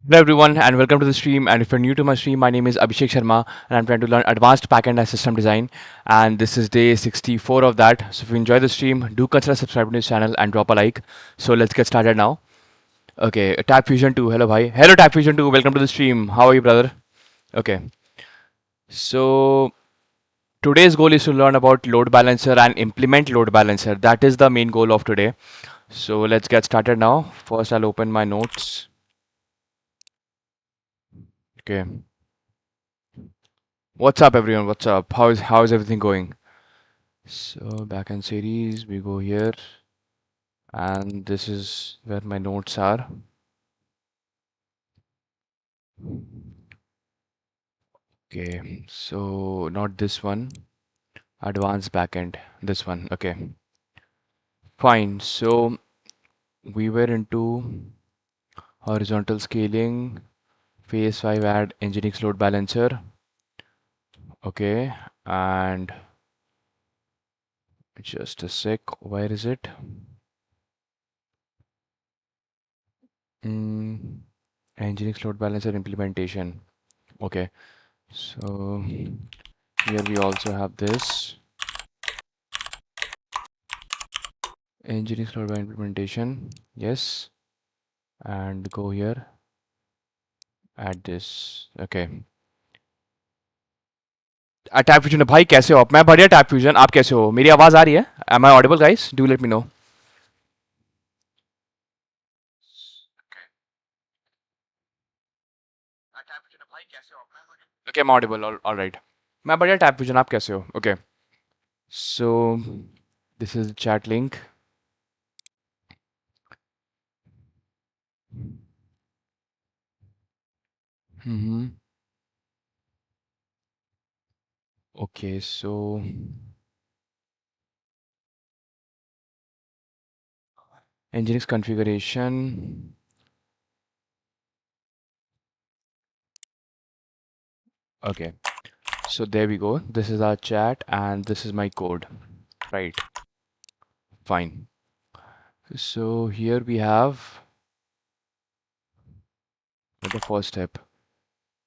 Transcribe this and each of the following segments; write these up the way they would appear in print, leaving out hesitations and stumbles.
Hello everyone and welcome to the stream. And if you're new to my stream, my name is Abhishek Sharma and I'm trying to learn advanced backend and system design. And this is day 64 of that. So if you enjoy the stream, do consider subscribing to this channel and drop a like. So let's get started now. Okay, Tab Fusion 2. Hello bhai. Hello Tab Fusion 2. Welcome to the stream. How are you, brother? Okay. So today's goal is to learn about load balancer and implement load balancer. That is the main goal of today. So let's get started now. First, I'll open my notes. Okay. What's up, everyone? What's up? How is everything going? So backend series, we go here, and this is where my notes are. Okay, so not this one, advanced backend, this one. Okay, fine. So we were into horizontal scaling, phase 5 add Nginx load balancer. Okay, and just a sec, where is it? Mm, Nginx load balancer implementation. Okay, so here we also have this Nginx load balancer implementation. Yes, and go here, add this. Okay. Tap fusion भाई कैसे हो आप? मैं बढ़िया tap fusion, आप कैसे हो? मेरी आवाज आ रही है? Am I audible, guys? Do let me know. Okay, I'm audible. All right. मैं बढ़िया टैप फ्यूजन, आप कैसे हो? Okay. So this is the chat link. Mm-hmm. Okay, so Nginx configuration. Okay, so there we go. This is our chat and this is my code. Right, fine. So here we have the first step.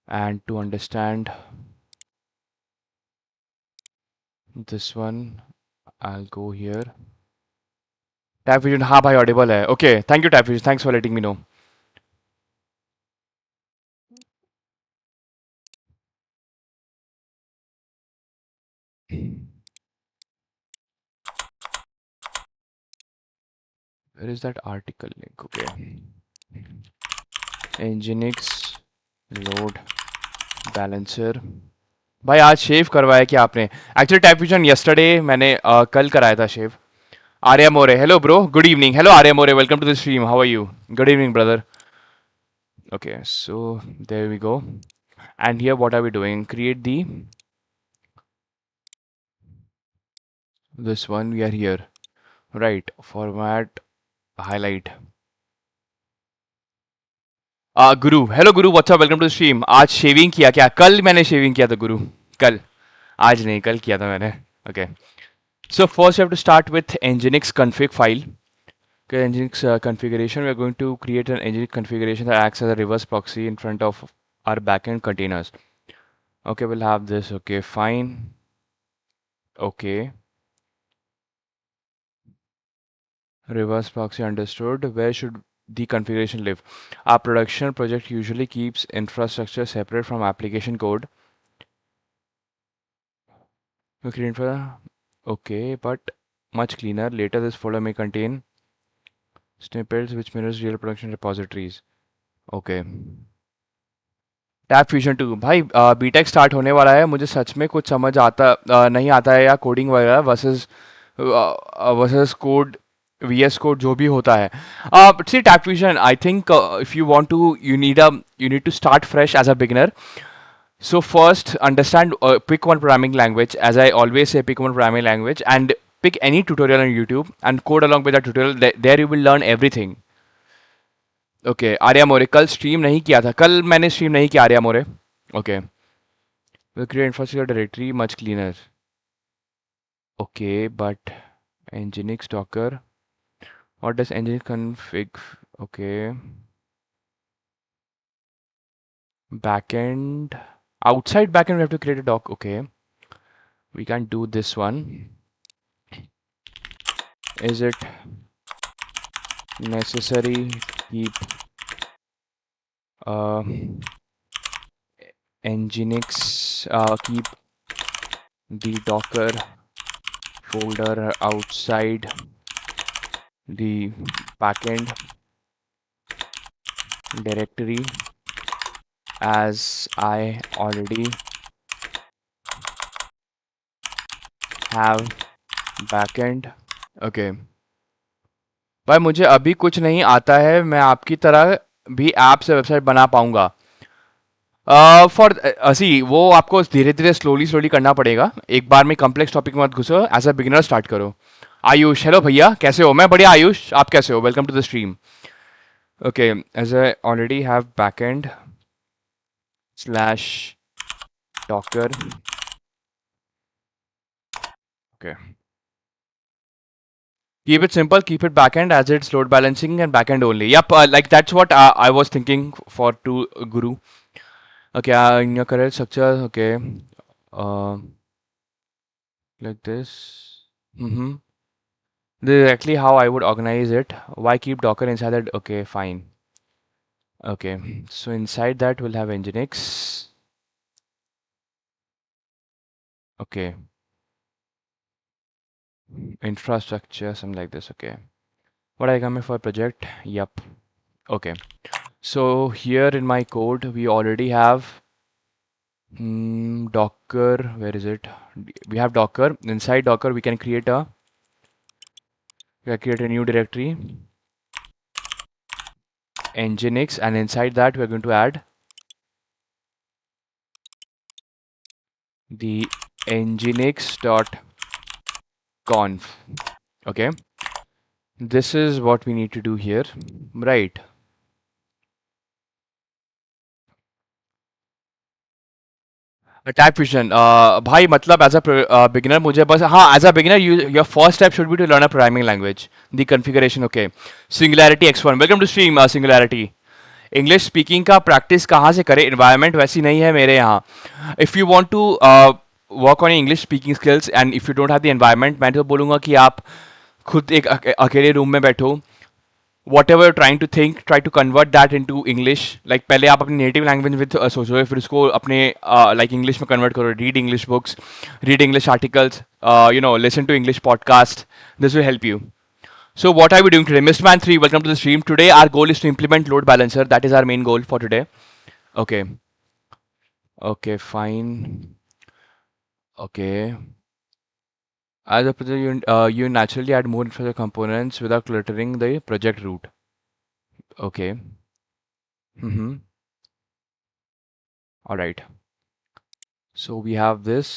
And to understand this one, I'll go here. Tap Fusion, हाँ भाई audible है. Okay, thank you Tap Fusion. Thanks for letting me know. Where is that article link? Okay. Nginx load balancer. भाई आज शेव करवाया क्या आपने? Actually type fusion yesterday मैंने कल कराया था shave. Arya More, hello bro, good evening. Hello Arya More, welcome to the stream. How are you? Good evening brother. Okay, so there we go. And here what are we doing? Create the this one. We are here. Right, format, highlight. Guru, hello Guru, WhatsApp, welcome to stream. आज shaving किया क्या? कल मैंने shaving किया था गुरु. कल, आज नहीं, कल किया था मैंने. Okay. So first you have to start with Nginx config file. Okay, Nginx configuration. We are going to create an Nginx configuration that acts as a reverse proxy in front of our backend containers. Okay, we'll have this. Okay, fine. Okay. Reverse proxy understood. Where should the configuration live? Our production project usually keeps infrastructure separate from application code. We create for okay, but much cleaner. Later, this folder may contain snippets which mirrors real production repositories. Okay. Tab fusion 2 भाई BTech start होने वाला है. मुझे सच में कुछ समझ आता नहीं आता है या कोडिंग वगैरह वर्सेस कोड VS कोड जो भी होता है. See tab fusion, I think if you want to you need to start fresh as a beginner. So first understand, pick one programming language. As I always say, pick one programming language and pick any tutorial on YouTube and code along with that tutorial. There you will learn everything. Okay Arya More, कल stream नहीं किया था. कल मैंने stream नहीं किया Arya More. Okay, will create infrastructure directory much cleaner. Okay, but nginx docker, what does nginx config? Okay, Backend. Outside backend, we have to create a doc. Okay. We can do this one. Is it necessary keep uh, nginx keep the docker folder outside the backend directory as I already have backend. Okay. भाई मुझे अभी कुछ नहीं आता है, मैं आपकी तरह भी ऐप से वेबसाइट बना पाऊंगा। फॉर सी वो आपको धीरे धीरे स्लोली स्लोली करना पड़ेगा, एक बार में कॉम्प्लेक्स टॉपिक में मत घुसो, एज अ बिगिनर स्टार्ट करो। आयुष, हेलो भैया, कैसे हो? मैं बढ़िया आयुष, आप कैसे हो? Welcome to the stream. Okay, as I already have backend slash Docker. Okay, keep it simple, keep it backend as it's load balancing and backend only. Yep, like that's what I was thinking for to Guru. Okay, in your correct structure, okay, uh, like this. Mm-hmm. This is exactly how I would organize it. Why keep Docker inside that? Okay, fine. Okay, so inside that we'll have Nginx. Okay, infrastructure, something like this. Okay, what I come for project? Yep. Okay, so here in my code we already have Docker. Where is it? We have Docker. Inside Docker we can create a new directory, Nginx, and inside that we're going to add the nginx.conf. Okay, this is what we need to do here, right? Attack vision, भाई मतलब as a beginner मुझे बस, हाँ, as a beginner your first step should be to learn a programming language, the configuration. Okay, singularity x1, welcome to stream singularity. English speaking का practice कहाँ से करें? Environment वैसी नहीं है मेरे यहाँ। If you want to work on English speaking skills and if you don't have the environment, मैं तो बोलूँगा कि आप खुद एक अकेले रूम में बैठो, whatever you're trying to think, try to convert that into English. Like पहले आप अपनी native language with सोचो, फिर उसको अपने like English में convert करो, read English books, read English articles, listen to English podcast. This will help you. So what are we doing today? Mr. Man 3, welcome to the stream. Today our goal is to implement load balancer. That is our main goal for today. Okay. Okay, fine. Okay. As a project, you naturally add more infrastructure components without cluttering the project root. Okay. Mm-hmm. All right. So we have this.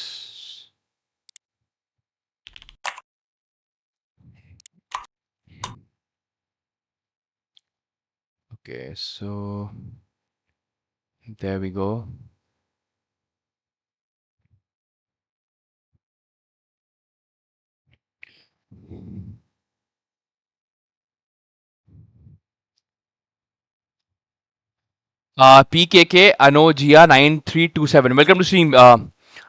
Okay, so there we go. PKK Anogia 9327. Welcome to stream. I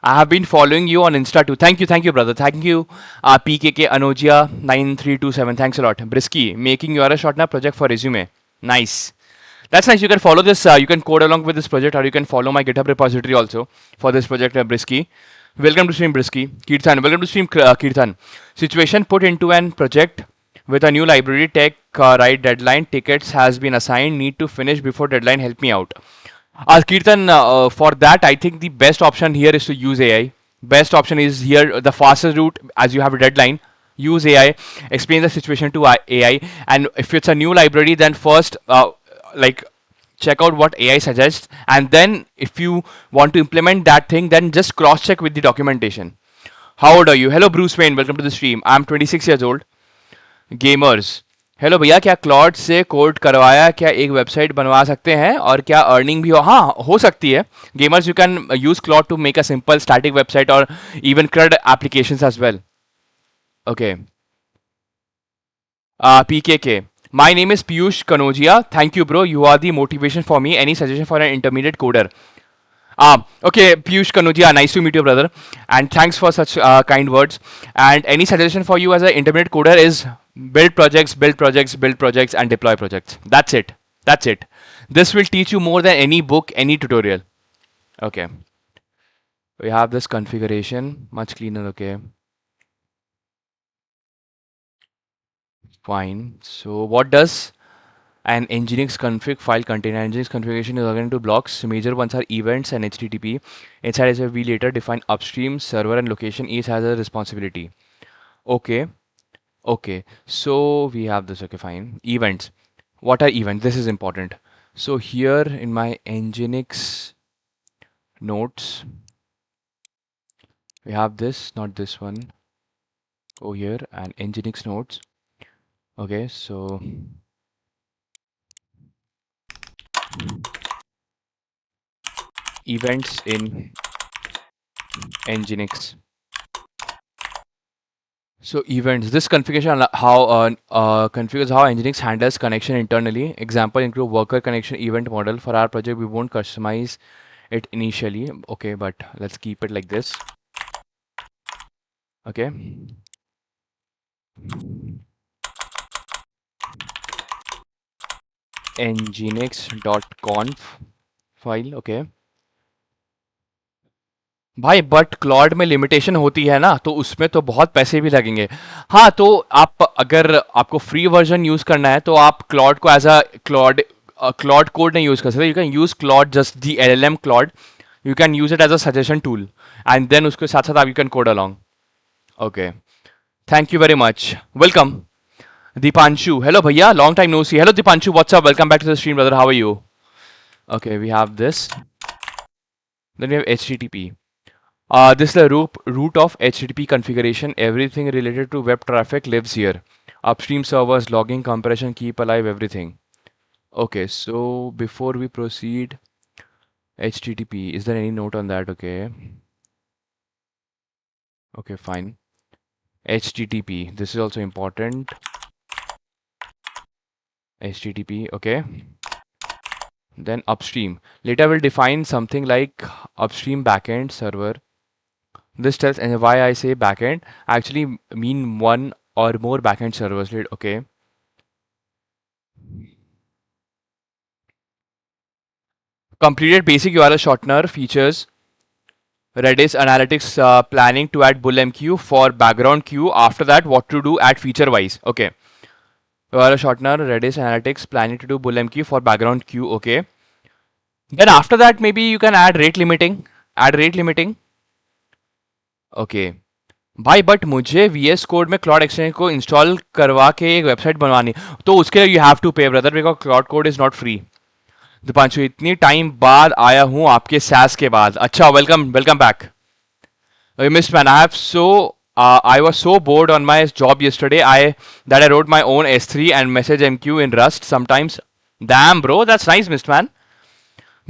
have been following you on Insta too. Thank you, brother. Thank you, PKK Anogia 9327. Thanks a lot. Brisky, making your a short now project for resume. Nice. That's nice. You can follow this. You can code along with this project, or you can follow my GitHub repository also for this project, Brisky. Welcome to stream, Brisky. Kirtan, welcome to stream, Kirtan. Situation put into an project with a new library tech write deadline. Tickets has been assigned. Need to finish before deadline. Help me out. Kirtan, for that, I think the best option here is to use AI. Best option is here the fastest route, as you have a deadline. Use AI, explain the situation to AI, and if it's a new library, then first, like, check out what AI suggests, and then if you want to implement that thing, then just cross check with the documentation. How old are you? Hello, Bruce Wayne. Welcome to the stream. I'm 26 years old. Gamers. Hello भैया, क्या Claude से code करवाया क्या एक website बनवा सकते हैं और क्या अर्निंग भी हो? हाँ, हो सकती है। Gamers, you can use Claude to make a simple static website और even CRUD applications as well. Okay. PKK. My name is Piyush Kanodia. Thank you, bro. You are the motivation for me. Any suggestion for an intermediate coder? Okay, Piyush Kanodia, nice to meet you, brother. And thanks for such kind words. And any suggestion for you as an intermediate coder is build projects, build projects, build projects, and deploy projects. That's it. That's it. This will teach you more than any book, any tutorial. Okay. We have this configuration, much cleaner. Okay. Fine. So what does an Nginx config file contain? Nginx configuration is organized into blocks. Major ones are events and HTTP. Inside is we later define upstream, server, and location. Each has a responsibility. Okay. Okay. So we have this. Okay, fine. Events. What are events? This is important. So here in my Nginx notes, we have this, not this one. Go here and Nginx notes. Okay, so events in Nginx. So events, this configuration configures how Nginx handles connection internally. Example include worker connection event model. For our project, we won't customize it initially. Okay, but let's keep it like this. Okay. nginx.conf file. Okay. भाई but Claude में limitation होती है ना, तो उसमें तो बहुत पैसे भी लगेंगे. हाँ, तो आप अगर आपको फ्री वर्जन यूज करना है तो आप क्लॉड को एज अ क्लॉड कोड नहीं यूज कर सकते. You can use Claude, just the LLM Claude. You can use it as a suggestion tool and then उसके साथ साथ आप you can code along. Okay, thank you very much. Welcome Deepanshu. Hello भैया, long time no see. Hello Deepanshu, what's up, welcome back to the stream brother, how are you? Okay, we have this. Then we have HTTP. This is the root of HTTP configuration. Everything related to web traffic lives here. Upstream servers, logging, compression, keep alive, everything. Okay, so before we proceed, HTTP, is there any note on that? Okay. Okay, fine. HTTP, this is also important. HTTP, okay. Then upstream. Later we'll define something like upstream backend server. This tells, and why I say backend, I actually mean one or more backend servers. Okay. Completed basic URL shortener features. Redis analytics planning to add bullmq for background queue. After that, what to do at feature wise. Okay. URL shortener, Redis analytics planning to do bullmq for background queue. Okay. Then after that, maybe you can add rate limiting. Add rate limiting. Okay. भाई but मुझे VS code में cloud exchange को install करवा के एक website बनवानी, तो उसके लिए यू हैव टू पे brother, because cloud code is not free. Deepanshu, इतनी टाइम बाद आया हूँ आपके सैस के बाद. अच्छा, welcome welcome back. Miss man, I have so I was so bored on my job yesterday that I wrote my own S3 and message MQ in Rust sometimes. Damn bro, that's nice, Mr. Man.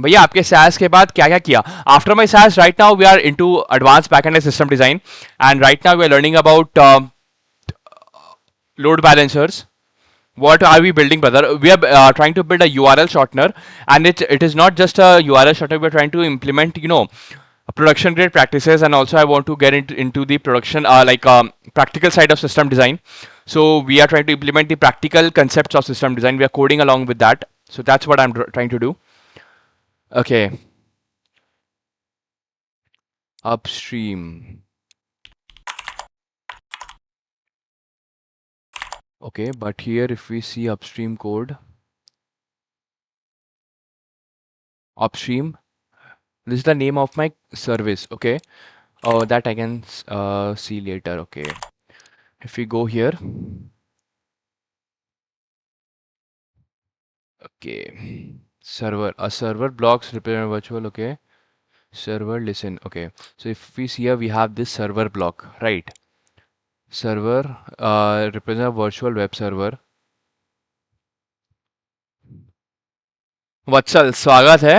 भैया आपके SaaS के बाद क्या क्या किया? After my SaaS, right now we are into advanced backend and system design, and right now we are learning about load balancers. What are we building, brother? We are trying to build a URL shortener, and it is not just a URL shortener. We are trying to implement, production grade practices, and also I want to get into the production practical side of system design. So we are trying to implement the practical concepts of system design. We are coding along with that. So that's what I'm trying to do. Okay. Upstream. Okay, but here if we see upstream code, upstream, this is the name of my service. Okay. Oh, that I can see later. Okay. If we go here, okay, server, a server blocks represent virtual. Okay, server listen. Okay, so if we see here, we have this server block, right? Server represent a virtual web server. वत्सल, स्वागत है.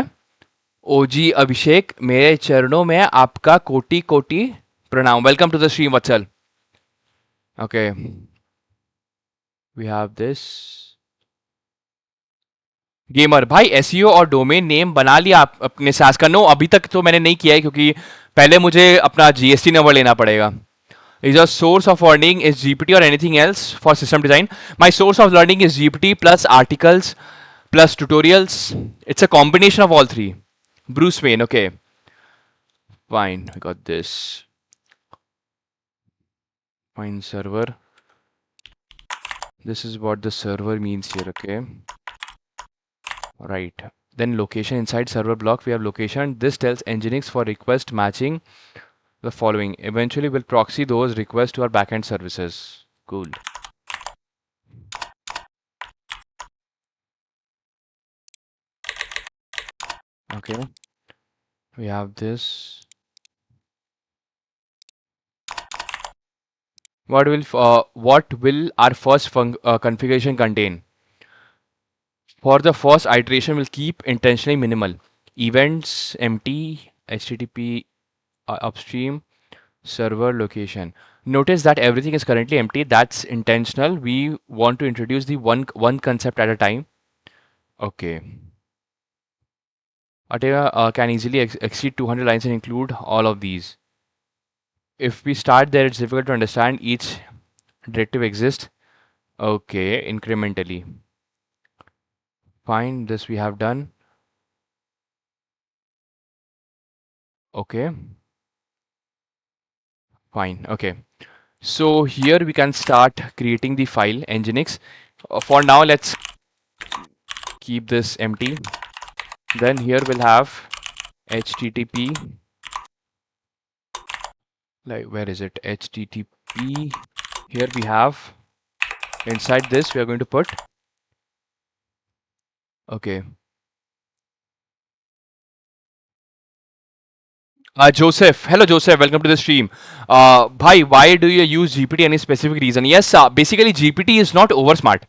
ओजी अभिषेक, मेरे चरणों में आपका कोटि कोटि प्रणाम. Welcome to the stream Vatsal. Okay, we have this. Gamer भाई, एसईओ और डोमेन नेम बना लिया आप अपने सास का? नो, अभी तक तो मैंने नहीं किया है, क्योंकि पहले मुझे अपना जीएसटी नंबर लेना पड़ेगा. Is your source of learning is GPT or anything else for system design? My source of learning is GPT plus articles plus tutorials. It's a combination of all three. Bruce Wayne, okay. Fine, I got this. Fine, server. This is what the server means here, okay. Right. Then location inside server block, we have location. This tells Nginx for request matching the following. Eventually, we'll proxy those requests to our backend services. Cool. Okay. We have this. What will our first configuration contain? For the first iteration, we'll keep intentionally minimal. Events empty, HTTP upstream, server location. Notice that everything is currently empty. That's intentional. We want to introduce the one concept at a time. Okay. Atera can easily exceed 200 lines and include all of these. If we start there, it's difficult to understand each directive exists. Okay, incrementally. Fine, this we have done. Okay, fine. Okay. So here we can start creating the file Nginx. For now, let's keep this empty. Then here we'll have HTTP. Like, where is it? HTTP. Here we have, inside this, we are going to put, okay. Joseph. Hello, Joseph. Welcome to the stream. Bhai, why do you use GPT? Any specific reason? Yes, basically GPT is not over smart.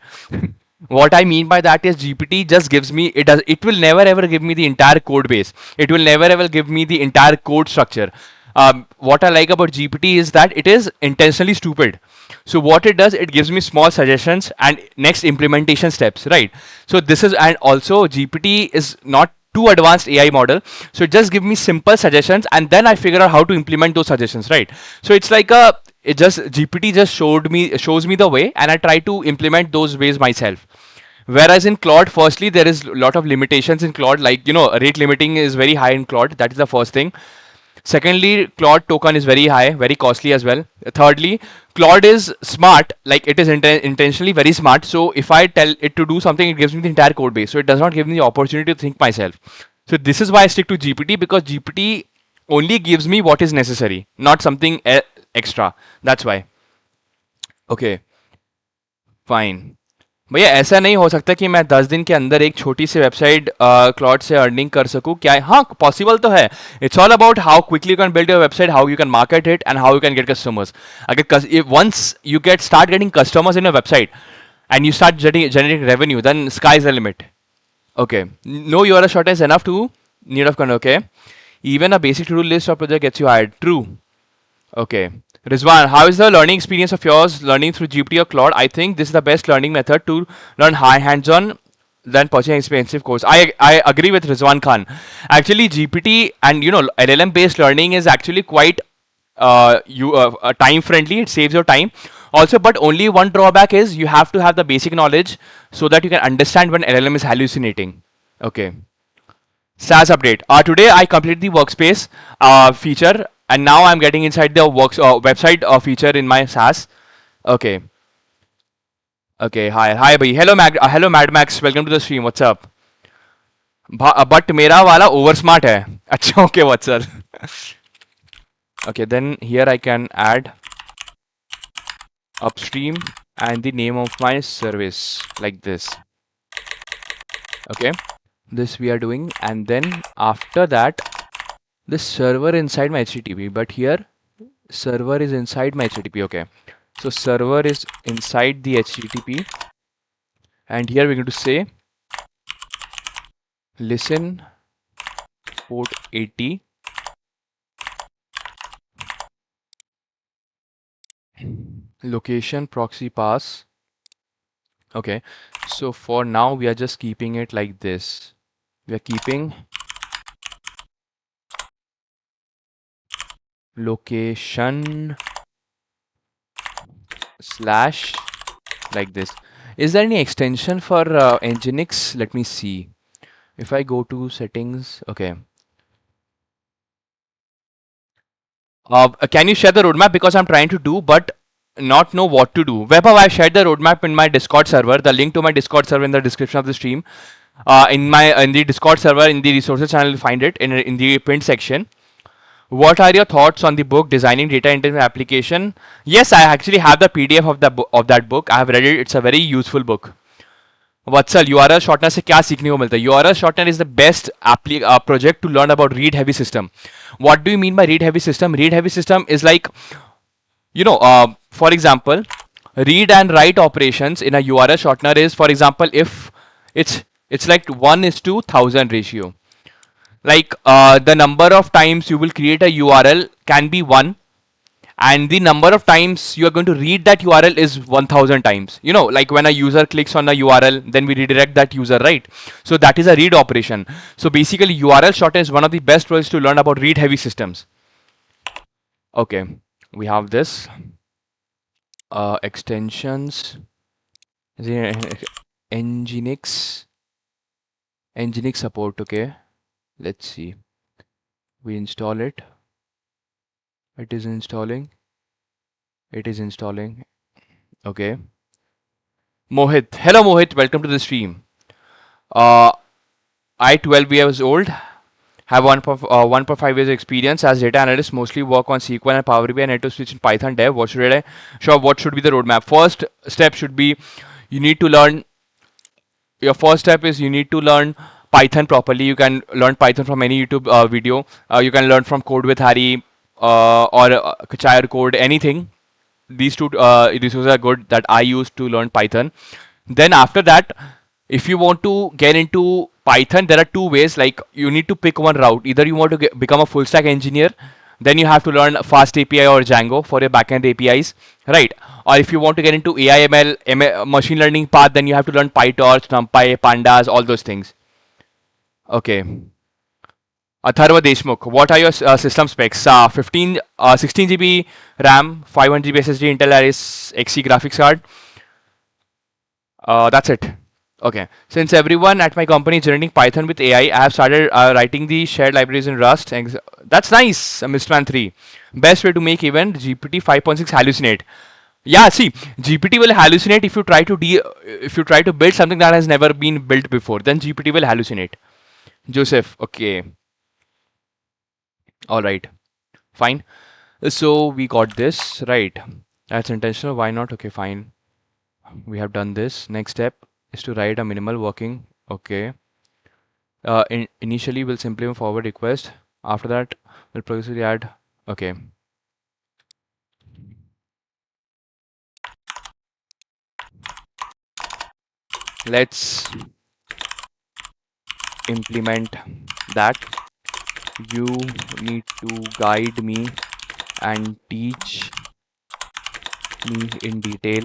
What I mean by that is GPT just gives me, it will never ever give me the entire code base. It will never ever give me the entire code structure. What I like about GPT is that it is intentionally stupid. So what it does, it gives me small suggestions and next implementation steps, right? So this is, and also GPT is not too advanced AI model, so it just give me simple suggestions and then I figure out how to implement those suggestions, right? So it's like a, it just, GPT just shows me the way and I try to implement those ways myself. Whereas in Claude, firstly, there is a lot of limitations in Claude, like, rate limiting is very high in Claude. That is the first thing. Secondly, Claude token is very high, very costly as well. Thirdly, Claude is smart, like it is intentionally very smart. So if I tell it to do something, it gives me the entire code base. So it does not give me the opportunity to think myself. So this is why I stick to GPT, because GPT only gives me what is necessary, not something extra. That's why. Okay, fine. भैया ऐसा नहीं हो सकता कि मैं 10 दिन के अंदर एक छोटी सी वेबसाइट क्लॉड से अर्निंग कर सकूं क्या? हाँ, पॉसिबल तो है. It's all about how quickly you can build your website, how you can market it and how you can get customers. अगर once you get start getting customers in your website and you start generating revenue, then sky's the limit. Okay, no URL shortage is enough to need of content. Okay, even a basic to-do list or project gets you hired. True. Okay. Rizwan, how is the learning experience of yours learning through GPT or Claude? I think this is the best learning method to learn high hands-on than purchasing expensive course. I agree with Rizwan Khan. Actually, GPT and LLM based learning is actually quite time friendly. It saves your time. Also, but only one drawback is you have to have the basic knowledge so that you can understand when LLM is hallucinating. Okay. SAS update. Today I completed the workspace feature, and now I'm getting inside the website feature in my SAS. Okay. Okay. Hi, bhai. Hello, Mad Max. Welcome to the stream. What's up? But मेरा वाला over smart है. अच्छा, okay, what's up? Okay, then here I can add upstream and the name of my service like this. Okay, this we are doing, and then after that, this server inside my HTTP. But here, server is inside my HTTP. Okay, so server is inside the HTTP, and here we're going to say listen port 80, location proxy pass Okay, so for now we are just keeping it like this. We are keeping location slash like this. Is there any extension for Nginx? Let me see. If I go to settings, okay. Can you share the roadmap? Because I'm trying to do, but not know what to do. Webhub, I've shared the roadmap in my Discord server. The link to my Discord server in the description of the stream. In the Discord server in the resources channel, you'll find it in the print section. What are your thoughts on the book Designing Data Intensive Application? Yes, I actually have the PDF of that book. I have read it. It's a very useful book. Vatsal URL shortener से क्या सीखने को मिलता है? URL shortener is the best project to learn about read heavy system. What do you mean by read heavy system? Read heavy system is like, for example, read and write operations in a URL shortener is, for example, if it's like 1:1000 ratio. Like the number of times you will create a URL can be 1, and the number of times you are going to read that URL is 1000 times. Like when a user clicks on a URL, then we redirect that user, right? So that is a read operation. So basically URL shortener is one of the best ways to learn about read heavy systems. Okay, we have this extensions, Nginx support. Okay, let's see. We install it. It is installing. It is installing. Okay. Mohit. Hello, Mohit. Welcome to the stream. I 12 years old. Have 1.5 years experience as data analyst. Mostly work on SQL and Power BI. And to switch in Python dev. What should I? Sure. What should be the roadmap? First step should be you need to learn. Your first step is you need to learn Python properly. You can learn Python from any YouTube video. You can learn from Code with Harry or Kachayar Code. Anything. These two resources are good that I use to learn Python. Then after that, if you want to get into Python, there are two ways. Like you need to pick one route. Either you want to become a full stack engineer, then you have to learn Fast API or Django for your backend APIs, right? Or if you want to get into AI, ML, machine learning path, then you have to learn PyTorch, NumPy, Pandas, all those things. Okay. Atharva Deshmukh, what are your system specs? 16 GB RAM, 500 GB SSD, Intel Iris Xe graphics card. That's it. Okay. Since everyone at my company is learning Python with AI, I have started writing the shared libraries in Rust. That's nice, Mr. Man 3. Best way to make even GPT 5.6 hallucinate. Yeah, see, GPT will hallucinate if you try to build something that has never been built before. Then GPT will hallucinate. Joseph, okay. All right. Fine. So we got this, right? That's intentional. Why not? Okay, fine. We have done this. Next step is to write a minimal working. Okay. Initially, we'll simply forward request. After that, we'll progressively add. Okay. Let's implement that. You need to guide me and teach me in detail.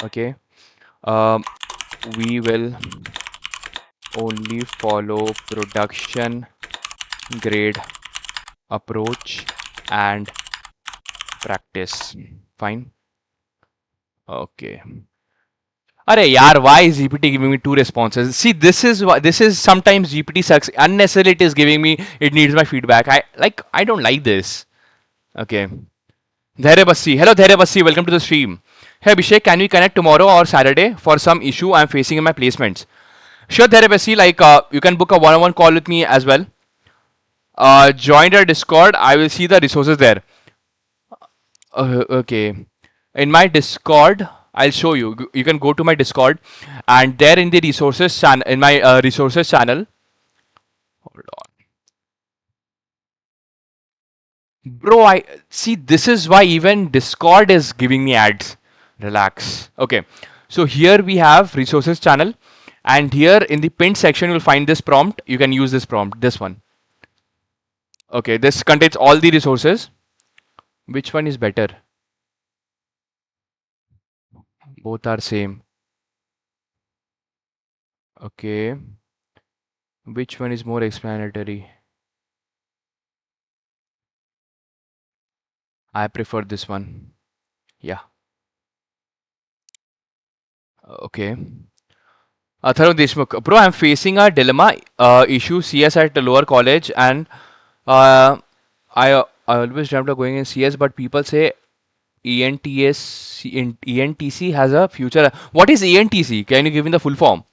Okay. We will only follow production grade approach and practice. Fine. Okay. Arey yaar, why is GPT giving me two responses? See, this is sometimes GPT sucks. Unnecessarily it is giving me, it needs my feedback. I don't like this. Okay. Dhairya Bassi. Hello Dhairya Bassi, welcome to the stream. Hey Abhishek, can we connect tomorrow or Saturday for some issue I'm facing in my placements? Sure Dhairya Bassi, like you can book a one-on-one call with me as well. Join our Discord, I will see the resources there. Okay. In my Discord, I'll show you. You can go to my Discord, and there in the resources channel, in my resources channel. Hold on, bro. I see. This is why even Discord is giving me ads. Relax. Okay. So here we have resources channel, and here in the pinned section you'll find this prompt. You can use this prompt. This one. Okay. This contains all the resources. Which one is better? Both are same. Okay. Which one is more explanatory? I prefer this one. Yeah. Okay. Atharv Deshmukh. Bro, I'm facing a dilemma issue CS at the lower college, and uh, I always dreamt of going in CS, but people say ENTC has a future. What is ENTC? Can you give me the full form?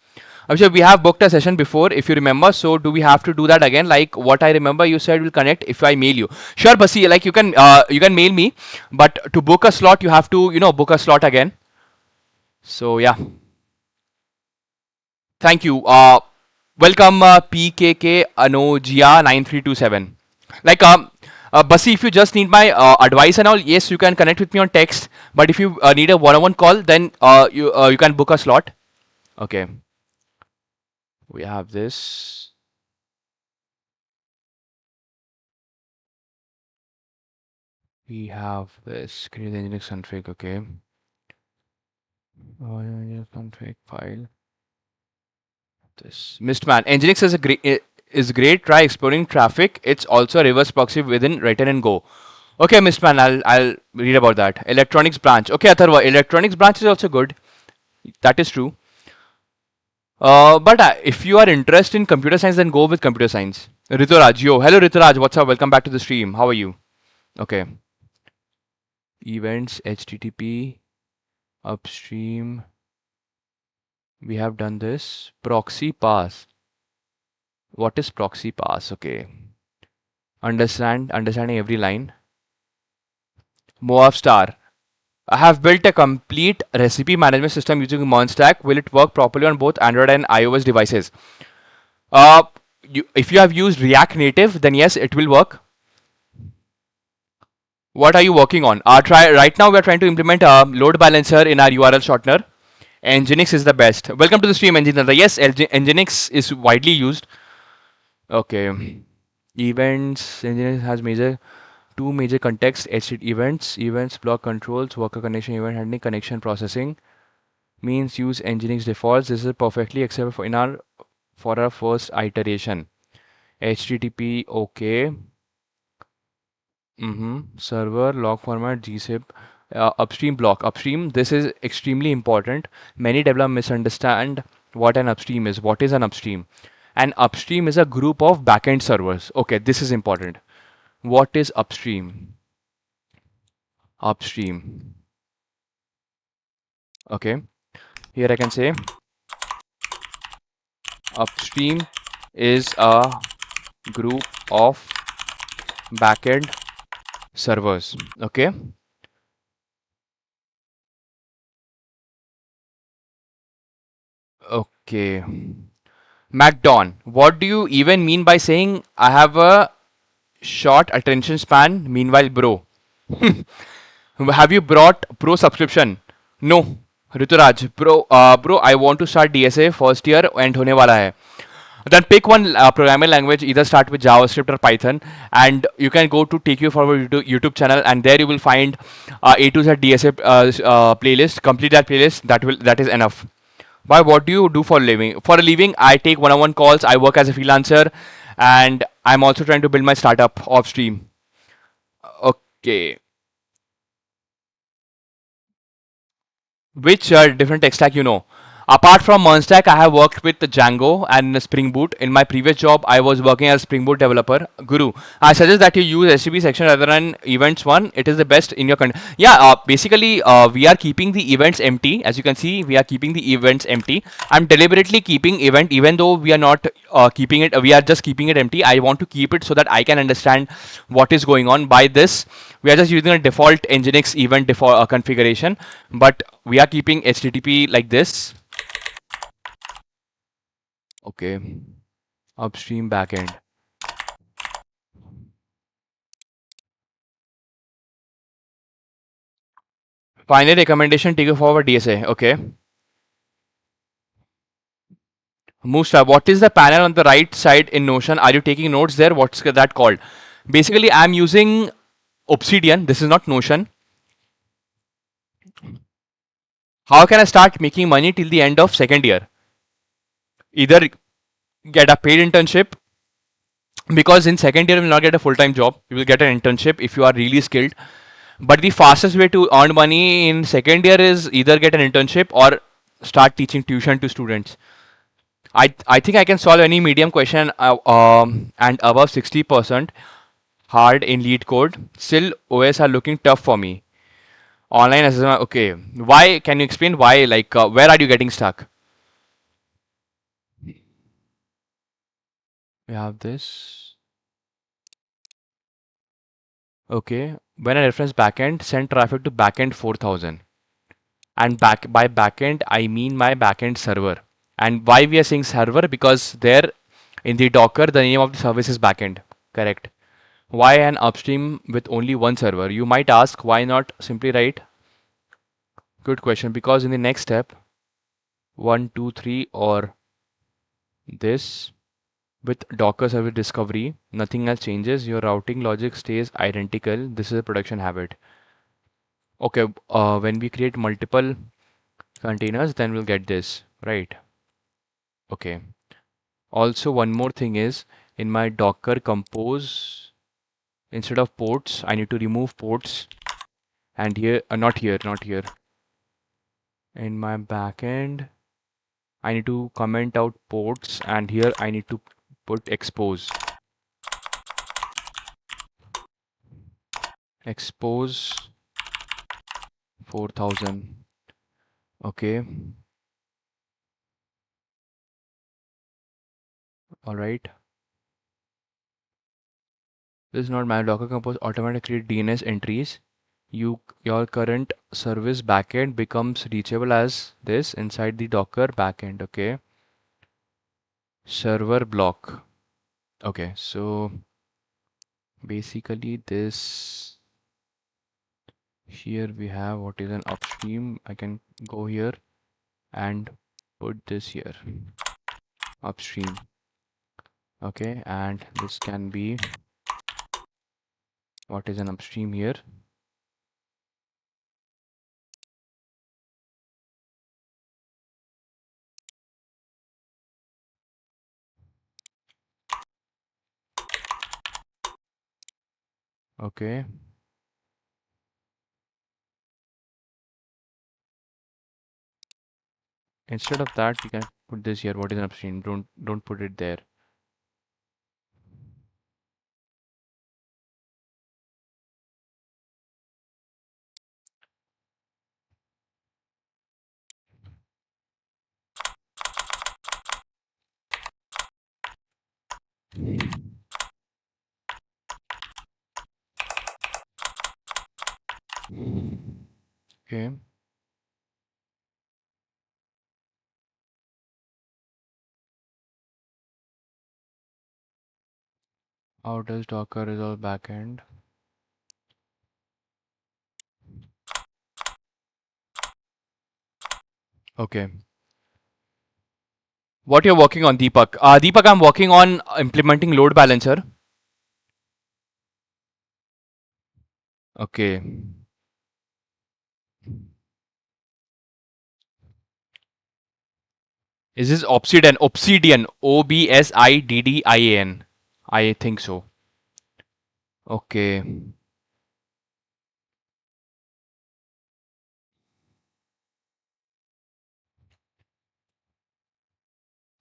I'm sure we have booked a session before, if you remember. So do we have to do that again? Like what I remember, you said we'll connect if I mail you. Sure, Basi. Like you can mail me, but to book a slot, you have to book a slot again. So yeah, thank you. Welcome PKK Anojia 9327. Like Basi, if you just need my advice and all, yes, you can connect with me on text. But if you need a one-on-one call, then you can book a slot. Okay, we have this. We have this. Create the Nginx config. Okay. Oh, yeah, config file. This Mistman. Nginx is great. Try exploring traffic. It's also a reverse proxy within written and Go. Okay, Mistman. I'll read about that. Electronics branch. Okay, Atharva. Electronics branch is also good. That is true. But if you are interested in computer science, then go with computer science. Rituraj, yo, hello Rituraj, what's up? Welcome back to the stream. How are you? Okay. Events, HTTP, upstream. We have done this. Proxy pass. What is proxy pass? Okay. Understanding every line. Moab star. I have built a complete recipe management system using Monstack. Will it work properly on both Android and iOS devices? Uh, if you have used React Native, then yes, it will work. What are you working on? Right now we are trying to implement a load balancer in our URL shortener. Nginx is the best. Welcome to the stream, Nginx. Yes, Nginx is widely used. Okay. Events. Nginx has two major contexts: events, block controls, worker connection, event handling, connection processing. Means use Nginx defaults. This is perfectly acceptable for our first iteration. HTTP. Okay. Server, log format, gzip, upstream block. Upstream, this is extremely important. Many developers misunderstand what an upstream is. What is an upstream? An upstream is a group of backend servers. Okay, this is important. What is upstream? Upstream. Okay, here I can say upstream is a group of backend servers. Okay. Okay. MacDon, what do you even mean by saying I have a short attention span? Meanwhile, bro, have you brought pro subscription? No, Rituraj, bro, I want to start DSA first year and होने वाला है. Then pick one programming language, either start with JavaScript or Python, and you can go to Take You Forward YouTube channel, and there you will find A to Z DSA playlist. Complete that playlist. That is enough. Why? What do you do for a living? For a living, I take one-on-one calls. I work as a freelancer, and I'm also trying to build my startup off stream. Okay. Which different tech stack you know? Apart from Monstack, I have worked with Django and Spring Boot. In my previous job, I was working as Spring Boot developer. Guru, I suggest that you use HTTP section rather than events one. It is the best in your country. Yeah, basically, we are keeping the events empty. As you can see, we are keeping the events empty. I'm deliberately keeping event, even though we are not keeping it. We are just keeping it empty. I want to keep it so that I can understand what is going on. By this, we are just using a default Nginx event default configuration, but we are keeping HTTP like this. Okay, upstream backend. Final recommendation, take it forward DSA. Okay. Musta, what is the panel on the right side in Notion? Are you taking notes there? What's that called? Basically, I'm using Obsidian. This is not Notion. How can I start making money till the end of second year? Either get a paid internship, because in second year you will not get a full-time job, you will get an internship if you are really skilled. But the fastest way to earn money in second year is either get an internship or start teaching tuition to students. I think I can solve any medium question and above 60% hard in lead code. Still, OS are looking tough for me. Online assessment, okay. Why? Can you explain why? Like, where are you getting stuck? We have this. Okay. When I reference backend, send traffic to backend 4000. And by backend, I mean my backend server. And why we are saying server? Because there in the Docker, the name of the service is backend. Correct. Why an upstream with only one server? You might ask, why not simply write? Good question. Because in the next step, 1, 2, 3, or this, with Docker service discovery, nothing else changes. Your routing logic stays identical. This is a production habit. Okay, when we create multiple containers, then we'll get this, right? Okay. Also, one more thing is in my Docker compose, instead of ports, I need to remove ports. And here, not here. In my backend, I need to comment out ports, and here I need to put expose. Expose 4000. Okay, all right. This is not my Docker Compose automatically create DNS entries. Your current service backend becomes reachable as this inside the Docker backend. Okay, server block. Okay, so basically this here we have what is an upstream. I can go here and put this here upstream. Okay, and this can be what is an upstream here. Okay, instead of that we can put this here. What is an upstream? Don't put it there. Okay, how does Docker resolve backend? Okay, what you're working on, Deepak? Deepak, I'm working on implementing load balancer. Okay, is this Obsidian? Obsidian, Obsidian. I think so. Okay,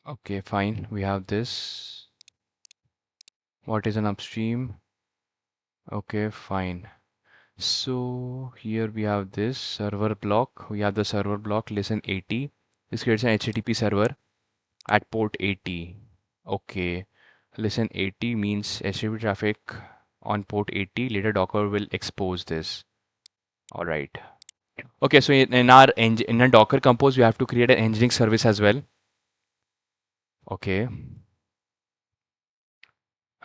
okay, fine. We have this. What is an upstream? Okay, fine. So here we have this server block. We have the server block listen 80. This creates an HTTP server at port 80. Okay, listen 80 means HTTP traffic on port 80. Later Docker will expose this. All right. Okay, so in our Docker Compose we have to create an engineering service as well. Okay.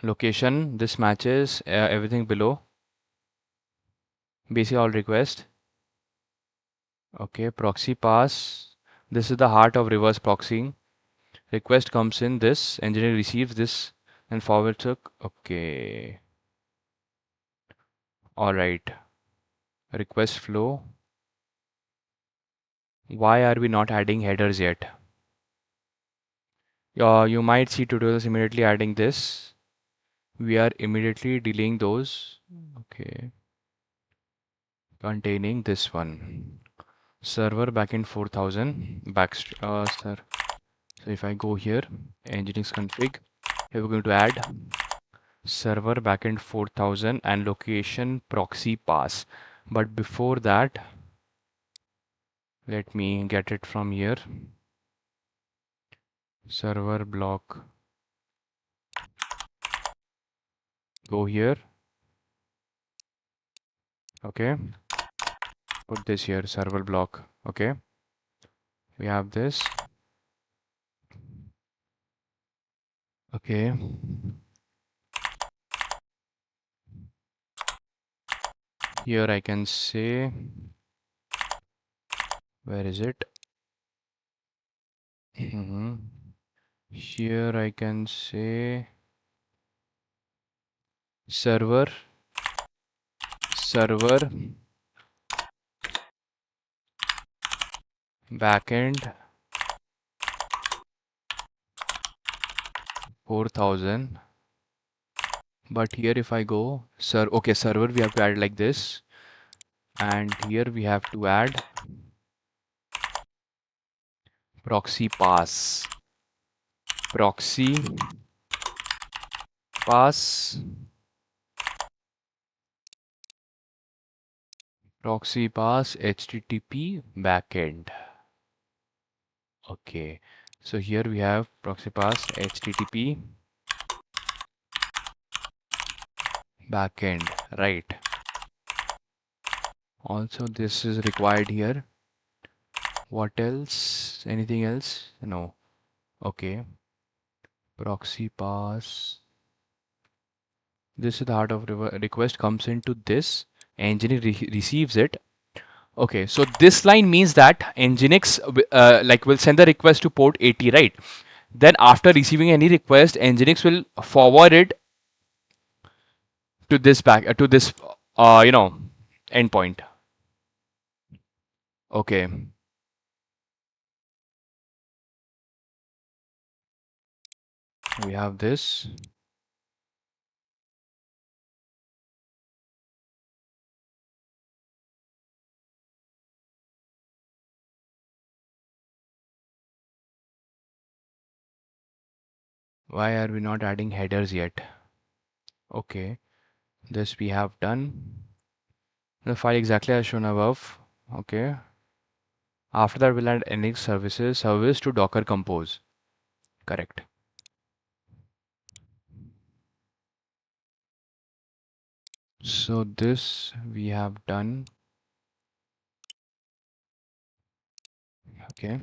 Location, this matches everything below. Basic all request. Okay, proxy pass. This is the heart of reverse proxying. Request comes in this, engineer receives this and forwards it. Okay. All right. Request flow. Why are we not adding headers yet? You might see tutorials immediately adding this. We are immediately delaying those. Okay. Containing this one. Server backend 4000. Sir. So if I go here, Nginx config, here we're going to add server backend 4000 and location proxy pass. But before that, let me get it from here. Server block. Go here. Okay. Put this here, server block. Okay. We have this. Okay. Here I can say, where is it? Here I can say server backend 4000. But here if I go okay, server we have to add like this, and here we have to add proxy pass http backend. Okay, so here we have proxy pass http backend, right? Also this is required here. What else? Anything else? No. Okay. Proxy pass. This is the heart of request comes into this. Nginx receives it. Okay, so this line means that Nginx like will send the request to port 80, right? Then after receiving any request, Nginx will forward it to this endpoint. Okay. We have this. Why are we not adding headers yet? Okay, this we have done. The file exactly as shown above. Okay. After that, we'll add Nginx service to Docker Compose. Correct. So this we have done. Okay.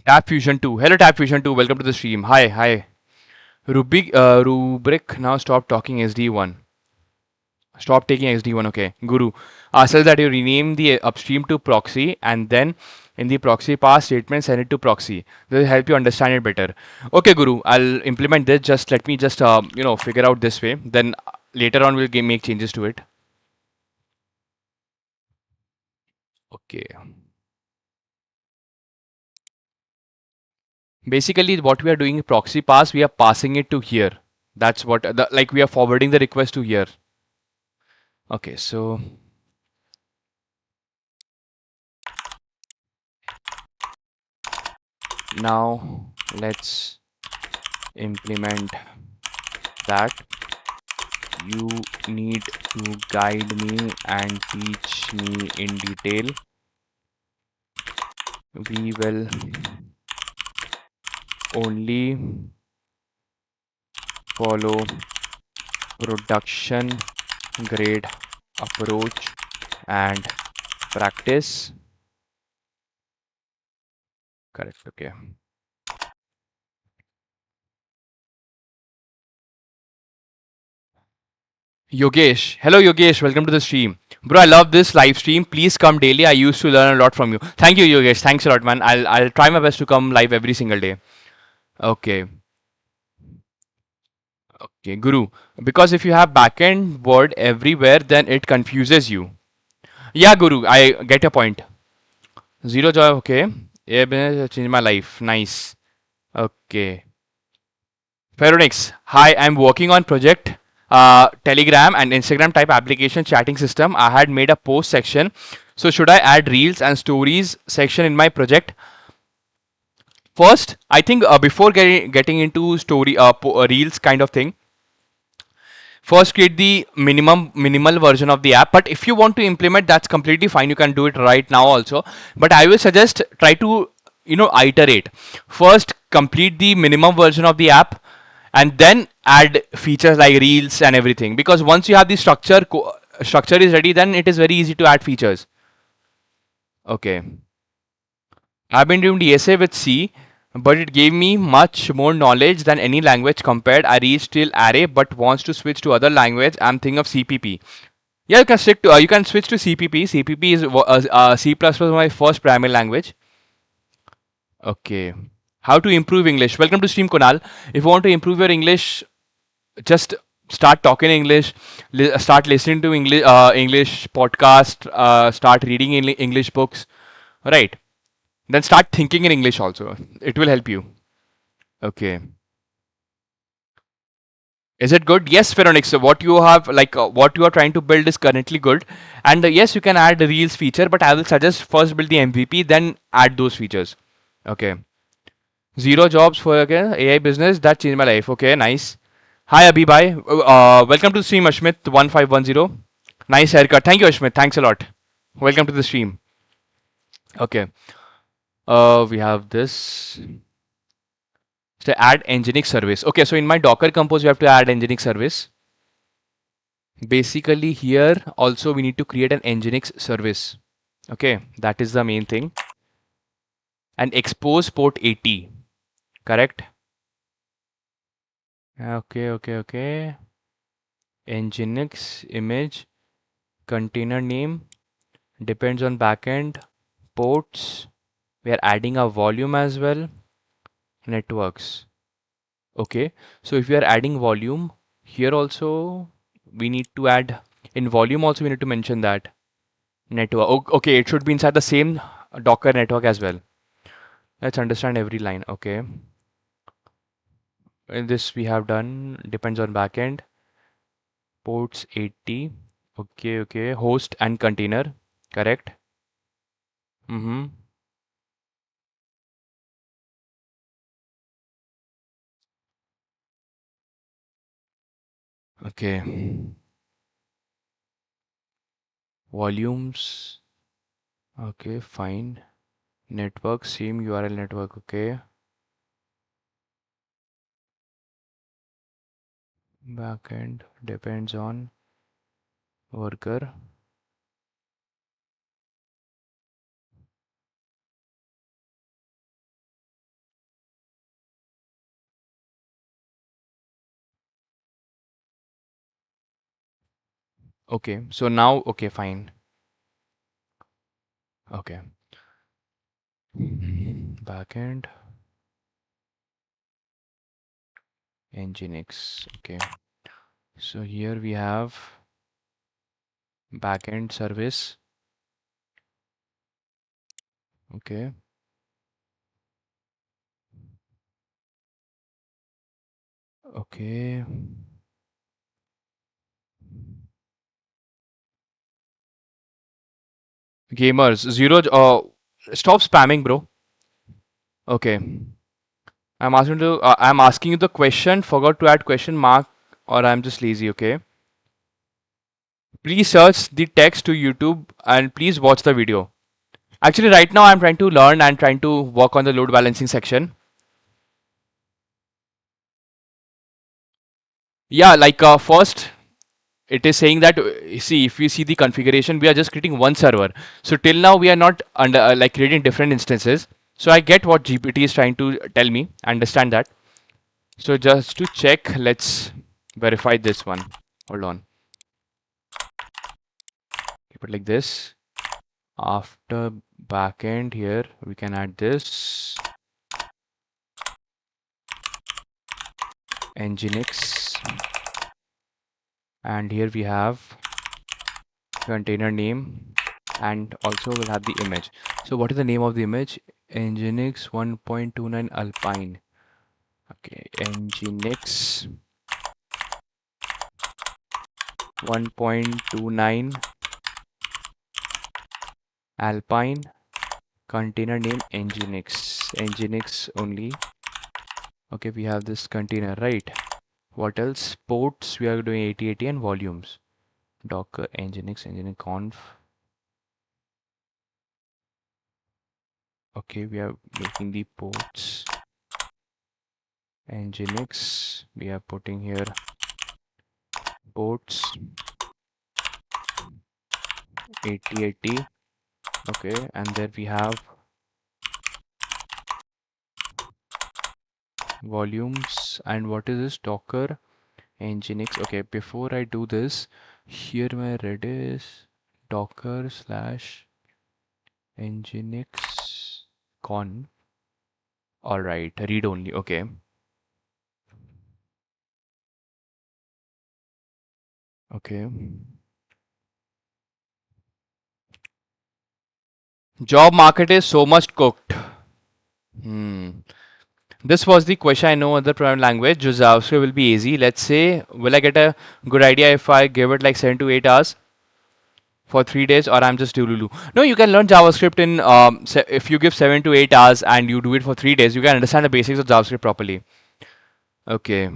Tab Fusion 2. Hello Tab Fusion 2. Welcome to the stream. Hi. Rubric now stop talking SD1. Stop taking SD1. Okay. Guru. Says that you rename the upstream to proxy and then in the proxy pass statement send it to proxy. This will help you understand it better. Okay, Guru. I'll implement this. Just let me just figure out this way. Then later on we'll make changes to it. Okay. Basically, what we are doing proxy pass, we are passing it to here. That's what like we are forwarding the request to here. Okay, so now let's implement that. You need to guide me and teach me in detail. We will only follow production grade approach and practice. Correct. Okay. Yogesh. Hello, Yogesh. Welcome to the stream. Bro, I love this live stream. Please come daily. I used to learn a lot from you. Thank you, Yogesh. Thanks a lot, man. I'll try my best to come live every single day. Okay. Okay, Guru. Because if you have backend word everywhere, then it confuses you. Yeah, Guru, I get your point. Zero joy, okay. Yeah, business changed my life. Nice. Okay. Pheronix, hi, I'm working on project Telegram and Instagram type application chatting system. I had made a post section. So should I add reels and stories section in my project? First, I think before getting into story reels kind of thing, first create the minimal version of the app. But if you want to implement, that's completely fine. You can do it right now also. But I will suggest try to iterate. First, complete the minimum version of the app, and then add features like reels and everything. Because once you have the structure is ready, then it is very easy to add features. Okay. I've been doing the essay with C, but it gave me much more knowledge than any language compared. I reached till array, but wants to switch to other language. I'm thinking of CPP. Yeah, you can stick to. You can switch to CPP. CPP is C++ was my first primary language. Okay. How to improve English? Welcome to stream, Kunal. If you want to improve your English, just start talking English. Start listening to English podcast. Start reading English books. Right. Then start thinking in English also. It will help you. Okay. Is it good? Yes, Pheronix. So what you have, what you are trying to build is currently good. And yes, you can add the Reels feature, but I will suggest first build the MVP, then add those features. Okay. Zero jobs for AI business. That changed my life. Okay, nice. Hi, Abhibai. Welcome to the stream, Ashmit 1510. Nice haircut. Thank you, Ashmit. Thanks a lot. Welcome to the stream. Okay. We have this. So add Nginx service. Okay, so in my Docker Compose, we have to add Nginx service. Basically, here also we need to create an Nginx service. Okay, that is the main thing. And expose port 80. Correct? Okay. Nginx image container name depends on backend ports. We are adding a volume as well. Networks. Okay, so if we are adding volume here also, we need to add in volume also, we need to mention that network. Okay, it should be inside the same Docker network as well. Let's understand every line. Okay, in this we have done depends on backend ports 80. Okay, host and container. Correct. Mm-hmm. Okay, volumes. Okay, fine. Network, same URL network. Okay, backend depends on worker. Okay, so now, okay, fine. Okay. Backend, Nginx. Okay. So here we have backend service. Okay. Okay. Gamers, zero. Stop spamming, bro. Okay. I'm asking you the question. Forgot to add question mark, or I'm just lazy. Okay. Please search the text to YouTube and please watch the video. Actually, right now I'm trying to learn and trying to work on the load balancing section. Yeah, first it is saying that see, if you see the configuration, we are just creating one server. So till now we are not under creating different instances. So I get what GPT is trying to tell me. I understand that. So just to check, let's verify this one. Hold on. Keep it like this. After backend here, we can add this Nginx And here we have container name, and also we'll have the image. So what is the name of the image? Nginx 1.29 Alpine. Okay, Nginx 1.29 Alpine, container name Nginx only. Okay, we have this container, right? What else? Ports, we are doing 8080 and volumes. Docker Nginx conf. Okay, we are making the ports Nginx. We are putting here ports 8080. Okay, and there we have volumes. And what is this? Docker Nginx. Okay, before I do this, here my Redis Docker slash Nginx conf. All right, read only. Okay. Okay. Job market is so much cooked. Hmm. This was the question. I know other programming language. JavaScript will be easy. Let's say, will I get a good idea if I give it like 7 to 8 hours for 3 days, or I'm just Dululu? No, you can learn JavaScript in if you give 7 to 8 hours and you do it for 3 days, you can understand the basics of JavaScript properly. Okay.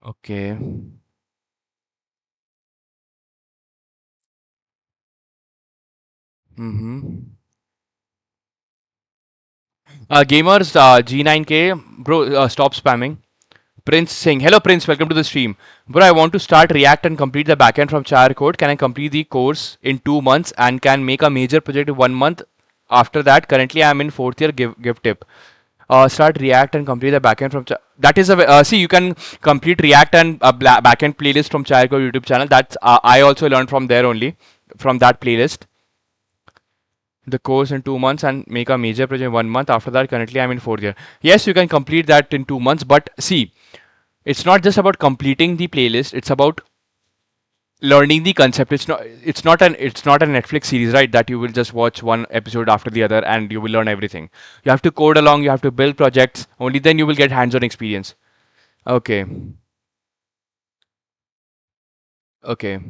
Okay. Mm-hmm. Gamers, G9K, bro, stop spamming. Prince saying, hello Prince, welcome to the stream. Bro, I want to start React and complete the backend from Char Code. Can I complete the course in 2 months and can make a major project in 1 month? After that, currently I am in fourth year. Give tip. Start React and complete the backend from that is a see, you can complete React and backend playlist from Char Code YouTube channel. That's I also learned from there only, from that playlist. The course in 2 months and make a major project in 1 month. After that, currently I'm in fourth year. Yes, you can complete that in 2 months, but see, it's not just about completing the playlist, it's about learning the concept. It's not a Netflix series, right, that you will just watch one episode after the other and you will learn everything. You have to code along, you have to build projects, only then you will get hands-on experience. Okay. Okay.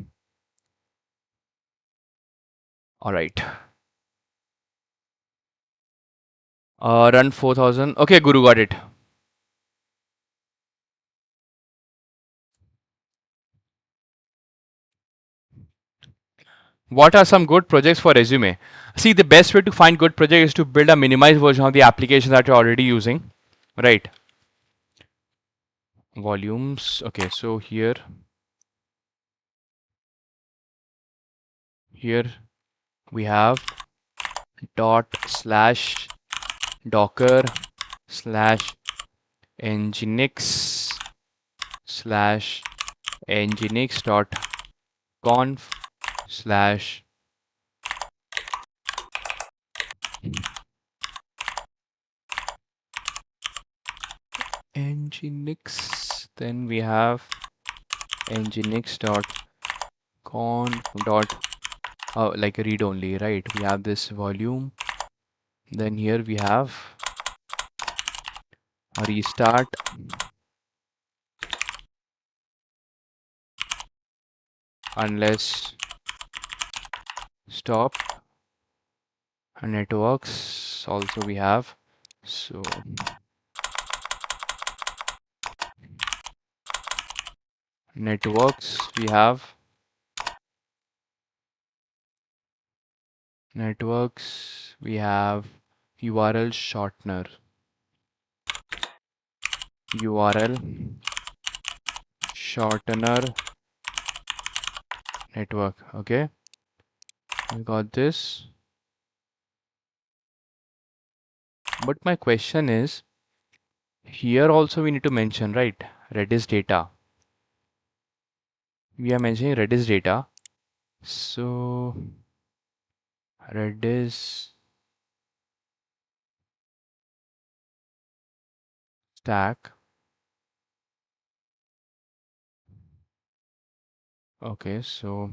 All right. Run 4000. Okay, Guru, got it. What are some good projects for resume? See, the best way to find good project is to build a minimized version of the application that you're already using, right? Volumes. Okay, so here we have dot slash docker slash nginx slash nginx dot conf slash nginx. Then we have nginx dot conf dot like a read only, right? We have this volume. Then here we have a restart unless stop networks. Also we have, so networks, we have networks, we have URL shortener, URL shortener network. Okay, we got this. But my question is, here also we need to mention, right, Redis data. We are mentioning Redis data. So Redis stack. Okay, so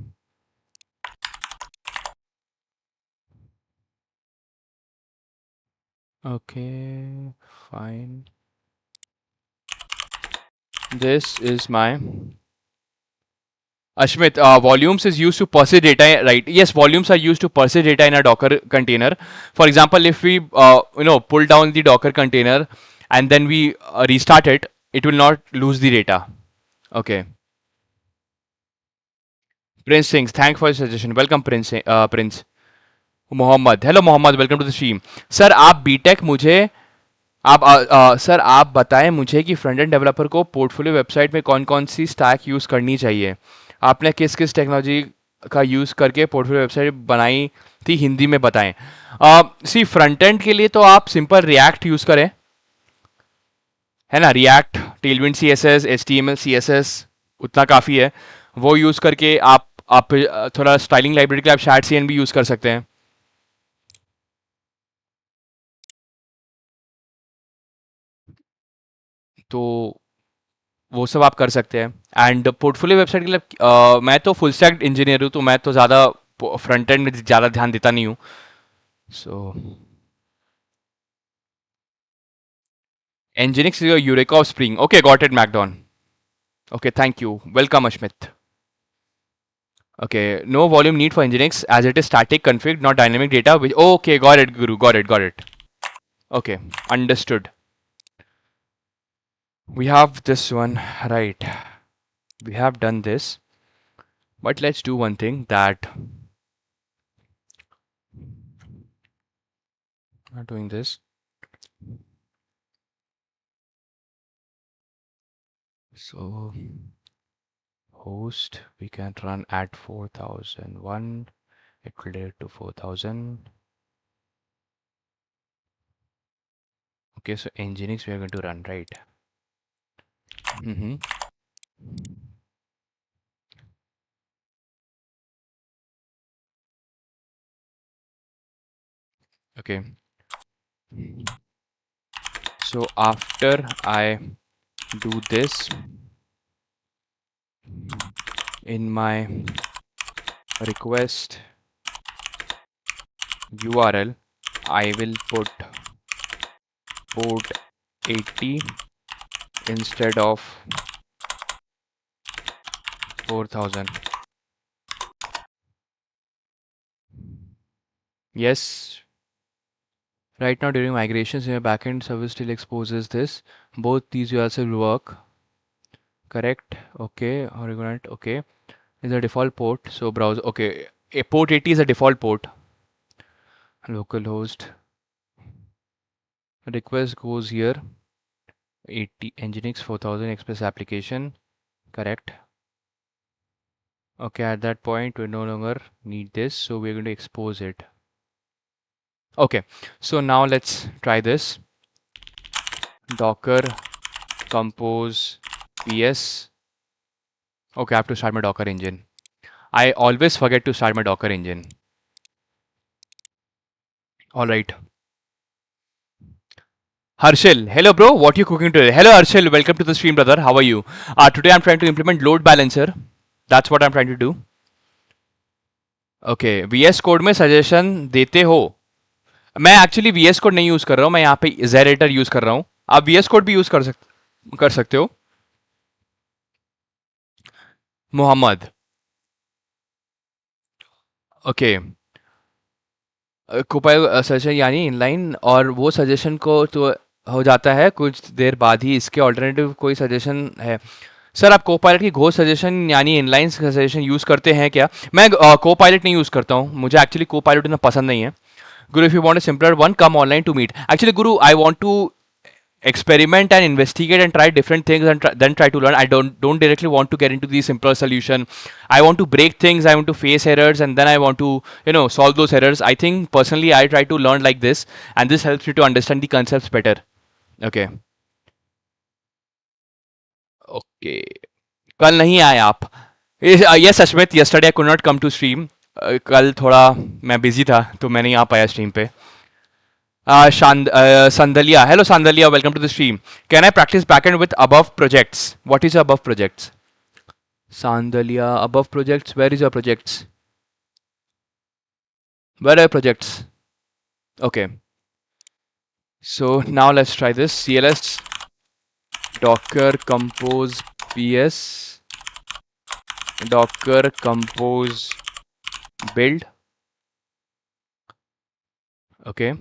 okay, fine. This is my Ashmit. Volumes is used to persist data, right? Yes, volumes are used to persist data in a Docker container. For example, if we pull down the Docker container and then we restart it, it will not lose the data. Okay. Prince Sings, thanks for your suggestion. Welcome, Prince. Mohammad, hello Mohammad, welcome to the stream. Sir आप B Tech मुझे आप sir आप बताएं मुझे कि front end developer को portfolio website में कौन कौन सी स्टैक यूज़ करनी चाहिए. आपने किस किस टेक्नोलॉजी का यूज़ करके पोर्टफोलियो वेबसाइट बनाई थी, हिंदी में बताएं. सी फ्रंट एंड के लिए तो आप सिंपल रिएक्ट यूज़ करें, है ना. React, Tailwind C S S, H T M L C S S, उतना काफ़ी है. वो यूज़ करके आप थोड़ा स्टाइलिंग लाइब्रेरी के लिए आप शैट सी एन भी यूज़ कर सकते हैं. तो वो सब आप कर सकते हैं. एंड पोर्टफोलियो वेबसाइट के लिए मैं तो फुल स्टैक इंजीनियर हूँ, तो मैं तो ज़्यादा फ्रंट एंड में ज़्यादा ध्यान देता नहीं हूँ. सो Nginx is a Eureka of Spring. Okay, got it, Macdon. Okay, thank you. Welcome, Ashmit. Okay, no volume need for Nginx as it is static config, not dynamic data. Which okay, got it, Guru. Got it. Got it. Okay, understood. We have this one right. We have done this, but let's do one thing that. Not doing this. So host we can run at 4001. It will direct to 4000. Okay, so Nginx we are going to run, right? Mm-hmm. Okay. So after I do this in my request URL, I will put port 80 instead of 4000. Yes. Right now during migrations, your backend service still exposes this. Both these URLs will work. Correct. Okay. Horizontal. Okay. Is a default port. So browser. Okay. A port 80 is a default port. Localhost. Request goes here. 80 Nginx 4000 Express application. Correct. Okay, at that point we no longer need this, so we're going to expose it. Okay, so now let's try this. Docker compose ps. Okay, I have to start my Docker engine. I always forget to start my Docker engine. All right. Harshil, hello bro, what are you cooking today? Hello Harshil, welcome to the stream brother, how are you? Today I'm trying to implement load balancer. That's what I'm trying to do. Okay, VS Code में suggestion देते हो? मैं actually VS code नहीं use कर रहा हूँ, मैं यहाँ पे जेरेटर यूज कर रहा हूँ. आप VS कोड भी यूज कर सकते हो. मोहम्मद. ओके. कोपाइल सजेशन यानी इनलाइन, और वो सजेशन को तो हो जाता है कुछ देर बाद ही. इसके ऑल्टरनेटिव कोई सजेशन है? सर आप कोपायलट की घोष सजेशन यानी इनलाइन सजेशन यूज करते हैं क्या? मैं कोपायलट नहीं यूज करता हूँ, मुझे एक्चुअली कोपायलट इतना पसंद नहीं है. Guru, if you want a simpler one, come online to meet. Actually, Guru, I want to experiment and investigate and try different things and then try to learn. I don't directly want to get into the simpler solution. I want to break things. I want to face errors and then I want to solve those errors. I think personally I try to learn like this, and this helps me to understand the concepts better. Okay. Okay. कल नहीं आए आप? Yes, Ashmit. Yesterday I could not come to stream. कल थोड़ा मैं busy था तो मैं नहीं आ पाया स्ट्रीम पे. Sandalia. Hello, Sandalia. Welcome to the stream. Can I practice backend with above projects? What is above projects? Sandalia, above projects. Where is your projects? Where are your projects? Okay. So now let's try this. CLS Docker Compose PS Docker Compose build. Okay.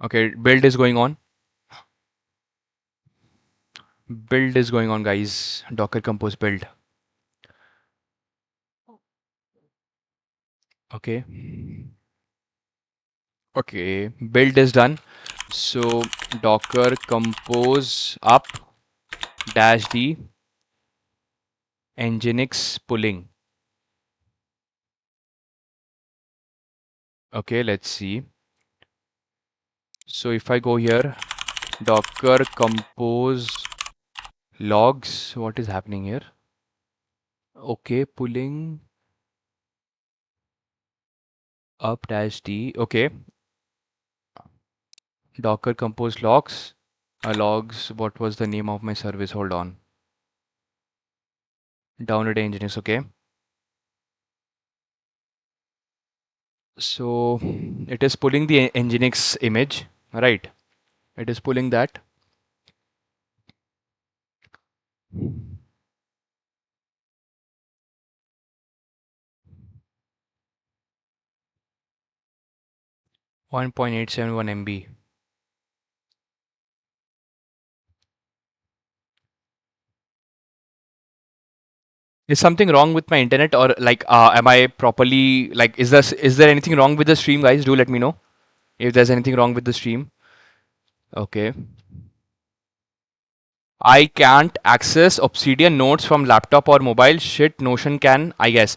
Okay. Build is going on. Build is going on, guys. Docker Compose build. Okay. Okay. Build is done. So Docker Compose up dash D Nginx pulling. Okay. Let's see. So if I go here, Docker Compose logs. What is happening here? Okay. Pulling up dash D. Okay. Docker Compose logs. Logs. What was the name of my service? Hold on. Download Nginx. Okay. So it is pulling the Nginx image, right? It is pulling that. One 1.871 MB. Is something wrong with my internet, or like am I properly, like, is there anything wrong with the stream, guys? Do let me know if there's anything wrong with the stream. Okay. I can't access Obsidian notes from laptop or mobile. Shit, Notion can, I guess.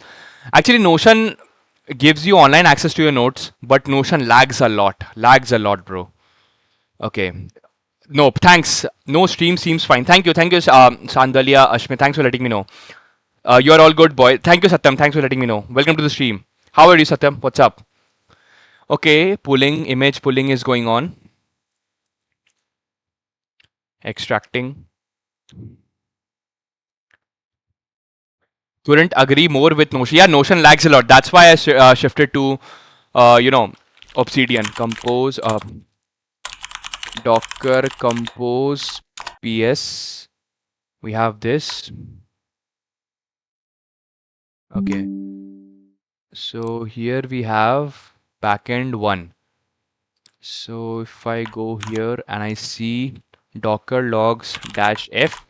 Actually, Notion gives you online access to your notes, but Notion lags a lot. Lags a lot, bro. Okay. No, thanks. No, stream seems fine. Thank you, Sandalia, Ashmi. Thanks for letting me know. You're all good, boy. Thank you, Satyam. Thanks for letting me know. Welcome to the stream. How are you, Satyam? What's up? Okay, pulling, image pulling is going on. Extracting. Couldn't agree more with Notion. Yeah, Notion lags a lot. That's why I shifted to, Obsidian. Compose, Docker Compose PS. We have this. Okay. So here we have backend 1. So if I go here and I see Docker logs dash F.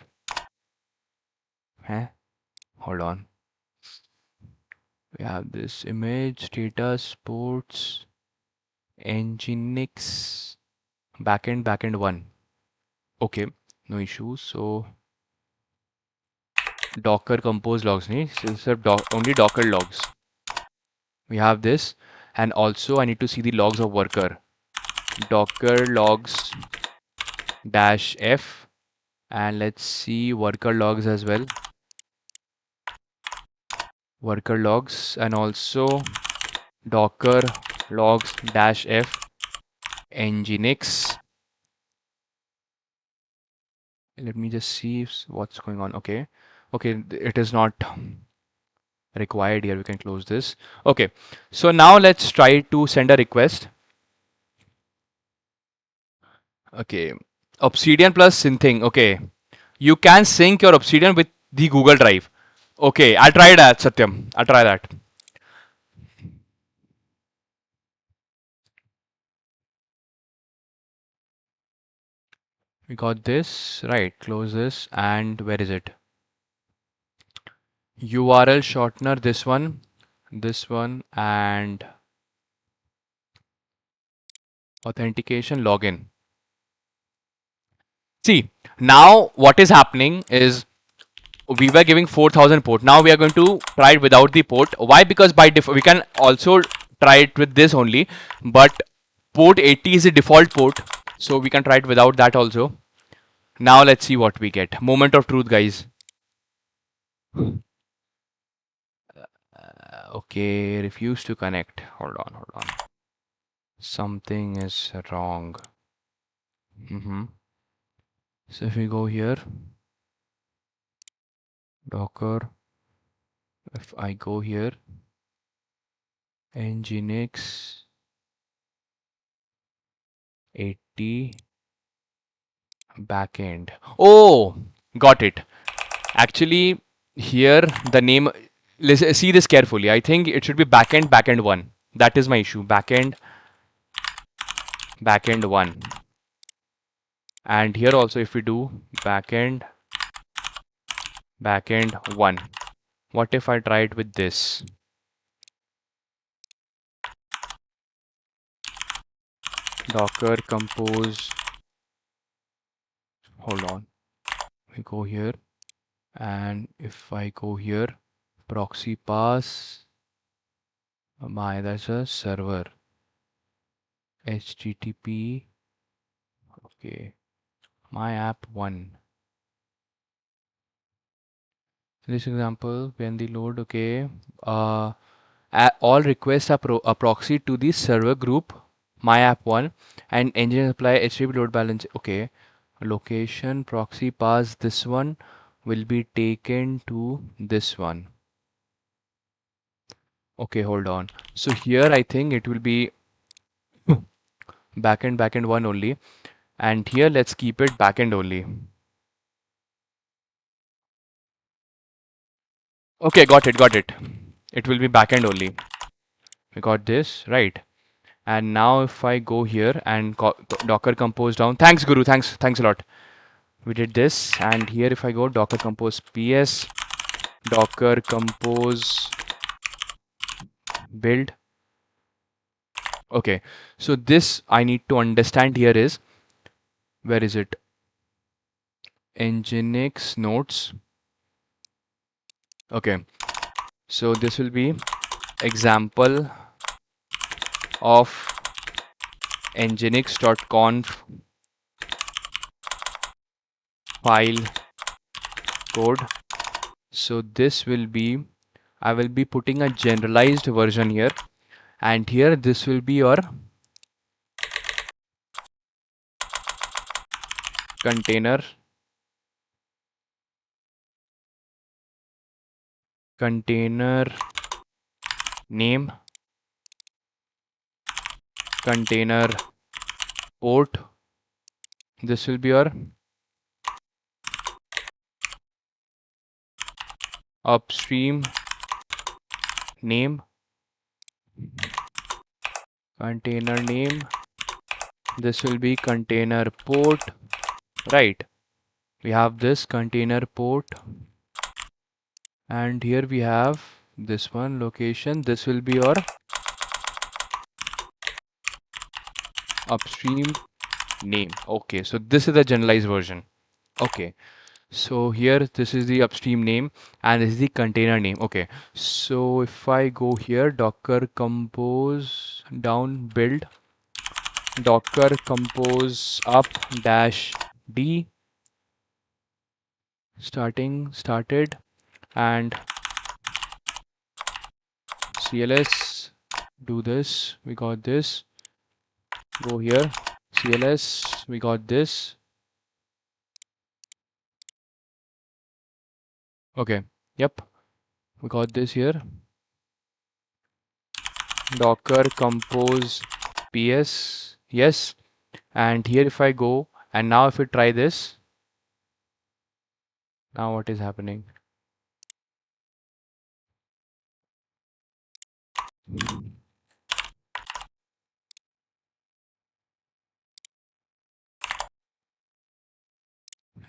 Hold on. We have this image, status, sports, Nginx, backend 1. Okay, no issues. So Docker compose logs, only Docker logs. We have this, and also I need to see the logs of worker. Docker logs dash F, and let's see worker logs as well. Worker logs, and also Docker logs dash F Nginx. Let me just see what's going on. Okay, it is not required here. We can close this. Okay, so now let's try to send a request. Okay, Obsidian plus Synthing. Okay, you can sync your Obsidian with the Google Drive. Okay, I'll try that, Satyam. I'll try that. We got this, right? Close this, and where is it? URL shortener, this one, and authentication login. See, now what is happening is we were giving 4000 port. Now we are going to try it without the port. Why? Because by default we can also try it with this only, but port 80 is the default port, so we can try it without that also. Now let's see what we get. Moment of truth, guys. Okay, refuse to connect. Hold on. Something is wrong. So if we go here, Docker, if I go here, Nginx 80 backend. Oh, got it. Actually, here the name, listen, see this carefully. I think it should be backend 1. That is my issue. Backend 1. And here also, if we do backend 1. What if I try it with this? Docker compose. Hold on. We go here. And if I go here, proxy pass, that's a server. HTTP. Okay. My app 1. This example, when the load, okay. Uh, all requests are a proxy to the server group, my app 1, and engine apply HTTP load balance. Okay. Location proxy pass, this one will be taken to this one. Okay, hold on. So here I think it will be backend 1 only. And here let's keep it backend only. Okay, got it. It will be backend only. We got this, right? And now if I go here and Docker compose down. Thanks, Guru. Thanks a lot. We did this. And here if I go Docker compose ps, Docker compose build. Okay, so this I need to understand here is, where is it? Nginx notes. Okay, so this will be example of nginx.conf file code. So this will be, I will be putting a generalized version here, and here this will be your container name, container port. This will be your upstream name, container name. This will be container port, right? We have this container port, and here we have this one location. This will be your upstream name. Okay, so this is the generalized version. Okay, so here this is the upstream name and this is the container name. Okay, so if I go here, Docker compose down build, Docker compose up dash D, started, and CLS, do this, we got this, go here, CLS, we got this. Okay, yep, we got this here. Docker compose ps, yes. And here if I go, and now if we try this, now what is happening?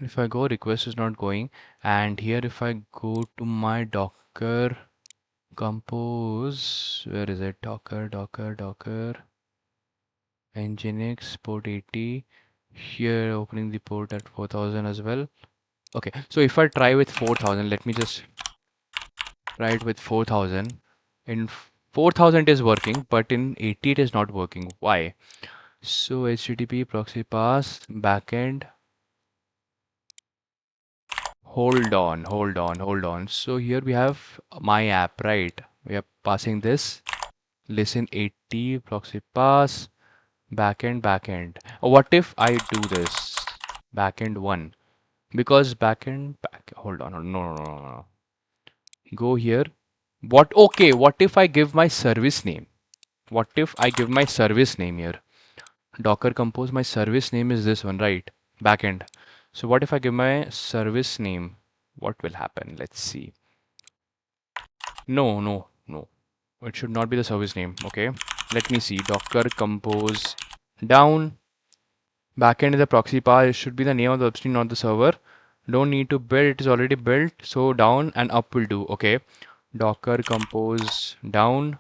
If I go, request is not going. And here if I go to my Docker compose, where is it? Docker Nginx port 80. Here opening the port at 4000 as well. Okay, so if I try with 4000, let me just try it with 4000. In 4000 is working, but in 80 it is not working. Why? So HTTP proxy pass backend. Hold on. So here we have my app, right? We are passing this. Listen 80 proxy pass. backend. What if I do this? Backend 1. Because hold on, no. Go here. Okay, what if I give my service name? What if I give my service name here? Docker compose, my service name is this one, right? Backend. So what if I give my service name? What will happen? Let's see. No. It should not be the service name. Okay. Let me see. Docker compose down. Backend is the proxy path. It should be the name of the upstream, not the server. Don't need to build. It is already built. So down and up will do. Okay. Docker compose down.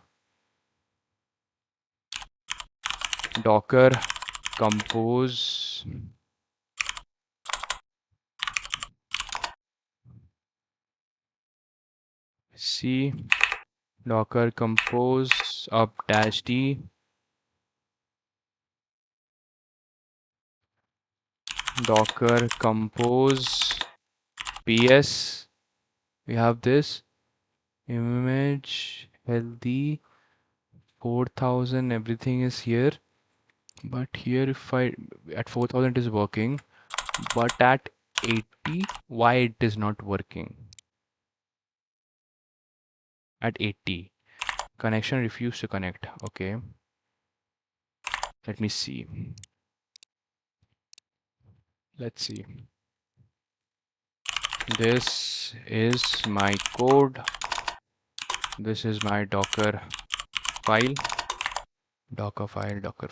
Docker compose. C. Docker compose up dash D. Docker compose PS. We have this image healthy 4000. Everything is here. But here, if I at 4000 is working, but at 80, why it is not working? At 80, connection refused to connect. Okay, let me see. Let's see. This is my code. This is my Docker file. Docker file, Docker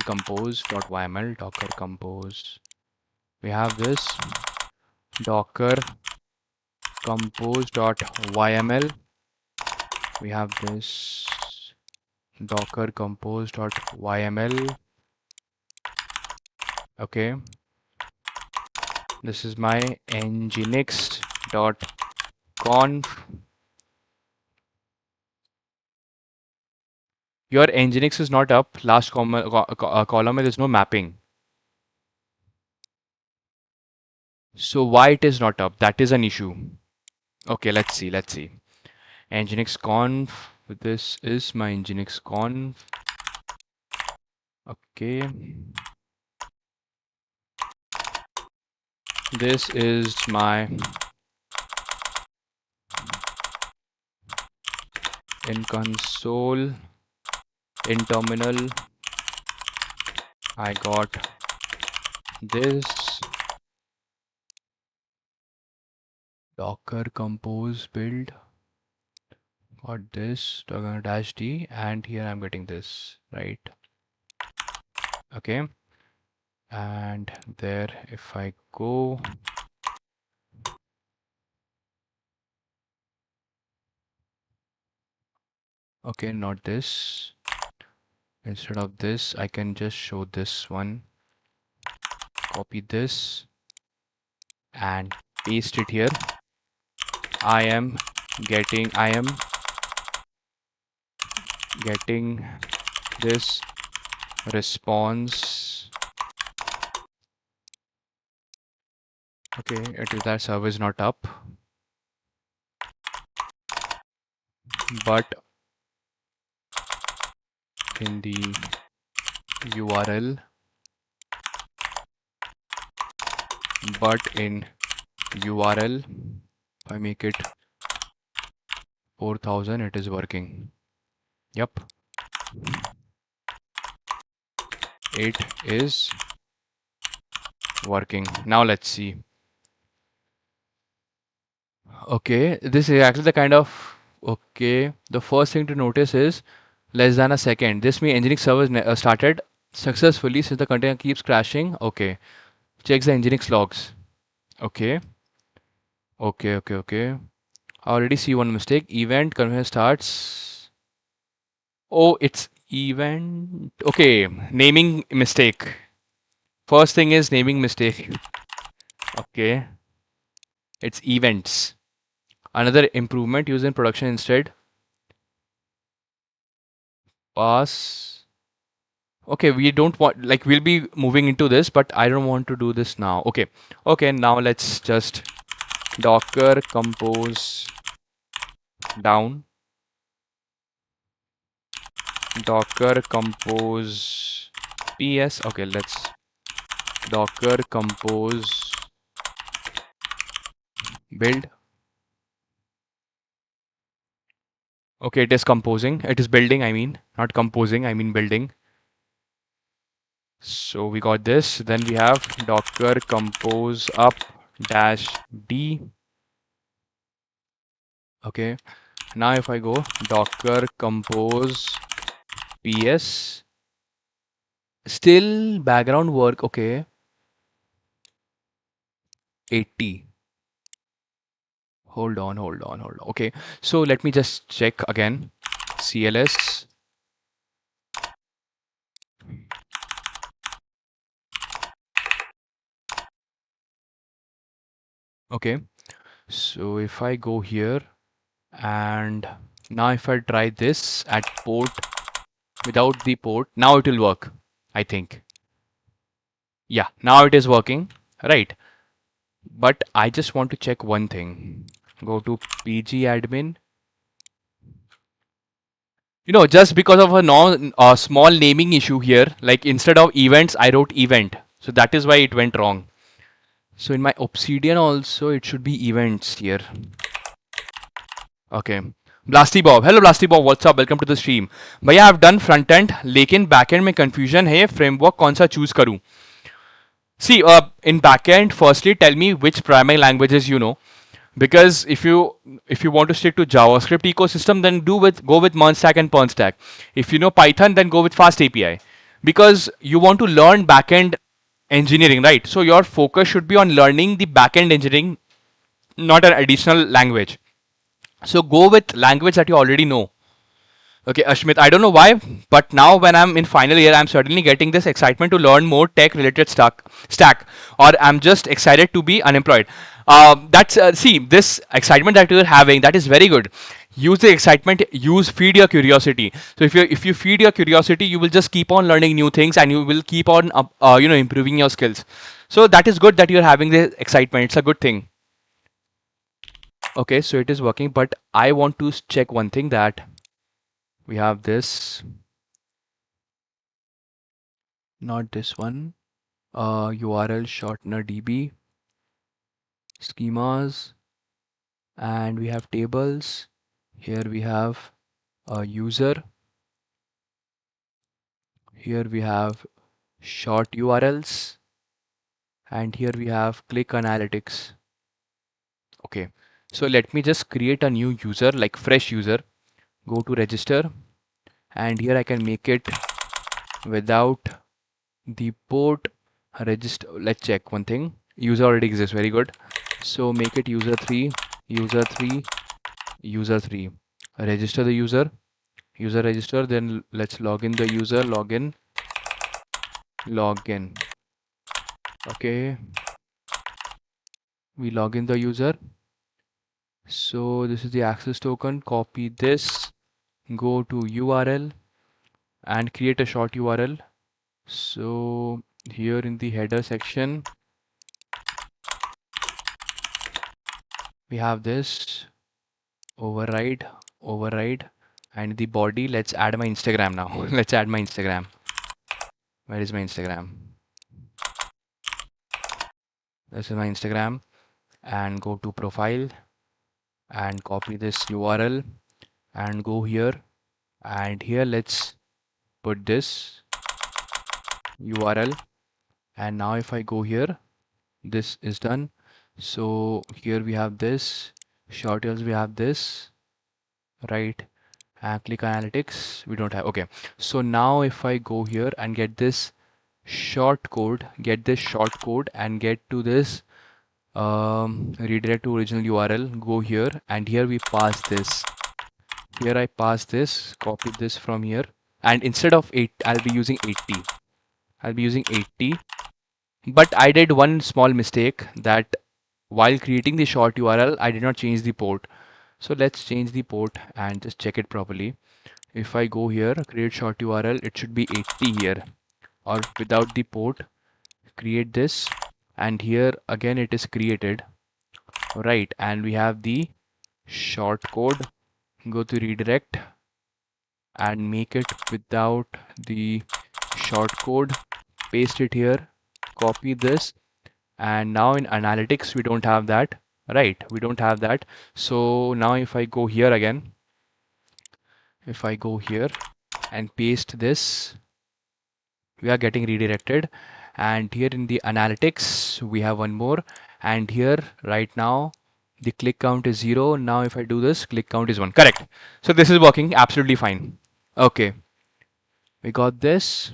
compose.yml, Docker compose. We have this Docker compose.yml. We have this Docker compose.yml. Okay. This is my nginx.conf. Your nginx is not up. Last column there is no mapping. So why it is not up? That is an issue. Okay, let's see. Nginx conf. This is my nginx conf. Okay. This is my in console, in terminal. I got this Docker compose build. Got this Docker dash D, and here I'm getting this, right? Okay. And there, if I go, okay, not this. Instead of this, I can just show this one. Copy this and paste it here. I am getting this response. Okay, it is that server is not up, but in the URL, if I make it 4000, it is working. Yep, it is working. Now let's see. Okay, this is actually the kind of, okay, the first thing to notice is less than a second. This means Nginx server started successfully since the container keeps crashing. Okay, checks the Nginx logs. Okay. I already see one mistake. Event conveyor starts. Oh, it's event. Okay, naming mistake. First thing is naming mistake. Okay, it's events. Another improvement, use in production instead. Pass. Okay, we don't want, like, we'll be moving into this, but I don't want to do this now. Okay, now let's just Docker compose down. docker compose ps. Okay, let's docker compose build. Okay, it is composing. It is building, I mean, not composing, I mean building. So we got this. Then we have docker compose up dash d. Okay. Now if I go docker compose ps, still background work. Okay. 80. Hold on, hold on, hold on. Okay. So let me just check again. CLS. Okay. So if I go here and now if I try this at port without the port, now it will work, I think. Yeah, now it is working, right? But I just want to check one thing. Go to PG admin. Just because of a small naming issue here, like instead of events, I wrote event. So that is why it went wrong. So in my Obsidian also, it should be events here. Okay. Blasty Bob. Hello Blasty Bob, what's up? Welcome to the stream. भैया I've done front end, लेकिन back end में confusion है, framework कौन सा choose करूँ? See, in backend, firstly, tell me which programming languages you know. Because if you want to stick to JavaScript ecosystem, then go with MERNstack and PernStack. If you know Python, then go with Fast API. Because you want to learn backend engineering, right? So your focus should be on learning the backend engineering, not an additional language. So go with language that you already know. Okay, Ashmit, I don't know why, but now when I'm in final year, I'm certainly getting this excitement to learn more tech-related stack, or I'm just excited to be unemployed. See, this excitement that you're having, that is very good. Use the excitement. Feed your curiosity. So if you feed your curiosity, you will just keep on learning new things, and you will keep on improving your skills. So that is good that you're having the excitement. It's a good thing. Okay, so it is working, but I want to check one thing that we have this. Not this one. URL shortener DB, schemas, and we have tables. Here we have a user. Here we have short URLs, and here we have click analytics. Okay, so let me just create a new user, like fresh user. Go to register, and here I can make it without the port. Register. Let's check one thing. User already exists. Very good. So make it user 3, user 3, user 3. Register the user register, then let's log in the user, login. Okay, we log in the user. So this is the access token. Copy this, go to URL and create a short URL. So here in the header section we have this override, and the body, let's add my Instagram now. Let's add my Instagram. Where is my Instagram? This is my Instagram, and go to profile and copy this URL and go here, and here let's put this URL, and now if I go here, this is done. So here we have this short URLs, we have this, right? And click analytics, we don't have. Okay, so now if I go here and get this short code, and get to this redirect to original URL, go here, and here we pass this. Here I pass this, copy this from here, and instead of 8, I'll be using 80. But I did one small mistake, that while creating the short URL, I did not change the port. So let's change the port and just check it properly. If I go here, create short URL, it should be 80 here, or without the port, create this, and here again it is created, right? And we have the short code. Go to redirect and make it without the short code. Paste it here, copy this, and now in analytics we don't have that, right? We don't have that. So now if I go here again, if I go here and paste this, we are getting redirected. And here in the analytics we have one more, and here right now the click count is 0. Now if I do this, click count is 1. Correct. So this is working absolutely fine. Okay, we got this.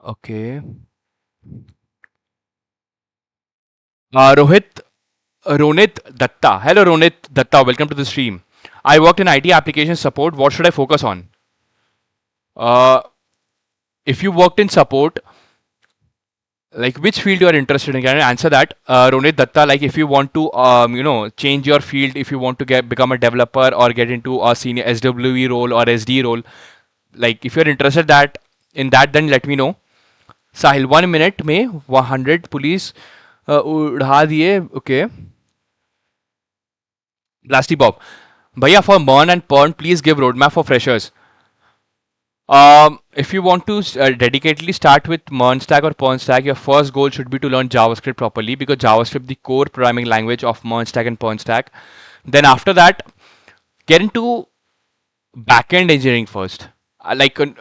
Okay. Rohit Ronit Datta. Hello Ronit Datta, welcome to the stream. I worked in IT application support. What should I focus on? uh, if you worked in support, like which field you are interested in, can I answer that? Ronit Datta, like if you want to change your field, if you want to get become a developer or get into a senior SWE role or SD role, like if you're interested that in that, then let me know. Sahil, 1 minute में 100 police उड़ा दिए. Okay. Blasty Bob, भैया for Burn and Pern, please give roadmap for freshers. If you want to dedicatedly start with MERN stack or PERN stack, your first goal should be to learn JavaScript properly, because JavaScript the core programming language of MERN stack and PERN stack. Then after that, get into backend engineering first.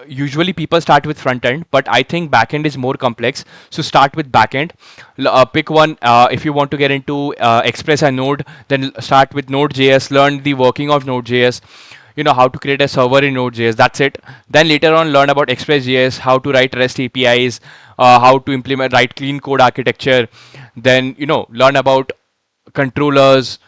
Usually people start with front end, but I think backend is more complex. So start with backend. Pick one. If you want to get into Express and Node, then start with Node.js. Learn the working of Node.js. You know how to create a server in Node.js. That's it. Then later on, learn about Express.js, how to write REST APIs, how to write clean code architecture. Then learn about controllers,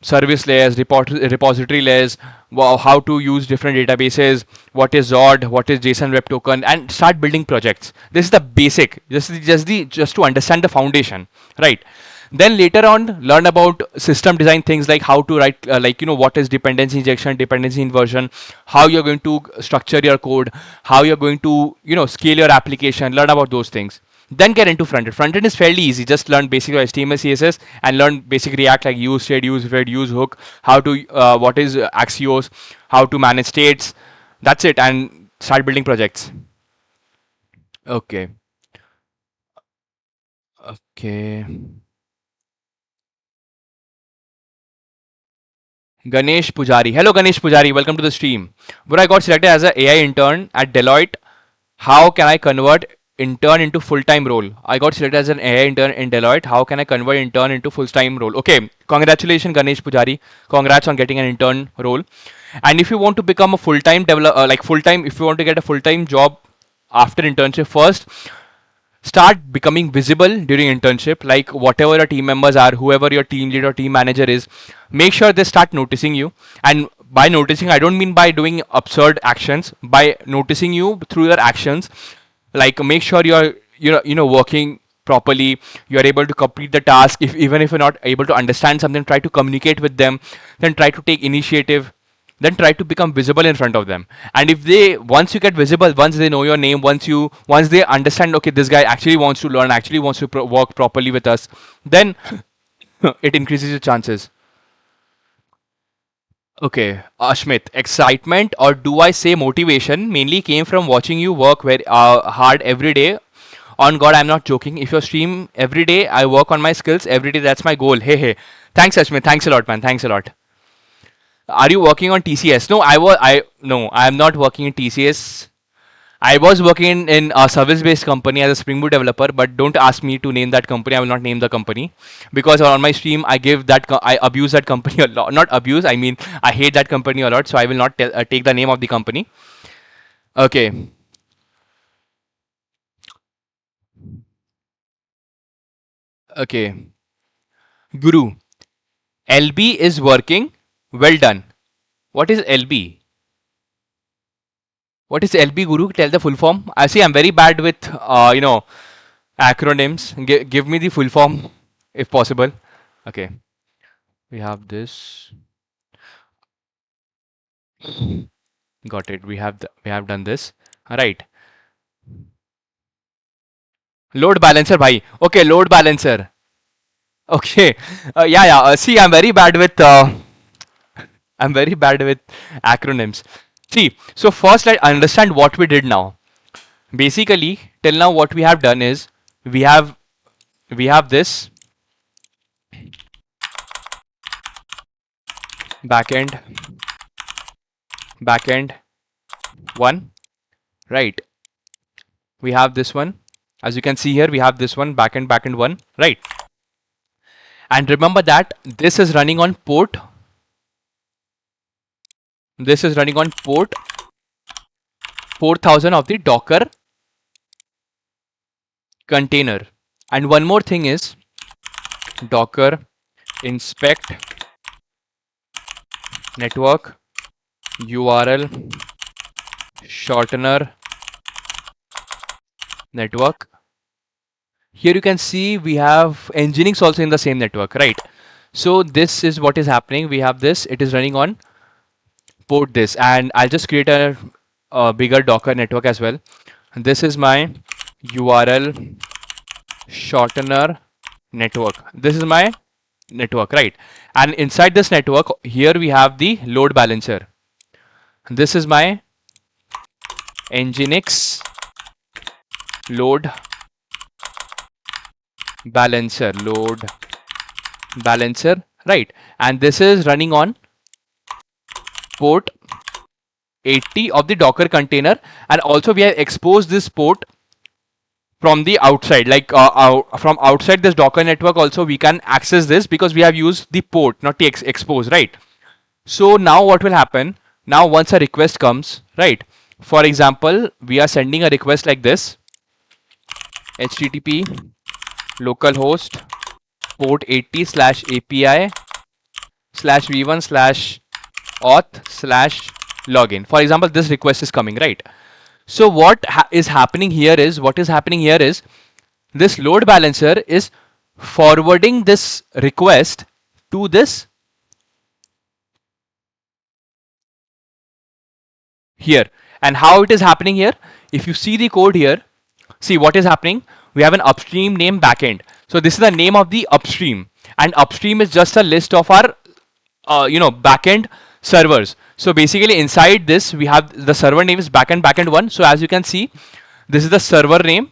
service layers, repository layers, how to use different databases, what is Zod, what is JSON Web Token, and start building projects. This is the basic. This is just to understand the foundation, right? Then later on, learn about system design things like how to write, what is dependency injection, dependency inversion, how you're going to structure your code, how you're going to, scale your application. Learn about those things. Then get into front end. Front end is fairly easy. Just learn basic HTML, CSS, and learn basic React like use state, use thread, use hook. How to what is Axios, how to manage states. That's it, and start building projects. Okay. Okay. Ganesh Pujari. Hello, Ganesh Pujari. Welcome to the stream. Bro, I got selected as an AI intern at Deloitte. How can I convert intern into full-time role? I got selected as an AI intern in Deloitte. How can I convert intern into full-time role? Okay, congratulations, Ganesh Pujari. Congrats on getting an intern role. And if you want to become a full-time developer, if you want to get a full-time job after internship, first start becoming visible during internship. Like whatever your team members are, whoever your team lead or team manager is, make sure they start noticing you. And by noticing, I don't mean by doing absurd actions. By noticing you through your actions, like make sure you're working properly, you're able to complete the task. If even if you're not able to understand something, try to communicate with them, then try to take initiative, then try to become visible in front of them. And if they, once you get visible, once they know your name, once they understand, okay, this guy actually wants to learn, actually wants to work properly with us, then it increases your chances. Okay, Ashmit, excitement, or do I say motivation, mainly came from watching you work very hard every day. On God, I'm not joking. If you stream every day, I work on my skills every day. That's my goal. Hey, hey. Thanks, Ashmit. Thanks a lot, man. Thanks a lot. Are you working on TCS? No, no, I am not working in TCS. I was working in a service-based company as a Spring Boot developer, but don't ask me to name that company. I will not name the company, because on my stream I give that I abuse that company a lot. Not abuse. I mean I hate that company a lot. So I will not take the name of the company. Okay. Okay. Guru. LB is working. Well done. What is LB? What is LB, Guru? Tell the full form. I see. I'm very bad with acronyms. Give me the full form, if possible. Okay. We have this. Got it. We have done this. All right. Load balancer, bhai. Okay, load balancer. Okay. Yeah, yeah. See, I'm very bad with I'm very bad with acronyms. See, so first let's understand what we did now. Basically, till now what we have done is we have we have this backend backend one, right? We have this one. As you can see here, we have this one backend one, right? And remember that this is running on port. This is running on port 4000 of the Docker container. And one more thing is Docker inspect network URL shortener network. Here you can see we have Nginx also in the same network, right? So this is what is happening. We have this, it is running on port this, and I'll just create a bigger Docker network as well. This is my URL shortener network. This is my network, right? And inside this network, here we have the load balancer. This is my Nginx load balancer, right? And this is running on port 80 of the Docker container, and also we have exposed this port from the outside, like from outside this Docker network also we can access this, because we have used the port, not the expose, right? So now what will happen, now once a request comes, right, for example we are sending a request like this, http localhost port 80 slash API slash v1 slash auth slash login. For example, this request is coming, right? So what is happening here is this load balancer is forwarding this request to this here. And how it is happening here, if you see the code here, see what is happening. We have an upstream name backend. So this is the name of the upstream, and upstream is just a list of our backend servers. So basically inside this we have the server name is backend one. So as you can see, this is the server name.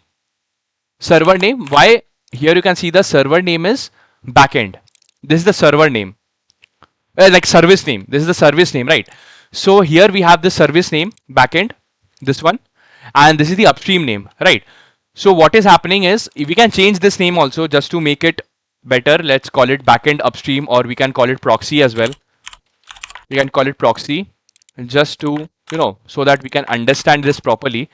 Why? Here you can see the server name is backend. This is the server name, like service name. This is the service name, right? So here we have the service name backend, this one, and this is the upstream name, right? So what is happening is we can change this name also just to make it better. Let's call it backend upstream, or we can call it proxy as well. We can call it proxy just to, so that we can understand this properly.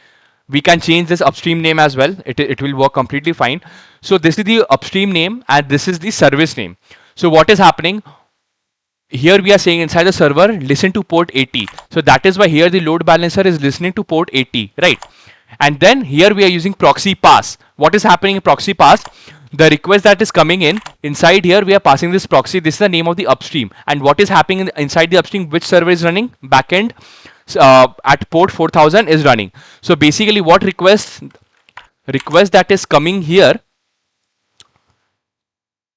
We can change this upstream name as well. It will work completely fine. So this is the upstream name and this is the service name. So what is happening? Here we are saying inside the server, listen to port 80. So that is why here the load balancer is listening to port 80, right? And then here we are using proxy pass. What is happening in proxy pass? The request that is coming in, inside here we are passing this proxy. This is the name of the upstream. And what is happening inside the upstream? Which server is running? Backend at port 4000 is running. So basically what request that is coming here,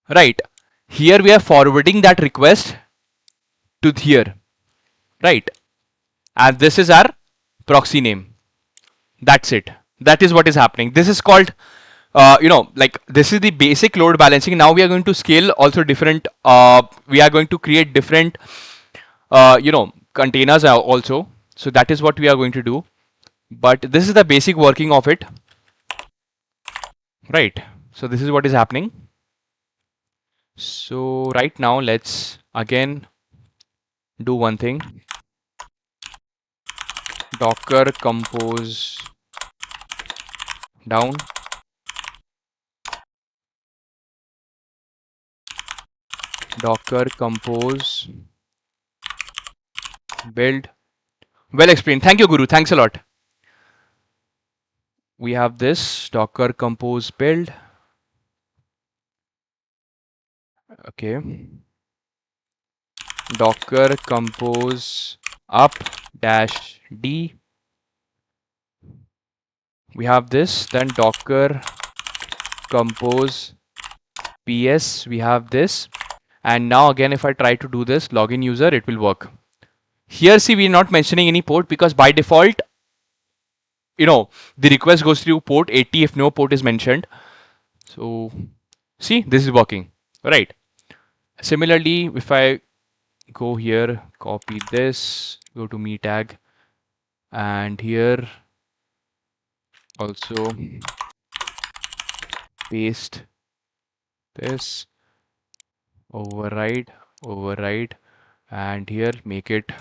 right? Here we are forwarding that request to here, right? And this is our proxy name. That's it. That is what is happening. This is called like this is the basic load balancing. Now we are going to scale also different, we are going to create different containers also. So that is what we are going to do, but this is the basic working of it, right? So this is what is happening. So right now let's again do one thing. Docker compose down, Docker compose build. Well explained. Thank you, Guru. Thanks a lot. We have this Docker compose build. Okay. Docker compose up dash D. We have this. Then Docker compose PS. We have this. And now again, if I try to do this login user, it will work. Here, see, we're not mentioning any port because by default, the request goes through port 80 if no port is mentioned. So, see, this is working, right? Similarly, if I go here, copy this, go to me tag, and here also paste this, override, and here make it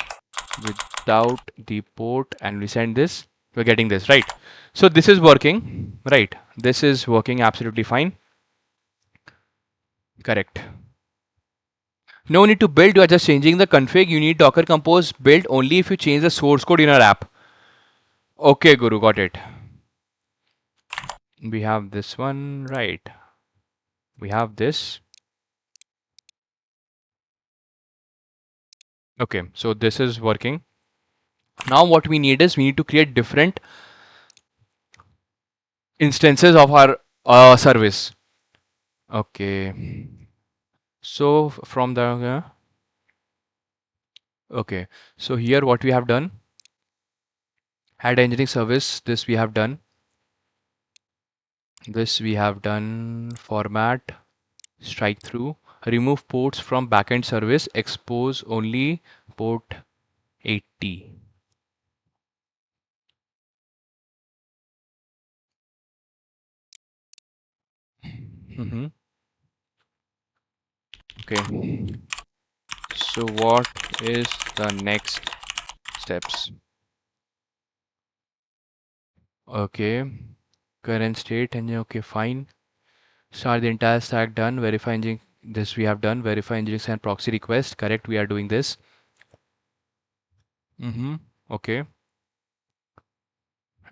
without the port, and we send this. We're getting this, right? So this is working, right? This is working absolutely fine. Correct. No need to build, you are just changing the config. You need Docker Compose build only if you change the source code in your app. Okay, Guru, got it. We have this one, right? We have this. Okay, so this is working. Now what we need is we need to create different instances of our service. Okay. So from the okay. So here what we have done, add engineering service. This we have done. This we have done. Format, strike through, remove ports from backend service, expose only port 80. Okay. So what is the next steps? Okay. Current state and okay, fine. Start the entire stack done. Verify engine. This we have done. Verify Nginx and proxy request. Correct. We are doing this. Okay.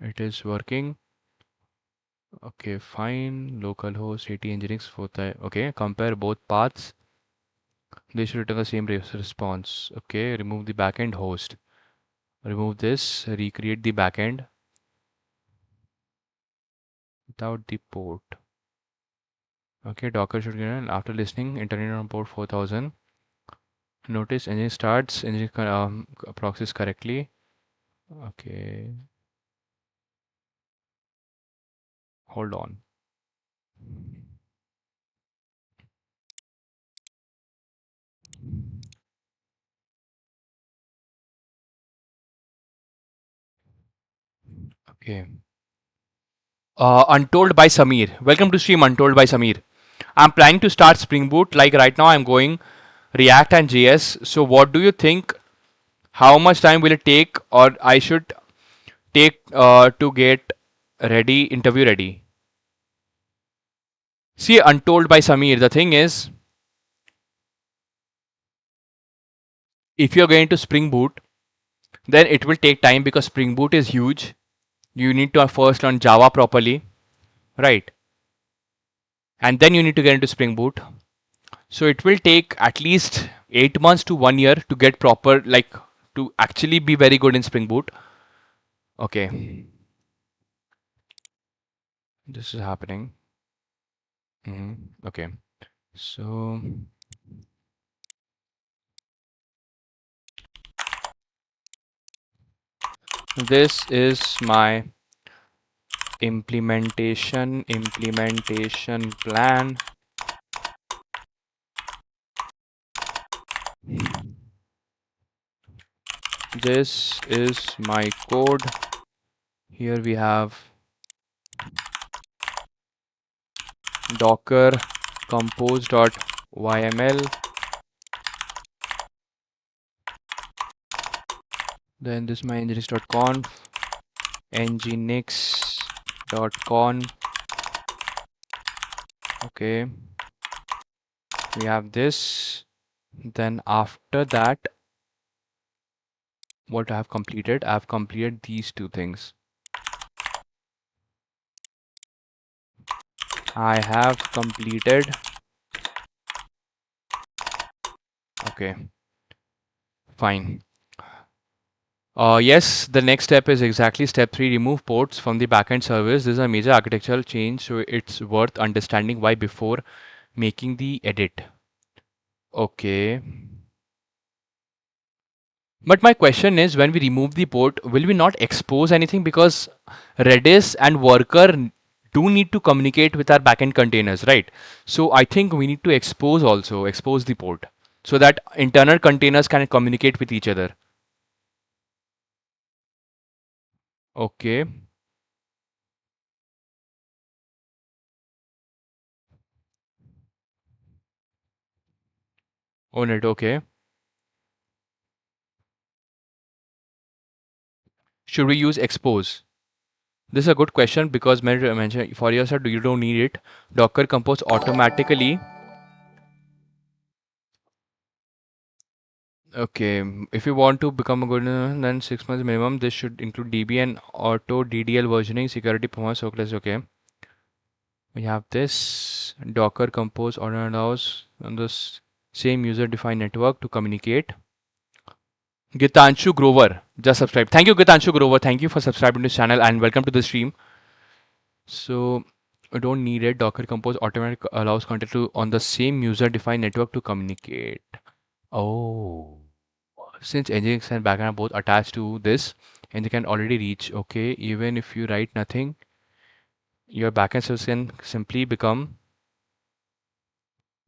It is working. Okay, fine. Localhost 80 Nginx for the okay. Compare both paths. They should return the same response. Okay. Remove the backend host. Remove this. Recreate the backend without the port. Okay. Docker should get after listening. Internet on port 4000. Notice engine starts. Engine proxies correctly. Okay. Hold on. Okay. Untold by Samir. Welcome to stream Untold by Samir. I'm planning to start Spring Boot. Like right now, I'm going React and JS. So, what do you think? How much time will it take, or I should take to get ready, interview ready? See, Untold by Samir. The thing is, if you're going to Spring Boot, then it will take time because Spring Boot is huge. You need to first learn Java properly, right? And then you need to get into Spring Boot. So it will take at least 8 months to 1 year to get proper, like to actually be very good in Spring Boot. Okay, this is happening. Okay, so this is my implementation plan. This is my code. Here we have docker compose.yml. Then this is my nginx.conf, nginx.conf. Okay, we have this. Then after that, what I have completed these two things. I have completed. Okay, fine. Yes, the next step is exactly step 3, remove ports from the backend service. This is a major architectural change, so it's worth understanding why before making the edit. Okay. But my question is, when we remove the port, will we not expose anything? Because Redis and worker do need to communicate with our backend containers, right? So I think we need to expose the port so that internal containers can communicate with each other. Okay, own it. Okay. Should we use expose? This is a good question because many mentioned for yourself, you don't need it. Docker compose automatically. Okay, if you want to become a good, then 6 months minimum. This should include DB and auto DDL versioning, security performance, okay. We have this Docker compose auto allows on this same user defined network to communicate. Gitanshu Grover just subscribe. Thank you, Gitanshu Grover. Thank you for subscribing to this channel and welcome to the stream. So I don't need it. Docker compose automatic allows content to on the same user defined network to communicate. Oh, since Nginx and backend are both attached to this, and they can already reach. Okay, even if you write nothing, your backend service can simply become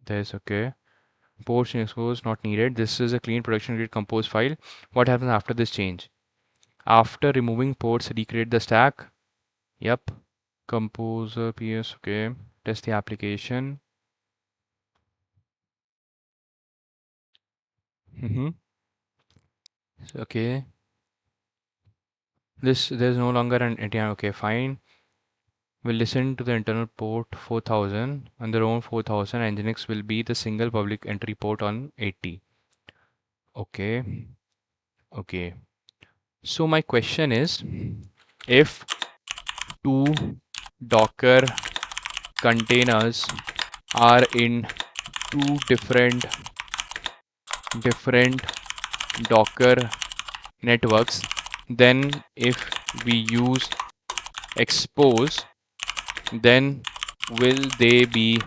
this. Okay. Post and expose not needed. This is a clean production grade compose file. What happens after this change? After removing ports, recreate the stack. Yep. Composer PS. Okay. Test the application. Mm-hmm. Okay. There's no longer an ATM. Okay, fine. We'll listen to the internal port 4000. On their own 4000, Nginx will be the single public entry port on 80. Okay. Okay. So my question is, if two Docker containers are in two different Docker networks, then if we use expose, then will they be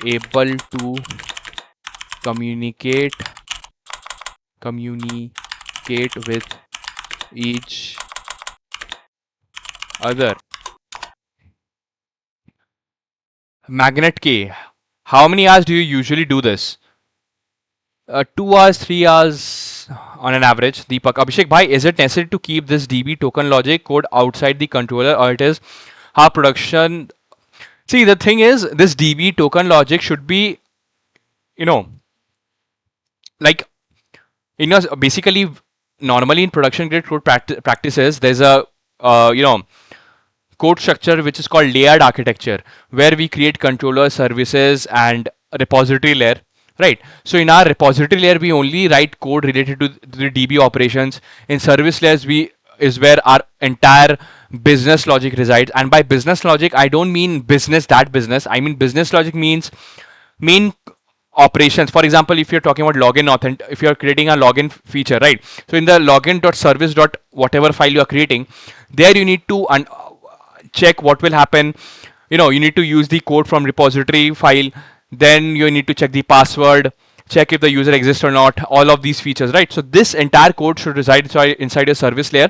able to communicate communicate with each other? Magnet K, how many hours do you usually do this? 2 hours, 3 hours on an average. Deepak, Abhishek, bhai, is it necessary to keep this DB token logic code outside the controller, or it is how production? See, the thing is, this DB token logic should be, you know, like, basically, normally in production grade code practices, there's a, code structure which is called layered architecture, where we create controller services and a repository layer, right? So in our repository layer we only write code related to the DB operations. In service layers we is where our entire business logic resides, and by business logic I don't mean business, that business, I mean business logic means main operations. For example, if you're talking about login if you're creating a login feature, right? So in the login.service whatever file you are creating, there you need to check what will happen. You need to use the code from repository file, then you need to check the password, check if the user exists or not, all of these features, right? So this entire code should reside inside your service layer,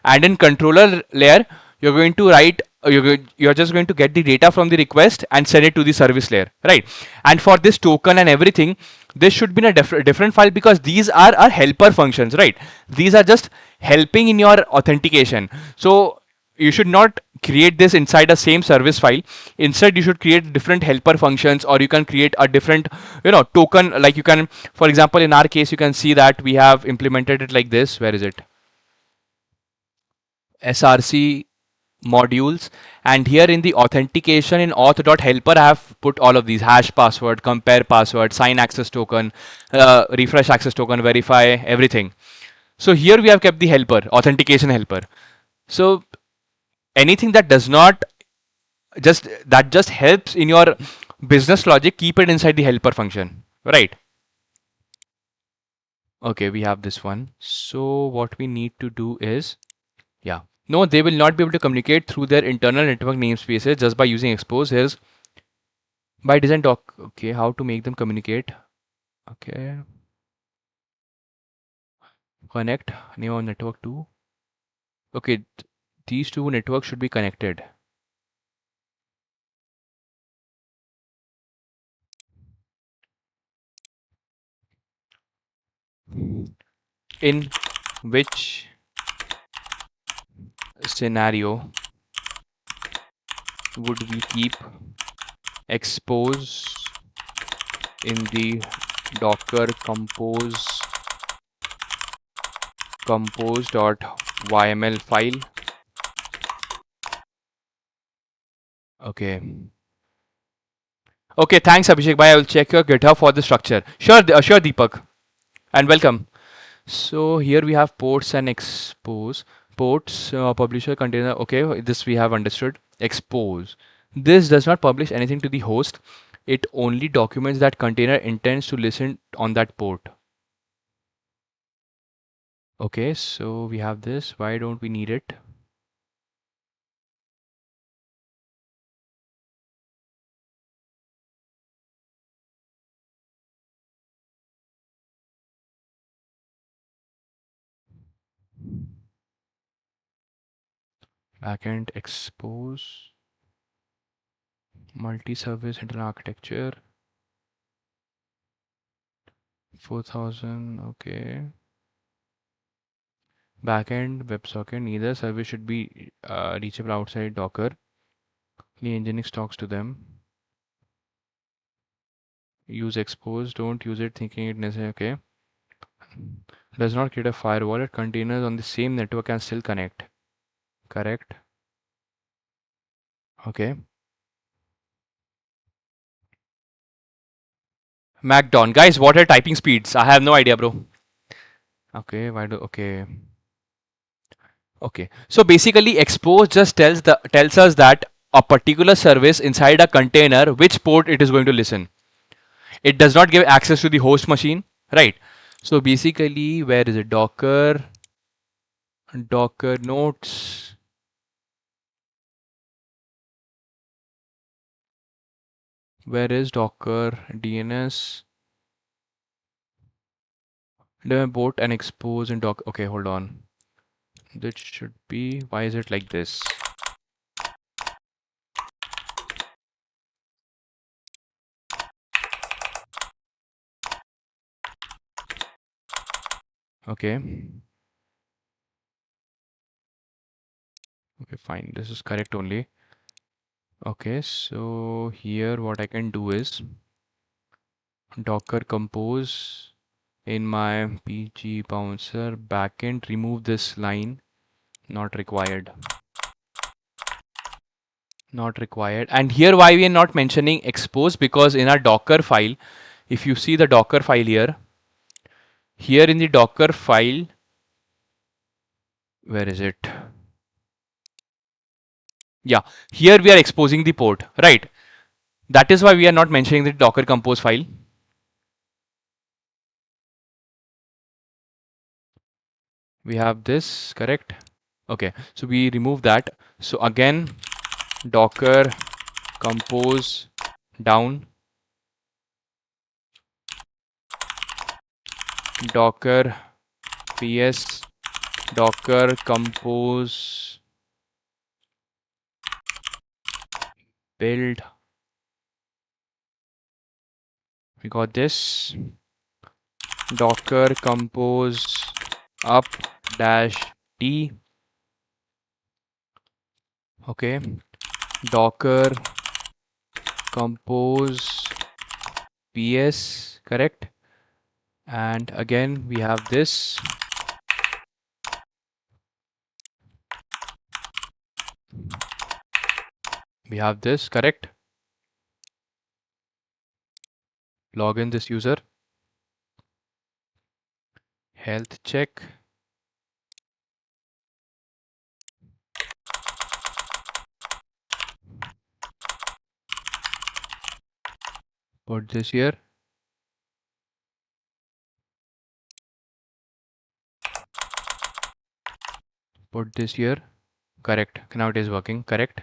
and in controller layer you're going to write you're just going to get the data from the request and send it to the service layer, right? And for this token and everything, this should be in a different file, because these are our helper functions, right? These are just helping in your authentication. So you should not create this inside a same service file. Instead you should create different helper functions, or you can create a different token. Like, you can, for example, in our case, you can see that we have implemented it like this. Where is it? SRC modules, and here in the authentication in auth.helper I have put all of these: hash password, compare password, sign access token, refresh access token, verify, everything. So here we have kept the helper, authentication helper. So anything that does not just helps in your business logic, keep it inside the helper function, right? Okay, we have this one. So what we need to do is, yeah, no, they will not be able to communicate through their internal network namespaces just by using expose. Here's by design doc. Okay, how to make them communicate? Okay, Connect name of network to. Okay, these two networks should be connected. In which scenario would we keep expose in the docker compose.yml file? Okay. Okay, thanks Abhishek bhai. I will check your GitHub for the structure. Sure, sure Deepak. And welcome. So here we have ports and expose. Ports, publisher, container. Okay, this we have understood. Expose. This does not publish anything to the host. It only documents that container intends to listen on that port. Okay, so we have this. Why don't we need it? Backend expose. Multi-service internal architecture. 4000. Okay. Backend WebSocket. Neither service should be reachable outside Docker. The Nginx talks to them. Use expose. Don't use it thinking it necessary. Okay. Does not create a firewall. It containers on the same network can still connect. Correct. Okay. MacDon. Guys, what are typing speeds? I have no idea, bro. Okay. Why do? Okay. Okay. So basically, expose just tells us that a particular service inside a container, which port it is going to listen. It does not give access to the host machine, right? So basically, where is it? Docker notes. Where is Docker DNS? Import and expose in Docker. Okay, hold on. That should be. Why is it like this? Okay. Okay, fine. This is correct only. Okay, so here what I can do is Docker compose in my PG bouncer backend, remove this line, not required. Not required. And here why we are not mentioning expose, because in our Docker file, if you see the Docker file here in the Docker file, where is it? Yeah, here we are exposing the port, right? That is why we are not mentioning the Docker compose file. We have this, correct? Okay, so we remove that. So again, Docker compose down, Docker ps, Docker compose build. We got this. Docker compose up dash d. Okay, Docker compose ps, correct? And again we have this. We have this, correct? Log in this user. Health check. Put this here. Put this here. Correct. Now it is working, correct?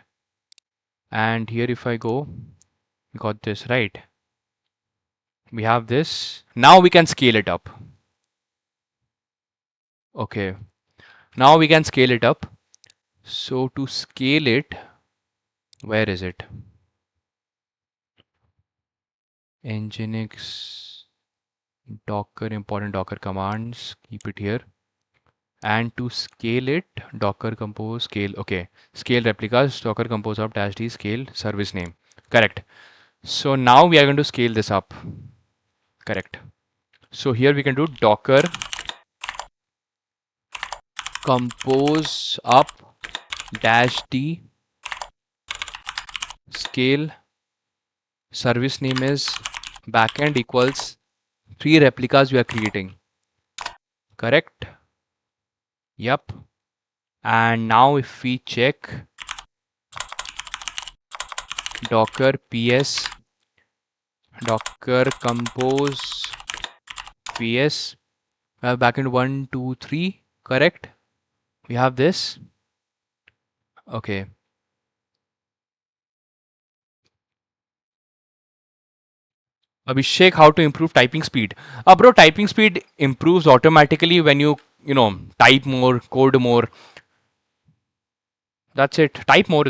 And here if I go, we got this, right? We have this. Now we can scale it up. Okay, now we can scale it up. So to scale it, where is it? Nginx, Docker, important Docker commands, keep it here. And to scale it, Docker compose scale. Okay, scale replicas, Docker compose of dash d scale service name. Correct. So now we are going to scale this up. Correct. So here we can do Docker compose up dash d scale service name is backend equals 3 replicas we are creating. Correct. Yep. And now if we check Docker ps Docker compose ps, we have backend 1 2 3. Correct. We have this. Okay. Abhishek, how to improve typing speed? Bro, typing speed improves automatically when you type more, code more. That's it. Type more.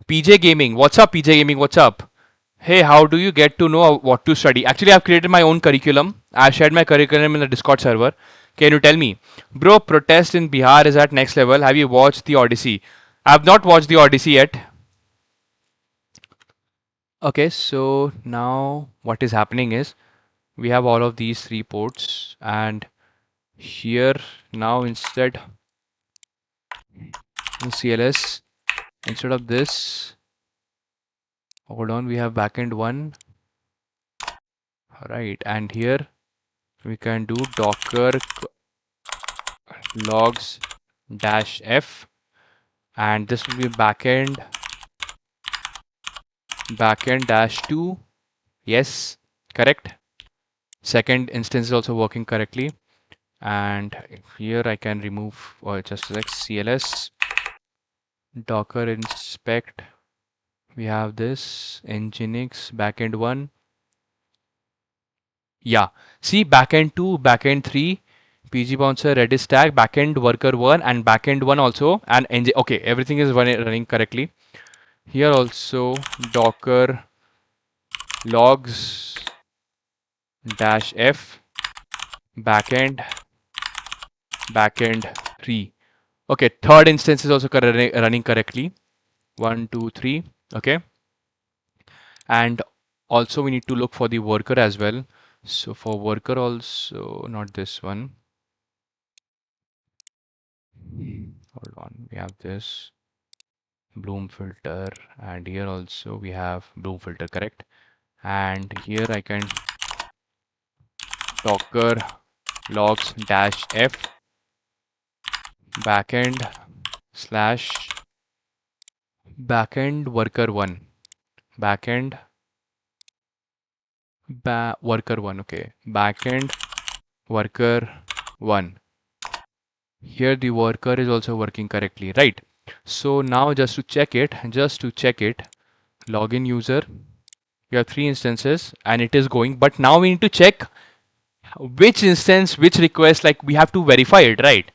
PJ Gaming. What's up, PJ Gaming? What's up? Hey, how do you get to know what to study? Actually, I've created my own curriculum. I shared my curriculum in the Discord server. Can you tell me? Bro, protest in Bihar is at next level. Have you watched the Odyssey? I have not watched the Odyssey yet. Okay, so now what is happening is we have all of these 3 ports, and here now in CLS, instead of this, hold on, we have backend 1, right? And here we can do docker logs dash f, and this will be backend dash 2. Yes, correct. Second instance is also working correctly. And here I can remove just select CLS docker inspect. We have this Nginx backend 1. Yeah, see backend 2, backend 3, PG bouncer, Redis stack, backend worker 1, and backend 1 also, and okay, everything is running correctly. Here also docker logs dash f backend 3. Okay, third instance is also running correctly. 1 2 3. Okay, and also we need to look for the worker as well. So for worker also, not this one. Hold on, we have this bloom filter, and here also we have bloom filter, correct? And here I can docker logs dash f backend slash backend worker 1 backend worker 1. Okay, backend worker 1. Here the worker is also working correctly, right? So now just to check it, login user, you have 3 instances and it is going, but now we need to check which instance, which request, like we have to verify it, right?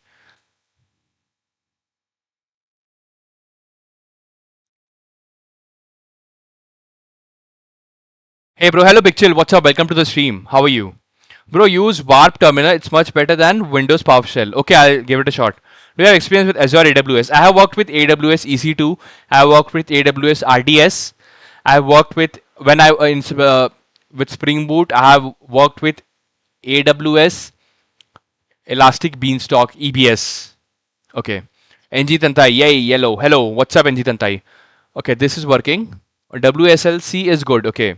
Hey bro, hello Big Chill, what's up? Welcome to the stream. How are you? Bro, use Warp Terminal. It's much better than Windows PowerShell. Okay, I'll give it a shot. Do you have experience with Azure AWS? I have worked with AWS EC2. I have worked with AWS RDS. I have worked with with Spring Boot. I have worked with AWS Elastic Beanstalk EBS. Okay. NG Tantai, yay, yellow. Hello, what's up, NG Tantai? Okay, this is working. WSLC is good. Okay,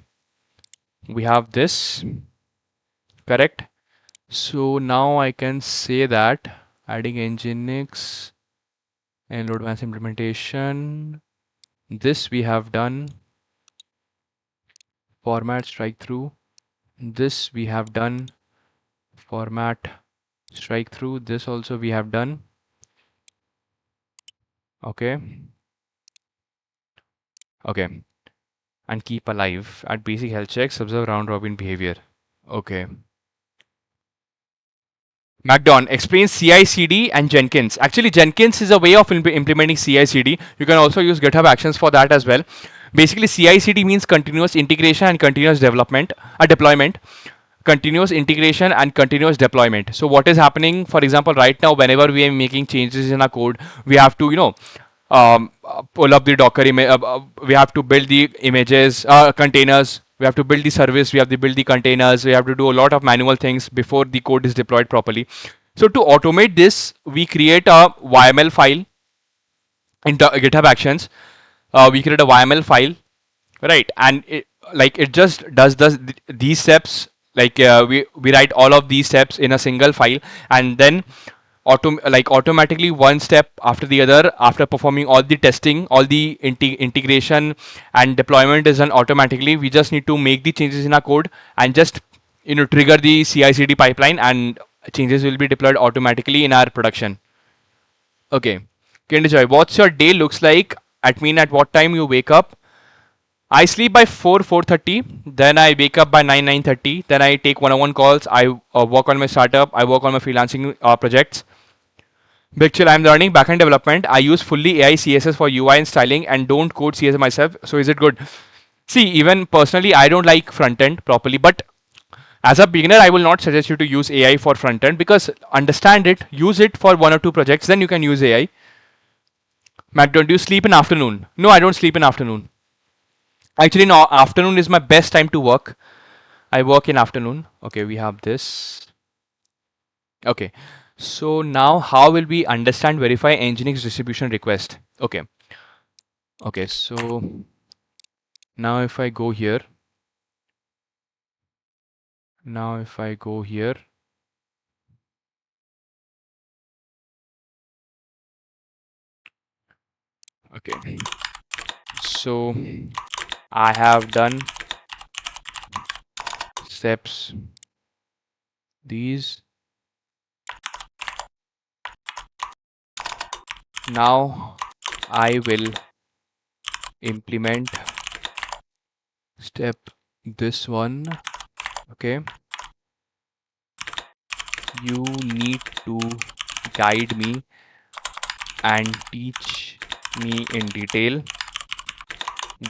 we have this. Correct. So now I can say that adding Nginx and load balance implementation. This we have done. Format strike through. This we have done. Format strike through. This also we have done. Okay. Okay. And keep alive. At basic health checks, observe round robin behavior. Okay. MacDon explains CI/CD and Jenkins. Actually, Jenkins is a way of implementing CI/CD. You can also use GitHub Actions for that as well. Basically, CI/CD means continuous integration and continuous development, deployment. Continuous integration and continuous deployment. So what is happening? For example, right now, whenever we are making changes in our code, we have to, pull up the Docker image. We have to build the images, containers. We have to build the service. We have to build the containers. We have to do a lot of manual things before the code is deployed properly. So to automate this, we create a YML file in GitHub Actions. We create a YML file, right? And it just does these steps. We write all of these steps in a single file, and then automatically one step after the other, after performing all the testing, all the integration and deployment is done automatically. We just need to make the changes in our code and just trigger the CI/CD pipeline, and changes will be deployed automatically in our production. Okay, Kinderjoy, what's your day looks like? At what time you wake up? I sleep by 4:30. Then I wake up by 9:30. Then I take one-on-one calls. I work on my startup. I work on my freelancing projects. Big chill. I'm learning backend development. I use fully AI CSS for UI and styling, and don't code CSS myself. So is it good? See, even personally, I don't like front end properly. But as a beginner, I will not suggest you to use AI for front end, because understand it, use it for one or two projects. Then you can use AI. Matt, don't you sleep in afternoon? No, I don't sleep in afternoon. Actually, no, afternoon is my best time to work. I work in afternoon. Okay, we have this. Okay, so now how will we understand verify Nginx distribution request? Okay, okay, so now if I go here, okay, so I have done steps these. Now I will implement step this one. Okay, you need to guide me and teach me in detail.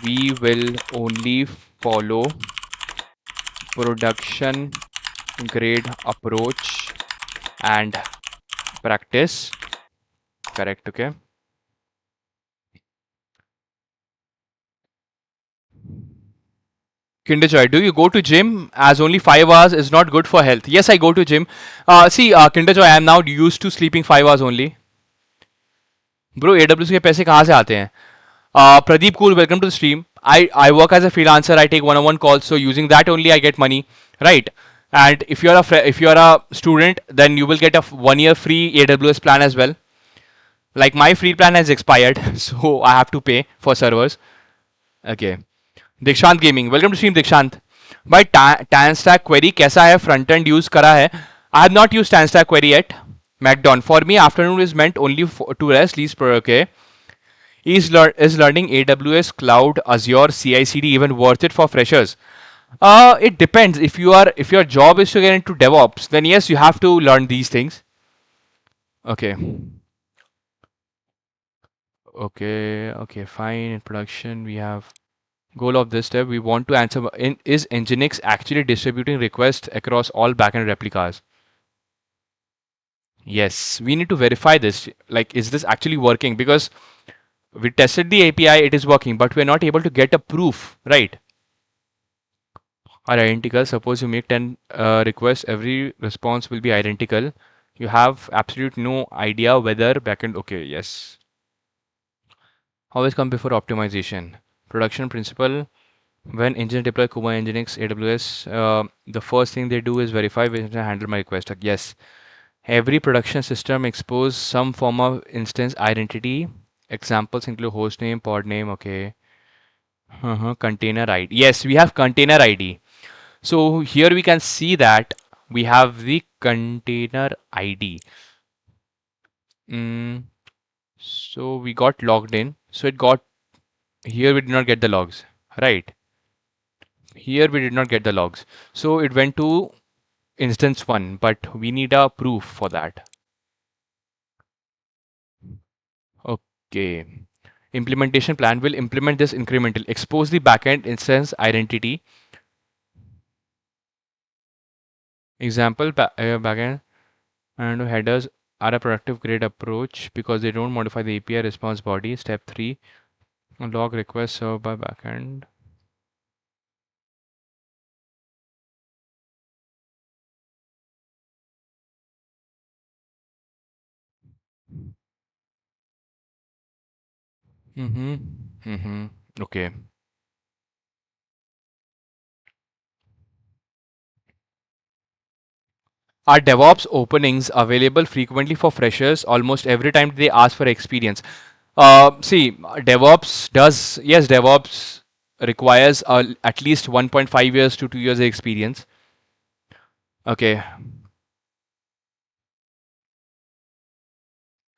We will only follow production grade approach and practice. Correct, okay. Kinderjoy, do you go to gym? As only 5 hours is not good for health. Yes, I go to gym. See, Kinderjoy, I am now used to sleeping 5 hours only. Bro, AWS के पैसे कहाँ से आते हैं? Pradeep Cool, welcome to the stream. I work as a freelancer. I take one-on-one calls, so using that only I get money, right? And if you're a student, then you will get a 1 year free AWS plan as well. Like my free plan has expired, so I have to pay for servers. Okay. Dikshant Gaming, welcome to stream Dikshant. By TanStack query कैसा है front end use करा है? I have not used TanStack query yet. MacDon, for me afternoon is meant only to rest. Least per okay. Is learning AWS Cloud Azure CI/CD even worth it for freshers? It depends. If your job is to get into DevOps, then yes, you have to learn these things. Okay. Okay, fine. In production, we have goal of this step. We want to answer is Nginx actually distributing requests across all backend replicas? Yes, we need to verify this. Like, is this actually working? Because we tested the API, it is working, but we're not able to get a proof, right? Are identical. Suppose you make 10 requests, every response will be identical. You have absolute no idea whether backend. Okay, yes. Always come before optimization. Production principle. When engine deploy Kubernetes, Nginx, AWS, the first thing they do is verify which handle my request. Yes. Every production system expose some form of instance identity. Examples include host name, pod name. Okay. Container ID. Yes, we have container ID. So here we can see that we have the container ID. So we got logged in. So it got here we did not get the logs, right? Here we did not get the logs. So it went to instance 1, but we need a proof for that. Okay. Implementation plan will implement this incremental. Expose the backend instance identity. Example, backend and headers are a productive grade approach because they don't modify the API response body. Step 3, log request served by backend. Mm-hmm. Mm-hmm. Okay. Are DevOps openings available frequently for freshers almost every time they ask for experience? See, DevOps requires at least 1.5 years to 2 years of experience. Okay,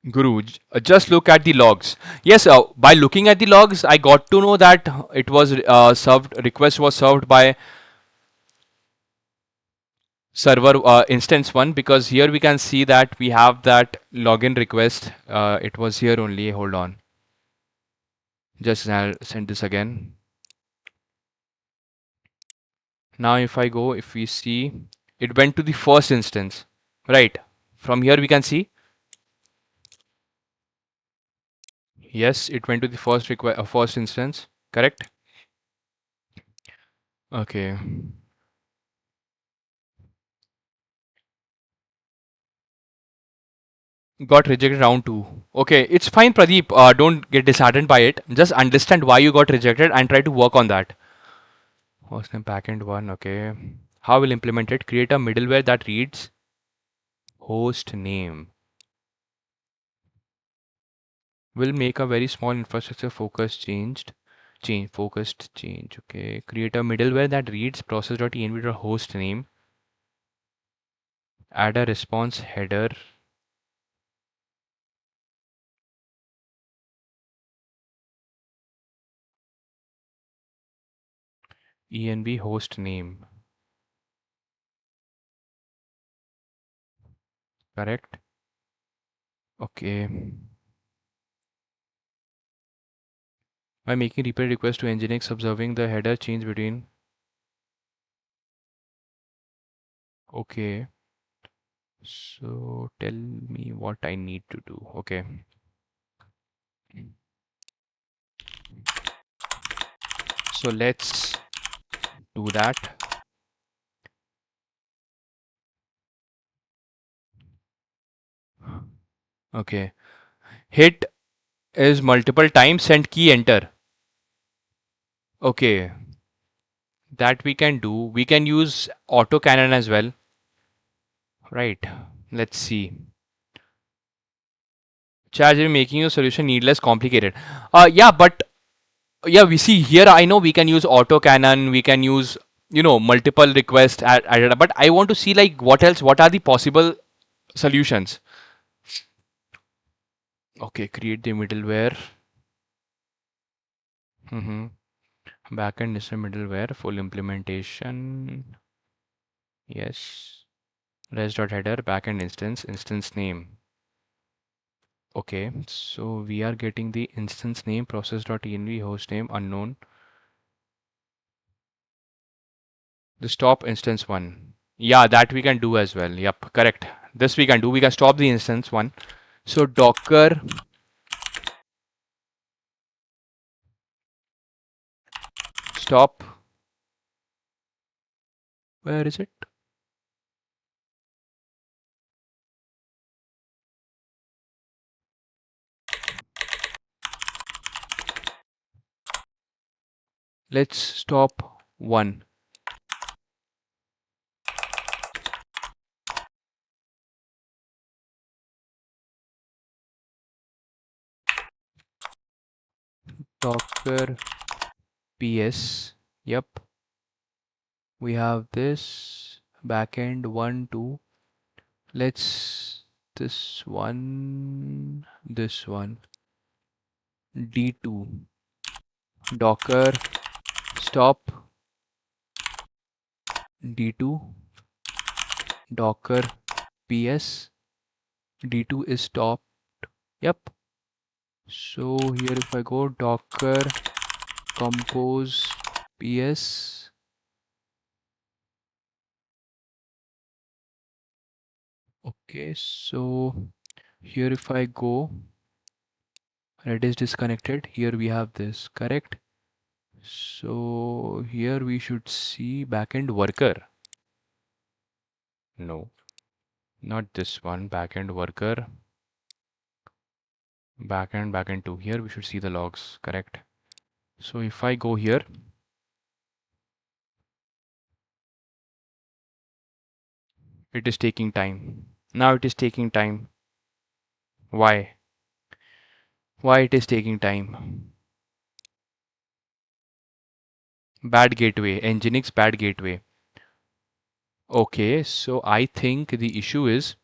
Guru, just look at the logs. Yes, by looking at the logs, I got to know that it was request was served by server instance 1, because here we can see that we have that login request. It was here only. Hold on. Just I'll send this again. Now if I go, if we see, it went to the first instance, right? From here we can see, yes, it went to the first instance, correct? Okay. Got rejected round 2. Okay, it's fine, Pradeep. Don't get disheartened by it. Just understand why you got rejected and try to work on that. Hostname backend 1, okay. How will implement it? Create a middleware that reads host name. Will make a very small infrastructure focused change. Okay, create a middleware that reads process.env.host name. Add a response header. Env host name. Correct. Okay. By making replay request to Nginx, observing the header change between. Okay. So tell me what I need to do. Okay. So let's do that. Okay. Hit is multiple times, send key enter. Okay. That we can do. We can use autocannon as well. Right. Let's see. Charge making your solution needless complicated. Yeah, but yeah, we see here. I know we can use autocannon. We can use multiple requests but I want to see like what else. What are the possible solutions? Okay, create the middleware. Mm-hmm. Backend is a middleware. Full implementation. Yes. Res.header backend instance name. Okay, so we are getting the instance name process.env host name unknown. The stop instance one. Yeah, that we can do as well. Yep, correct. This we can do. We can stop the instance one. So Docker stop. Where is it? Let's stop one. Docker ps. Yep. We have this backend one, two. Let's this one, D2. Docker stop D2. Docker ps, d2 is stopped. Yep. So here if I go docker compose ps, okay, so here if I go and it is disconnected, here we have this, correct? So here we should see backend worker. No, not this one, backend worker, backend 2. Here we should see the logs, correct? So if I go here, it is taking time. Now it is taking time. Why? Why it is taking time? Bad gateway, Nginx bad gateway. Okay, so I think the issue is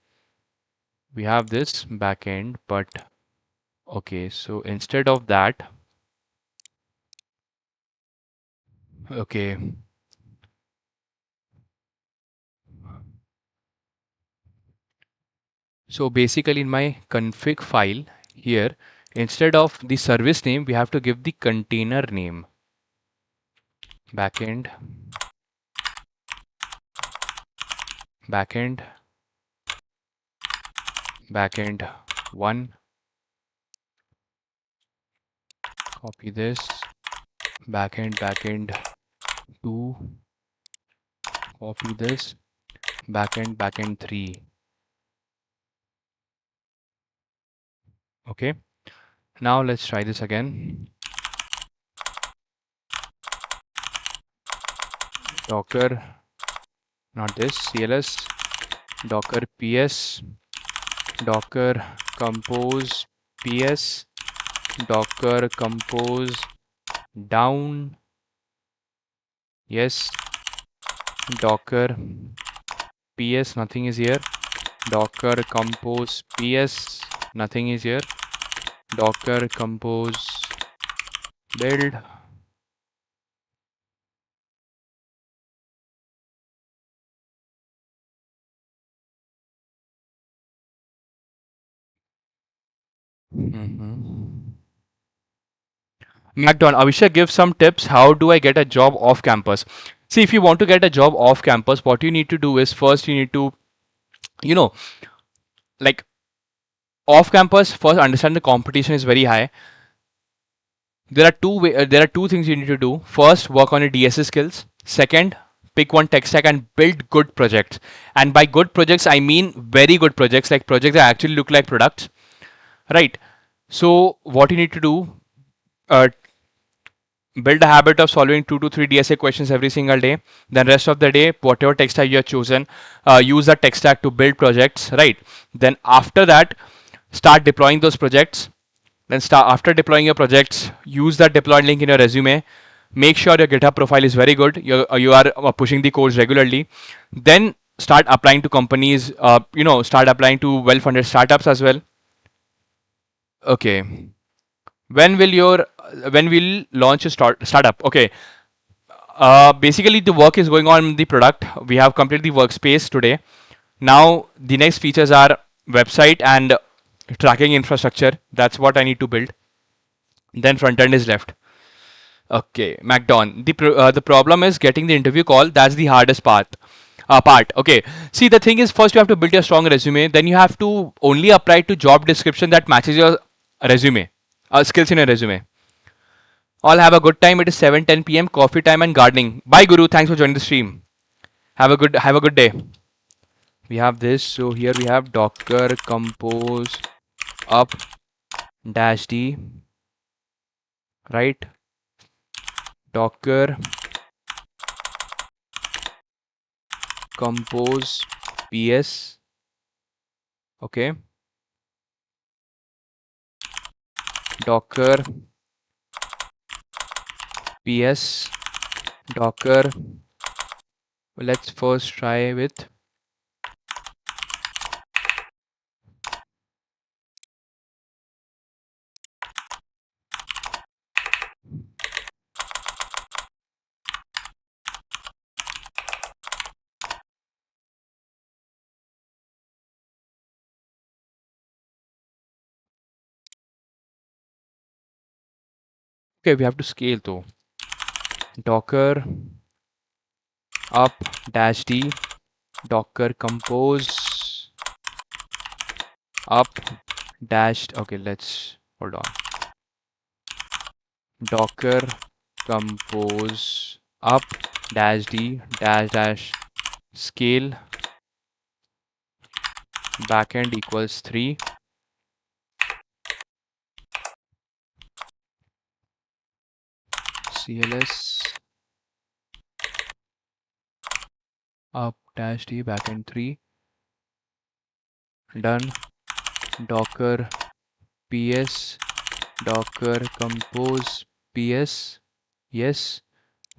we have this backend, but okay, so instead of that, okay, so basically in my config file here, instead of the service name, we have to give the container name. Backend, backend, backend 1, copy this, backend 2, copy this, backend 3. Okay, now let's try this again. Docker, not this, cls, docker ps, docker compose ps, docker compose down, yes, docker ps, nothing is here, docker compose ps, nothing is here, docker compose build. MacDon, Avishek give some tips. How do I get a job off campus? See, if you want to get a job off campus, what you need to do is first you need to, you know, like off campus, first understand the competition is very high. There are two things you need to do. First, work on your DSS skills. Second, pick one tech stack and build good projects. And by good projects, I mean very good projects, like projects that actually look like products, right? So what you need to do, uh, build a habit of solving 2 to 3 DSA questions every single day. Then rest of the day, whatever tech stack you have chosen, use that tech stack to build projects, right? Then after that, start deploying those projects. Then start after deploying your projects, use that deployed link in your resume. Make sure your GitHub profile is very good. You are pushing the codes regularly. Then start applying to companies. Start applying to well-funded startups as well. Okay. When will your when will launch a startup? Okay. Basically, the work is going on the product. We have completed the workspace today. Now the next features are website and tracking infrastructure. That's what I need to build. Then front end is left. Okay, MacDon. The problem is getting the interview call. That's the hardest part. Okay. See, the thing is, first you have to build your strong resume. Then you have to only apply to job description that matches your resume, skills in your resume. All have a good time. It is 7:10 p.m. Coffee time and gardening. Bye, Guru. Thanks for joining the stream. Have a good day. We have this. So here we have Docker compose up dash d, right? Docker compose ps. Okay. Docker ps, docker. Let's first try with Okay, we have to scale though. Docker up dash d, Docker compose up dash. Okay, let's hold on. Docker compose up dash d dash dash scale backend equals 3. CLS up dash d backend 3. Done. Docker ps Docker compose ps. Yes.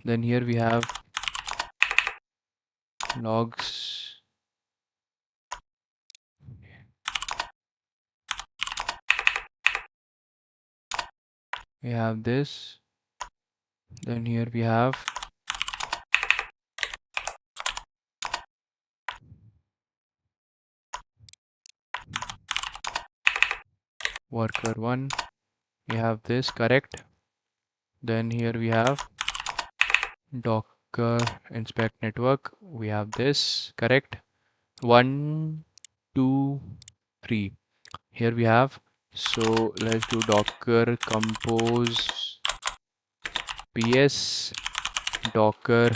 Then here we have logs. We have this. Then here we have worker 1. We have this, correct. Then here we have Docker inspect network. We have this, correct. 1, 2, 3. Here we have. So let's do Docker compose ps Docker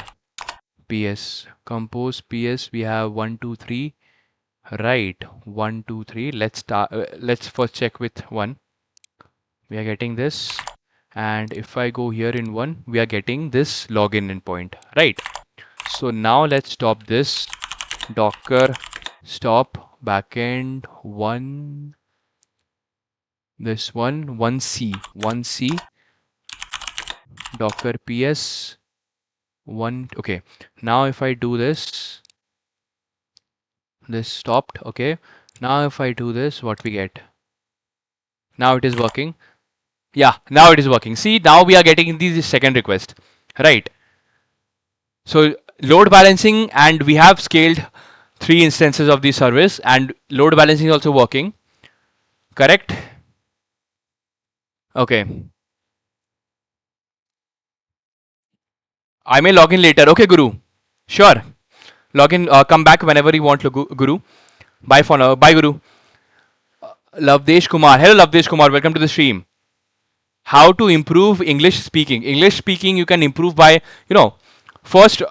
ps compose ps. We have 1, 2, 3. Right, 1, 2, 3. Let's start. Let's first check with 1. We are getting this, and if I go here in 1, we are getting this login endpoint, right? So now let's stop this. Docker stop backend 1. This one 1c Docker ps 1. Okay, now if I do this stopped. Okay, now if I do this, what we get? Now it is working. Yeah, now it is working. See, now we are getting the second request, right? So load balancing, and we have scaled 3 instances of the service, and load balancing is also working, correct? Okay, I may log in later. Okay, Guru, sure, log in. Come back whenever you want, Guru. Bye for now. Bye, Guru. Lavdesh Kumar. Hello, Lavdesh Kumar. Welcome to the stream. How to improve English speaking? English speaking you can improve by, first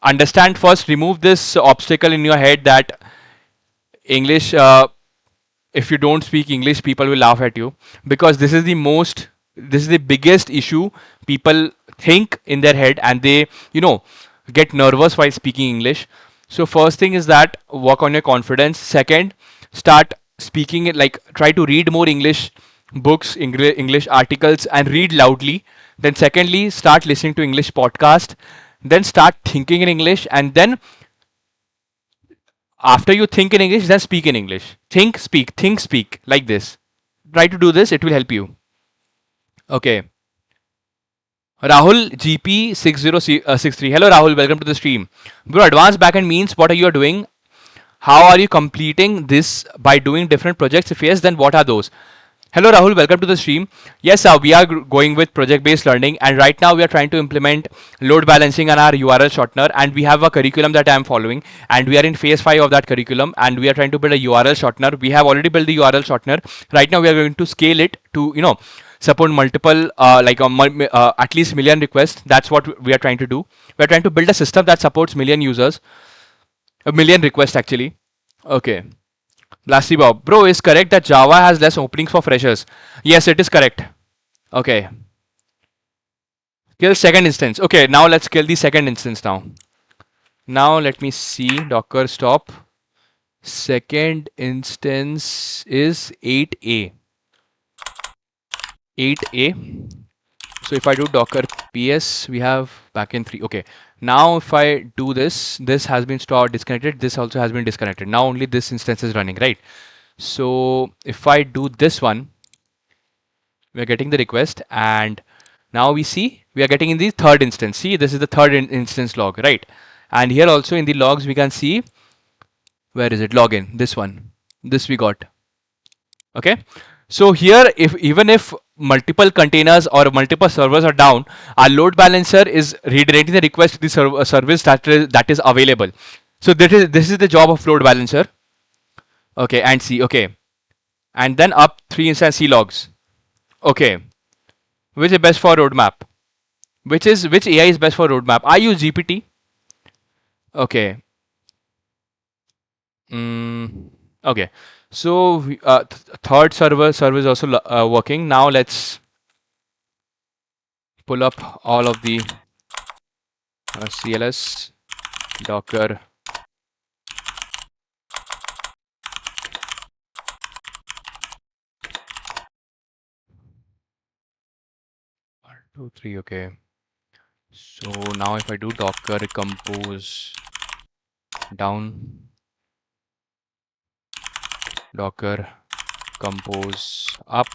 understand, first remove this obstacle in your head that English, if you don't speak English, people will laugh at you, because this is the biggest issue people think in their head, and they, get nervous while speaking English. So first thing is that work on your confidence. Second, start speaking it, like try to read more English books, English articles, and read loudly. Then secondly, start listening to English podcast. Then start thinking in English, and then after you think in English, then speak in English. Think, speak, like this. Try to do this, it will help you. Okay. Rahul GP6063. Hello Rahul, welcome to the stream. Bro, advanced backend means what are you doing? How are you completing this by doing different projects? If yes, then what are those? Hello Rahul, welcome to the stream. Yes, we are going with project-based learning, and right now we are trying to implement load balancing on our URL shortener, and we have a curriculum that I am following, and we are in phase 5 of that curriculum, and we are trying to build a URL shortener. We have already built the URL shortener. Right now we are going to scale it to, support multiple, at least million requests. That's what we are trying to do. We are trying to build a system that supports million users, a million requests actually. Okay. Blasty Bob. Bro, is correct that Java has less openings for freshers? Yes, it is correct. Okay. Kill second instance. Okay, now let's kill the second instance now. Now let me see. Docker stop. Second instance is 8a. 8a. So if I do Docker ps, we have backend 3. Okay. Now if I do this, this has been stored disconnected. This also has been disconnected. Now only this instance is running, right? So if I do this one, we are getting the request, and now we see we are getting in the third instance. See, this is the third instance log, right? And here also in the logs we can see, where is it? Login. This one. This we got. Okay. So here, if even if multiple containers or multiple servers are down, our load balancer is redirecting the request to the service that is available. So this is the job of load balancer. Okay, and C. Okay, and then up 3 instance C logs. Okay, which is best for roadmap? Which AI is best for roadmap? I use GPT. Okay. Okay. So third server is also working. Now let's pull up all of the CLS Docker. 1, 2, 3. Okay. So now if I do Docker compose down, Docker compose up,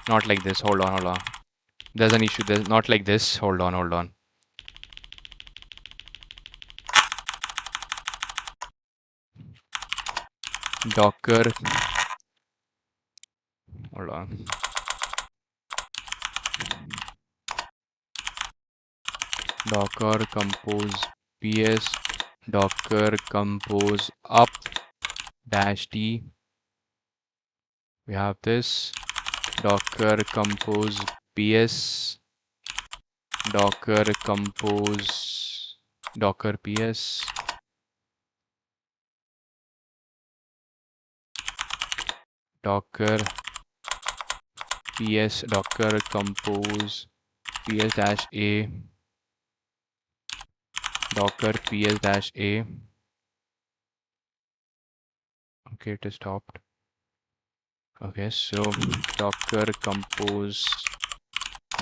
not like this. Hold on. There's an issue. There's not like this. Hold on. Docker. Hold on. Docker compose ps Docker compose up -d. We have this Docker compose ps Docker compose Docker ps Docker ps Docker compose ps-a Docker ps-a. Okay, it is stopped. Okay, so Docker compose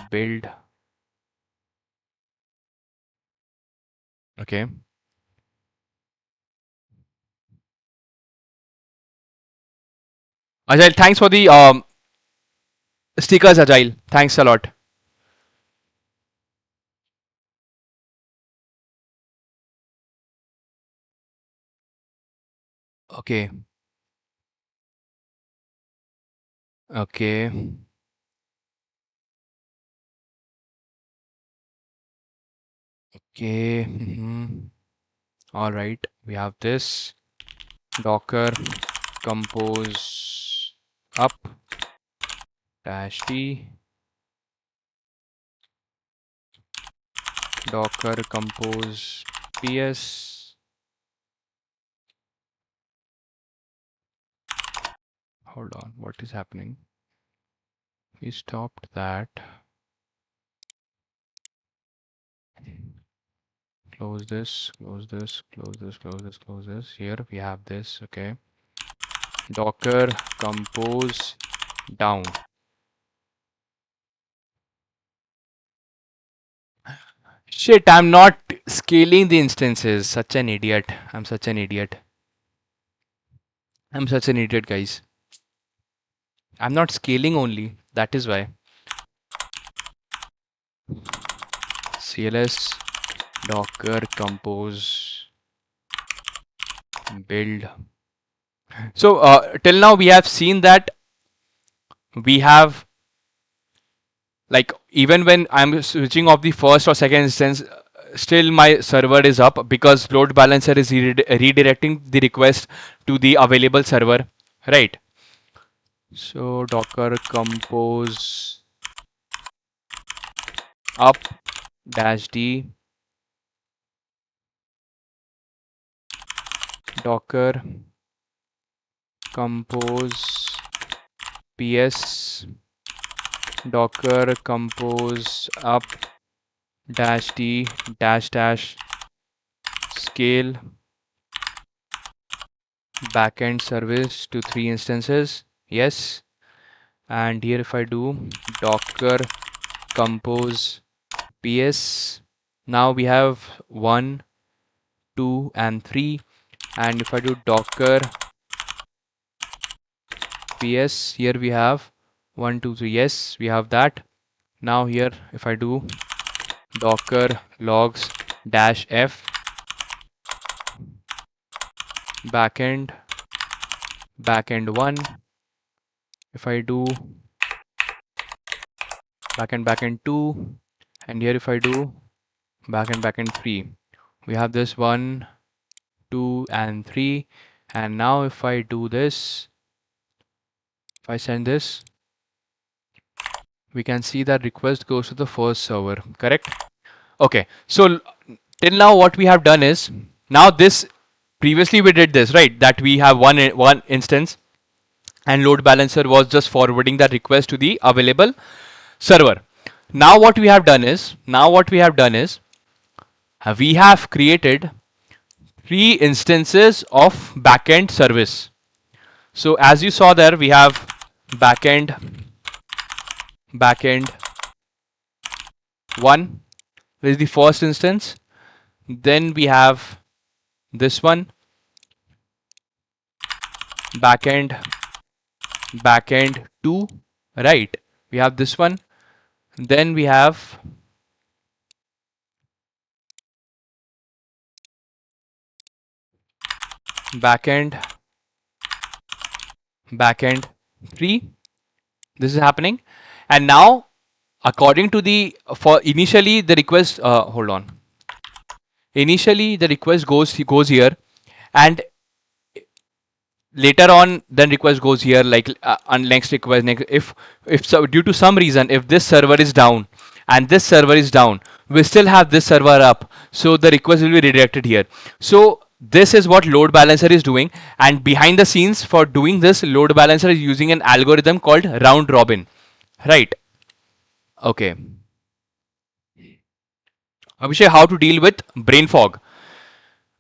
build. Okay. Agile, thanks for the stickers, Agile. Thanks a lot. Okay. Okay. Okay. All right. We have this Docker compose up -d Docker compose ps. Hold on. What is happening? We stopped that. Close this, close this, close this, close this, close this. Here we have this. Okay. Docker compose down. Shit, I'm not scaling the instances. Such an idiot. I'm such an idiot. I'm such an idiot, guys. I'm not scaling only. That is why. CLS Docker compose build. So till now we have seen that we have, like, even when I'm switching off the first or second instance, still my server is up because load balancer is redirecting the request to the available server, right? So Docker compose up -d Docker compose ps Docker compose up -d -- scale backend service to 3 instances. Yes. And here if I do Docker compose ps, now we have 1, 2 and 3. And if I do Docker ps, here we have 1, 2, 3. Yes, we have that. Now here if I do Docker logs -f backend, backend1. If I do backend 2, and here if I do backend 3, we have this 1, 2, and 3. And now if I do this, if I send this, we can see that request goes to the first server, correct? Okay, so till now what we have done is, now this, previously we did this, right? That we have one instance, and load balancer was just forwarding that request to the available server. Now what we have done is, we have created 3 instances of backend service. So as you saw there, we have backend 1. This is the first instance. Then we have this one, backend 2, right? We have this one. Then we have backend 3. This is happening. And now, according to the, for initially the request, hold on. Initially the request goes here, and later on then request goes here, like on next request, next, if so, due to some reason, if this server is down and this server is down, we still have this server up, so the request will be redirected here. So this is what load balancer is doing, and behind the scenes for doing this, load balancer is using an algorithm called round robin, right? Okay, Abhishek, how to deal with brain fog?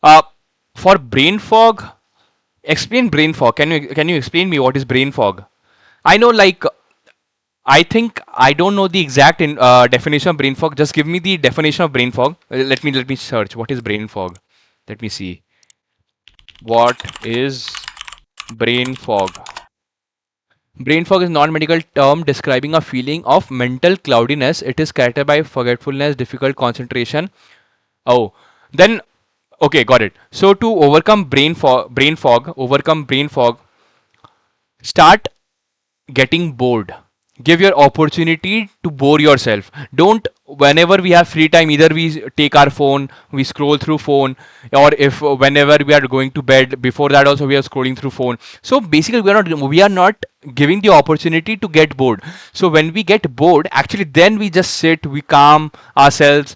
uh, for brain fog, explain brain fog. Can you explain me what is brain fog? I know, like, I think I don't know the exact definition of brain fog. Just give me the definition of brain fog. Let me search. What is brain fog? Let me see. What is brain fog? Brain fog is non-medical term describing a feeling of mental cloudiness. It is characterized by forgetfulness, difficult concentration. Oh, then okay, got it. So to overcome overcome brain fog, start getting bored. Give your opportunity to bore yourself. Don't, whenever we have free time, either we take our phone, we scroll through phone, or if whenever we are going to bed, before that also we are scrolling through phone. So basically we are not giving the opportunity to get bored. So when we get bored, actually then we just sit, we calm ourselves,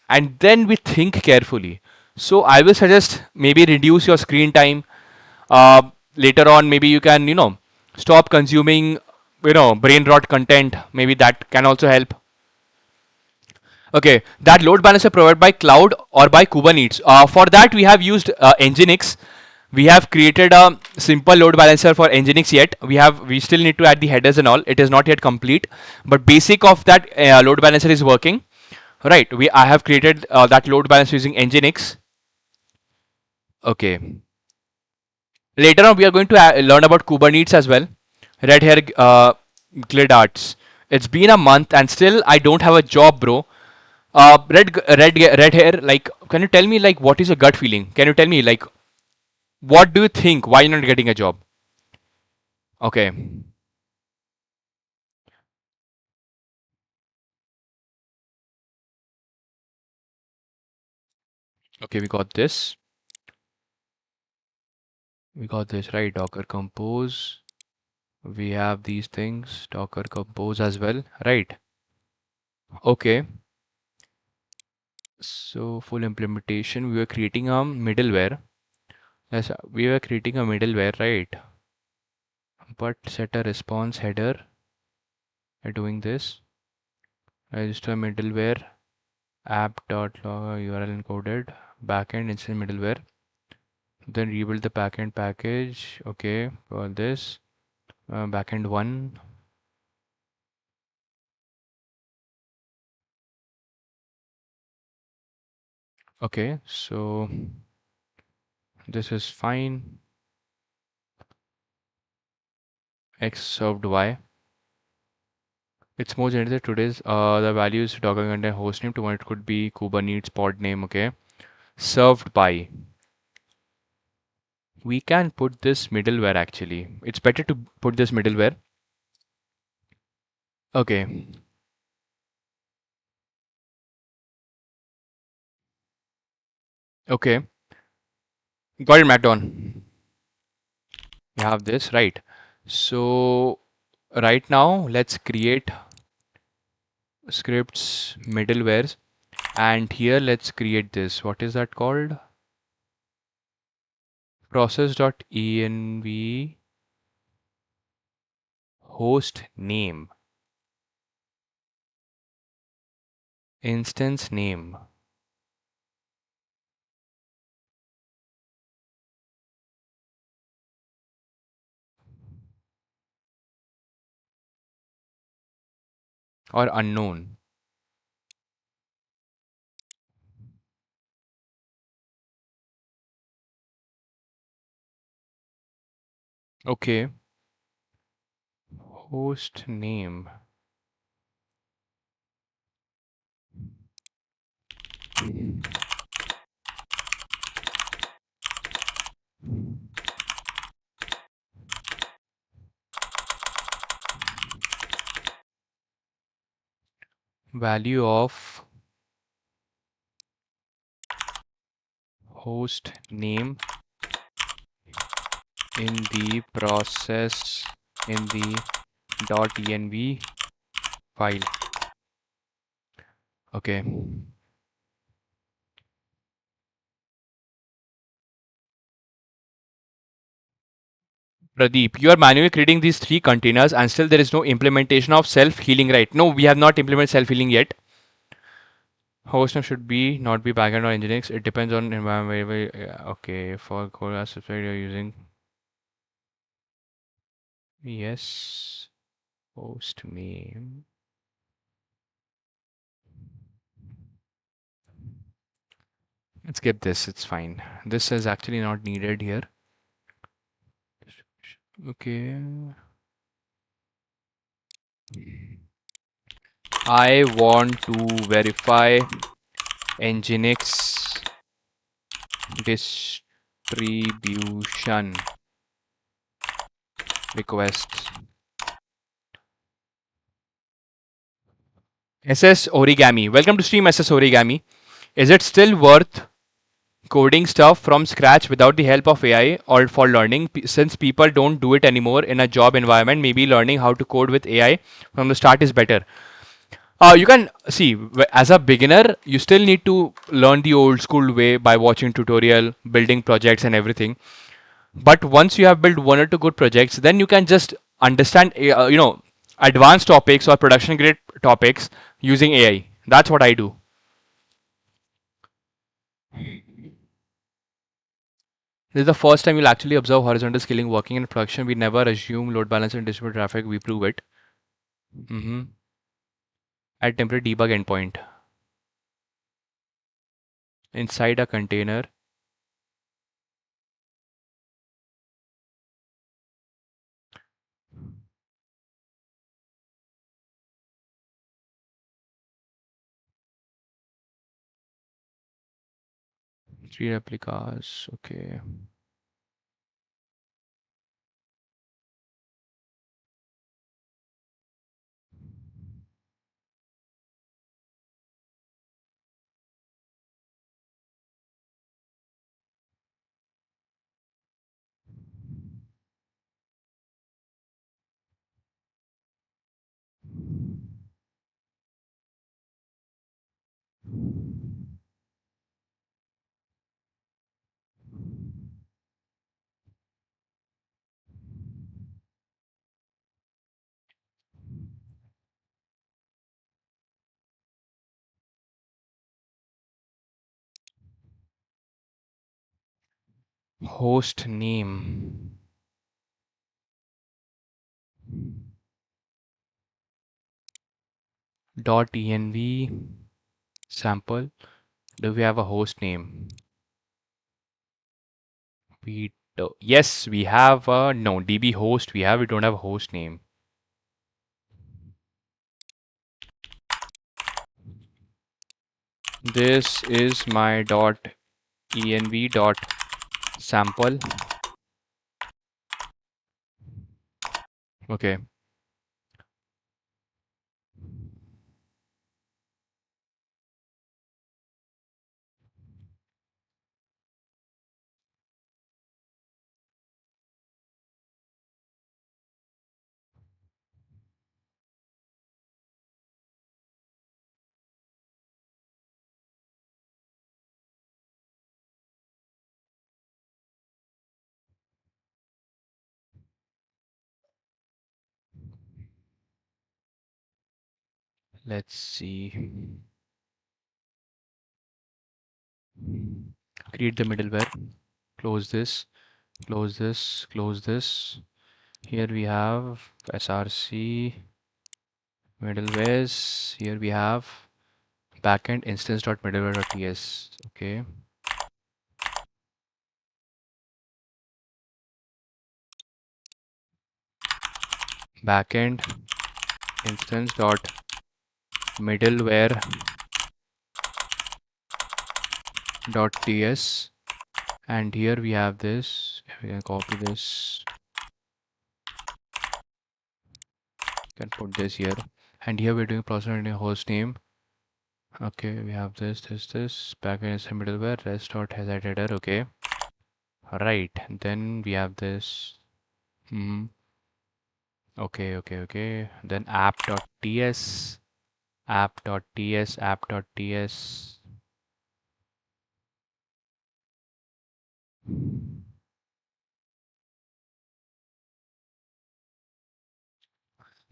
and then we think carefully. So I will suggest maybe reduce your screen time. Later on, maybe you can, stop consuming, brain rot content. Maybe that can also help. Okay, that load balancer provided by cloud or by Kubernetes. For that, we have used Nginx. We have created a simple load balancer for Nginx yet. We still need to add the headers and all. It is not yet complete, but basic of that load balancer is working. Right. I have created that load balancer using Nginx. Okay. Later on, we are going to learn about Kubernetes as well. Red hair, glid arts. It's been a month and still I don't have a job, bro. Red hair. Like, can you tell me, like, what is your gut feeling? Can you tell me, like, what do you think? Why you're not getting a job? Okay. Okay, we got this. We got this, right? Docker compose. We have these things. Docker compose as well, right? Okay. So full implementation. We were creating a middleware. Yes, we were creating a middleware, right? But set a response header by doing this. Register middleware app.log URL encoded backend instant middleware. Then rebuild the backend package. Okay, for this backend 1. Okay, so this is fine. X served Y. It's more generated today's the values Docker contain hostname. To one it could be Kubernetes pod name. Okay, served by. We can put this middleware actually. It's better to put this middleware. Okay. Okay. Got it, Macdon. We have this, right? So right now, let's create scripts middlewares, and here let's create this. What is that called? Process.env host name, instance name, or unknown. Okay. Host name. Value of host name in the process in the .env file. Okay. Pradeep, you are manually creating these three containers and still there is no implementation of self-healing, right? No, we have not implemented self-healing yet. Host name should be not be backend or Nginx. It depends on environment. Okay, for code as you're using. Yes. Host name. Let's skip this. It's fine. This is actually not needed here. Okay. I want to verify Nginx distribution requests. SS Origami. Welcome to stream SS Origami. Is it still worth coding stuff from scratch without the help of AI or for learning? Since people don't do it anymore in a job environment, maybe learning how to code with AI from the start is better. You can see as a beginner, you still need to learn the old school way by watching tutorial, building projects and everything. But once you have built one or two good projects, then you can just understand, advanced topics or production grade topics using AI. That's what I do. This is the first time you'll actually observe horizontal scaling working in production. We never assume load balance and distribute traffic. We prove it. Add temporary debug endpoint inside a container. Three replicas. Okay. Host name dot env sample. Do we have a host name? We do. Yes, we have a no DB host. We don't have a host name. This is my dot env dot sample Okay. Let's see. Create the middleware. Close this. Close this. Close this. Here we have src middlewares. Here we have backend instance.middleware.ts. Okay. Backend instance.middleware.ts. And here we have this. We can copy this. Can put this here. And here we're doing process and host name. Okay, we have this. Backend is middleware, rest.has header. Okay. Right. Then we have this. Hmm. Okay. Then app.ts.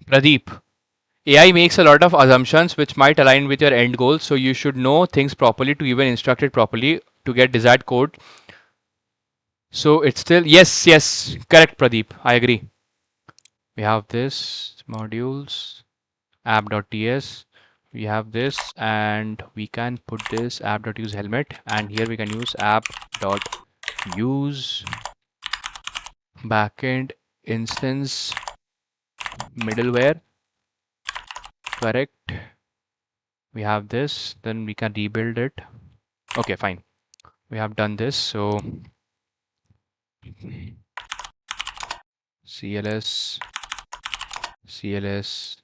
Pradeep, AI makes a lot of assumptions which might align with your end goals, so you should know things properly to even instruct it properly to get desired code. So it's still, yes, correct, Pradeep. I agree. We have this modules app.ts. We have this, and we can put this app.use helmet, and here we can use app.use backend instance middleware. Correct. We have this, then we can rebuild it. Okay, fine. We have done this. So CLS, CLS,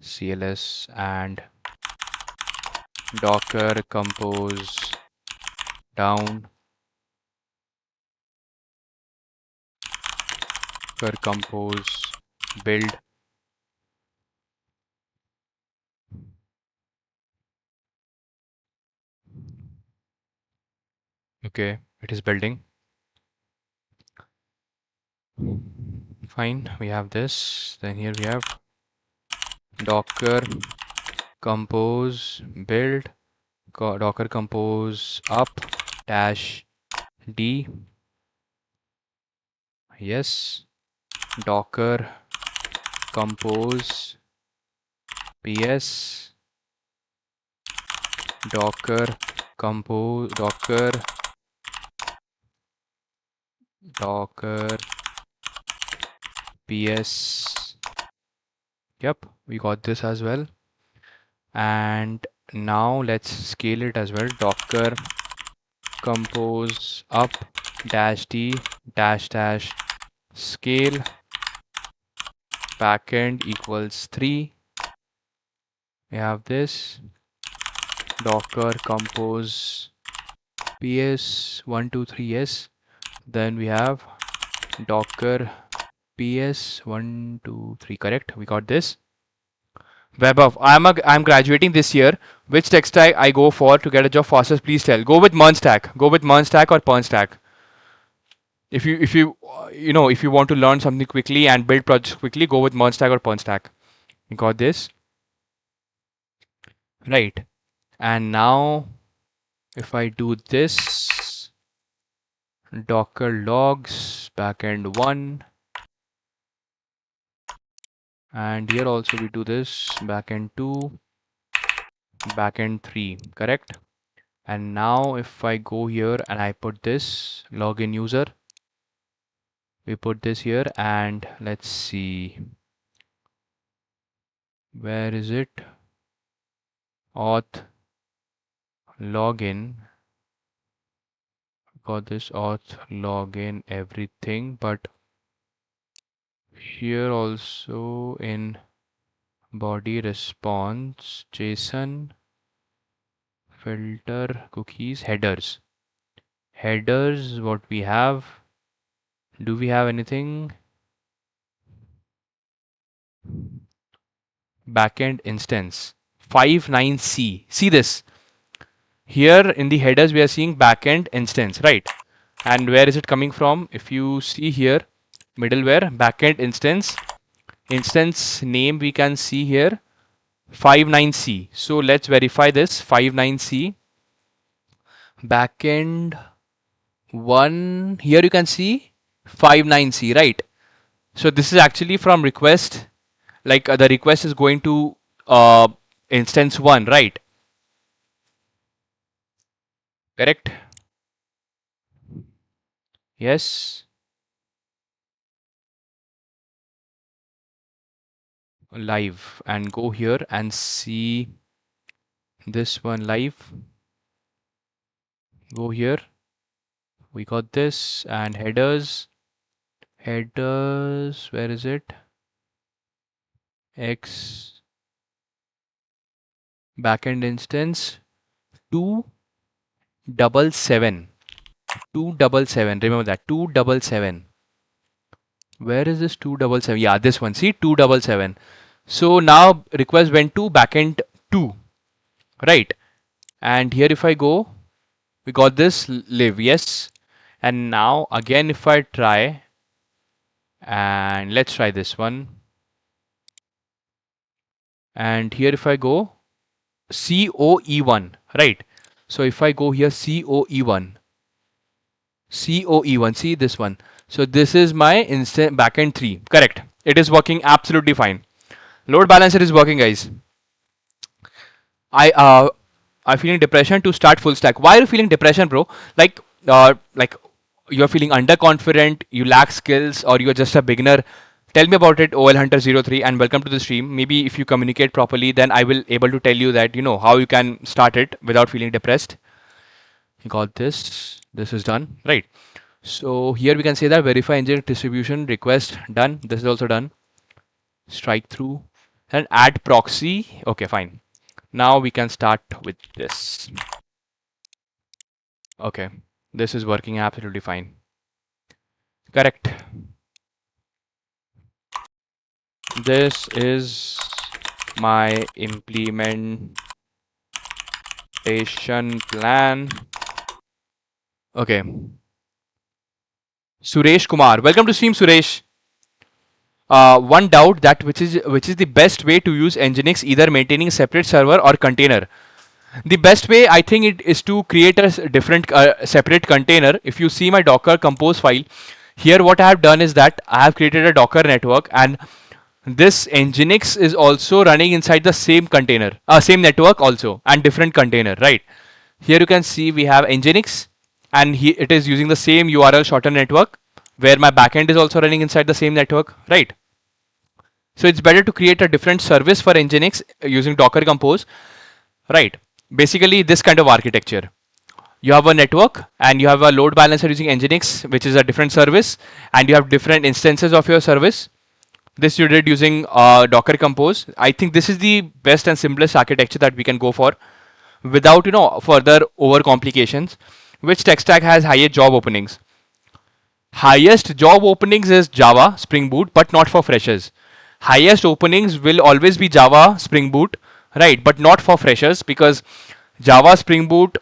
CLS, and Docker compose down, Docker compose build. Okay, it is building. Fine, we have this. Then here we have Docker compose build, Docker compose up dash D. Yes, Docker compose ps docker compose docker ps. Yep, we got this as well. And now let's scale it as well. Docker compose up dash d dash scale backend equals 3. We have this docker compose ps 123. Yes, then we have docker ps 123. Correct, we got this. Web of I'm graduating this year. Which tech stack I go for to get a job fastest? Please tell. Go with Mernstack. Go with Mernstack or Pernstack. If you want to learn something quickly and build projects quickly, go with Mernstack or Pernstack. You got this, right? And now if I do this, Docker logs backend 1, and here also we do this backend 2, backend 3. Correct. And now if I go here and I put this login user, we put this here, and let's see, where is it? Auth login. Got this auth login everything, but Here also in body response, JSON, filter, cookies, headers. Headers, what we have? Do we have anything? Backend instance 59C. See this. Here in the headers, we are seeing backend instance, right? And where is it coming from? If you see here, middleware, backend instance name we can see here 59C. So let's verify this 59C backend one. Here you can see 59C, right? So this is actually from request, like the request is going to instance one, right? Correct? Yes. Live, and go here and see this one live. Go here. We got this, and headers. Headers, where is it? X backend instance 277. 277. Remember that 277. Where is this 277? Yeah, this one. See 277. So now request went to backend 2, right? And here if I go, we got this live, yes. And now again if I try, and let's try this one, and here if I go COE1, right? So if I go here COE1, see this one. So this is my instant backend 3, correct? It is working absolutely fine. Load balancer is working, guys. I'm feeling depression to start full stack. Why are you feeling depression, bro? Like you're feeling underconfident, you lack skills, or you're just a beginner. Tell me about it, OL Hunter 03, and welcome to the stream. Maybe if you communicate properly, then I will able to tell you that how you can start it without feeling depressed. You got this. This is done, right? So here we can say that verify engine distribution request done. This is also done. Strike through and add proxy. Okay, fine. Now we can start with this. Okay, this is working absolutely fine. Correct. This is my implementation plan. Okay. Suresh Kumar, welcome to stream, Suresh. One doubt that which is the best way to use Nginx, either maintaining a separate server or container. The best way, I think, it is to create a different separate container. If you see my Docker compose file, here what I have done is that I have created a Docker network, and this Nginx is also running inside the same container, same network also, and different container, right? Here you can see we have Nginx, and it is using the same URL shorten network, where my backend is also running inside the same network, right? So it's better to create a different service for Nginx using Docker Compose, right? Basically, this kind of architecture. You have a network and you have a load balancer using Nginx, which is a different service, and you have different instances of your service. This you did using Docker Compose. I think this is the best and simplest architecture that we can go for without further over complications. Which tech stack has highest job openings? Highest job openings is Java, Spring Boot, but not for freshers. Highest openings will always be Java, Spring Boot, right? But not for freshers, because Java, Spring Boot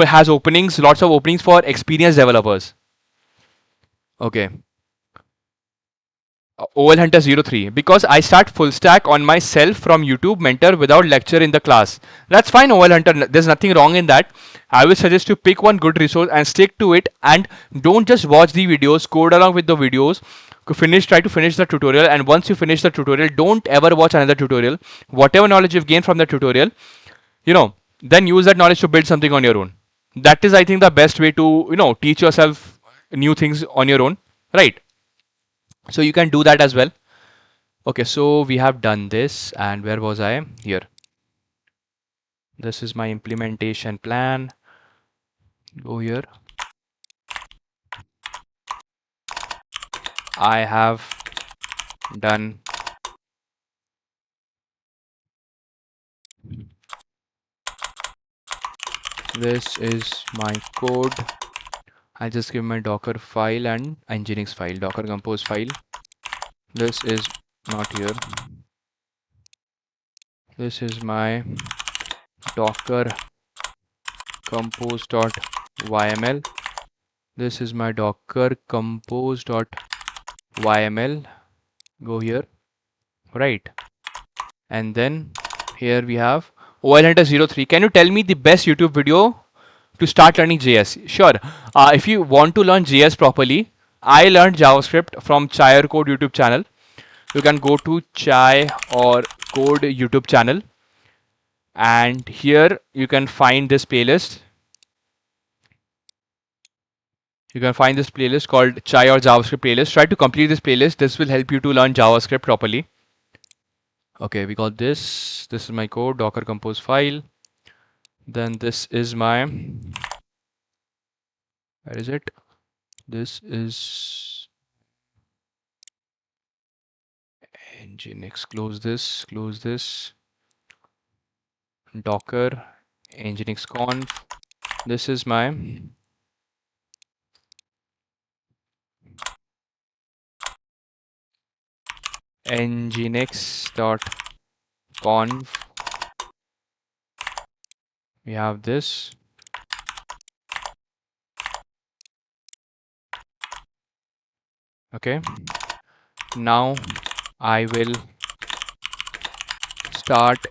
has openings, lots of openings for experienced developers. Okay. OL Hunter 03, because I start full stack on myself from YouTube mentor without lecture in the class. That's fine, OL Hunter. There's nothing wrong in that. I will suggest you pick one good resource and stick to it, and don't just watch the videos, code along with the videos. Try to finish the tutorial, and once you finish the tutorial, don't ever watch another tutorial. Whatever knowledge you've gained from the tutorial, then use that knowledge to build something on your own. That is, I think, the best way to teach yourself new things on your own, right? So you can do that as well. Okay, so we have done this, and where was I? Here. This is my implementation plan. Go here. I have Done. This is my code. I'll just give my Docker file and Nginx file, Docker compose file. This is not here. This is my Docker compose.yml. This is my Docker compose.yml. Go here, right? And then here we have OLHunter03. Can you tell me the best YouTube video to start learning JS? Sure. If you want to learn JS properly, I learned JavaScript from Chai or Code YouTube channel. You can go to Chai or Code YouTube channel, and here you can find this playlist. You can find this playlist called Chai or JavaScript playlist. Try to complete this playlist. This will help you to learn JavaScript properly. Okay, we got this. This is my code, Docker compose file. Then this is my, where is it? This is Nginx. Close this. Docker Nginx conf. This is my nginx.conf. We have this. Okay. Now I will start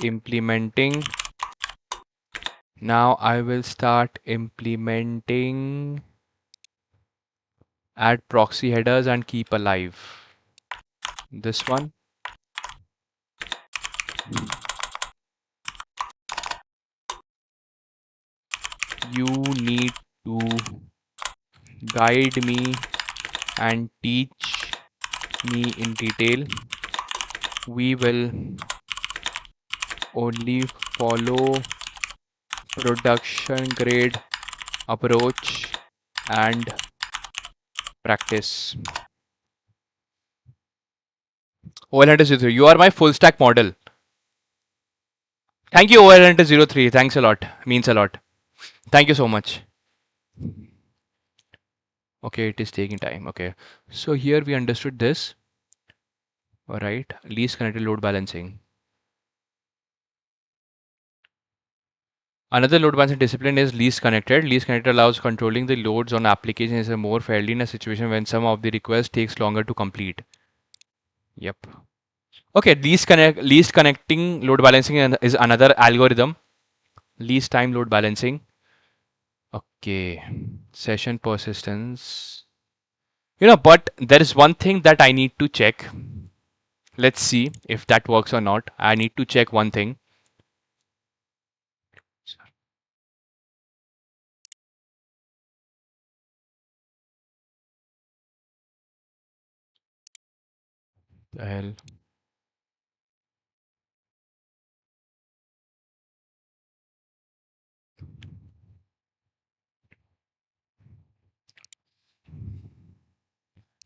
implementing. Add proxy headers and keep alive. This one. You need to guide me and teach me in detail. We will only follow production grade approach and practice. OLHunter03, you are my full stack model. Thank you, OLHunter03. Thanks a lot. Means a lot. Thank you so much. Okay, it is taking time. Okay, so here we understood this. All right, least connected load balancing. Another load balancing discipline is least connected. Least connected allows controlling the loads on applications more fairly in a situation when some of the requests takes longer to complete. Yep. Okay, least connecting load balancing is another algorithm. Least time load balancing. Okay, session persistence. But there is one thing that I need to check. Let's see if that works or not. I need to check one thing. The hell.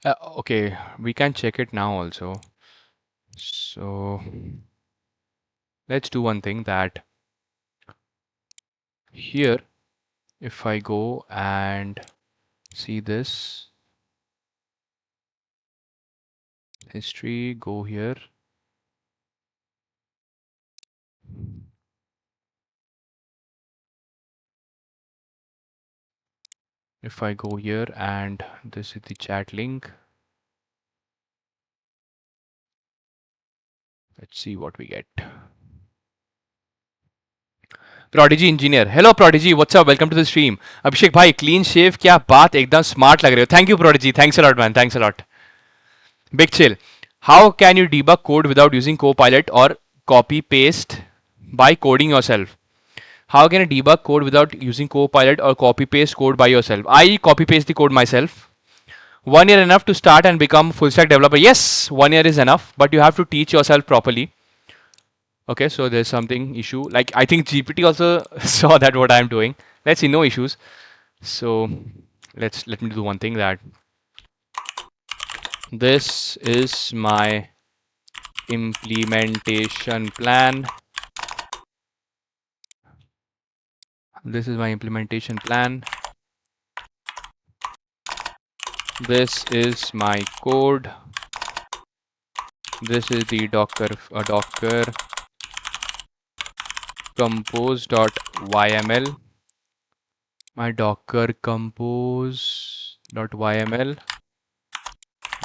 Okay, we can check it now also. So let's do one thing, that here, if I go and see this history, go here. If I go here and this is the chat link. Let's see what we get. Prodigy engineer. Hello Prodigy, what's up? Welcome to the stream. Abhishek bhai, clean shave, क्या बात, एकदम smart लग रहे हो. Thank you Prodigy. Thanks a lot man. Thanks a lot. Big chill. How can you debug code without using Copilot or copy paste by coding yourself? How can I debug code without using Copilot or copy paste code by yourself? I copy paste the code myself. 1 year enough to start and become full stack developer? Yes, 1 year is enough, but you have to teach yourself properly. Okay, so there's something issue. Like I think GPT also saw that what I'm doing. Let's see, no issues. So let me do one thing, that This is my implementation plan. This is my implementation plan. This is my code. This is the Docker compose.yml. My Docker compose.yml.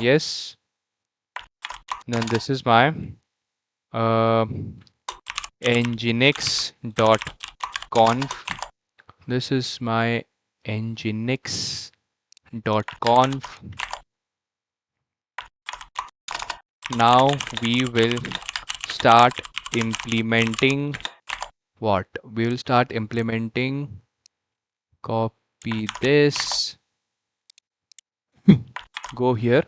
Yes. Then this is my uh, nginx.conf. This is my nginx.conf. Now we will start implementing what? We will start implementing. Copy this. Go here.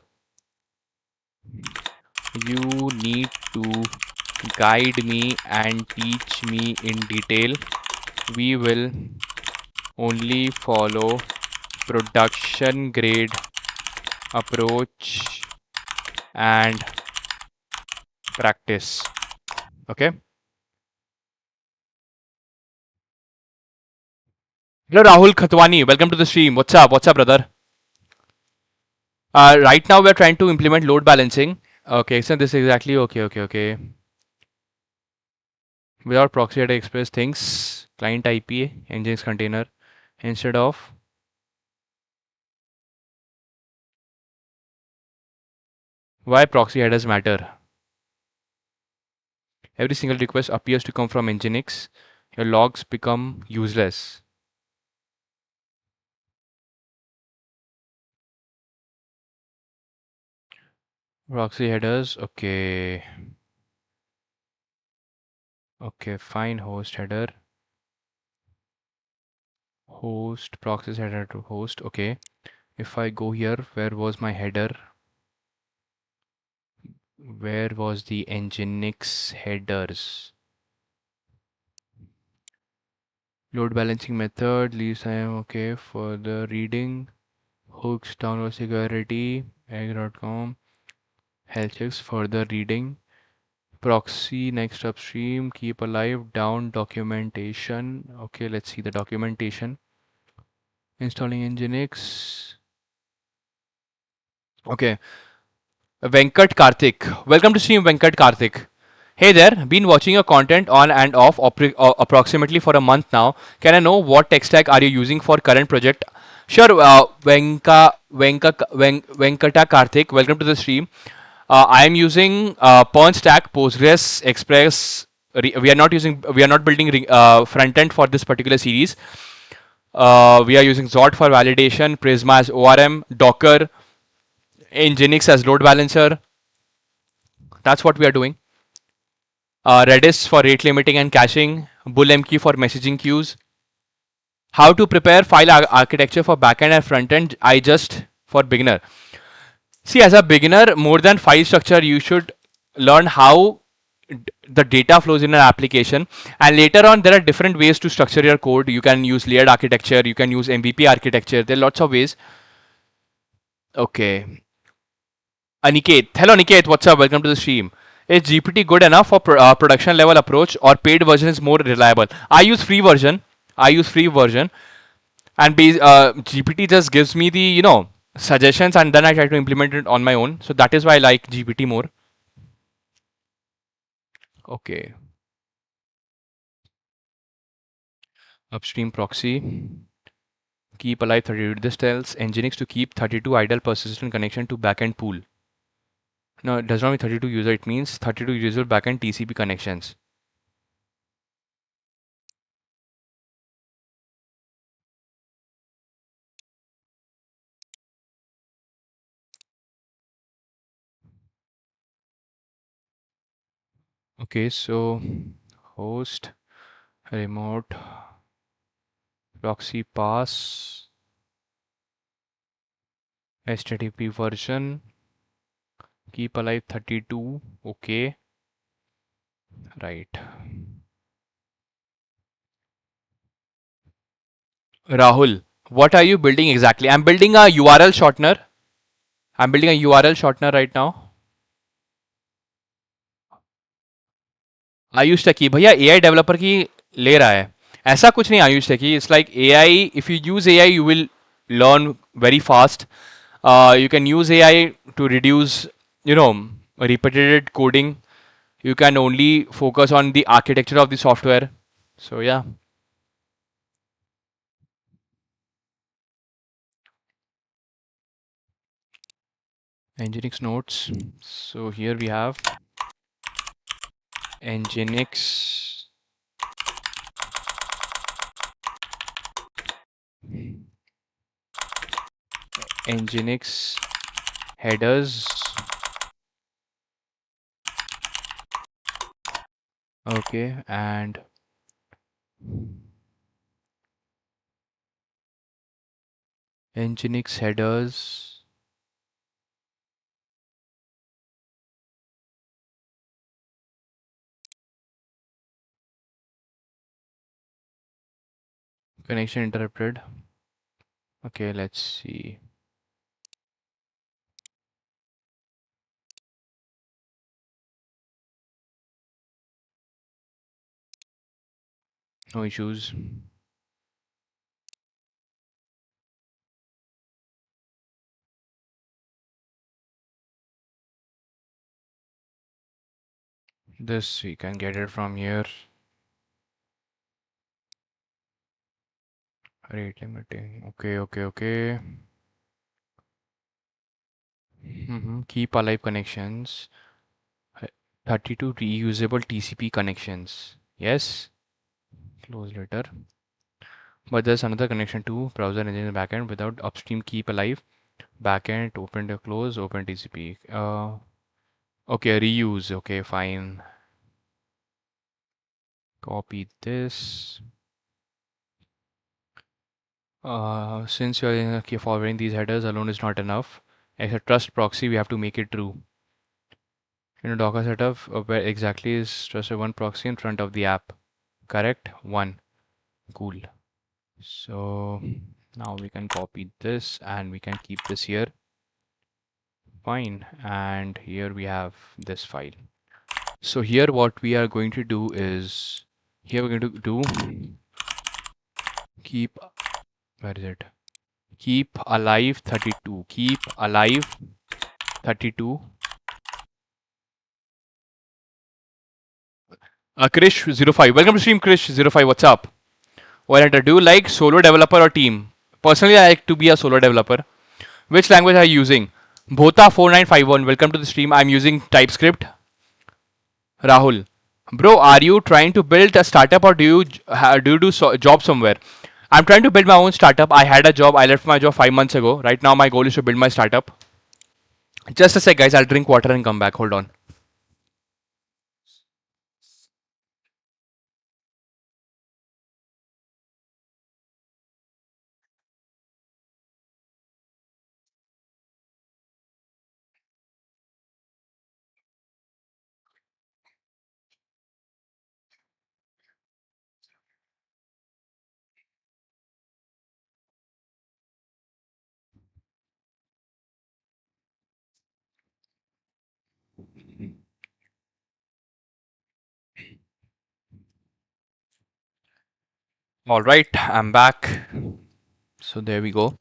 You need to guide me and teach me in detail. We will only follow production grade approach and practice. Okay. Hello Rahul Khatwani, welcome to the stream. What's up? What's up, brother? Right now we're trying to implement load balancing. Okay, so this is exactly okay. Without proxy data express things, client IP, Nginx container, instead of why proxy headers matter. Every single request appears to come from Nginx. Your logs become useless. Proxy headers, okay. Okay, fine, host header. Host, proxy header to host, okay. If I go here, where was my header? Where was the Nginx headers? Load balancing method, leaves time, okay. For the reading, hooks, download security, egg.com, health checks, further reading. Proxy next upstream, keep alive, down documentation. Okay, let's see the documentation. Installing Nginx. Okay, Venkat Karthik. Welcome to stream, Venkat Karthik. Hey there, been watching your content on and off approximately for a month now. Can I know what tech stack are you using for current project? Sure, Venkata Karthik. Welcome to the stream. I am using Pawn Stack, Postgres, Express. We are not building front end for this particular series. We are using Zort for validation, Prisma as ORM, Docker, Nginx as load balancer. That's what we are doing. Redis for rate limiting and caching, BullMQ for messaging queues. How to prepare file architecture for backend and frontend? I just for beginner. See, as a beginner, more than file structure, you should learn how the data flows in an application, and later on there are different ways to structure your code. You can use layered architecture, you can use MVP architecture. There are lots of ways. Okay, Aniket, hello Aniket, what's up? Welcome to the stream. Is GPT good enough for production level approach, or paid version is more reliable? I use free version, and GPT just gives me the suggestions, and then I try to implement it on my own. So that is why I like GPT more. Okay, upstream proxy. Keep alive 32. This tells Nginx to keep 32 idle persistent connection to backend pool. No, it does not mean 32 user. It means 32 user backend TCP connections. Okay, so host, remote, proxy pass, HTTP version, keep alive 32. Okay, right. Rahul, what are you building exactly? I'm building a URL shortener. I'm building a URL shortener right now. Ayush टकी भैया AI developer की ले रहा है ऐसा कुछ नहीं आयुष टकी it's like AI if you use AI you will learn very fast. You can use AI to reduce, you know, repeated coding. You can only focus on the architecture of the software. So yeah, Nginx notes. So here we have Nginx Nginx headers. Okay, and Nginx headers. Connection interrupted. Okay, let's see. No issues. This we can get it from here. Rate limiting. Okay, okay, okay. Keep alive connections. 32 reusable TCP connections. Yes. Close later. But there's another connection to browser engine backend without upstream keep alive. Backend open to close open TCP. Okay, reuse. Okay, fine. Copy this. Since you're following these headers alone is not enough. As a trust proxy, we have to make it true. In a Docker setup, where exactly is trusted one proxy in front of the app? Correct? One. Cool. So now we can copy this and we can keep this here. Fine. And here we have this file. So here what we are going to do is, here we're going to do keep, where is it? Keep alive 32. Keep alive 32. Krish05. Welcome to stream, Krish05. What's up? Well, do you like solo developer or team? Personally, I like to be a solo developer. Which language are you using? Bhota4951. Welcome to the stream. I'm using TypeScript. Rahul. Bro, are you trying to build a startup or do job somewhere? I'm trying to build my own startup. I had a job. I left my job 5 months ago. Right now, my goal is to build my startup. Just a sec, guys. I'll drink water and come back. Hold on. All right, I'm back. So there we go.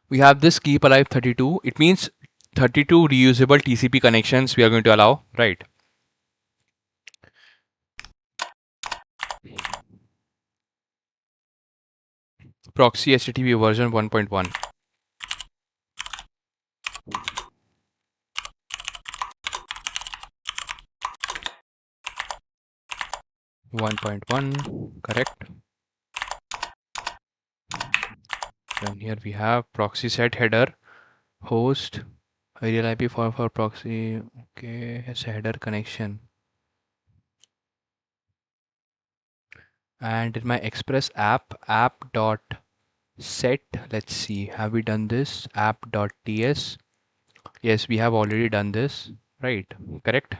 We have this keep alive 32. It means 32 reusable TCP connections we are going to allow, right? Proxy HTTP version 1.1. 1.1, correct. Then here we have proxy set header, host, real IP for proxy. Okay, it's a header connection. And in my Express app dot set, let's see, have we done this? App.ts. Yes, we have already done this, right? Correct.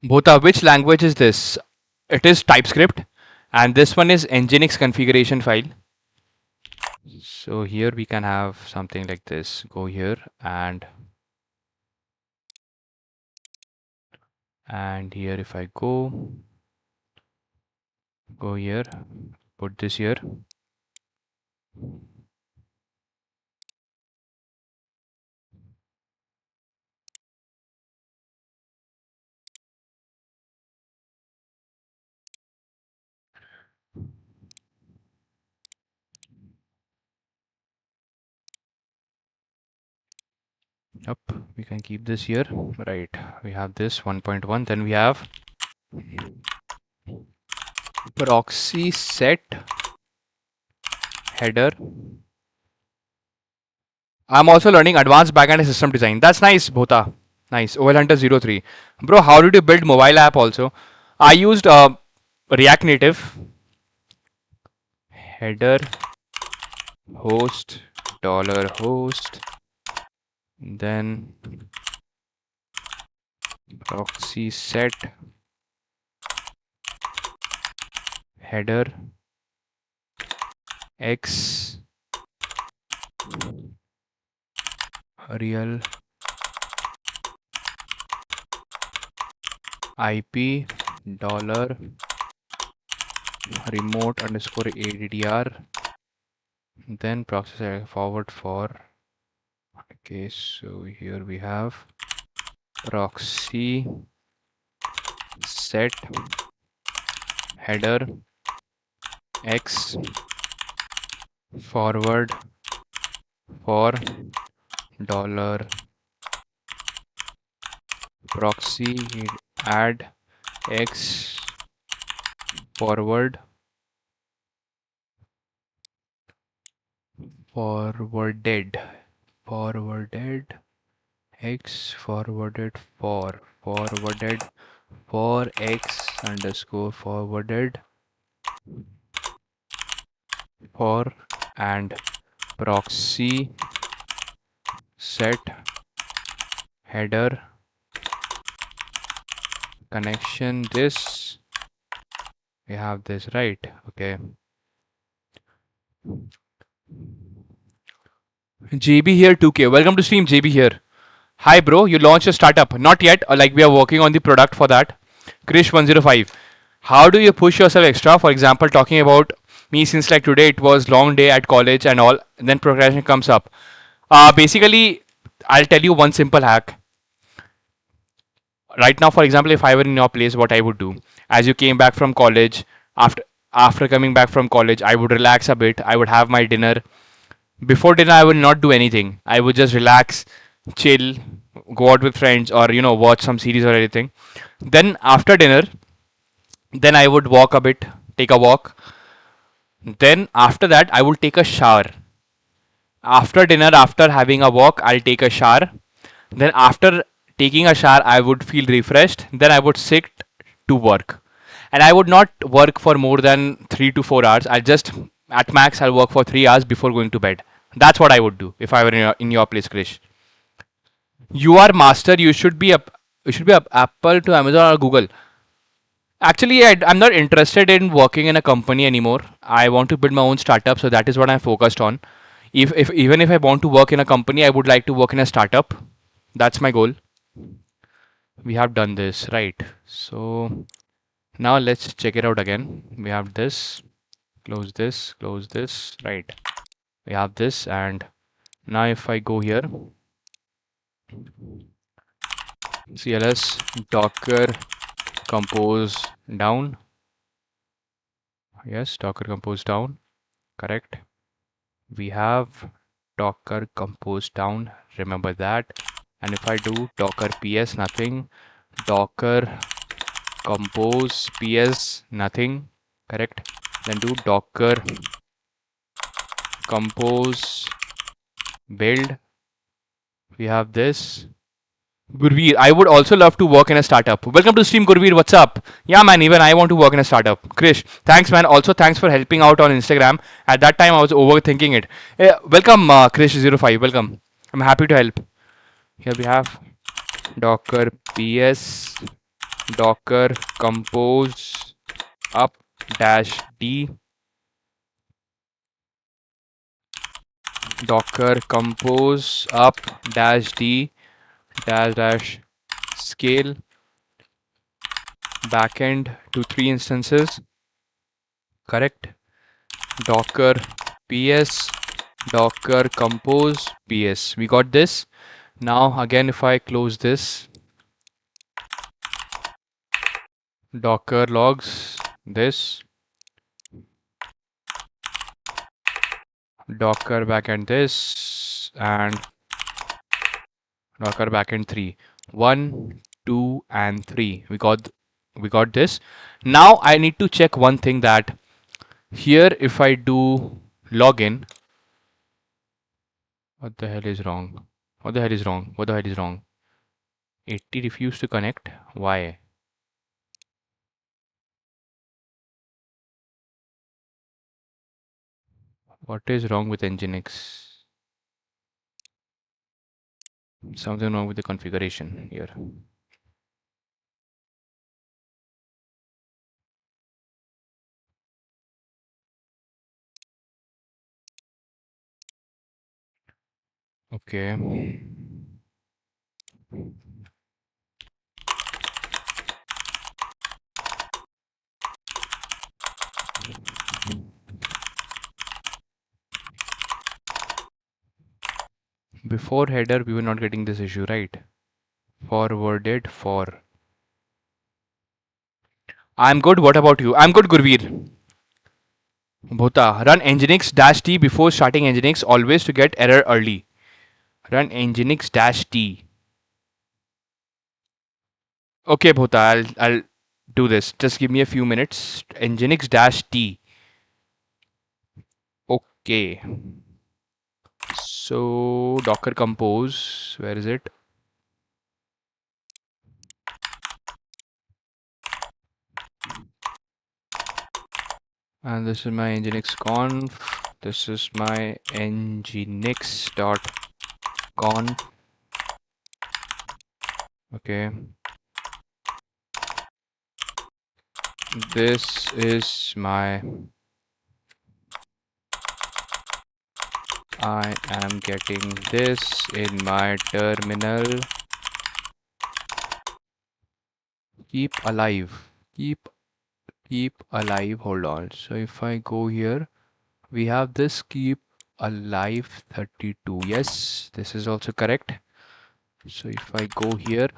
Bhota, which language is this? It is TypeScript, and this one is Nginx configuration file. So here we can have something like this. Go here and here if I go here, put this here. Yep, we can keep this here. Right, we have this 1.1. Then we have proxy set header. I'm also learning advanced backend and system design. That's nice, Bhota. Nice. OL Hunter 03. Bro, how did you build mobile app also? I used React Native header host $host, then proxy set header x real IP dollar remote underscore ADDR, then proxy forward for. Okay, so here we have proxy set header x forward for dollar proxy add x forwarded forwarded x forwarded for x underscore forwarded for and proxy set header connection this. We have this, right? Okay. JB here 2K. Welcome to stream, JB here. Hi bro, you launched a startup. Not yet, like we are working on the product for that. Krish 105. How do you push yourself extra? For example, talking about me since like today it was long day at college and all, and then procrastination comes up. Basically, I'll tell you one simple hack. Right now, for example, if I were in your place, what I would do, as you came back from college, after coming back from college, I would relax a bit. I would have my dinner. Before dinner, I would not do anything. I would just relax, chill, go out with friends, or watch some series or anything. Then after dinner, then I would walk a bit, take a walk. Then after that, I will take a shower. After dinner, after having a walk, I'll take a shower. Then after taking a shower, I would feel refreshed. Then I would sit to work. And I would not work for more than 3 to 4 hours. I'll just, at max, I'll work for 3 hours before going to bed. That's what I would do if I were in your place, Krish. You are master. You should be Apple to Amazon or Google. Actually, I'm not interested in working in a company anymore. I want to build my own startup, so that is what I'm focused on. If even if I want to work in a company, I would like to work in a startup. That's my goal. We have done this, right? So now let's check it out again. We have this, close this, right? We have this, and now if I go here, CLS Docker compose down. Yes, Docker compose down, correct. We have Docker compose down, remember that. And if I do Docker ps nothing, Docker compose ps nothing, correct. Then do Docker compose build. We have this. Gurveer, I would also love to work in a startup. Welcome to stream, Gurveer. What's up? Yeah, man, even I want to work in a startup. Krish, thanks, man. Also, thanks for helping out on Instagram. At that time, I was overthinking it. Welcome, Krish05. Welcome. I'm happy to help. Here we have Docker ps Docker compose up dash d Docker compose up dash d dash dash scale backend to 3 instances. Correct. Docker ps docker compose ps. We got this. Now again, if I close this, docker logs this, docker backend this, and docker backend 3. 1, 2, and 3. We got this. Now I need to check one thing, that here if I do login, what the hell is wrong? What the hell is wrong? What the hell is wrong? 80 refused to connect. Why? What is wrong with Nginx? Something wrong with the configuration here. Okay. Before header, we were not getting this issue, right? Forwarded for. I'm good. What about you? I'm good, Gurveer. Bhota, run nginx dash t before starting nginx always to get error early. Run nginx dash t. Okay, Bhota, I'll do this. Just give me a few minutes. Nginx dash t. Okay. So Docker compose, where is it? And this is my nginx conf. This is my nginx.conf. Okay. This is my I am getting this in my terminal. Keep alive. Keep alive. Hold on. So if I go here, we have this keep alive 32. Yes, this is also correct. So if I go here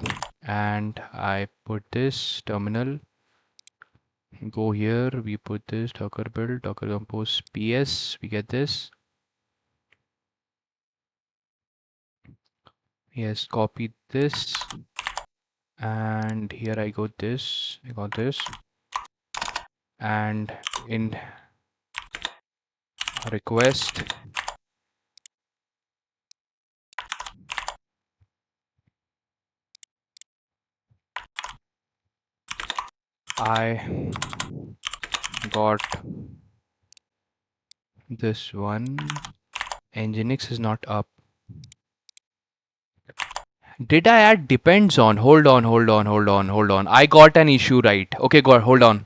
and I put this terminal, go here, we put this docker build, docker compose ps, we get this. Yes, copy this, and here I got this, and in request I got this one. Nginx is not up. Did I add depends on? Hold on. I got an issue, right? Okay, go hold on.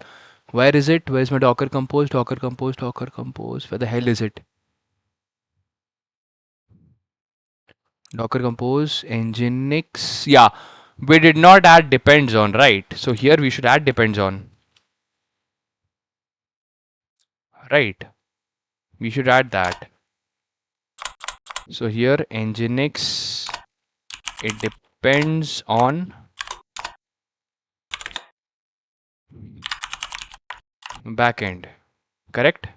Where is it? Where's my docker compose? Docker compose. Where the hell is it? Docker compose nginx. Yeah, we did not add depends on, right? So here we should add depends on. Right. We should add that. So here nginx, it depends on backend. Correct?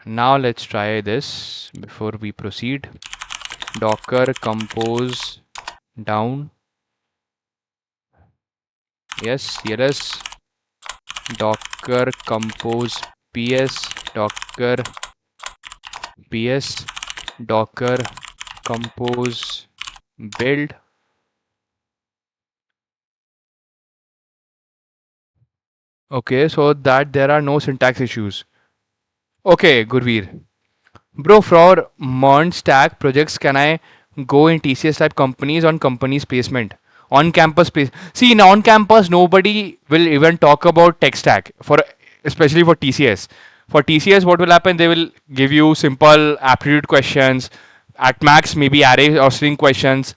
Now let's try this before we proceed. Docker compose down. Yes, yes. Docker compose ps, docker ps, docker compose build. Okay, so that there are no syntax issues. Okay, Gurveer. Bro, for Mern Stack projects, can I go in TCS type companies on companies placement? On campus place. See, in on campus, nobody will even talk about tech stack for especially for TCS. For TCS, what will happen? They will give you simple aptitude questions, at max maybe array or string questions.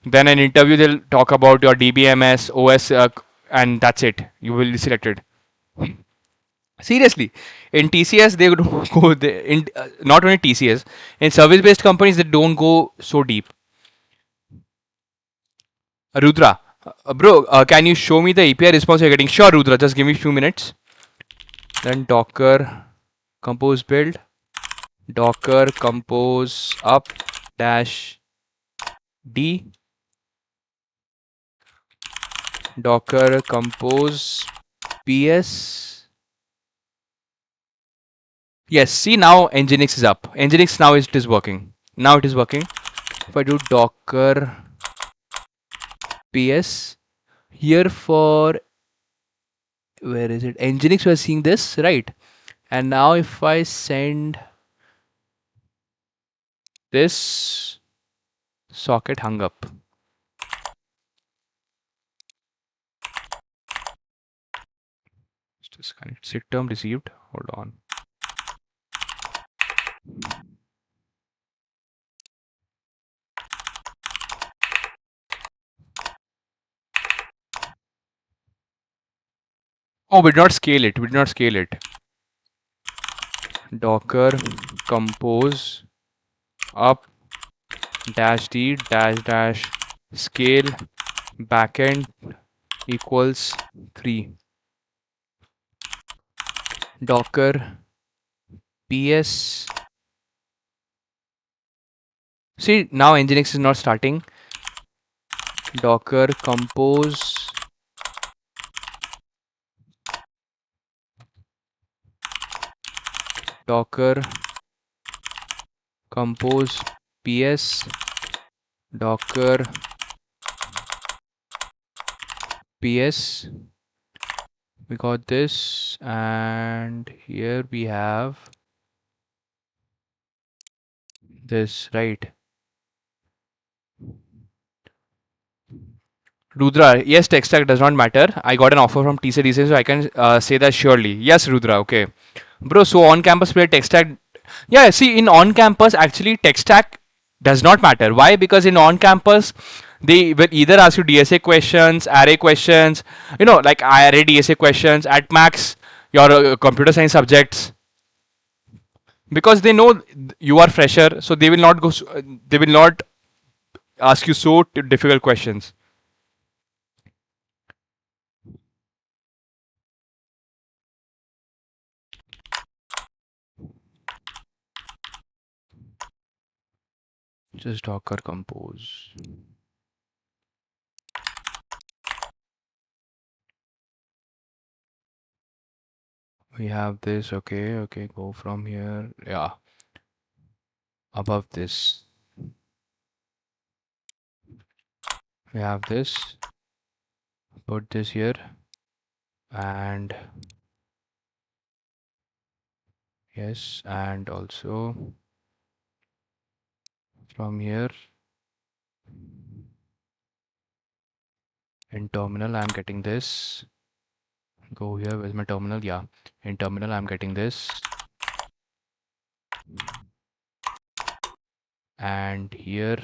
Then an interview, they'll talk about your DBMS, OS, and that's it. You will be selected. Seriously, in TCS they don't go there. In not only TCS, in service-based companies they don't go so deep. Rudra, bro, can you show me the API response you're getting? Sure, Rudra. Just give me a few minutes. Then Docker compose build, Docker compose up dash D, Docker compose PS. Yes, see now Nginx is up. Nginx now it is working. Now it is working. If I do Docker PS here for where is it? Nginx, we're seeing this, right? And now if I send this, socket hung up. Disconnect. Set term received. Hold on. Oh, we did not scale it. We did not scale it. Docker compose up dash d dash dash scale backend equals 3. Docker ps. See now Nginx is not starting. Docker compose Docker compose ps Docker ps. We got this, and here we have this, right? Rudra, yes, tech stack does not matter. I got an offer from TCDC, so I can say that surely. Yes, Rudra, okay. Bro, so on campus play tech stack. Yeah, see, in on campus, actually, tech stack does not matter. Why? Because in on campus, they will either ask you DSA questions, array questions, like array DSA questions, at max, your computer science subjects. Because they know you are fresher, so they will not they will not ask you so difficult questions. Just Docker compose. We have this. Okay, go from here. Yeah, above this we have this. Put this here, and yes, and also from here in terminal I'm getting this. Go here. Where's my terminal? Yeah, in terminal I'm getting this, and here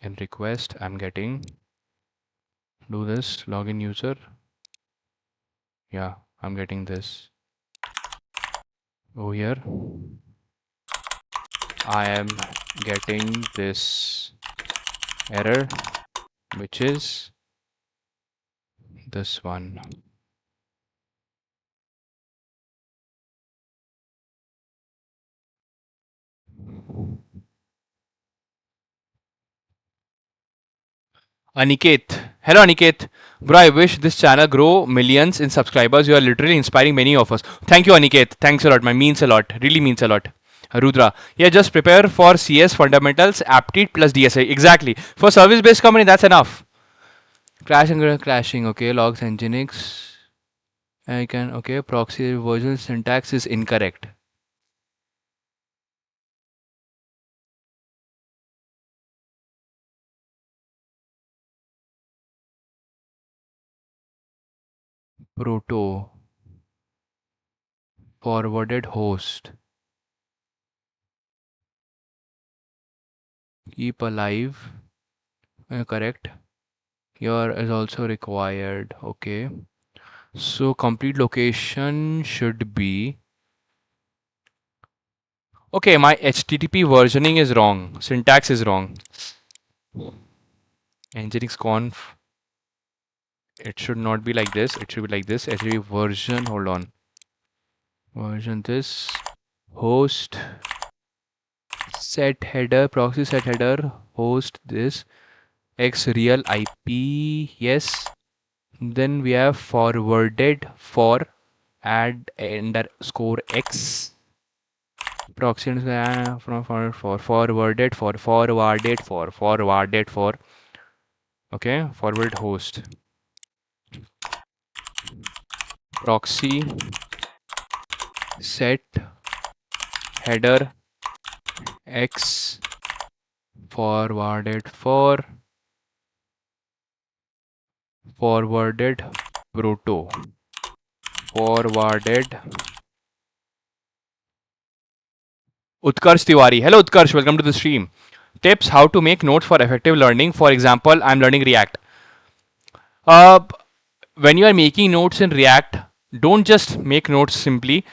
in request I'm getting, do this login user. Yeah, I'm getting this. Over here I am getting this error, which is this one. Aniket. Hello, Aniket. Bro, I wish this channel grow millions in subscribers. You are literally inspiring many of us. Thank you, Aniket. Thanks a lot. My means a lot. Really means a lot. Rudra. Yeah, just prepare for CS fundamentals, aptitude plus DSA. Exactly. For service-based company, that's enough. Crashing. Okay, logs Nginx. I can. Okay, proxy version syntax is incorrect. Proto. forwarded host. Keep alive. Correct. Here is also required. Okay. So complete location should be. Okay, my HTTP versioning is wrong. Syntax is wrong. Nginx conf. It should not be like this. It should be like this. HTTP version. Hold on. Version this. Host. Set header. Proxy set header. Host this. X real IP. Yes. Then we have forwarded for add underscore X. Proxy from forwarded for. Okay, forward host. Proxy set header X forwarded forwarded proto forwarded Utkarsh Tiwari. Hello Utkarsh, welcome to the stream. Tips how to make notes for effective learning. For example, I'm learning React. Uh, when you are making notes in React, don't just make notes simply.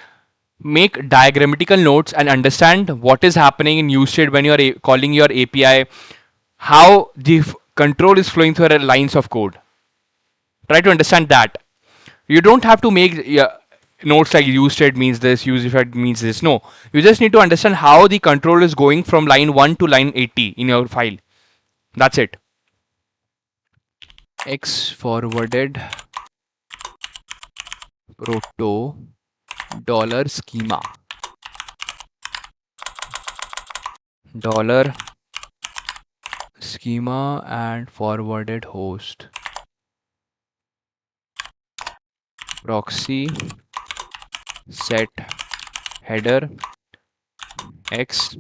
Make diagrammatical notes and understand what is happening in use state when you are calling your API, how the control is flowing through lines of code. Try to understand that. You don't have to make notes like use state means this, use effect means this. No, you just need to understand how the control is going from line 1 to line 80 in your file. That's it. X forwarded proto dollar schema dollar schema and forwarded host proxy set header X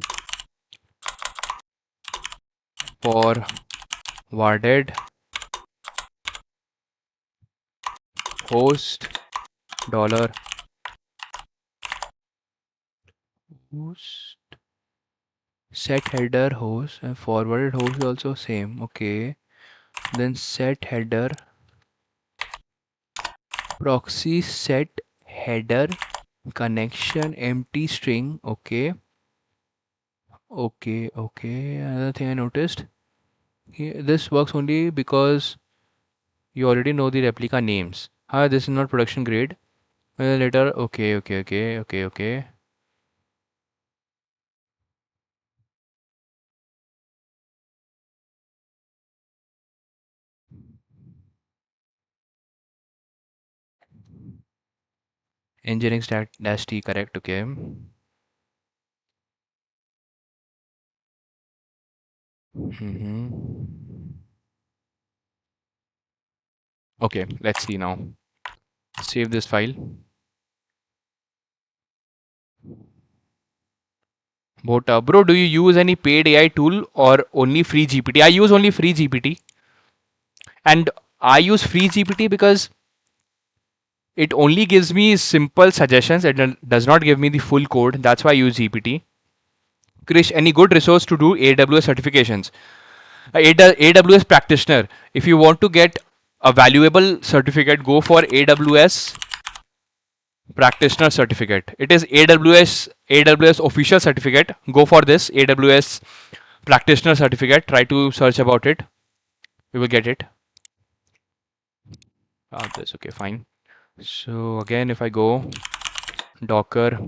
forwarded host dollar host set header host and forwarded host is also same. Okay, then set header proxy set header connection empty string. Okay, another thing I noticed here, this works only because you already know the replica names. This is not production grade. Later. Okay. Nginx dash T, correct. Okay. Okay, let's see now. Save this file. But bro, do you use any paid AI tool or only free GPT? I use only free GPT, and I use free GPT because it only gives me simple suggestions. It does not give me the full code. That's why I use GPT. Krish, any good resource to do AWS certifications? AWS practitioner. If you want to get a valuable certificate, go for AWS practitioner certificate. It is AWS official certificate. Go for this AWS practitioner certificate. Try to search about it. You will get it. This okay, fine. So again, if I go Docker,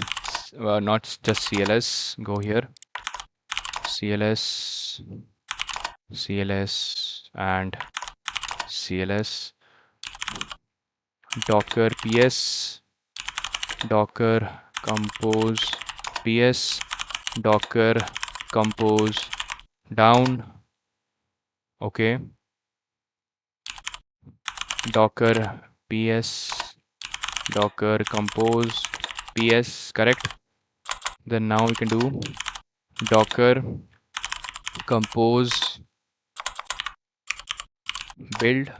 not just CLS, go here. CLS and CLS Docker PS Docker compose PS Docker compose down. Okay, Docker PS Docker compose PS, correct. Then now we can do Docker compose build.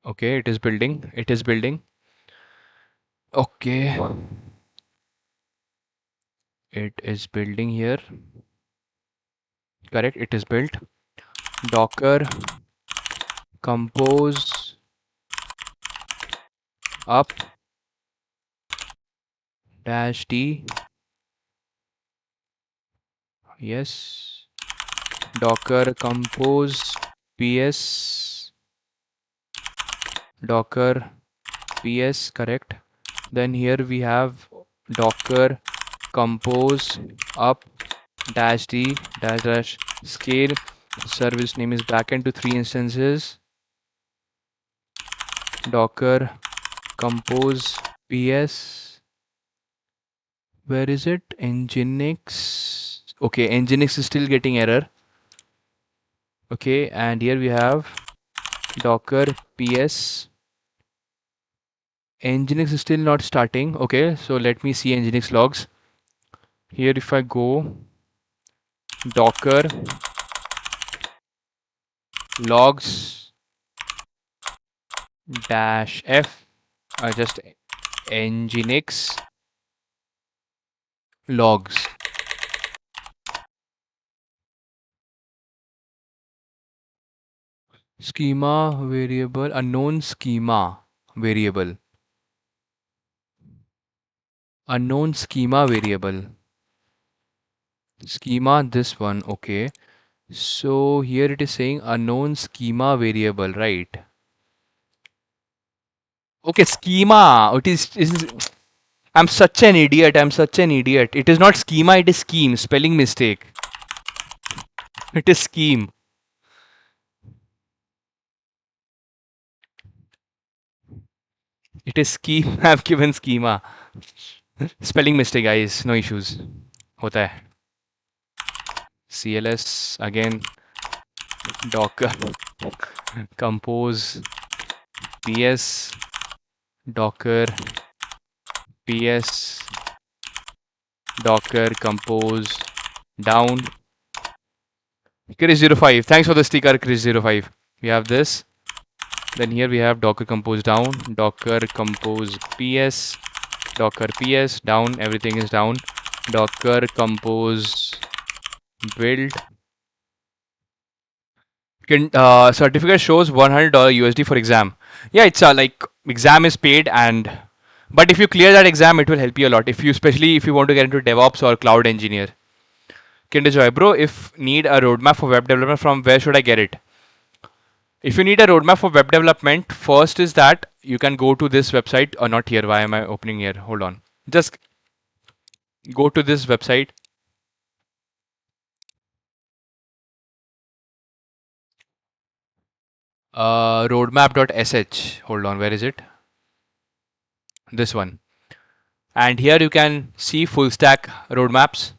Okay, it is building. Okay, it is building here. Correct, it is built. Docker compose up dash d. Yes. Docker compose ps. Docker ps, correct. Then here we have docker compose up dash d dash dash scale. Service name is backend to 3 instances. Docker compose ps. Where is it? Nginx. Okay, Nginx is still getting error. Okay, and here we have docker ps. Nginx is still not starting. Okay, so let me see Nginx logs. Here if I go docker logs dash f, just Nginx logs. Schema variable, unknown schema variable. Unknown schema variable. Schema, this one, okay. So here it is saying unknown schema variable, right? Okay, schema. I'm such an idiot. I'm such an idiot. It is not schema, it is scheme. Spelling mistake. It is scheme. It is scheme. I've given schema. Spelling mistake, guys. No issues. होता है. CLS again. Docker compose ps. Docker ps. Docker compose down. Chris05. Thanks for the sticker, Chris05. We have this. Then here we have Docker compose down, Docker compose ps, Docker ps down, everything is down. Docker compose build. Certificate shows $100 USD for exam. Yeah, it's like exam is paid, and but if you clear that exam, it will help you a lot. If you, especially if you want to get into DevOps or cloud engineer. Kinder Joy, bro, if need a roadmap for web development, from where should I get it? If you need a roadmap for web development, first is that you can go to this website, or not here. Why am I opening here? Hold on. Just go to this website. Roadmap.sh. Hold on. Where is it? This one. And here you can see full stack roadmaps.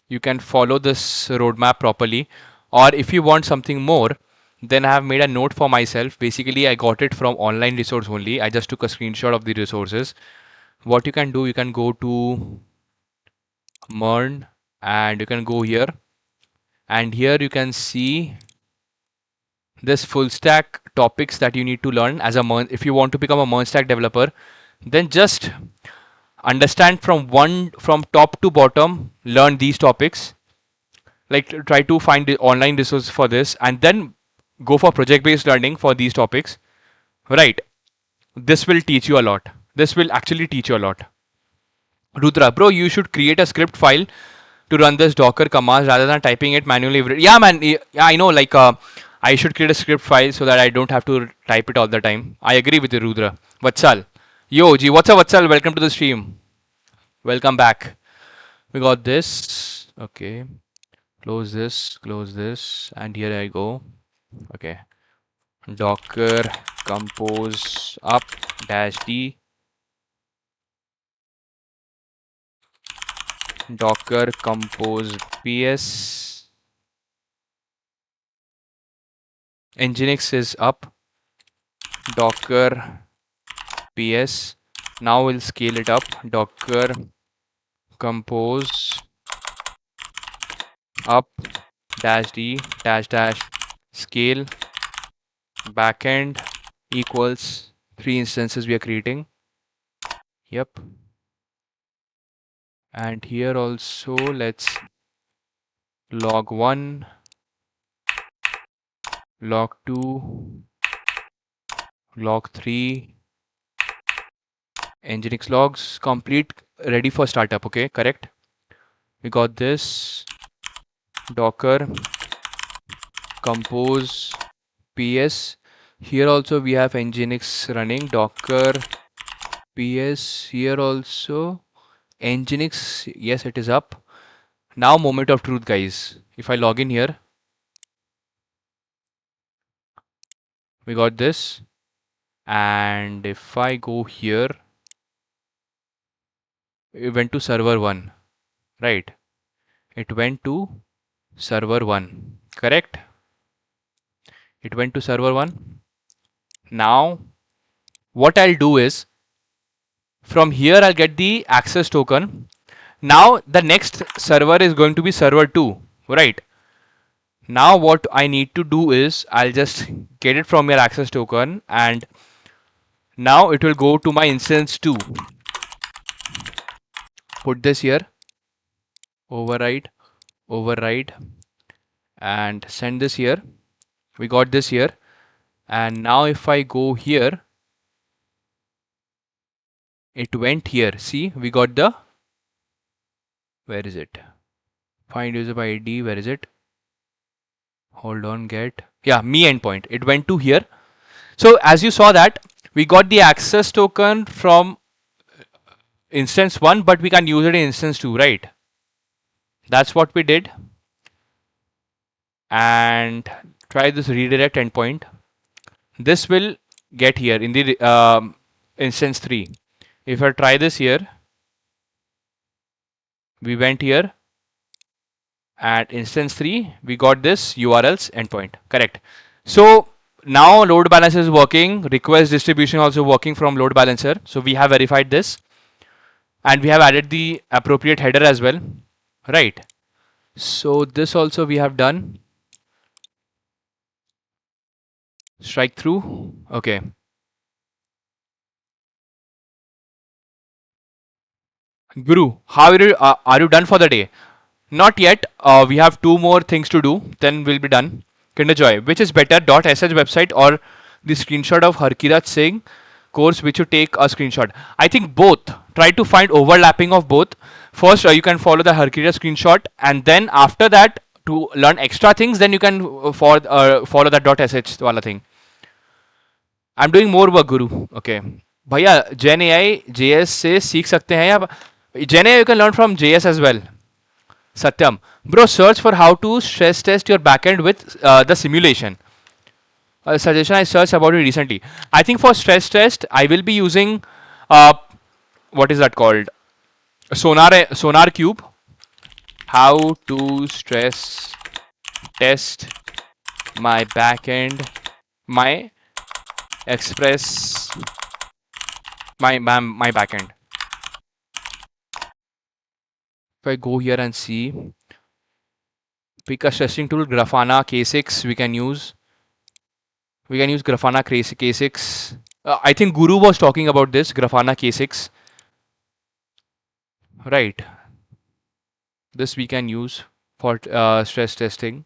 You can follow this roadmap properly. Or if you want something more, then I have made a note for myself. Basically, I got it from online resource only. I just took a screenshot of the resources. What you can do, you can go to Mern and you can go here, and here you can see this full stack topics that you need to learn as a Mern. If you want to become a Mern stack developer, then just understand from top to bottom, learn these topics, like try to find the online resources for this, and then go for project based learning for these topics, right? This will teach you a lot. This will actually teach you a lot. Rudra, bro, you should create a script file to run this Docker commands rather than typing it manually. Yeah, man. Yeah, I know. Like, I should create a script file so that I don't have to type it all the time. I agree with you, Rudra. Vatsal. Yo, G, what's up, Vatsal? Welcome to the stream. Welcome back. We got this. Okay. Close this, and here I go. Okay. Docker compose up dash d. Docker compose ps. Nginx is up. Docker ps. Now we'll scale it up. Docker compose up dash d dash dash scale backend equals 3 instances we are creating. Yep. And here also let's log 1, log 2, log 3, Nginx logs complete, ready for startup. Okay, correct. We got this. Docker compose ps. Here also we have Nginx running. Docker ps. Here also Nginx. Yes, it is up. Now moment of truth, guys. If I log in here, we got this. And if I go here, it went to server 1, right? It went to server 1, correct? It went to server 1. Now what I'll do is, from here I'll get the access token. Now the next server is going to be server 2, right? Now what I need to do is I'll just get it from your access token, and now it will go to my instance 2. Put this here, override, override, and send this here. We got this here. And now if I go here, it went here. See, we got the, where is it? Find user by ID, where is it? Hold on, get, yeah, me endpoint. It went to here. So as you saw that, we got the access token from instance 1, but we can use it in instance 2, right? That's what we did. And try this redirect endpoint. This will get here in the instance 3. If I try this here, we went here. At instance 3, we got this URLs endpoint, correct? So now load balancer is working, request distribution also working from load balancer. So we have verified this, and we have added the appropriate header as well, right? So this also we have done. Strike through, okay. Guru, how are you done for the day? Not yet. We have 2 more things to do. Then we'll be done. Kinderjoy, which is better, .sh website or the screenshot of Harkirat Singh course, which you take a screenshot? I think both. Try to find overlapping of both. First, you can follow the Harkirat screenshot, and then after that, to learn extra things, then you can follow that .sh wala thing. I'm doing more work, Guru. Okay. भैया Gen AI JS से सीख सकते हैं या Gen AI you can learn from JS as well. Satyam, bro, search for how to stress test your backend with the simulation. A suggestion I searched about it recently. I think for stress test, I will be using uh, what is that called? Sonar Cube. How to stress test my backend, my Express, my backend. If I go here and see, pick a stressing tool, Grafana K6 we can use. We can use Grafana K6. I think Guru was talking about this, Grafana K6. Right. This we can use for stress testing.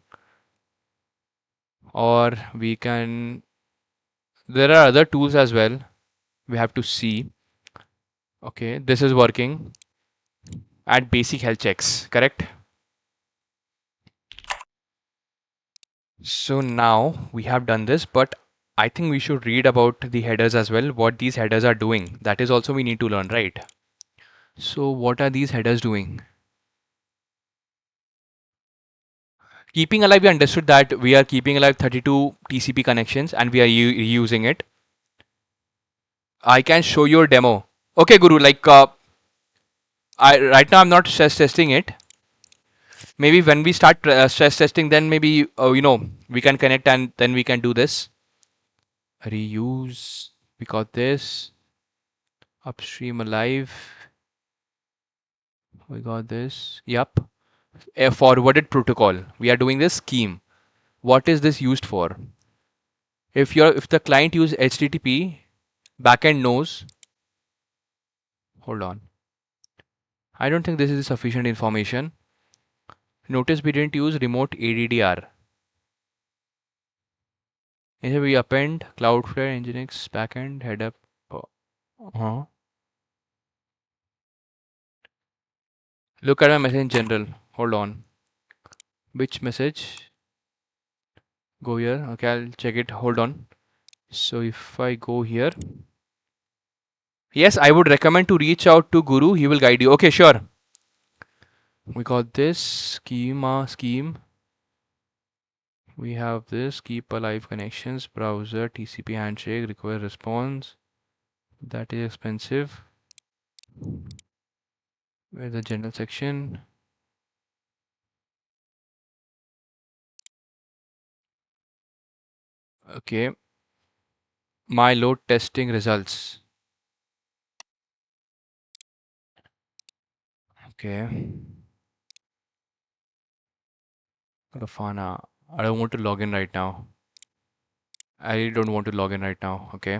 Or we can, there are other tools as well. We have to see. Okay, this is working. Add basic health checks, correct? So now we have done this, but I think we should read about the headers as well, what these headers are doing. That is also we need to learn, right? So what are these headers doing? Keeping alive, we understood that we are keeping alive 32 TCP connections and we are using it. I can show you a demo. Okay, Guru, like right now I'm not stress testing it. Maybe when we start stress testing, then maybe we can connect and then we can do this. Reuse, we got this. Upstream alive, we got this. Yep. A forwarded protocol. We are doing this scheme. What is this used for? If the client use HTTP, backend knows Hold on. I don't think this is sufficient information. Notice we didn't use remote ADDR. Here we append Cloudflare, Nginx, backend, head up. Uh-huh. Look at my message in general. Hold on. Which message? Go here. Okay, I'll check it. Hold on. So if I go here, yes, I would recommend to reach out to Guru. He will guide you. Okay, sure. We got this scheme. We have this keep alive connections, browser, TCP handshake, request response. That is expensive. Where's the general section? Okay. My load testing results. Okay. Grafana. I don't want to log in right now. I really don't want to log in right now. Okay.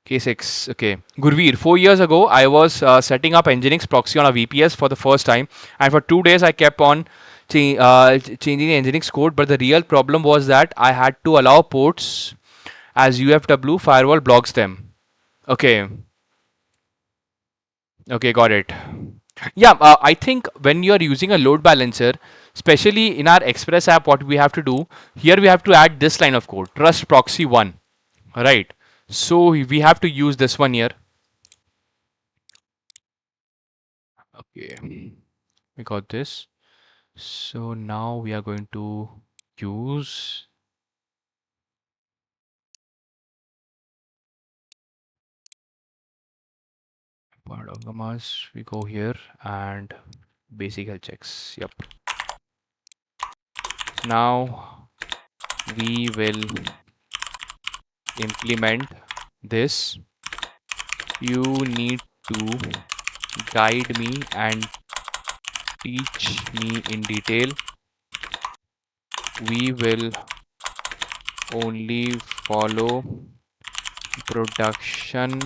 K6. Okay. Gurveer, 4 years ago, I was setting up Nginx proxy on a VPS for the first time, and for 2 days, I kept on changing the Nginx code. But the real problem was that I had to allow ports as UFW firewall blocks them. Okay. Okay, got it. Yeah, I think when you are using a load balancer, especially in our Express app, what we have to do here, we have to add this line of code, trust proxy one, right? So we have to use this one here. Okay, we got this. So now we are going to use part of commas. We go here and basic health checks. Yep. Now we will implement this. You need to guide me and teach me in detail. We will only follow production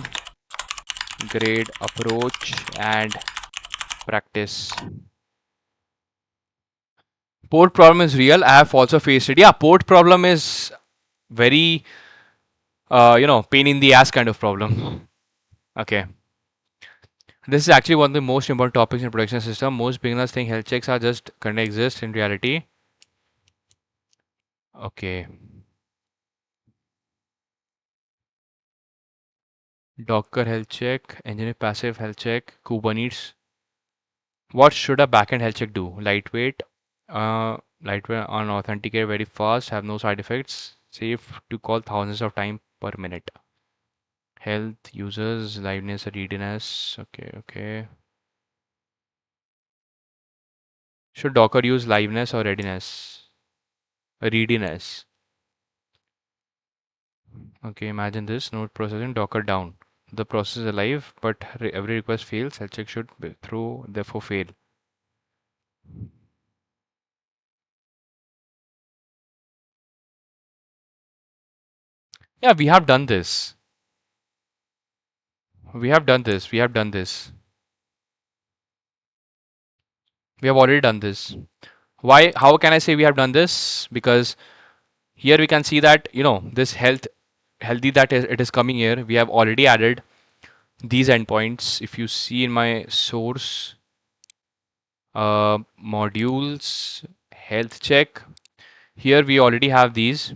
grade approach and practice. Port problem is real. I have also faced it. Yeah, port problem is very pain in the ass kind of problem. Okay. This is actually one of the most important topics in production system. Most beginners think health checks are just gonna exist in reality. Okay. Docker health check, engineer passive health check, Kubernetes. What should a backend health check do? Lightweight and authenticate very fast, have no side effects, safe to call thousands of times per minute. Health, users, liveness, readiness. Okay, okay. Should Docker use liveness or readiness? Readiness. Okay, imagine this node processing Docker down. The process is alive, but every request fails. Health check should be through, therefore fail. Yeah, we have done this. We have done this. We have done this. We have already done this. Why? How can I say we have done this? Because here we can see that this healthy that it is coming here. We have already added these endpoints. If you see in my source modules health check, here we already have these,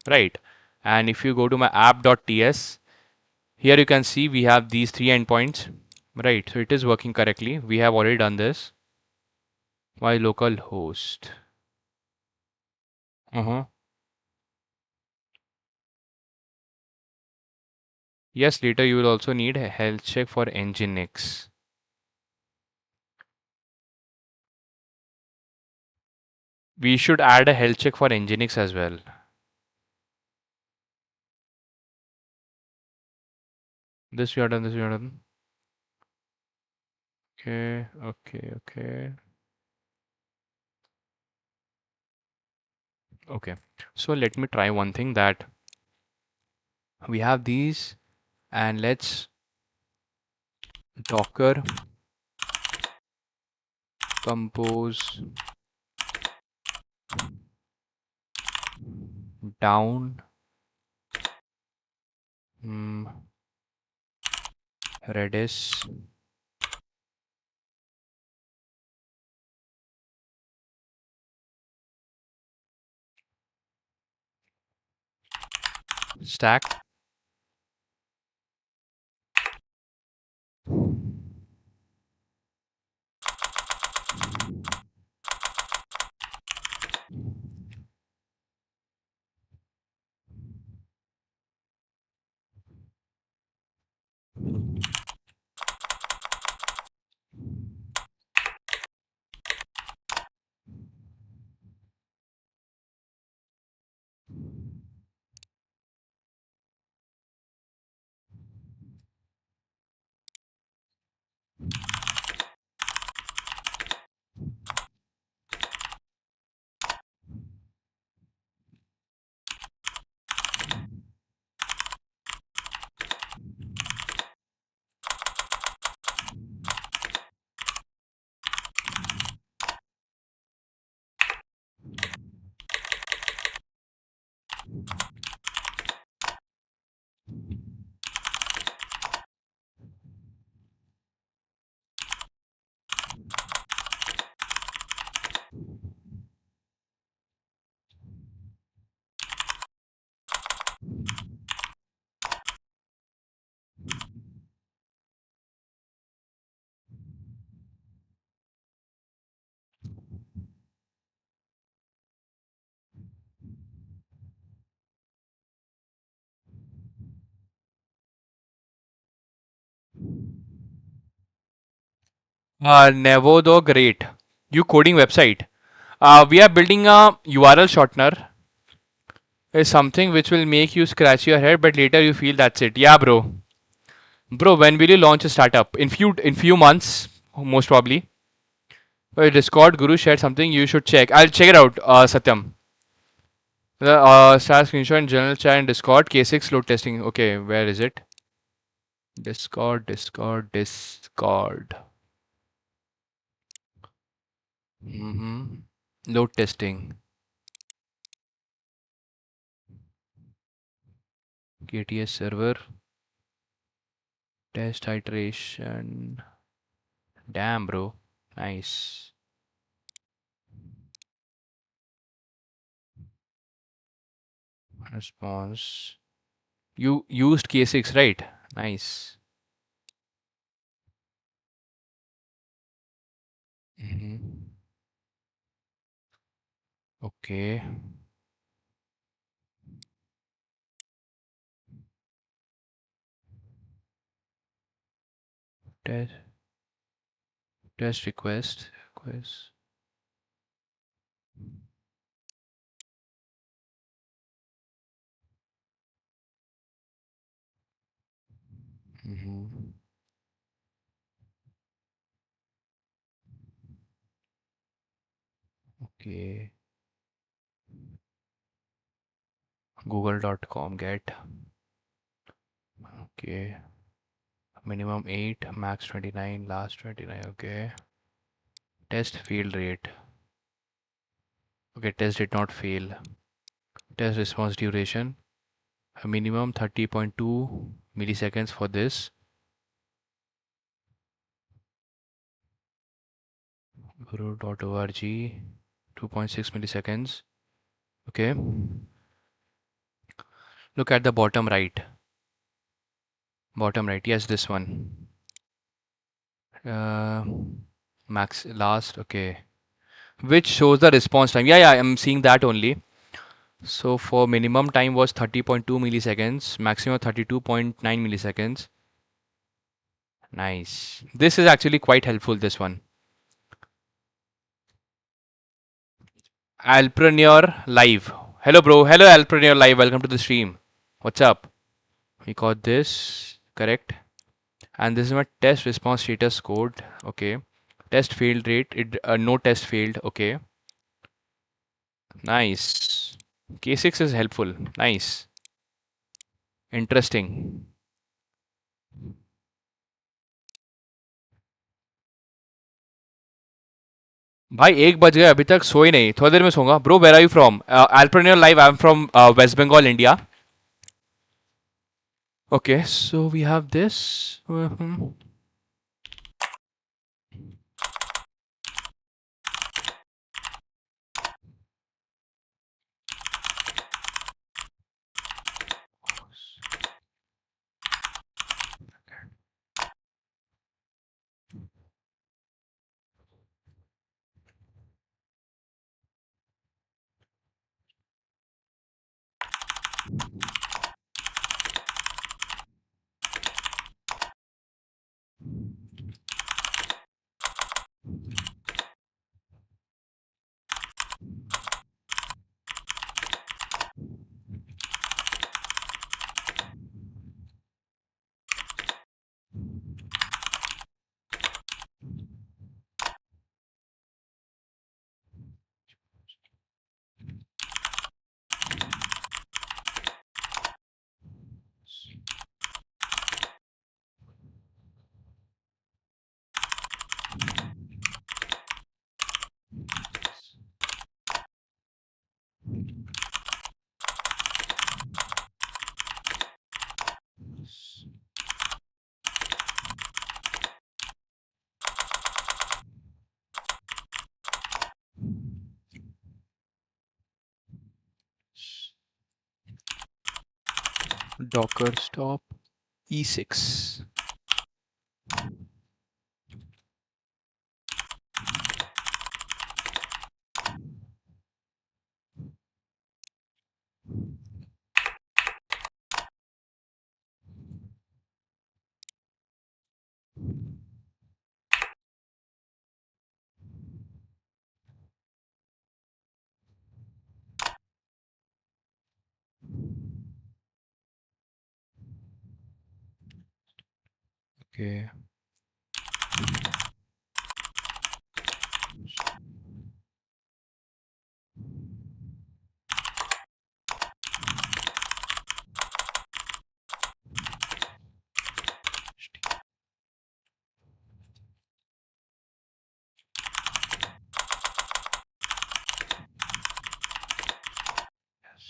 right? And if you go to my app.ts, here you can see we have these three endpoints, right? So it is working correctly. We have already done this. My local host. Uh-huh. Yes, later you will also need a health check for Nginx. We should add a health check for Nginx as well. This we are done, this we are done. Okay, okay, okay. Okay. So let me try one thing that we have these and let's Docker compose down mm, Redis stack. Nevo though great. You coding website. We are building a URL shortener. Is something which will make you scratch your head, but later you feel that's it. Yeah, bro. Bro, when will you launch a startup? In few months, most probably. Discord Guru shared something you should check. I'll check it out, Satyam. The star screenshot in general chat and Discord K6 load testing. Okay, where is it? Discord. Load testing. KTS server test iteration. Damn, bro. Nice. Response. You used K6, right? Nice. hmm Okay. Test test request. Request. hmm Okay. Google.com get. Okay. Minimum 8, max 29, last 29. Okay. Test failed rate. Okay, test did not fail. Test response duration. A minimum 30.2 milliseconds for this. Guru.org. 2.6 milliseconds. Okay. Look at the bottom right. Bottom right. Yes, this one. Uh, max last. Okay. Which shows the response time. Yeah, I'm seeing that only. So for minimum time was 30.2 milliseconds, maximum 32.9 milliseconds. Nice. This is actually quite helpful, this one. Alpreneur Live. Hello, bro. Hello, Alpreneur Live. Welcome to the stream. What's up? We got this. Correct. And this is my test response status code. Okay. Test failed rate. No test failed. Okay. Nice. K6 is helpful. Nice. Interesting. भाई 1 बज गए, अभी तक सोए नहीं, थोड़ी देर में सोऊंगा. Bro, where are you from? Alpreneur live, I am from West Bengal, India. Okay, so we have this. Docker stop E6. Okay. Yes.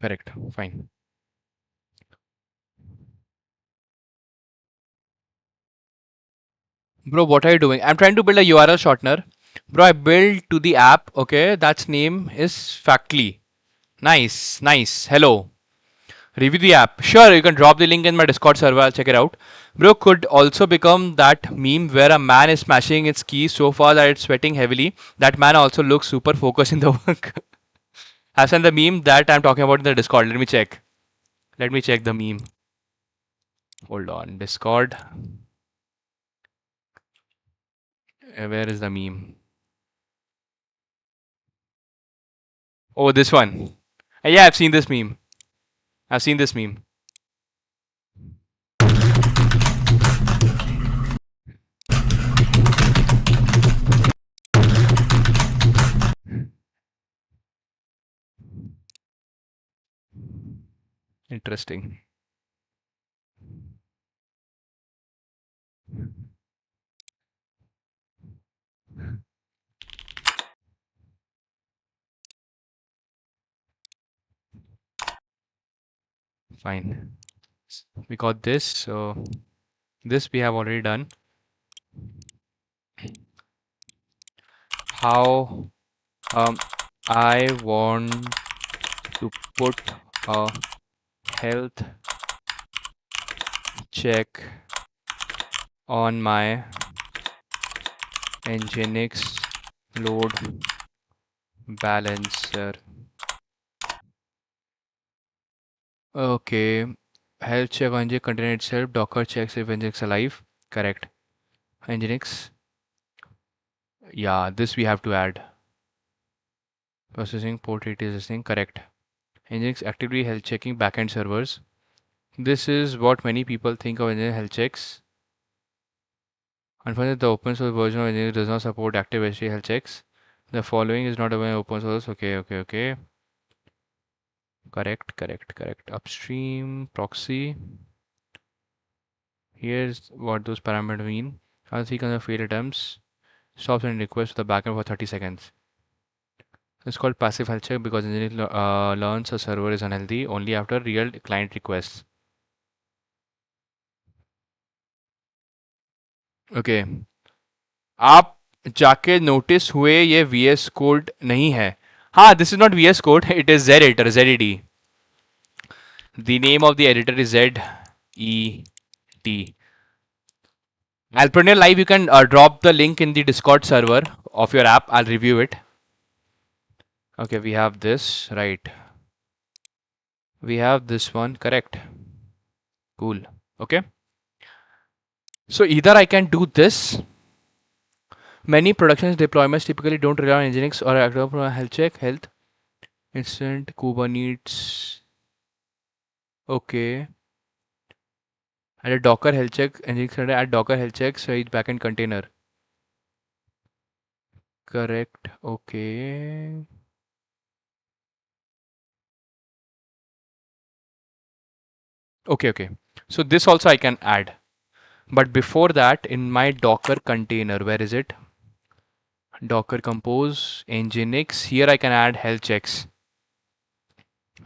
Correct. Fine. Bro, what are you doing? I'm trying to build a URL shortener. Bro, I built to the app. Okay, that's name is Factly. Nice, nice. Hello. Review the app. Sure, you can drop the link in my Discord server. I'll check it out. Bro, could also become that meme where a man is smashing its keys so far that it's sweating heavily. That man also looks super focused in the work. I've sent the meme that I'm talking about in the Discord. Let me check. Let me check the meme. Hold on. Discord. Where is the meme? Oh, this one. Yeah, I've seen this meme. I've seen this meme. Interesting. Fine. We got this. So this we have already done. How I want to put a health check on my Nginx load balancer. Okay. Health check on the container itself. Docker checks if Nginx alive. Correct. Nginx. Yeah, this we have to add. Processing port 80 is listening. Correct. Nginx actively health checking backend servers. This is what many people think of Nginx health checks. Unfortunately, the open source version of Nginx does not support active HTTP health checks. The following is not available open source. Okay. Correct. Upstream proxy. Here's what those parameters mean. I'll on the failed attempts. Stop sending requests to the backend for 30 seconds. It's called passive health check because Nginx learns a server is unhealthy only after real client requests. Okay आप जाके notice हुए ये VS code नहीं है हाँ this is not VS code it is Z editor ZED the name of the editor is ZET I'll put it live you can drop the link in the Discord server of your app I'll review it okay we have this right we have this one correct cool okay so either I can do this many production deployments typically don't rely on Nginx or health check health instant Kubernetes okay add a Docker health check Nginx add Docker health check so each backend container correct okay okay so this also I can add but before that in my Docker container where is it Docker compose Nginx here I can add health checks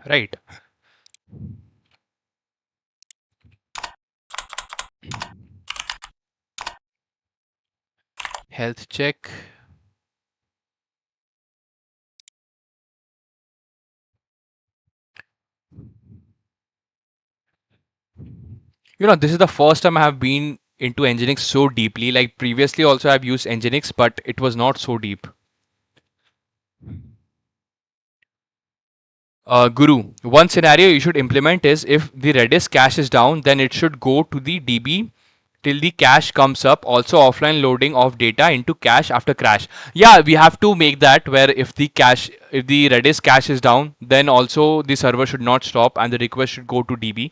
right health check you know this is the first time I have been into Nginx so deeply like previously also I've used Nginx but it was not so deep Guru, one scenario you should implement is if the Redis cache is down, then it should go to the DB till the cache comes up. Also, offline loading of data into cache after crash. Yeah, we have to make that where if the Redis cache is down, then also the server should not stop and the request should go to DB.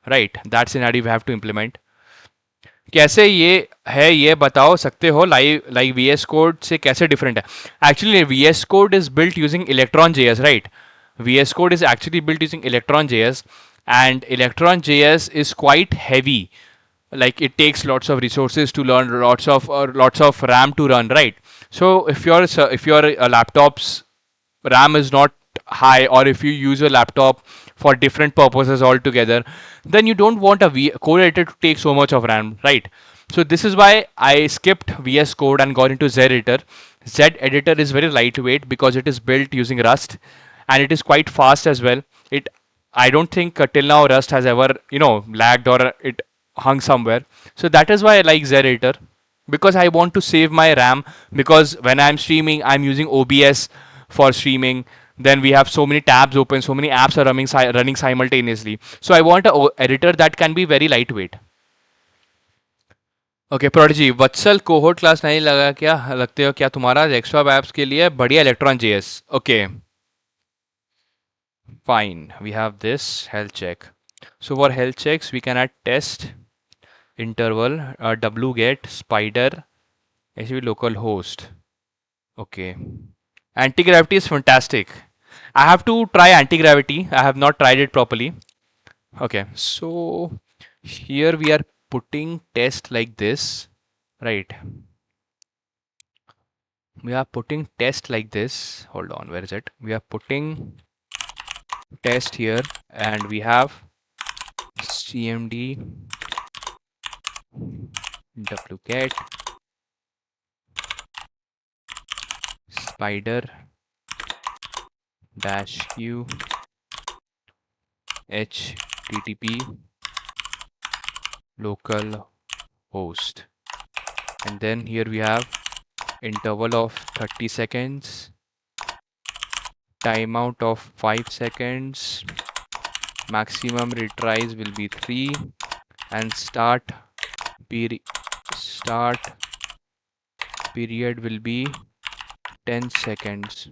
Right, that scenario we have to implement. कैसे ये है ये बताओ सकते हो like VS code से कैसे different है actually VS code is built using electron JS right VS code is actually built using Electron JS and Electron JS is quite heavy like it takes lots of resources to learn lots of RAM to run right so if your laptop's RAM is not high or if you use your laptop for different purposes altogether then you don't want a code editor to take so much of RAM right so this is why I skipped VS code and got into Z editor Z editor is very lightweight because it is built using Rust and it is quite fast as well it I don't think till now Rust has ever lagged or it hung somewhere so that is why I like Z editor because I want to save my RAM because when I'm streaming I'm using OBS for streaming then we have so many tabs open so many apps are running simultaneously so I want an editor that can be very lightweight okay prodigy Vatsal cohort class नहीं लगा क्या लगते हो क्या तुम्हारा desktop apps के लिए बढ़िया electron JS okay fine we have this health check so for health checks we can add test interval wget spider actually localhost okay anti-gravity is fantastic I have to try anti-gravity I have not tried it properly okay so here we are putting test like this right we are putting test like this hold on where is it we are putting test here and we have cmd wget spider -q http local host and then here we have interval of 30 seconds timeout of 5 seconds maximum retries will be 3 and start start period will be 10 seconds.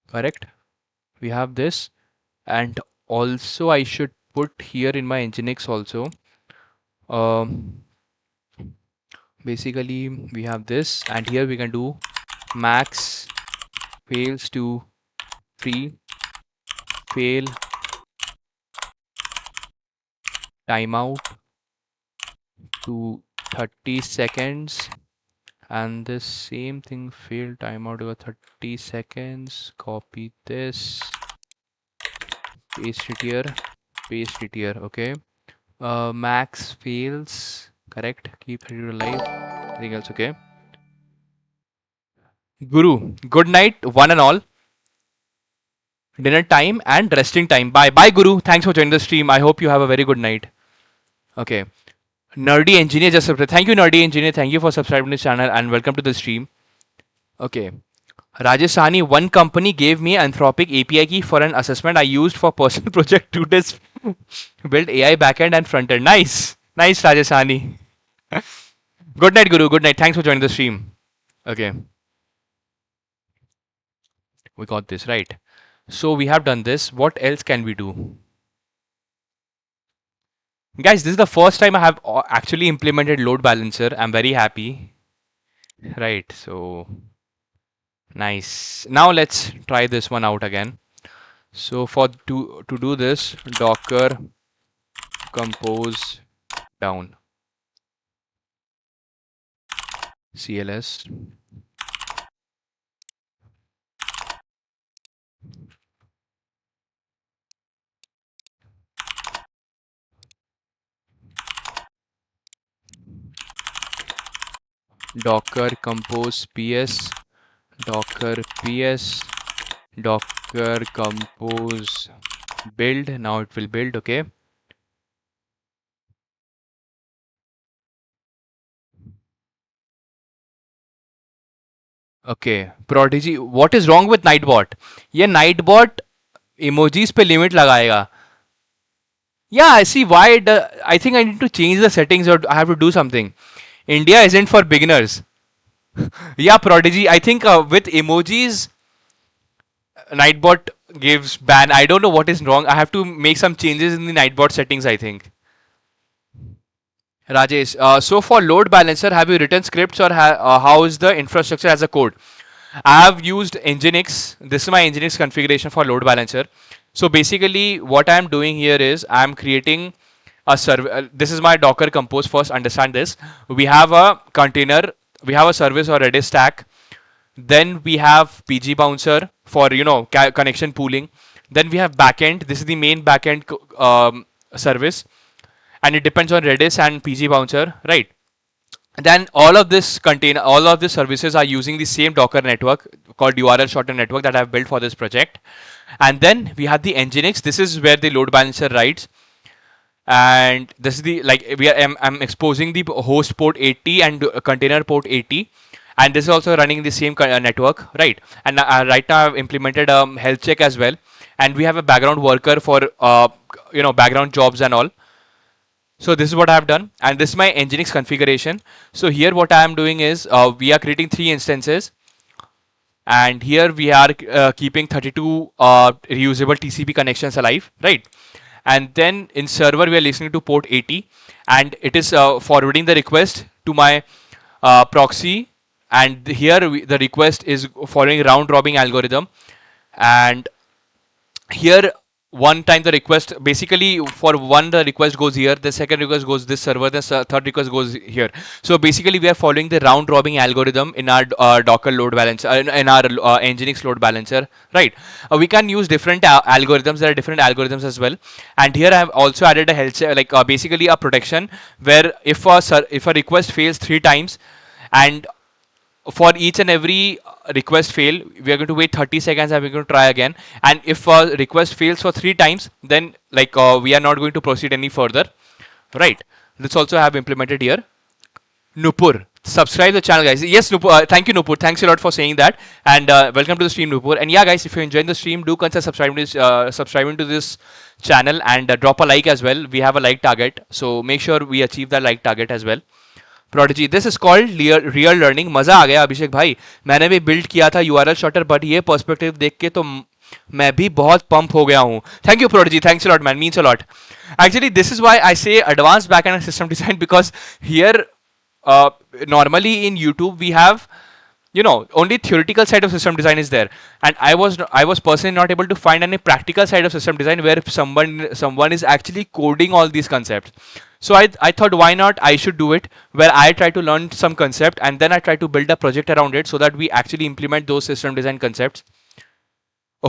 Correct? We have this, and also I should put here in my Nginx also. Um, Basically, we have this, and here we can do max fails to free fail timeout to 30 seconds, and this same thing fail timeout over 30 seconds. Copy this, paste it here. Okay. Max fails. Correct. Keep it alive. Anything else? Okay. Guru, good night, one and all. Dinner time and resting time. Bye. Bye, Guru. Thanks for joining the stream. I hope you have a very good night. Okay. Nerdy Engineer just subscribed. Thank you, Nerdy Engineer. Thank you for subscribing to this channel and welcome to the stream. Okay. Rajasthani, one company gave me Anthropic API key for an assessment I used for personal project 2 days. Build AI backend and frontend. Nice. Nice, Rajasthani. Good night, Guru. Good night. Thanks for joining the stream. Okay. We got this right. So we have done this. What else can we do? Guys, this is the first time I have actually implemented load balancer. I'm very happy. Right, so nice. Now let's try this one out again. So for to do this, Docker compose down CLS. Docker compose ps, Docker ps, Docker compose build. Now it will build. Okay. Okay. Prodigy, what is wrong with Nightbot? ये Nightbot emojis पे limit लगाएगा. Yeah, I see why. I think I need to change the settings or I have to do something. India isn't for beginners. Yeah, Prodigy. I think with emojis, Nightbot gives ban. I don't know what is wrong. I have to make some changes in the Nightbot settings, I think. Rajesh, so for load balancer, have you written scripts or how is the infrastructure as a code? I have used Nginx. This is my Nginx configuration for load balancer. So basically, what I am doing here is I am creating a server. This is my Docker Compose. First, understand this. We have a container. We have a service or Redis stack. Then we have PG bouncer for connection pooling. Then we have backend. This is the main backend service, and it depends on Redis and PG bouncer, right? Then all of this services are using the same Docker network called URL shortened network that I've built for this project. And then we have the Nginx. This is where the load balancer rides. And this is the I'm exposing the host port 80 and container port 80. And this is also running the same network, right? And right now I've implemented health check as well. And we have a background worker for background jobs and all. So this is what I have done, and this is my Nginx configuration. So here what I am doing is we are creating 3 instances, and here we are keeping 32 reusable TCP connections alive, right? And then in server we are listening to port 80, and it is forwarding the request to my proxy, and here the request is following round robin algorithm, and here one time the request, basically for one the request goes here, the second request goes this server, the third request goes here. So basically we are following the round robin algorithm in our Docker load balancer, in our Nginx load balancer, right? We can use different algorithms. There are different algorithms as well, and here I have also added a health basically a protection where if a request fails 3 times, and for each and every request fail, we are going to wait 30 seconds and we're going to try again. And if a request fails for 3 times, then we are not going to proceed any further, right? This also I have implemented here. Nupur, subscribe the channel, guys. Yes, Nupur. Thank you, Nupur. Thanks a lot for saying that. And welcome to the stream, Nupur. And yeah, guys, if you're enjoying the stream, do consider subscribing to this channel and drop a like as well. We have a like target, so make sure we achieve that like target as well. Prodigy this is called real learning. मजा आ गया अभिषेक भाई. मैंने भी build किया था URL shorter, but ये perspective देख के तो मैं भी बहुत पंप हो गया हूँ. Thank you prodigy, thanks a lot man, means a lot. Actually, this is why I say advanced backend system design, because here normally in YouTube we have, you know, only theoretical side of system design is there, and I was personally not able to find any practical side of system design where someone is actually coding all these concepts. So I thought, why not I should do it, where I try to learn some concept and then I try to build a project around it so that we actually implement those system design concepts.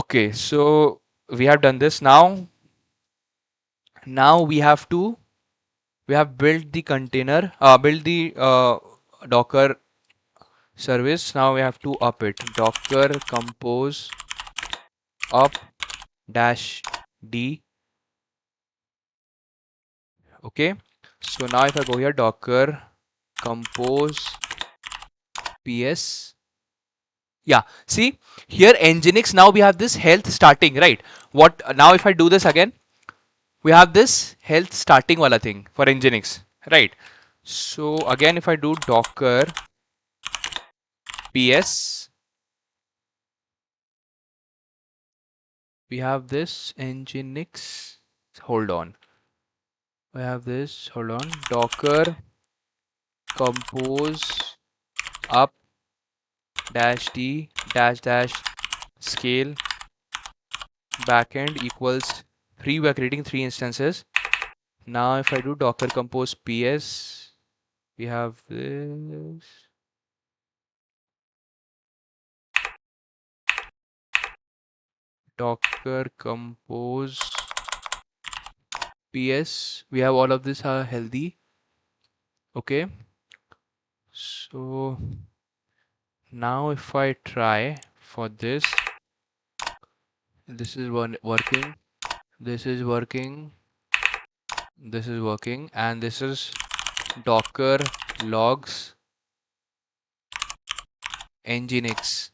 Okay, so we have done this. Now we have built the container, build the Docker service. Now we have to up it. Docker compose up dash D. Okay, so now if I go here, Docker compose PS. Yeah, see here Nginx. Now we have this health starting, right? What now if I do this again, we have this health starting wala thing for Nginx, right? So again, if I do Docker PS, we have this Nginx. Hold on. We have this. Hold on. Docker compose up dash D dash dash scale backend equals 3. We are creating 3 instances. Now if I do Docker compose PS, we have this. Docker compose PS. We have all of this are healthy. Okay. So now if I try for this, this is working. This is working. This is working, and this is Docker logs Nginx.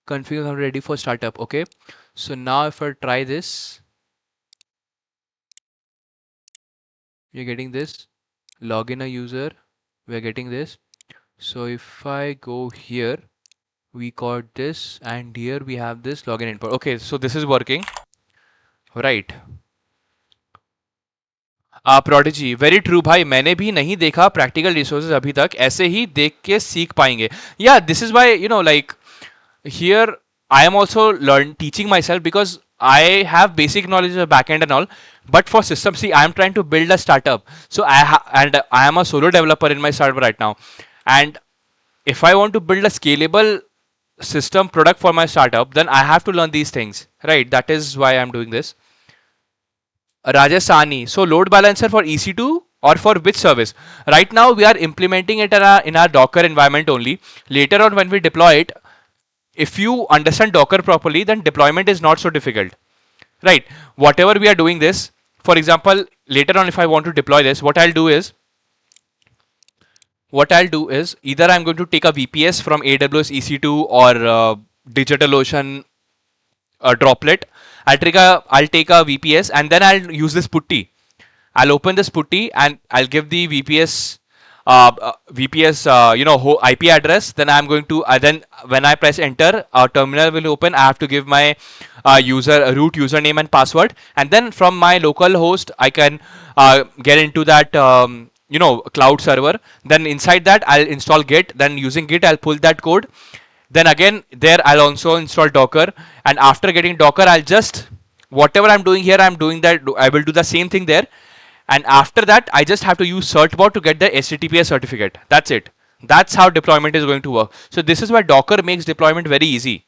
Configure ready for startup. Okay, so now if I try this, you're getting this. Login a user, we're getting this. So if I go here, we got this, and here we have this login input. Okay, so this is working, right? Prodigy very true भाई. मैंने भी नहीं देखा practical resources अभी तक, ऐसे ही देख के सीख पाएंगे. या this is why, you know, like here I am also teaching myself, because I have basic knowledge of backend and all, but for systems, see, I am trying to build a startup, so I am a solo developer in my startup right now, and if I want to build a scalable system product for my startup, then I have to learn these things, right? That is why I am doing this. Rajasthani, so load balancer for EC2 or for which service? Right now we are implementing it in our Docker environment only. Later on when we deploy it, if you understand Docker properly, then deployment is not so difficult, right? Whatever we are doing this, for example, later on if I want to deploy this, what I'll do is either I'm going to take a VPS from AWS EC2 or DigitalOcean Droplet. I'll take a VPS, and then I'll use this putty. I'll open this putty and I'll give the VPS IP address. Then I'm going to then when I press enter, our terminal will open. I have to give my root username and password, and then from my local host I can get into that cloud server. Then inside that I'll install Git. Then using Git I'll pull that code. Then again there I'll also install Docker, and after getting Docker, I'll just whatever I'm doing here, I'm doing that. I will do the same thing there. And after that, I just have to use certbot to get the HTTPS certificate. That's it. That's how deployment is going to work. So this is why Docker makes deployment very easy.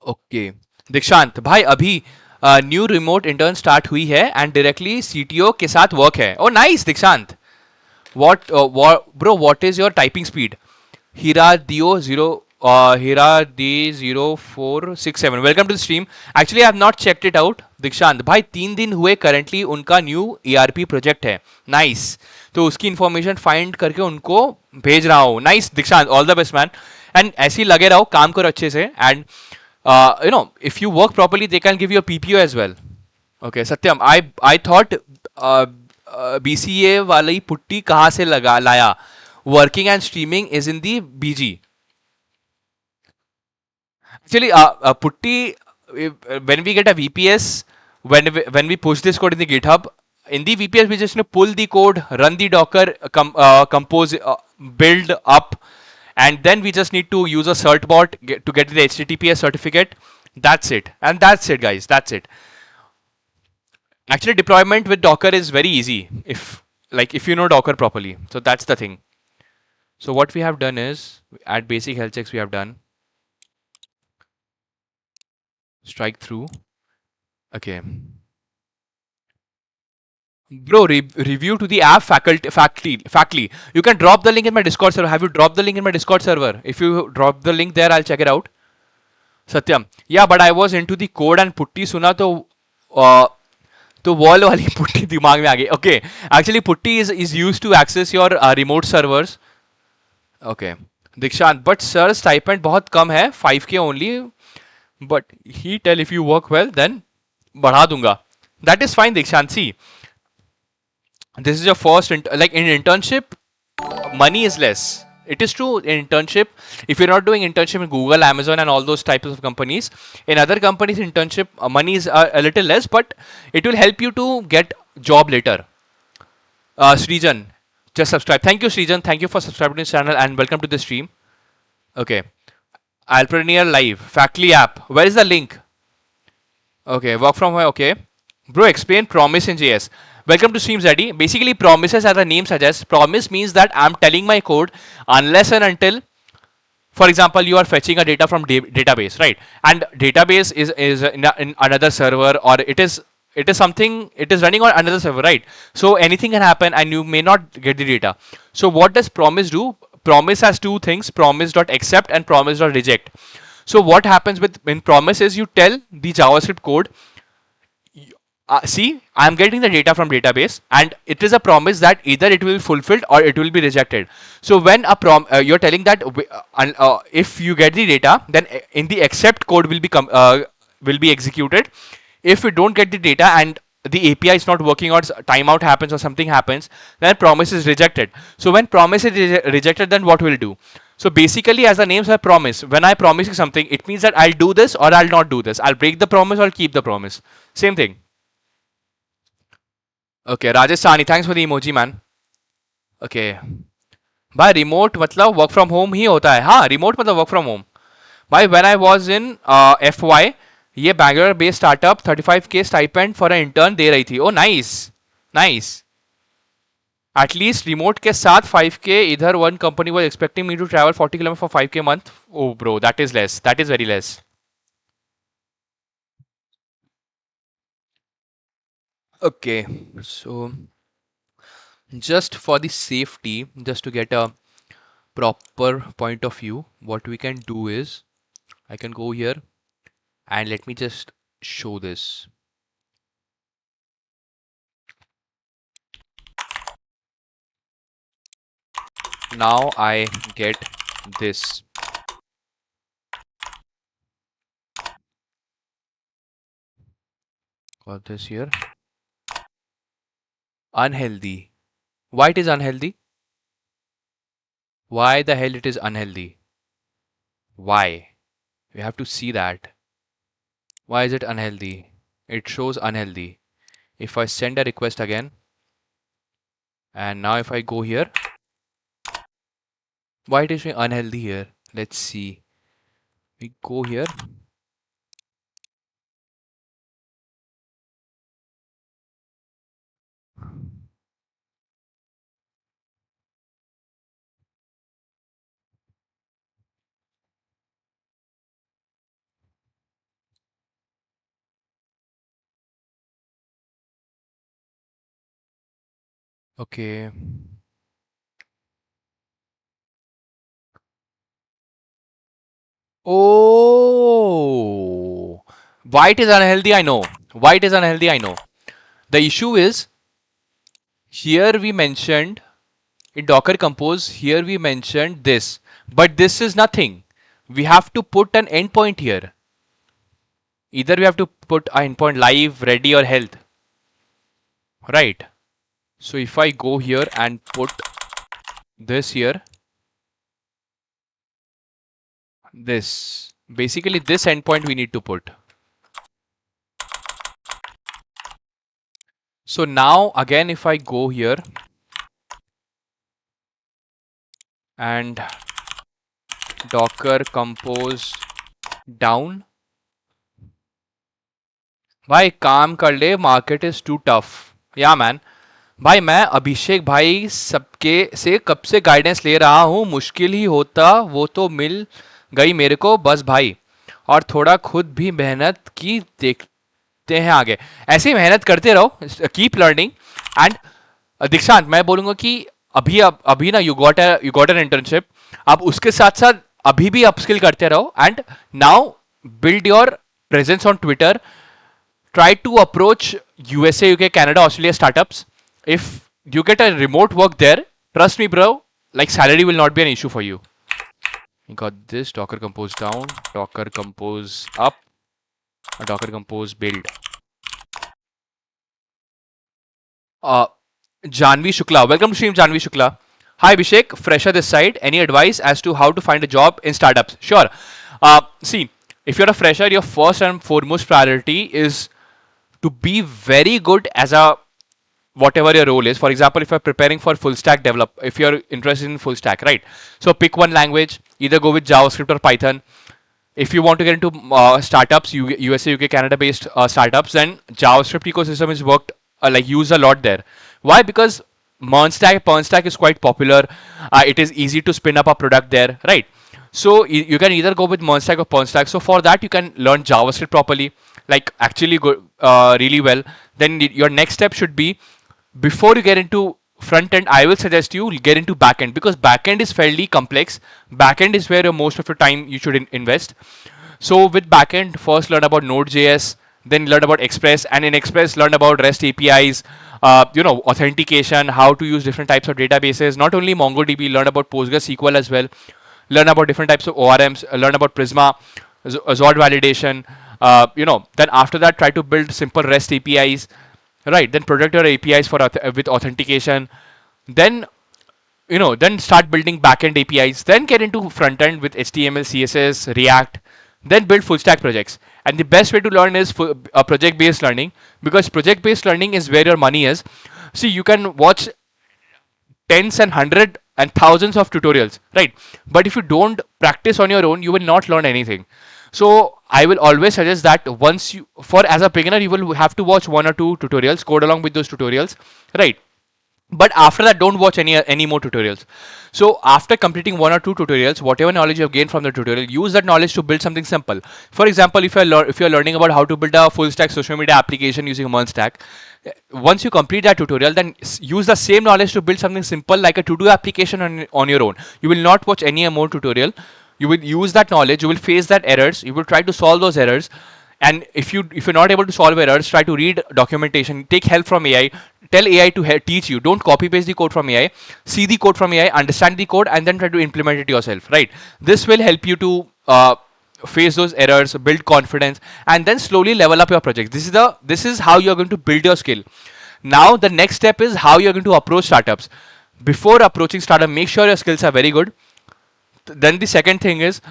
Okay. Dikshant, भाई अभी new remote intern start हुई है and directly CTO के साथ work है. Oh nice, Dikshant. What is your typing speed? Hira D0467. Welcome to the stream. Actually, I have not checked it out. Dikshant, भाई 3 दिन हुए currently उनका new ERP project है. Nice. तो उसकी इन्फॉर्मेशन फाइंड करके उनको भेज रहा हूँ. Nice Dikshant, all the best man. And ऐसे ही लगे रहो, काम करो अच्छे से. And you know if you work properly they can give you PPO as well. Okay Satyam, I thought BCA वाली पुट्टी कहाँ से लगा लाया. Working and streaming is in the BG. Actually, Putti, when we get a VPS, when we push this code in the GitHub, in the VPS we just pull the code, run the Docker, compose, build up, and then we just need to use a cert bot to get the HTTPS certificate. That's it, and that's it, guys. That's it. Actually, deployment with Docker is very easy if you know Docker properly. So that's the thing. So what we have done is at basic health checks we have done strike through. Okay. Bro, review to the app faculty. You can drop the link in my Discord server. Have you dropped the link in my Discord server? If you drop the link there, I'll check it out. Satyam. Yeah, but I was into the code and putty सुना uh, तो wall वाली putty दिमाग में आ गई. Okay, actually putty is used to access your remote servers. Okay, Dikshant, but sir stipend बहुत कम है, 5K only. But he tell if you work well, then बढ़ा दूंगा. That is fine, Dikshant. See, this is your first like in internship money is less. It is true in internship, if you're not doing internship in Google, Amazon and all those types of companies, in other companies internship money is a little less, but it will help you to get job later. Srijan, just subscribe. Thank you Srijan, thank you for subscribing to this channel and welcome to the stream. Okay, Alpreneur Live Factly app, where is the link? Okay, work from home. Okay, bro, explain promise in JS. Welcome to Stream Zeddy. Basically, promises, as the name suggests, promise means that I'm telling my code unless and until, for example, you are fetching a data from database, right? And database is in another server, or it is something, it is running on another server, right? So anything can happen and you may not get the data. So what does promise do? Promise has two things: promise.accept and promise.reject. So what happens with in promise is you tell the JavaScript code, see, I'm getting the data from database, and it is a promise that either it will be fulfilled or it will be rejected. So when you're telling that if you get the data, then in the accept code will be executed. If we don't get the data and the API is not working or timeout happens or something happens, then promise is rejected. So when promise is rejected, then what will do? So basically, as the name says, promise. When I promise you something, it means that I'll do this or I'll not do this. I'll break the promise or keep the promise. Same thing. Okay, Rajesh Sani, thanks for the emoji, man. Okay. भाई remote मतलब work from home ही होता है. हाँ, remote मतलब work from home. भाई when I was in FY, ये Bangalore based startup 35K stipend for intern दे रही थी. Oh nice nice. At least remote के साथ 5K. इधर one company was expecting me to travel 40 kilometre for 5K month. Oh bro, that is less, that is very less. Okay, so just for the safety, just to get a proper point of view, what we can do is I can go here and let me just show this. Now I get this. Got this here. Unhealthy. Why it is unhealthy? Why the hell it is unhealthy? Why? We have to see that. Why is it unhealthy? It shows unhealthy. If I send a request again, and now if I go here, why it is showing unhealthy here? Let's see. We go here. Okay. Oh, why it is unhealthy? I know. Why it is unhealthy? I know. The issue is here we mentioned In Docker Compose, here we mentioned this, but this is nothing. We have to put an endpoint here. Either we have to put an endpoint live, ready, or health, right? So if I go here and put this here, this basically this endpoint we need to put. So now again, if I go here and Docker Compose down, भाई काम कर ले, market is to tough या man. भाई मैं अभिषेक भाई सबके से कब से गाइडेंस ले रहा हूँ, मुश्किल ही होता वो तो मिल गई मेरे को बस भाई, और थोड़ा खुद भी मेहनत की, देखते हैं आगे. ऐसे ही मेहनत करते रहो, कीप लर्निंग. एंड दीक्षांत मैं बोलूंगा कि अभी ना यू गॉट एन इंटर्नशिप, आप उसके साथ साथ अभी भी अपस्किल करते रहो. And now build your presence on Twitter. Try to approach USA, UK, Canada, Australia startups. If you get a remote work there, trust me, bro, like salary will not be an issue for you. You got this. Docker Compose down, Docker Compose up, Docker Compose build. Uh, Janvi Shukla, welcome to stream, Janvi Shukla. Hi, Abhishek, fresher this side. Any advice as to how to find a job in startups? Sure. See, if you're a fresher, your first and foremost priority is to be very good as a whatever your role is. For example, if you're preparing for full stack develop, if you're interested in full stack, right? So pick one language, either go with JavaScript or Python. If you want to get into startups, USA, UK, Canada based startups, then JavaScript ecosystem is worked like used a lot there. Why? Because Pernstack is quite popular. It is easy to spin up a product there, right? So you can either go with Pernstack or Pernstack. So for that, you can learn JavaScript properly, like actually go really well. Then your next step should be, before you get into front end, I will suggest you get into backend, because backend is fairly complex. Backend is where most of your time you should invest. So with backend, first learn about Node.js, then learn about Express, and in Express learn about REST APIs, authentication, how to use different types of databases. Not only MongoDB, learn about PostgreSQL as well. Learn about different types of ORMs. Learn about Prisma, Zord validation. Then after that, try to build simple REST APIs. Right. Then protect your APIs for with authentication. Then then start building backend APIs. Then get into front end with HTML, CSS, React. Then build full stack projects. And the best way to learn is project based learning, because project based learning is where your money is. See, you can watch tens and hundred and thousands of tutorials, right? But if you don't practice on your own, you will not learn anything. So I will always suggest that as a beginner, you will have to watch one or two tutorials, code along with those tutorials, right? But after that, don't watch any more tutorials. So after completing one or two tutorials, whatever knowledge you have gained from the tutorial, use that knowledge to build something simple. For example, if you're learning about how to build a full stack social media application using Stack, once you complete that tutorial, then use the same knowledge to build something simple like a to-do application on your own. You will not watch any more tutorial. You will use that knowledge. You will face that errors. You will try to solve those errors. And if you're not able to solve errors, try to read documentation, take help from AI, tell AI to teach you. Don't copy paste the code from AI. See the code from AI, understand the code, and then try to implement it yourself, right? This will help you to face those errors, build confidence, and then slowly level up your project. This is how you're going to build your skill. Now the next step is how you're going to approach startups. Before approaching startup, make sure your skills are very good. Then the second thing is,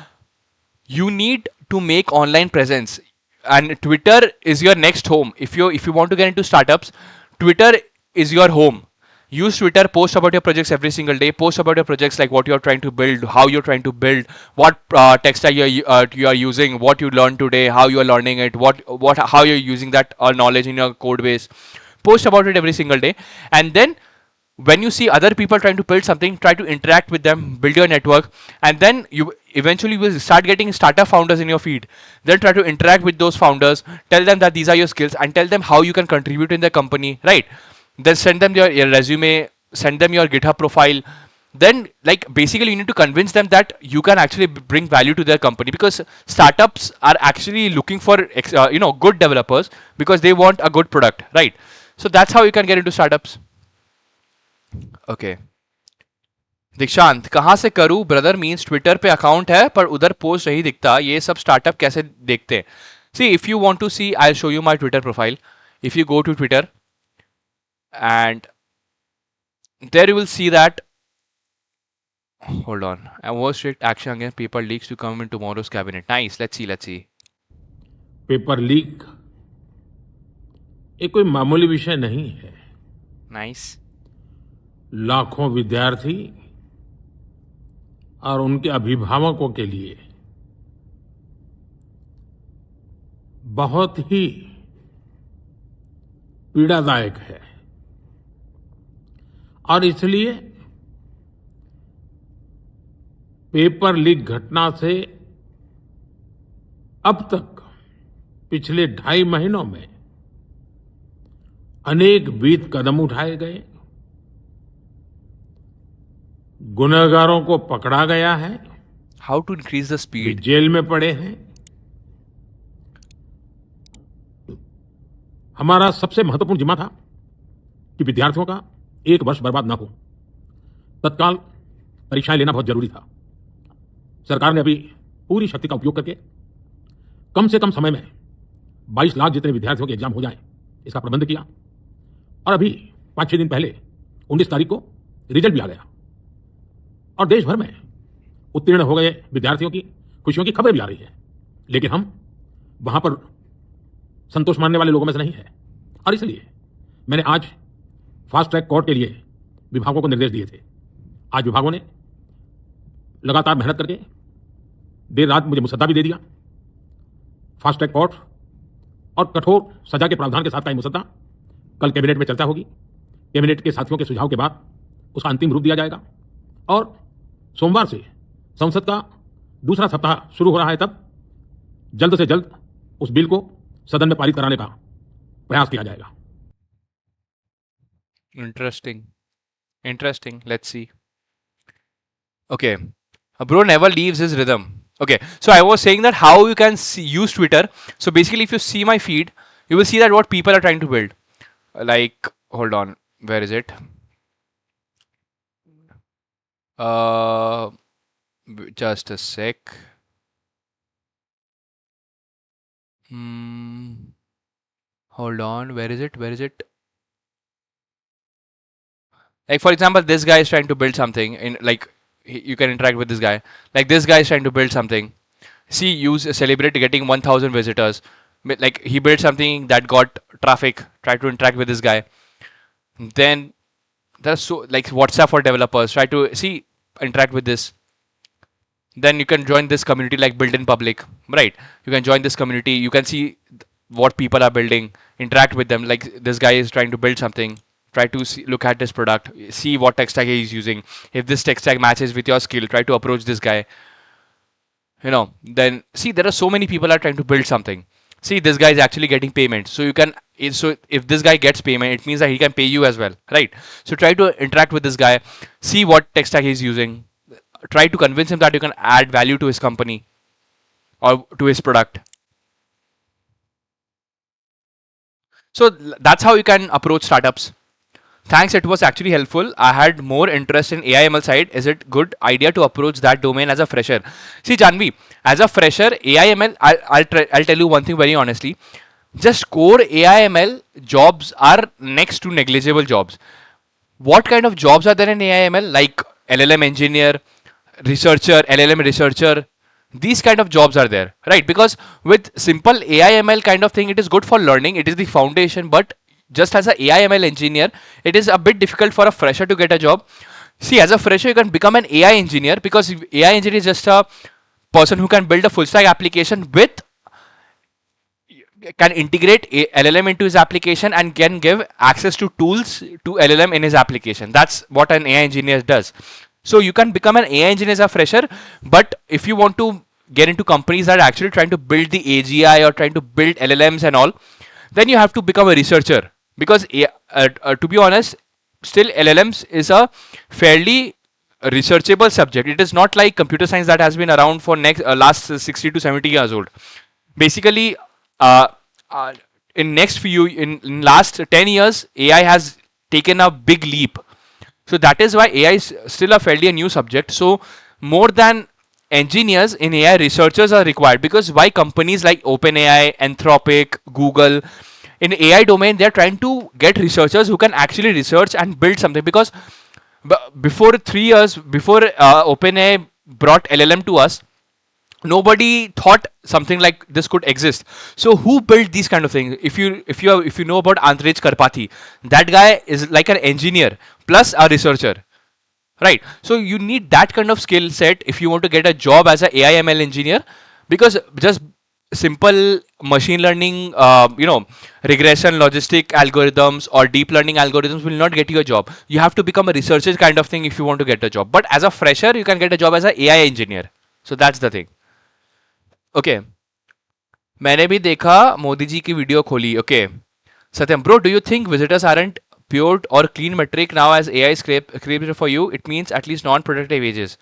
you need to make online presence, and Twitter is your next home. If you want to get into startups, Twitter is your home. Use Twitter, post about your projects every single day. Post about your projects, like what you're trying to build, how you're trying to build, what tech stack you are using, what you learned today, how you are learning it, how you're using that knowledge in your code base. Post about it every single day, and then when you see other people trying to build something, try to interact with them, build your network, and then you eventually will start getting startup founders in your feed. Then try to interact with those founders, tell them that these are your skills, and tell them how you can contribute in the company, right? Then send them your resume, send them your GitHub profile. Then, like, basically you need to convince them that you can actually bring value to their company, because startups are actually looking for good developers, because they want a good product, right? So that's how you can get into startups. Okay. दीक्षांत, कहाँ से करूँ brother? Means Twitter पे account है पर उधर post नहीं दिखता, ये सब स्टार्टअप कैसे देखते हैं? See if you want to see, I show you my Twitter profile. If you go to Twitter, and there you will see that, hold on, a more strict action against paper leaks to come in tomorrow's cabinet. Nice. Let's see. Paper leak ये कोई मामूली विषय नहीं है. Nice. लाखों विद्यार्थी और उनके अभिभावकों के लिए बहुत ही पीड़ादायक है. और इसलिए पेपर लीक घटना से अब तक पिछले 2.5 महीनों में अनेक विध कदम उठाए गए. गुनहगारों को पकड़ा गया है. How to increase the way speed? जेल में पड़े हैं. हमारा सबसे महत्वपूर्ण जिम्मा था कि विद्यार्थियों का 1 वर्ष बर्बाद ना हो. तत्काल परीक्षाएं लेना बहुत जरूरी था. सरकार ने अभी पूरी शक्ति का उपयोग करके कम से कम समय में 22 लाख जितने विद्यार्थियों के एग्जाम हो जाए इसका प्रबंध किया. और अभी 5-6 दिन पहले 19 तारीख को रिजल्ट भी आ गया और देश भर में उत्तीर्ण हो गए विद्यार्थियों की खुशियों की खबर भी आ रही है. लेकिन हम वहां पर संतोष मानने वाले लोगों में से नहीं है. और इसलिए मैंने आज फास्ट ट्रैक कोर्ट के लिए विभागों को निर्देश दिए थे. आज विभागों ने लगातार मेहनत करके देर रात मुझे मुसद्दा भी दे दिया. फास्ट ट्रैक कोर्ट और कठोर सजा के प्रावधान के साथ का ये मुसद्दा कल कैबिनेट में चर्चा होगी. कैबिनेट के साथियों के सुझाव के बाद उसका अंतिम रूप दिया जाएगा और सोमवार से संसद का दूसरा सप्ताह शुरू हो रहा है. तब जल्द से जल्द उस बिल को सदन में पारित कराने का प्रयास किया जाएगा. Interesting. Let's see. Okay. Bro never leaves his rhythm. Okay. So I was saying that how you can use Twitter. So basically, if you see my feed, you will see that what people are trying to build. Like, hold on. Where is it? Just a sec. Hold on. Where is it? Like, for example, this guy is trying to build something in, like, you can interact with this guy. Like, this guy is trying to build something. See, celebrate getting 1,000 visitors. Like, he built something that got traffic. Try to interact with this guy. Then there's so, like, WhatsApp for developers. Try to interact with this. Then you can join this community, like build in public, right? You can join this community. You can see what people are building, interact with them. Like, this guy is trying to build something. Try to look at this product, see what tech stack he is using. If this tech stack matches with your skill, try to approach this guy. Then see, there are so many people are trying to build something. See, this guy is actually getting payment. So if this guy gets payment, it means that he can pay you as well, right? So try to interact with this guy, see what tech stack he's using. Try to convince him that you can add value to his company or to his product. So that's how you can approach startups. Thanks, it was actually helpful. I had more interest in AI/ML side. Is it good idea to approach that domain as a fresher? See, Janvi, as a fresher, AI/ML, I'll tell you one thing very honestly. Just core AI/ML jobs are next to negligible jobs. What kind of jobs are there in AI/ML? Like LLM engineer, researcher, LLM researcher. These kind of jobs are there, right? Because with simple AI/ML kind of thing, it is good for learning. It is the foundation, but just as a AI/ML engineer, it is a bit difficult for a fresher to get a job. See, as a fresher, you can become an AI engineer, because AI engineer is just a person who can build a full stack application with, can integrate a LLM into his application and can give access to tools to LLM in his application. That's what an AI engineer does. So you can become an AI engineer as a fresher, but if you want to get into companies that are actually trying to build the AGI or trying to build LLMs and all, then you have to become a researcher. Because to be honest, still LLMs is a fairly researchable subject. It is not like computer science that has been around for last 60 to 70 years old. Basically, in last 10 years, AI has taken a big leap. So that is why AI is still a fairly a new subject. So more than engineers in AI, researchers are required, because why companies like OpenAI, Anthropic, Google, in AI domain, they're trying to get researchers who can actually research and build something. Because before 3 years, before OpenAI brought LLM to us, nobody thought something like this could exist. So who built these kind of things? If you know about Andrej Karpathy, that guy is like an engineer plus a researcher, right? So you need that kind of skill set if you want to get a job as a AI ML engineer, because just simple machine learning, regression logistic algorithms or deep learning algorithms will not get you a job. You have to become a researcher kind of thing if you want to get a job. But as a fresher, you can get a job as a AI engineer. So that's the thing. Okay, मैंने भी देखा मोदी जी की video खोली. Okay, Satyam bro, do you think visitors aren't pure or clean metric now as AI scrapes it for you? It means at least non-productive ages.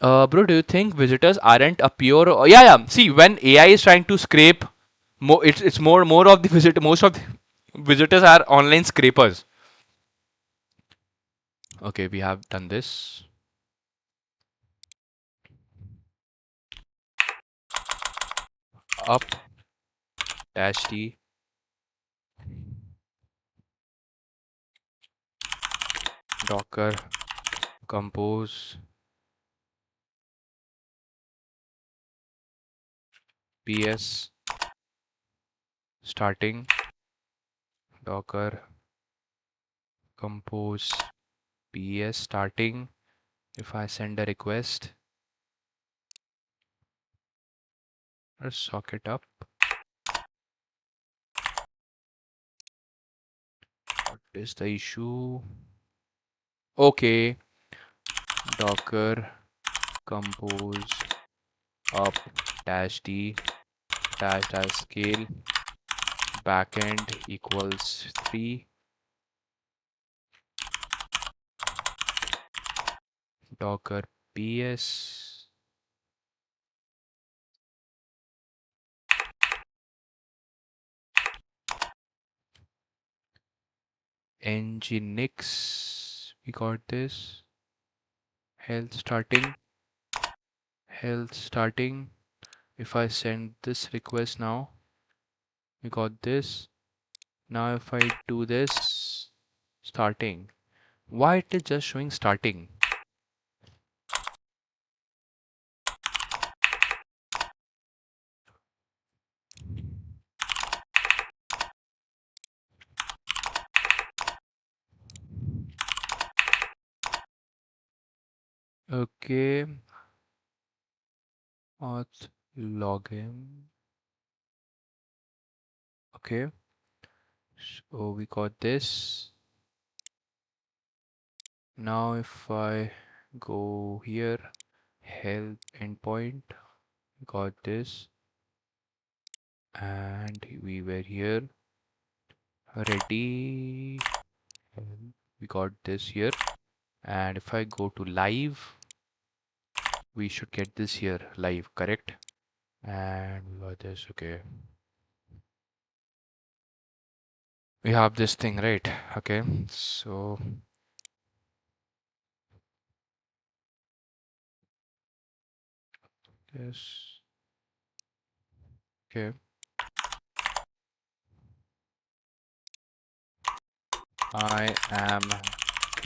Bro, do you think visitors aren't a pure? Yeah, yeah. See, when AI is trying to scrape, it's more of the visit. Most of the visitors are online scrapers. Okay, we have done this. Up dash T Docker compose PS starting Docker compose PS starting. If I send a request, let's socket up. What is the issue? Okay, Docker compose up dash D dash scale backend equals 3 Docker PS nginx. We got this. Health starting. Health starting. If I send this request now, we got this. Now if I do this, starting. Why it is just showing starting? Okay, auth login. Okay, so we got this. Now if I go here, health endpoint, got this, and we were here, ready, we got this here, and if I go to live, we should get this here, live, correct? And we got this, okay. We have this thing, right? Okay, so this, okay. I am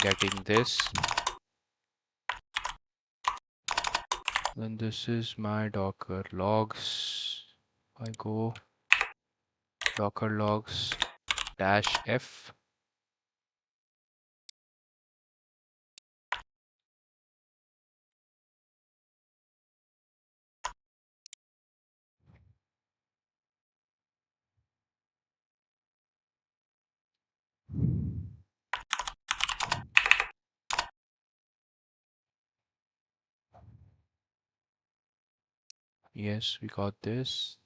getting this. Then this is my Docker logs. I go Docker logs dash F. Yes, we got this.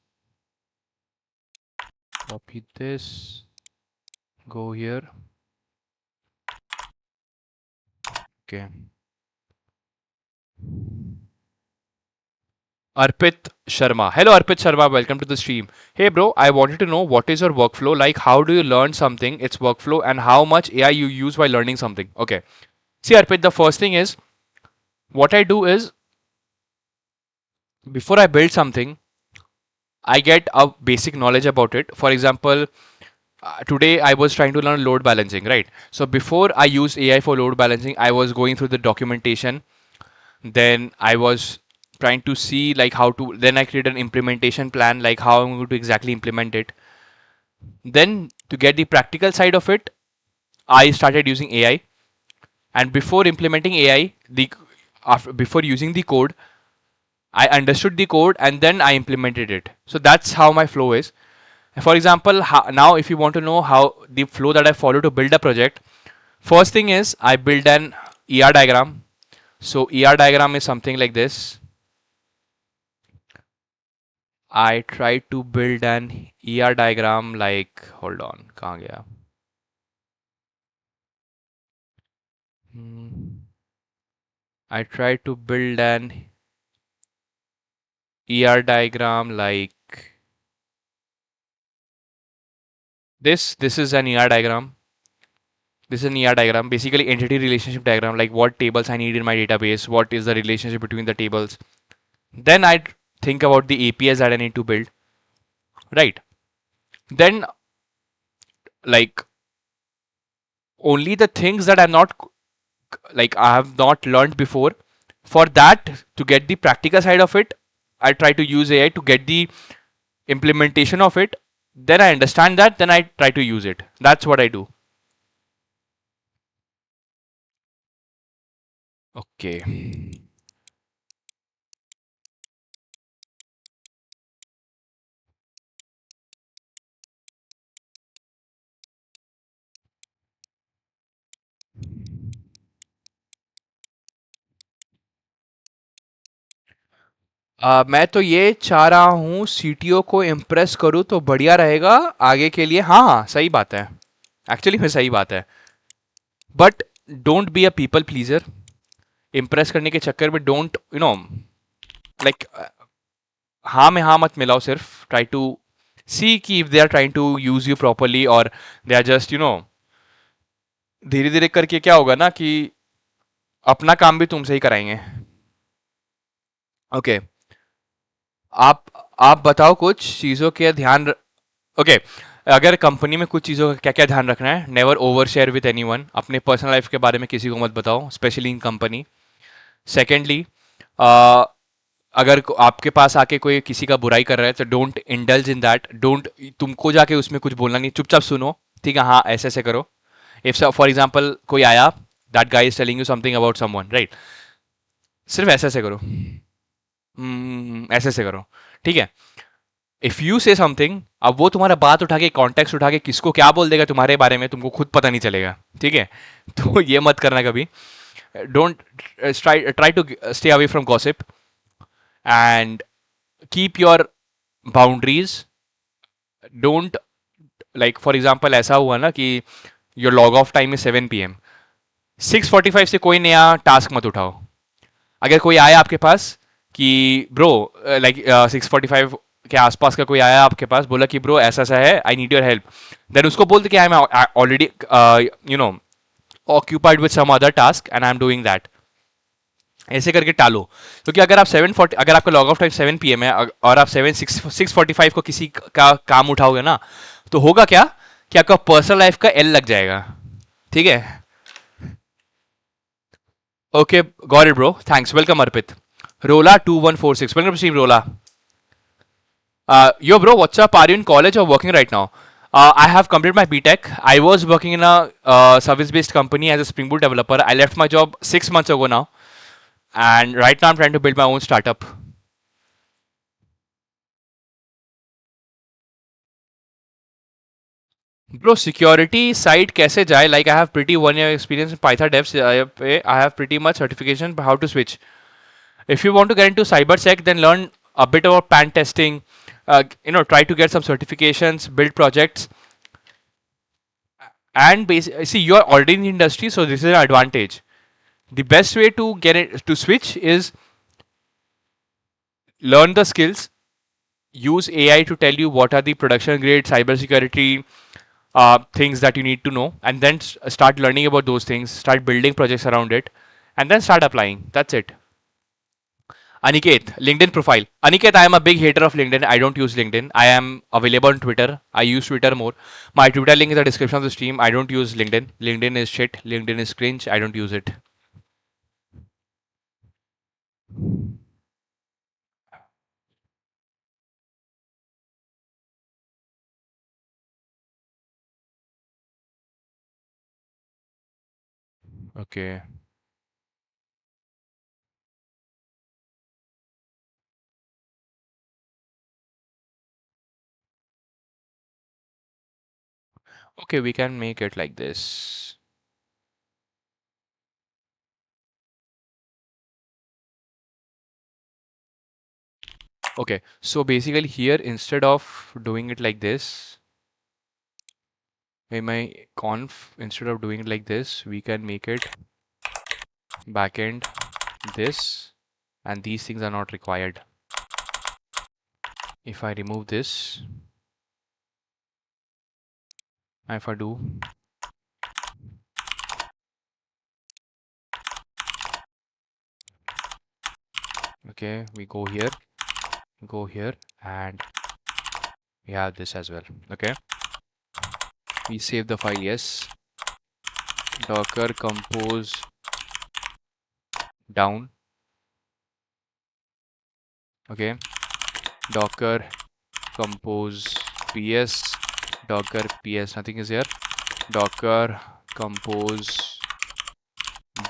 Copy this. Go here. Okay. Arpit Sharma. Hello, Arpit Sharma. Welcome to the stream. Hey, bro, I wanted to know what is your workflow like? How do you learn something, its workflow, and how much AI you use while learning something? Okay. See, Arpit, the first thing is what I do is before I build something, I get a basic knowledge about it. For example, today I was trying to learn load balancing, right? So before I used AI for load balancing, I was going through the documentation. Then I was trying to see like how to. Then I created an implementation plan, like how I'm going to exactly implement it. Then to get the practical side of it, I started using AI. And before implementing AI, before using the code, I understood the code and then I implemented it. So that's how my flow is. For example, now if you want to know how the flow that I follow to build a project, first thing is I build an ER diagram. So ER diagram is something like this. I try to build an ER diagram like, hold on, kahan gaya? Hmm. I try to build an ER diagram like this. This is an ER diagram. This is an ER diagram, basically entity relationship diagram, like what tables I need in my database, what is the relationship between the tables. Then I think about the APIs that I need to build, right? Then like only the things that I'm not like I have not learned before. For that, to get the practical side of it, I try to use AI to get the implementation of it. Then I understand that, then I try to use it. That's what I do. Okay. मैं तो ये चाह रहा हूँ CTO को impress करूँ तो बढ़िया रहेगा आगे के लिए। हाँ हाँ, सही बात है। एक्चुअली में सही बात है। But don't be a people pleaser. Impress करने के चक्कर में डोंट लाइक हाँ में हाँ मत मिलाओ। सिर्फ ट्राई टू सी कि if they are trying to use you properly और दे आर जस्ट धीरे धीरे करके क्या होगा ना कि अपना काम भी तुमसे ही कराएंगे। Okay okay. आप आप बताओ कुछ चीज़ों के ध्यान। Okay okay. अगर कंपनी में कुछ चीज़ों का क्या क्या ध्यान रखना है, never over share with anyone. अपने पर्सनल लाइफ के बारे में किसी को मत बताओ, स्पेशली इन कंपनी। सेकेंडली, अगर आपके पास आके कोई किसी का बुराई कर रहा है तो don't indulge in that. Don't, तुमको जाके उसमें कुछ बोलना नहीं, चुपचाप सुनो। ठीक है, हाँ ऐसे ऐसे करो। इफ फॉर एग्जाम्पल कोई आया, that guy is telling you something about someone, right, सिर्फ ऐसे ऐसे करो। ऐसे ऐसे करो। ठीक है। इफ यू से समथिंग, अब वो तुम्हारा बात उठा के कॉन्टेक्स्ट उठा के किसको क्या बोल देगा तुम्हारे बारे में तुमको खुद पता नहीं चलेगा। ठीक है। तो ये मत करना कभी। Don't try to stay away from gossip and keep your boundaries. Don't, like for example ऐसा हुआ ना कि your log off time is 7 PM, 6:45 से कोई नया टास्क मत उठाओ। अगर कोई आया आपके पास कि ब्रो, लाइक 6:45 के आसपास का कोई आया आपके पास, बोला कि ब्रो ऐसा ऐसा है, I need your help, then उसको बोलते कि I am already you know occupied with some other task and I am doing that. ऐसे करके टालो। क्योंकि अगर आप 7:40, अगर आपका लॉग ऑफ टाइम 7 PM है और आप 6:45 को किसी का काम उठाओगे ना, तो होगा क्या कि आपका पर्सनल लाइफ का एल लग जाएगा। ठीक है। Okay, got it bro, thanks, welcome Arpit. Rola 2146, welcome to Rola. Yo, bro, what's up? Are you in college or working right now? I have completed my BTech. I was working in a service-based company as a Spring Boot developer. I left my job 6 months ago now, and right now I'm trying to build my own startup. Bro, security side कैसे जाए? Like I have pretty 1 year experience in Python devs. I have pretty much certification. But how to switch? If you want to get into cybersec, then learn a bit about pan testing. Try to get some certifications, build projects, and see you're already in the industry, so this is an advantage. The best way to get it to switch is learn the skills, use AI to tell you what are the production grade cybersecurity things that you need to know, and then start learning about those things, start building projects around it, and then start applying. That's it. Aniket, LinkedIn profile. Aniket, I am a big hater of LinkedIn. I don't use LinkedIn. I am available on Twitter. I use Twitter more. My Twitter link is in the description of the stream. I don't use LinkedIn. LinkedIn is shit. LinkedIn is cringe. I don't use it. Okay. Okay, we can make it like this. Okay, so basically here, instead of doing it like this, in my conf, instead of doing it like this, we can make it backend this, and these things are not required. If I remove this, if I do, okay, we go here, and we have this as well. Okay, we save the file. Yes, docker compose down. Okay, docker compose ps, docker ps, nothing is here. Docker compose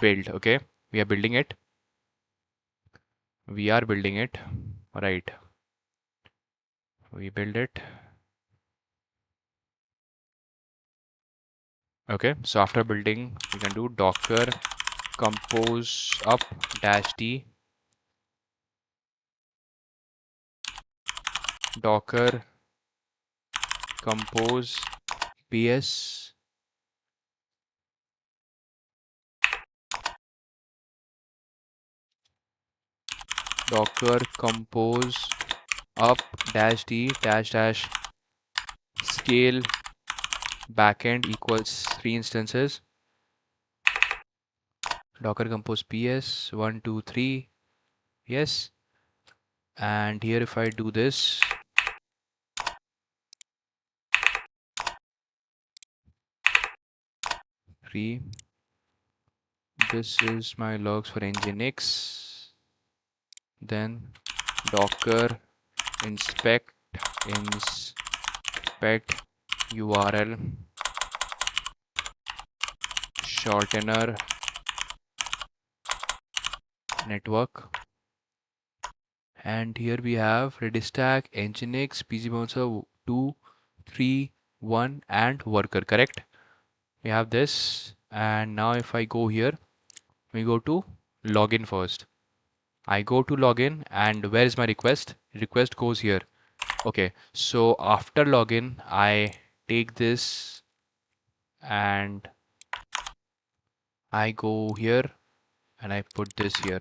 build. Okay, we are building it. We are building it. Right. We build it. Okay, so after building, we can do docker compose up dash d, docker compose ps, docker compose up dash d dash dash scale backend equals 3 instances. Docker compose ps 1 2 3. Yes, and here if I do this, 3, this is my logs for nginx, then docker inspect url shortener network, and here we have redistack nginx pg bouncer 2 3 1 and worker. Correct, we have this. And now if I go here, we go to login first. I go to login, and where is my request? Request goes here. Okay, so after login, I take this and I go here and I put this here.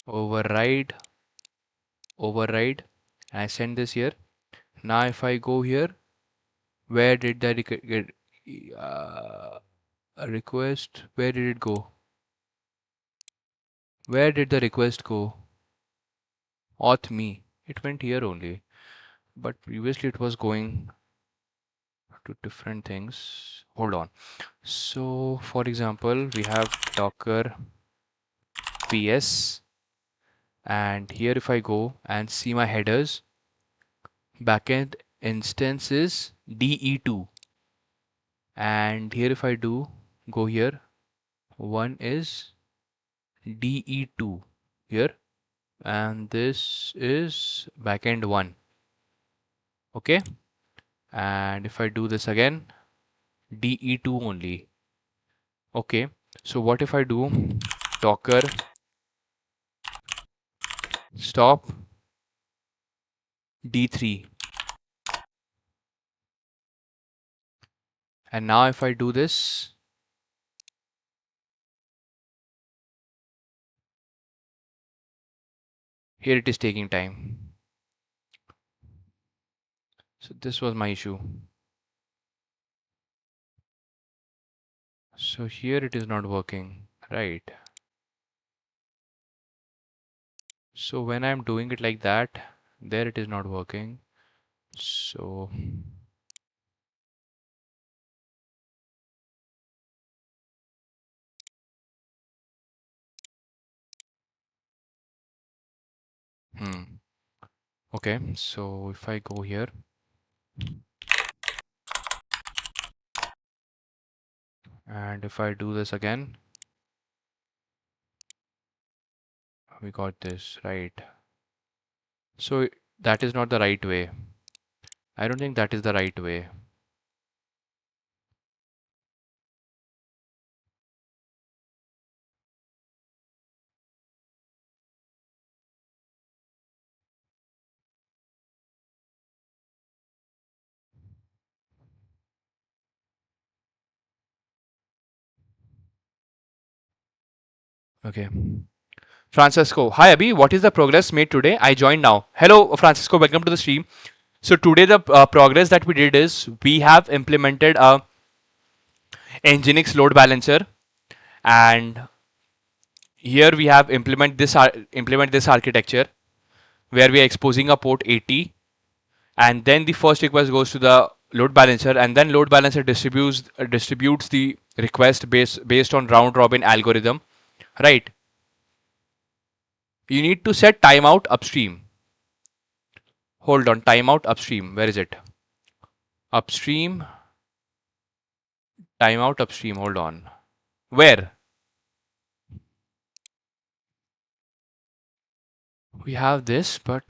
Override, override, and I send this here. Now if I go here, where did the request, where did it go? Where did the request go? Auth me. It went here only, but previously it was going to different things. Hold on. So for example, we have docker ps, and here if I go and see my headers, backend instance is de2, and here if I do go here, one is de2 here, and this is backend 1. Okay, and if I do this again, de2 only. Okay, so what if I do docker stop d3, and now if I do this, Here it is taking time. So this was my issue. So here it is not working, right? So when I'm doing it like that, there it is not working. So hmm. Okay, so if I go here and if I do this again, we got this, right? So that is not the right way. I don't think that is the right way. Okay. Francisco, hi Abhi, what is the progress made today? I joined now. Hello, Francisco, welcome to the stream. So today the progress that we did is we have implemented a Nginx load balancer, and here we have implement this architecture where we are exposing a port 80, and then the first request goes to the load balancer, and then load balancer distributes the request based on round robin algorithm, right? You need to set timeout upstream. Hold on, timeout upstream. Where is it? Upstream, timeout upstream. Hold on. Where? We have this, but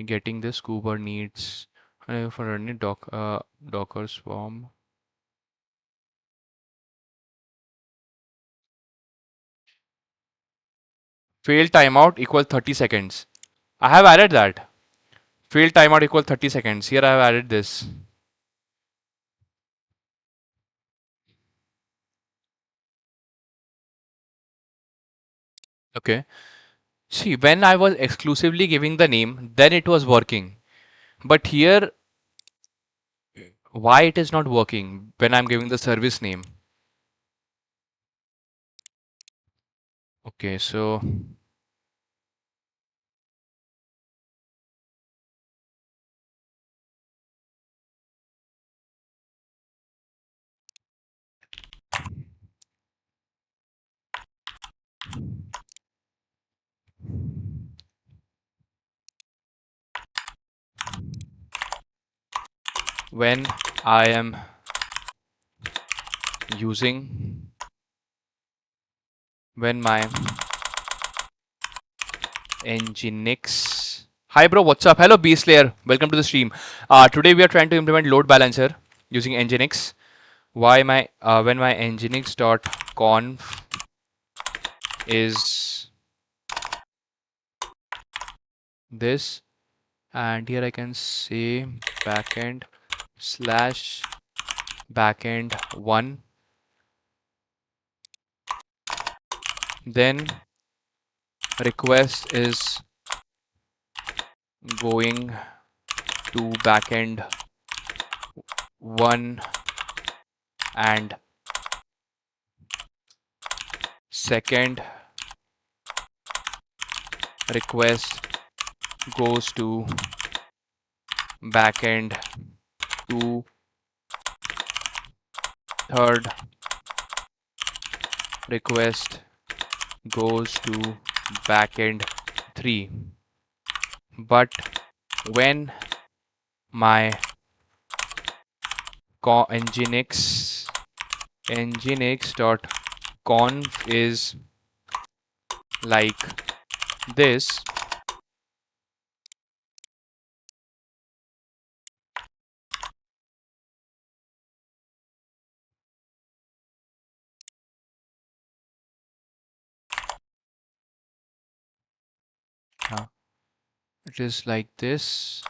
getting this Kuber needs for running Docker swarm. Failed timeout equals 30 seconds. I have added that. Failed timeout equals 30 seconds. Here I have added this. Okay. See, when I was exclusively giving the name, then it was working. But here, why it is not working when I'm giving the service name? Okay, so when I am using, when my Nginx. Hi bro, what's up? Hello Beastlayer, welcome to the stream. Today we are trying to implement load balancer using Nginx. Why my when my nginx.conf is this, and here I can say backend slash backend one, then request is going to backend one, and second request goes to backend 2, third request goes to backend 3. But when my nginx.conf is like this, it is like this,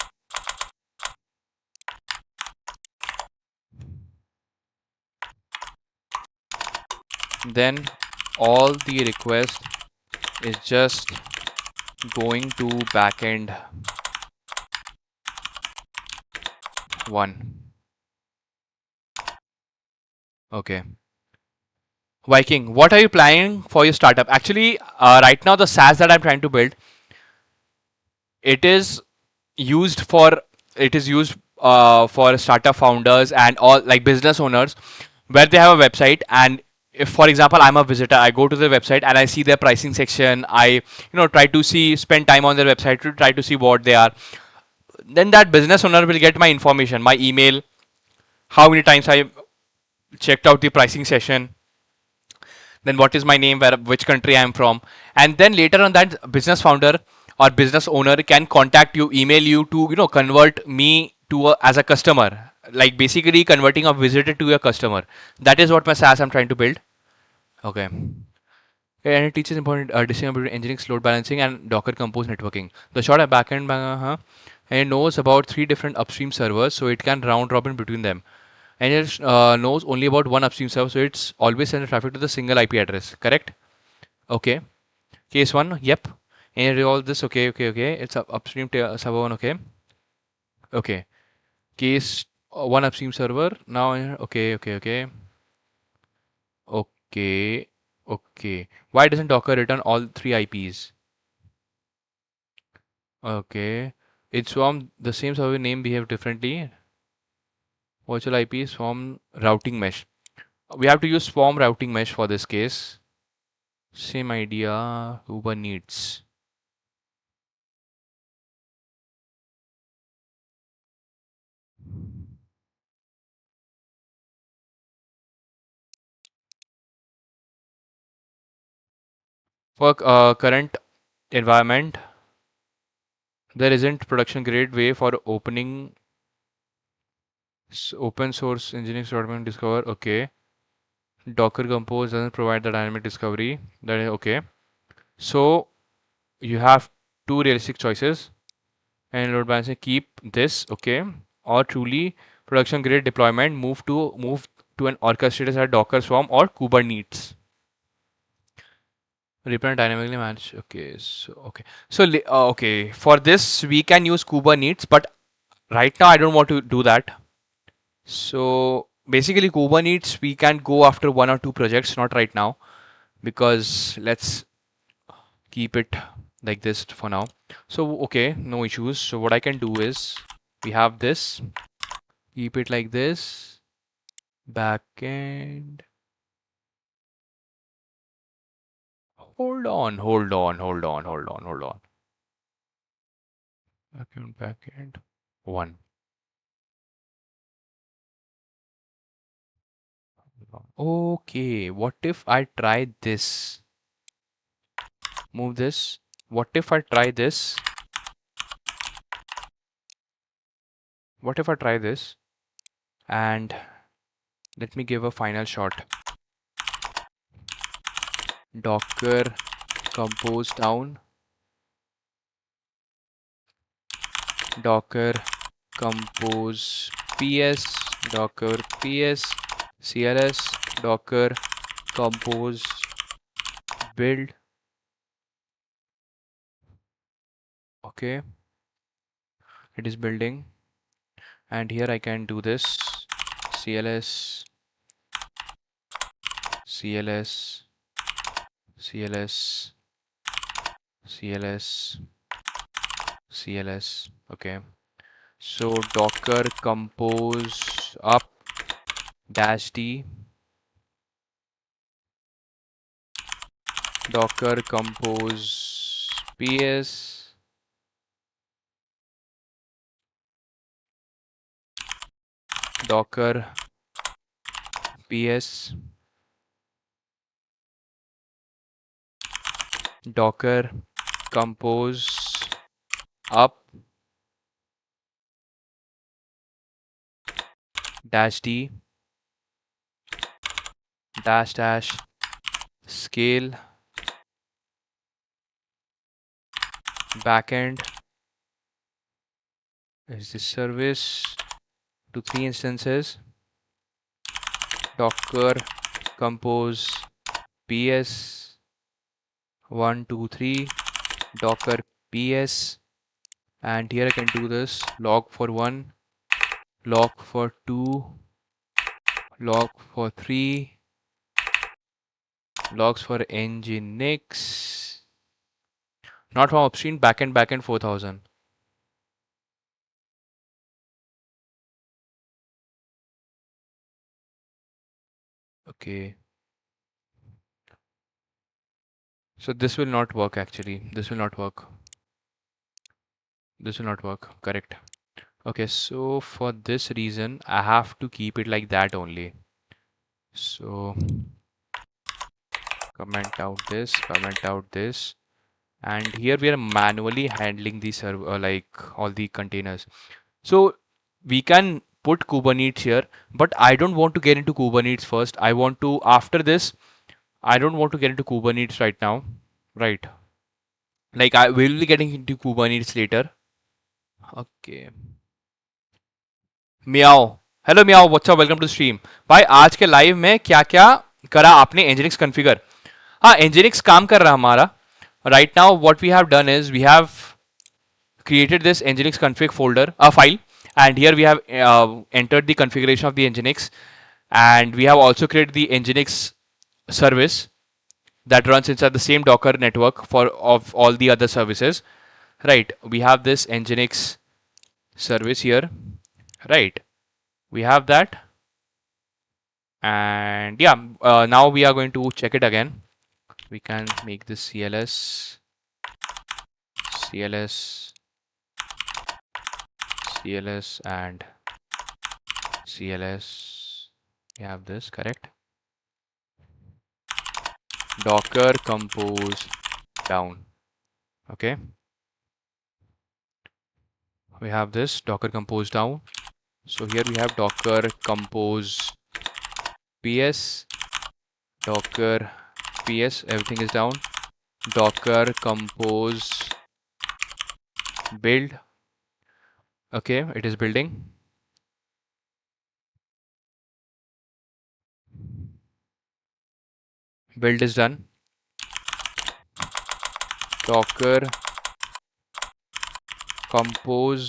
then all the request is just going to backend 1. Okay. Viking, what are you planning for your startup? Actually, right now the SaaS that I'm trying to build, it is used for for startup founders and all like business owners, where they have a website, and if for example I'm a visitor, I go to the website and I see their pricing section. I try to see spend time on their website to try to see what they are. Then that business owner will get my information, my email, how many times I checked out the pricing session, then what is my name, where which country I am from, and then later on that business founder or business owner can contact you, email you to convert me to as a customer, like basically converting a visitor to a customer. That is what my SaaS I'm trying to build. Okay. And it teaches important distinction between engineering, load balancing, and Docker Compose networking. The short and backend, and it knows about 3 different upstream servers, so it can round robin between them. And it knows only about one upstream server, so it's always sends traffic to the single IP address. Correct? Okay. Case one. Yep. And it all this. Okay. Okay. Okay. It's upstream server one. Okay. Okay. Case one upstream server. Now. Okay. Okay. Okay. Okay. Okay. Why doesn't Docker return all 3 IPs? Okay. It's from the same server name behave differently. Virtual IPs from routing mesh. We have to use swarm routing mesh for this case. Same idea. Uber needs. For current environment, there isn't production grade way for opening open source engineering development discover. Okay. Docker Compose doesn't provide the dynamic discovery. That is okay. So you have 2 realistic choices, and load balancer keep this, okay, or truly production grade deployment move to an orchestrator as Docker Swarm or Kubernetes. Return dynamically manage. Okay, so okay, so okay, for this we can use Kubernetes, but right now I don't want to do that. So basically, Kubernetes we can go after 1 or 2 projects, not right now, because let's keep it like this for now. So okay, no issues. So what I can do is we have this, keep it like this, backend. Hold on, hold on, hold on, hold on, hold on. Backend 1. Okay, what if I try this? Move this. What if I try this? What if I try this? And let me give a final shot. Docker compose down. Docker compose ps. Docker ps. CLS. Docker compose build. Okay, it is building. And here I can do this. CLS. CLS. CLS. CLS. CLS. Okay. So Docker compose up dash D. Docker compose ps. Docker ps. Docker compose up dash D dash dash scale backend is this service to 3 instances. Docker compose ps 123 docker ps, and here I can do this log for 1, log for 2, log for 3, logs for nginx, not from upstream, backend 4000. Okay, so this will not work actually. This will not work. This will not work. Correct. Okay, so for this reason, I have to keep it like that only. So comment out this, and here we are manually handling the server, like all the containers. So we can put Kubernetes here, but I don't want to get into Kubernetes first. I want to, after this, I don't want to get into Kubernetes right now, right? Like I will be getting into Kubernetes later. Okay. Meow, hello Meow, what's up, welcome to stream. भाई आज के live में क्या क्या करा आपने एनजिनिक्स configure? हाँ, एनजिनिक्स काम कर रहा हमारा right now. What we have done is we have created this nginx config folder, a file, and here we have entered the configuration of the nginx, and we have also created the nginx service that runs inside the same docker network for of all the other services, right? We have this nginx service here, right? We have that, and yeah, now we are going to check it again. We can make this cls, cls, cls, and cls. We have this, correct? Docker compose down. Okay, we have this docker compose down. So here we have docker compose ps, docker ps, everything is down. Docker compose build. Okay, it is building. Build is done. Docker compose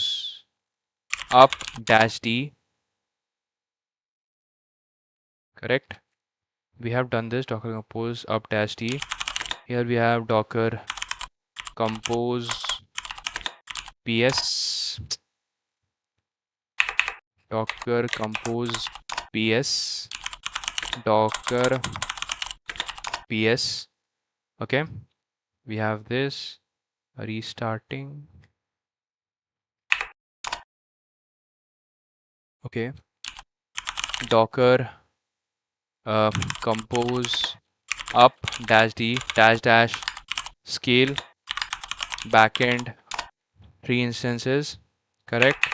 up dash d, correct? We have done this. Docker compose up dash d. Here we have docker compose ps, docker compose ps, docker ps. Okay, we have this restarting. Okay, docker compose up dash d dash scale backend 3 instances, correct?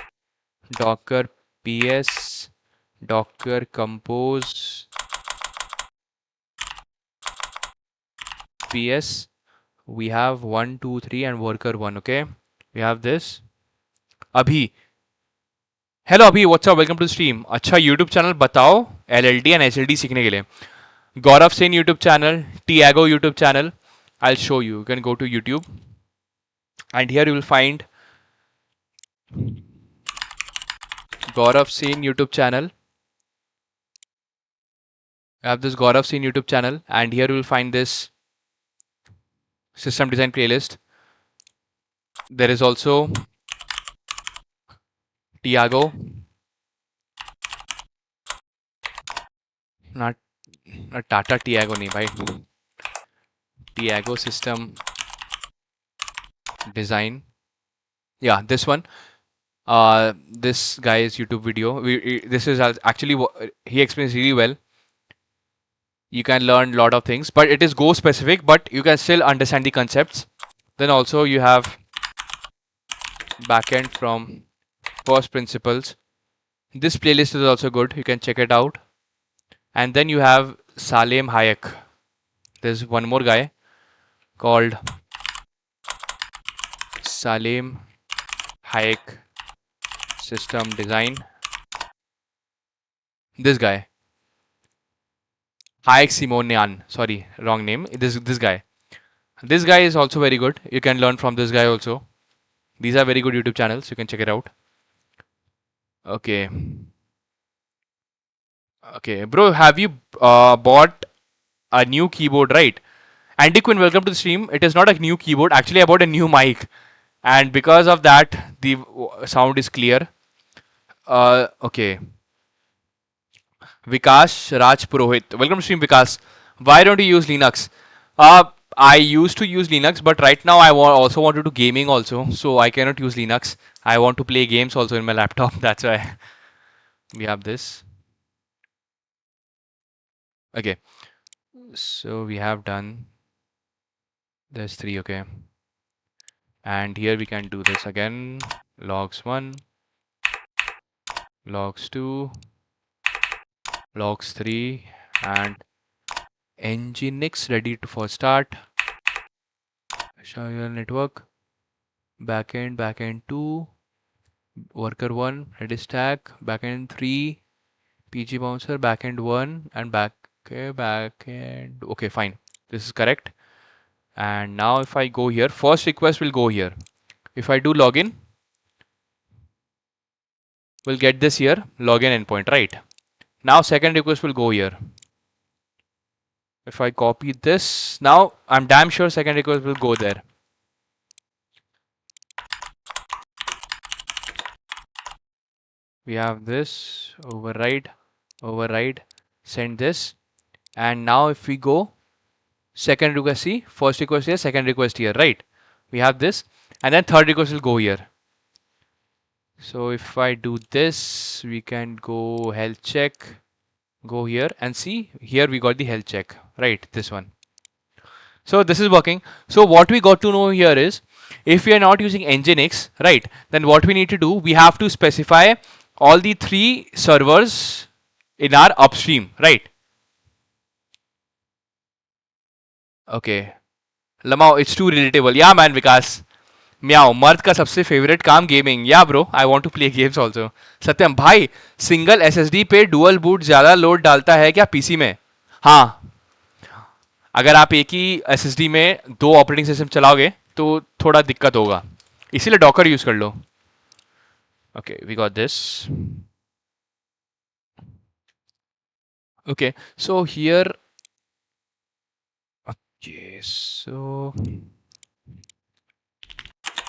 Docker ps, docker compose ps. We have 1 2 3 and worker 1. Okay, we have this. Abhi, hello Abhi, what's up, welcome to stream. अच्छा YouTube channel बताओ LLD and HLD सीखने के लिए। Gaurav Sen YouTube channel, Tiago YouTube channel, I show you can go to YouTube and here you will find Gaurav Singh YouTube channel. I have this Gaurav Singh YouTube channel, and here you will find this system design playlist. There is also Tiago, not Tata Tiago nahi bhai, Tiago system design. Yeah, this one. This guy's YouTube video. This is actually he explains really well. You can learn a lot of things, but it is Go specific, but you can still understand the concepts. Then also you have backend from first principles. This playlist is also good. You can check it out. And then you have Salem Hayek. There's one more guy called Salem Hayek System Design. This guy. Hayek Simonian. Sorry, wrong name. This guy. This guy is also very good. You can learn from this guy also. These are very good YouTube channels. You can check it out. Okay. Okay, bro. Have you bought a new keyboard, right? Andy Quinn, welcome to the stream. It is not a new keyboard. Actually, I bought a new mic, and because of that, the sound is clear. Okay. Vikas Raj Purohit. Welcome to stream, Vikas. Why don't you use Linux? I used to use Linux, but right now I also want to do gaming also, so I cannot use Linux. I want to play games also in my laptop. That's why we have this. Okay, so we have done this three. Okay, and here we can do this again. Logs 1, logs 2, logs 3, and Nginx ready to for start. Show your network. Backend 2, worker 1, Redis stack, backend 3, PG bouncer, backend 1, and backend. Okay, fine. This is correct. And now if I go here, first request will go here. If I do login, we'll get this here, login endpoint, right? Now second request will go here. If I copy this, now I'm damn sure second request will go there. We have this, override, send this. And now if we go, second request, see, first request here, second request here, right? We have this, and then third request will go here. So if I do this, we can go health check, go here and see, here we got the health check, right? This one. So this is working. So what we got to know here is, if we are not using Nginx, right, then what we need to do, we have to specify all the three servers in our upstream, right? Okay. Lamau, it's too relatable. Yeah, man, Vikas. म्याओ मर्द का सबसे favourite काम gaming या bro I want to play games also Satyam भाई single SSD पे dual boot ज्यादा load डालता है क्या पीसी में हाँ अगर आप एक ही एसएसडी में दो ऑपरेटिंग सिस्टम चलाओगे तो थोड़ा दिक्कत होगा इसीलिए डॉकर यूज कर लो okay we got this okay so here okay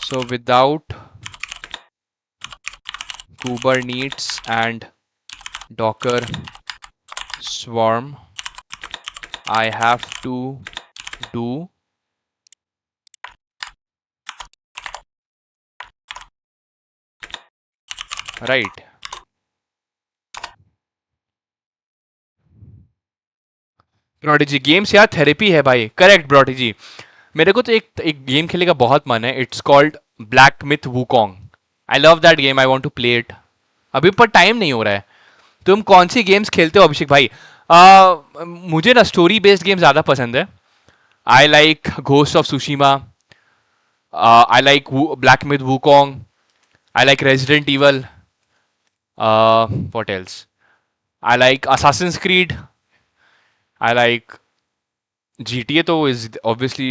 so without Kubernetes and Docker Swarm, I have to do right. Brody games यार थेरेपी है भाई करेक्ट ब्रॉडी जी मेरे को तो एक गेम खेलने का बहुत मन है it's called Black myth Wukong I love that game I want to play it अभी पर टाइम नहीं हो रहा है तुम कौन सी गेम्स खेलते हो अभिषेक भाई मुझे ना स्टोरी बेस्ड गेम ज़्यादा पसंद है I like ghost of सुशीमा I like black myth Wukong I like resident evil what else I like Assassin's Creed I like GTA though is obviously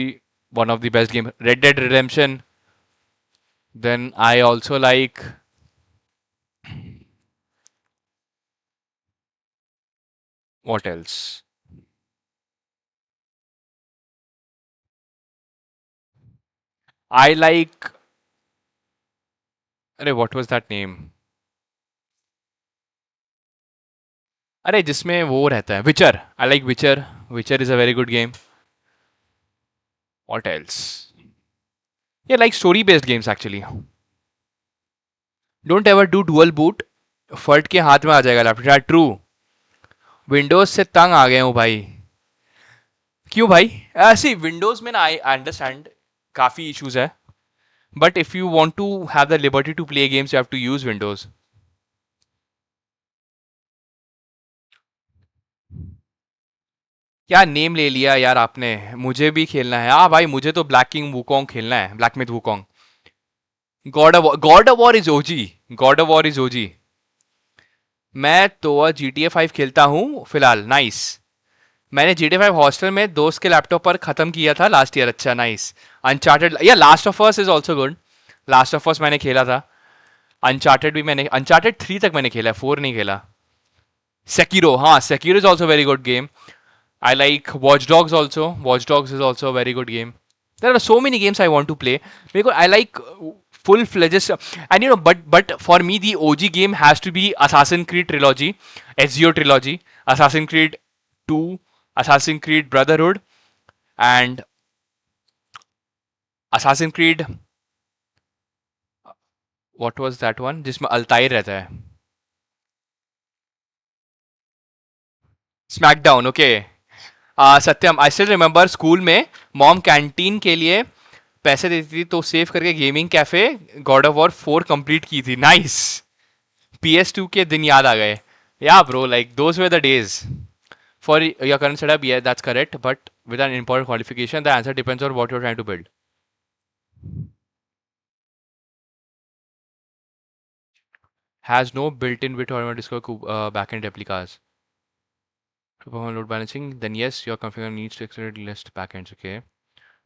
one of the best games. Red Dead Redemption. Then I also like what else? I like अरे what was that name? अरे जिसमें वो रहता है विचर I like विचर is a very good game what else yeah like story based games actually don't ever do dual boot फट के हाथ में आ जाएगा लैपटॉप ट्रू विंडोज से तंग आ गए हूँ भाई क्यों भाई ऐसे विंडोज में ना आई अंडरस्टैंड काफ़ी इश्यूज है but if you want to have the liberty to play games you have to use Windows क्या नेम ले लिया यार आपने मुझे भी खेलना है हाँ भाई मुझे तो ब्लैक किंग वुकोंग खेलना है black myth Wukong God of War is OG God of War is OG मैं तो GTA 5 खेलता हूँ फिलहाल नाइस मैंने GTA 5 हॉस्टल में दोस्त के लैपटॉप पर खत्म किया था लास्ट ईयर. अच्छा, नाइस. अनचार्टेड या last of us is also good. Last of us मैंने खेला था. अनचार्टेड भी मैंने, अनचार्टेड 3 तक मैंने खेला है, 4 नहीं खेला. सेकिरो, हाँ, Sekiro is also very good game. I like Watch Dogs also. Watch Dogs is also a very good game. There are so many games I want to play because I like full fledged, and but for me the OG game has to be Assassin's Creed trilogy, Ezio trilogy, Assassin's Creed 2, Assassin's Creed Brotherhood, and Assassin's Creed. What was that one? जिसमें अल्ताइर रहता है. Smackdown. Okay. Satyam, I still remember school में mom canteen के लिए पैसे देती थी तो सेव करके gaming cafe God of war 4 complete की थी. नाइस. PS2 के दिन याद आ गए. या bro, like those were the days. For your current setup, yeah, that's correct, but with an important qualification, the answer depends on what you're trying to build. Has no built-in bit or disco backend replicas. To perform load balancing, then yes, your configurator needs to accelerate list backends. Okay,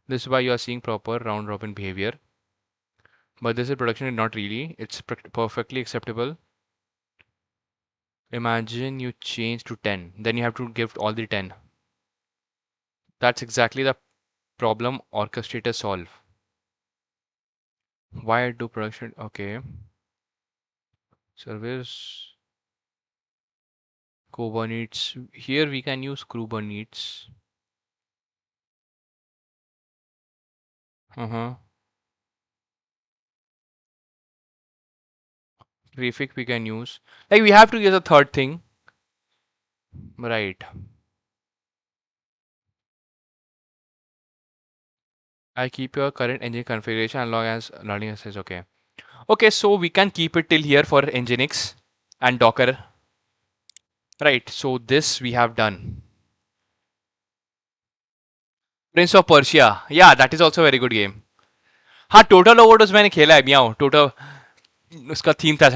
this is why you are seeing proper round robin behavior. But this is production, not really. It's perfectly acceptable. Imagine you change to 10, then you have to give all the 10. That's exactly the problem orchestrators solve. Why do production? Okay. Service Kubernetes. Here we can use Kubernetes. Uh-huh. Prefix we can use. Like we have to use a third thing. Right. I keep your current engine configuration as long as learning says okay. Okay, so we can keep it till here for Nginx and Docker. Right, so this we have done. Prince of Persia. Yeah, that is also a very good game. हाँ, total overdose मैंने खेला है. Meow total, उसका theme था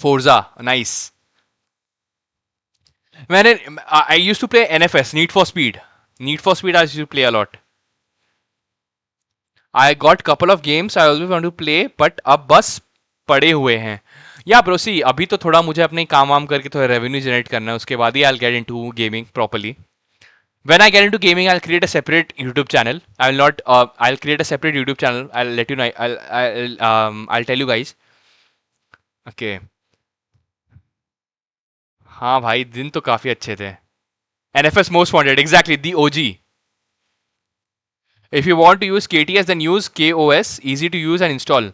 Forza. Nice. मैंने I used to play NFS, Need for Speed. Need for Speed I used to play a lot. I got couple of games I always want to play, but अब बस पड़े हुए हैं. या ब्रोसी, अभी तो थोड़ा मुझे अपने काम वाम करके थोड़ा रेवेन्यू जनरेट करना है, उसके बाद ही I get into gaming properly. When I get into gaming, I'll create a separate YouTube channel. I will not. I'll create a separate YouTube channel. I'll let you know. I'll tell you guys. Okay. हाँ भाई, दिन तो काफी अच्छे थे. NFS Most Wanted, exactly the OG. If you want to use KTS, then use KOS. Easy to use and install.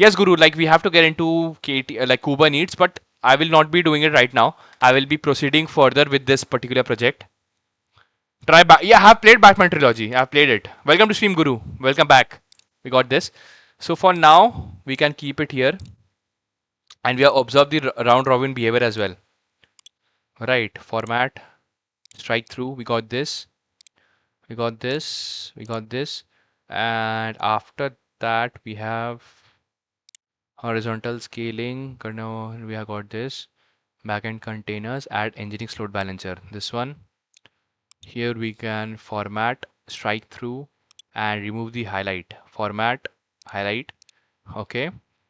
Yes, Guru. Like we have to get into KT, like Kubernetes, but I will not be doing it right now. I will be proceeding further with this particular project. Try back. Yeah, I have played Batman Trilogy. I have played it. Welcome to stream, Guru. Welcome back. We got this. So for now, we can keep it here. And we have observed the round robin behavior as well. Right. Format. Strike through. We got this. We got this. We got this. And after that, we have horizontal scaling. We have got this. Backend containers. Add Nginx load balancer. This one. Here we can format, strike through, and remove the highlight. Format, highlight. Okay.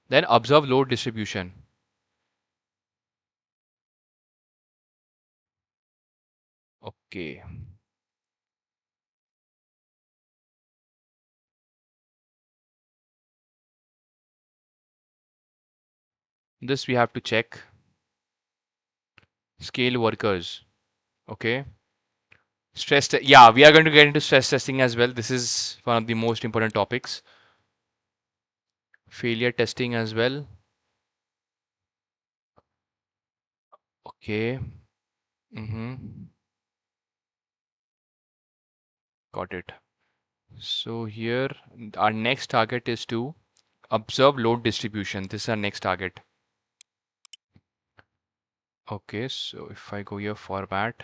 Then observe load distribution. Okay. This we have to check. Scale workers. Okay. Yeah, we are going to get into stress testing as well. This is one of the most important topics. Failure testing as well. Okay. Got it. So here, our next target is to observe load distribution. This is our next target. Okay, so if I go here, format,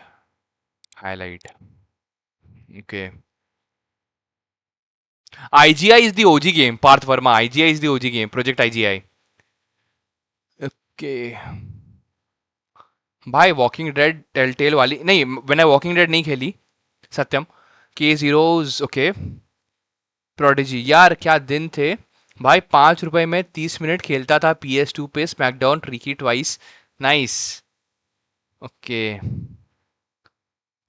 highlight. Okay. IGI is the OG game. Parth Verma. IGI is the OG game. Project IGI. Okay भाई, walking dead telltale वाली नहीं, मैंने walking dead नहीं खेली सत्यम। के zeros, okay. Prodigy, यार क्या दिन थे भाई। 5 रुपए में 30 मिनट खेलता था PS2 पे SmackDown tricky twice. Nice. Okay.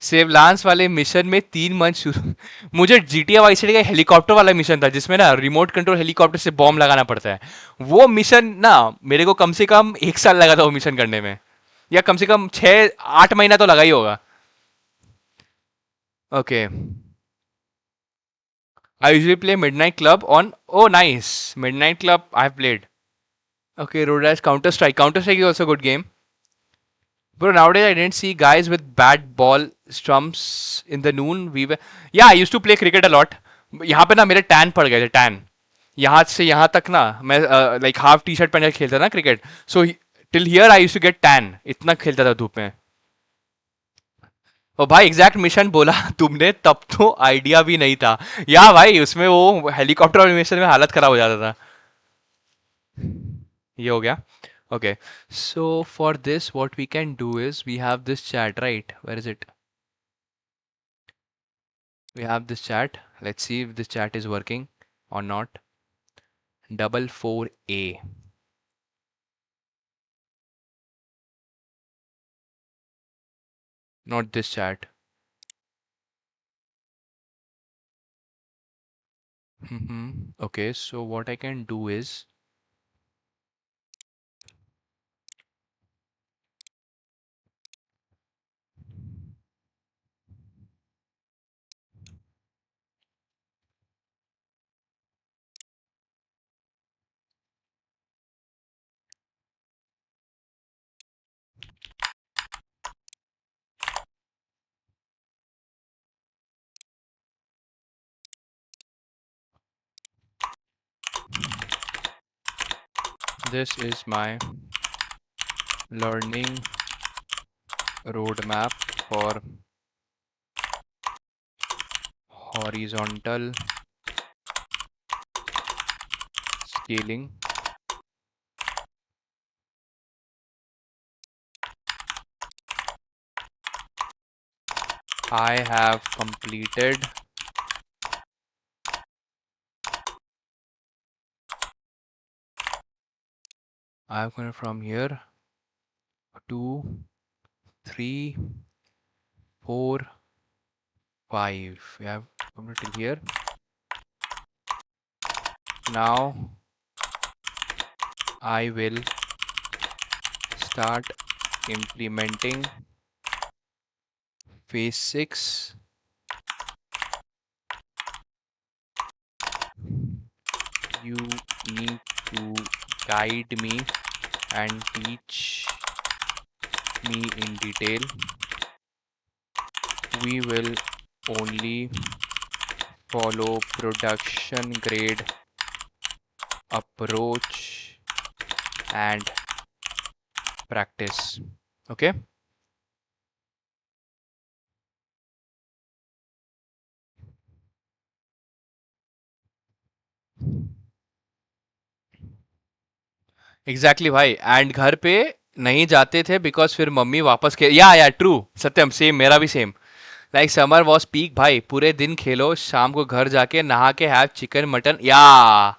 Surveillance वाले मिशन में 3 मंथ शुरू। मुझे GTA वाई सिटी का हेलीकॉप्टर वाला मिशन था जिसमें ना रिमोट कंट्रोल हेलीकॉप्टर से बॉम्ब लगाना पड़ता है। वो मिशन ना मेरे को कम से कम 1 साल लगा था वो मिशन करने में, या कम से कम 6-8 महीना तो लगा ही होगा। Okay. I usually play Midnight Club on, oh nice, Midnight Club I have played. Okay, Road Rash, Counter Strike is also good game. Bro, nowadays I didn't see guys with bad ball stumps in the noon. Yeah, I used to play cricket a lot. यहाँ पे ना मेरे tan पड़ गए थे, tan. यहाँ से यहाँ तक ना मैं लाइक हाफ टी शर्ट पहन के खेलता था ना cricket. So till here I used to get tan, इतना खेलता था धूप में। और भाई एग्जैक्ट मिशन बोला तुमने, तब तो आइडिया भी नहीं था। या भाई उसमें वो हेलीकॉप्टर वाले मिशन में हालत खराब हो जाता था। ये हो गया। Okay, so for this, what we can do is we have this chat, right? Where is it? We have this chat. Let's see if this chat is working or not. 44A. Not this chat. Okay, so what I can do is this is my learning roadmap for horizontal scaling. I have completed I'm going from here 2, 3, 4, 5. We have completed here. Now I will start implementing phase 6. You need to guide me and teach me in detail. We will only follow production grade approach and practice. Okay. Exactly भाई, and घर पे नहीं जाते थे because फिर mummy वापस खेल, या ट्रू सत्यम, सेम मेरा भी same. Like summer was peak भाई, पूरे दिन खेलो, शाम को घर जाके नहा के हैव चिकन मटन, या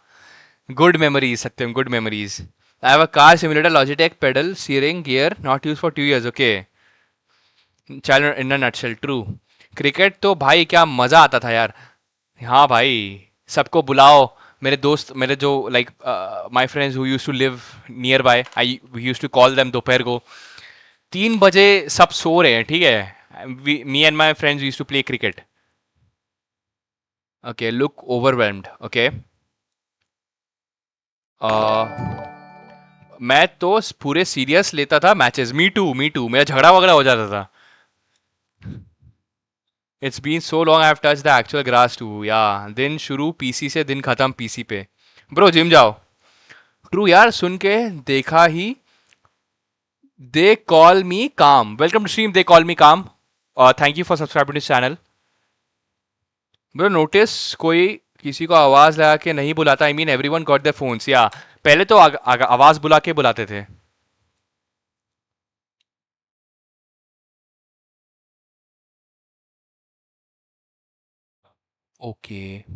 good memories Satyam, good memories. I have a car simulator Logitech pedal steering gear not use for 2 years। Okay, चल इन अ नटशेल, ट्रू। क्रिकेट तो भाई क्या मजा आता था यार। हाँ भाई, सबको बुलाओ। मेरे दोस्त, मेरे जो like my friends who used to live nearby, I we used to call them दोपहर को 3 बजे, सब सो रहे हैं, ठीक है। Me and my friends used to play cricket. Okay, look overwhelmed, okay. मैं तो पूरे सीरियस लेता था मैचेस। मी टू, मेरा झगड़ा वगड़ा हो जाता था। It's been so long I have touch the actual grass too, या दिन शुरू पीसी से, दिन खत्म पीसी पे। ब्रो जिम जाओ, ट्रू यार, सुन के देखा ही। दे call me Kam, welcome to stream, they call me Kam. Thank you for subscribing this channel. Bro notice, कोई किसी को आवाज लगा के नहीं बुलाता। I mean everyone got their phones, या पहले तो आवाज बुला के बुलाते थे। Okay.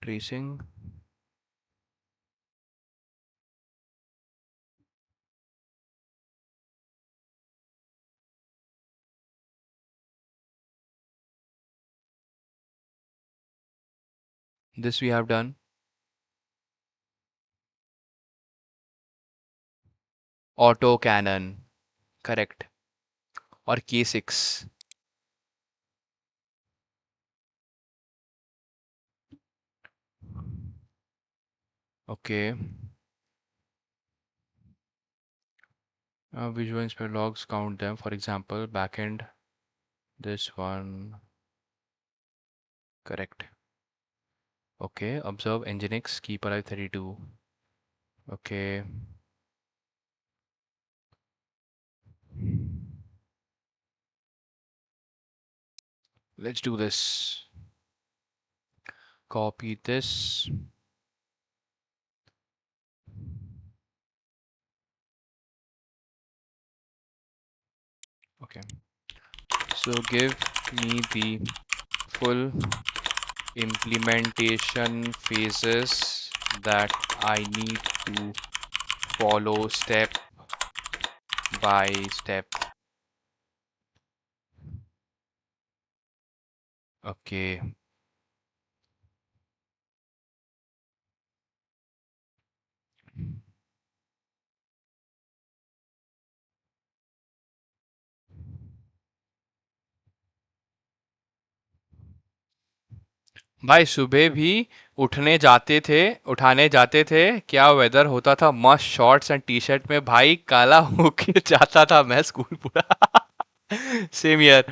Tracing. This we have done. Auto cannon. Correct. Or K6. Okay. Visual inspect logs, count them. For example, backend. This one. Correct. Okay. Observe Nginx. Keep alive 32. Okay. Let's do this. Copy this. Okay. So give me the full implementation phases that I need to follow step by step. Okay. भाई सुबह भी उठाने जाते थे, क्या weather होता था, मस्त शॉर्ट्स एंड टी शर्ट में भाई, काला होके जाता था मैं स्कूल पूरा. Same year.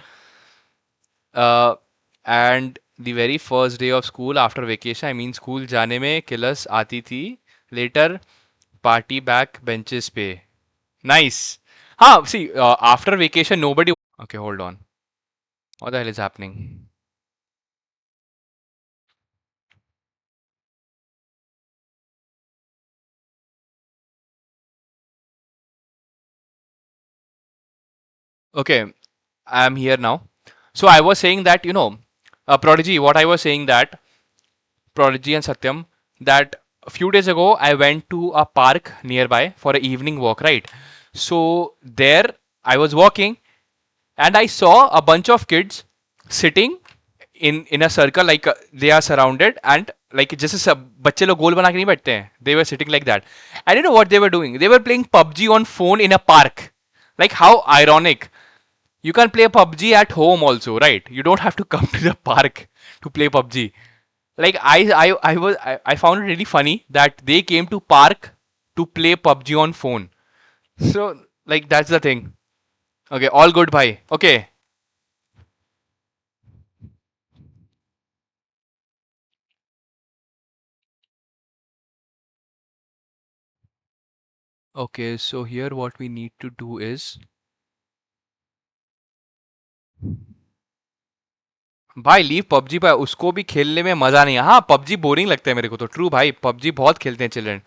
And the very first day of school after vacation, I mean school जाने में किलस आती थी. लेटर पार्टी बैक बेंचेस पे. नाइस. हाँ, see after vacation nobody. Okay, hold on. What the hell is happening? Okay, I am here now. So I was saying that, Prodigy, what I was saying that, Prodigy and Satyam, that a few days ago I went to a park nearby for an evening walk, right? So there I was walking and I saw a bunch of kids sitting in a circle, like they are surrounded, and like जैसे सब बच्चे लोग गोल बना के नहीं बैठते हैं, they were sitting like that. And you know what they were doing? They were playing PUBG on phone in a park. Like, how ironic. You can play PUBG at home also, right? You don't have to come to the park to play PUBG. Like, I found it really funny that they came to park to play PUBG on phone. So, like, that's the thing. Okay, all good, bhai. Okay. Okay, so here what we need to do is, भाई leave PUBG पर, उसको भी खेलने में मजा नहीं है. हाँ, पबजी बोरिंग लगता है मेरे को तो. ट्रू भाई, पबजी बहुत खेलते हैं चिल्ड्रन.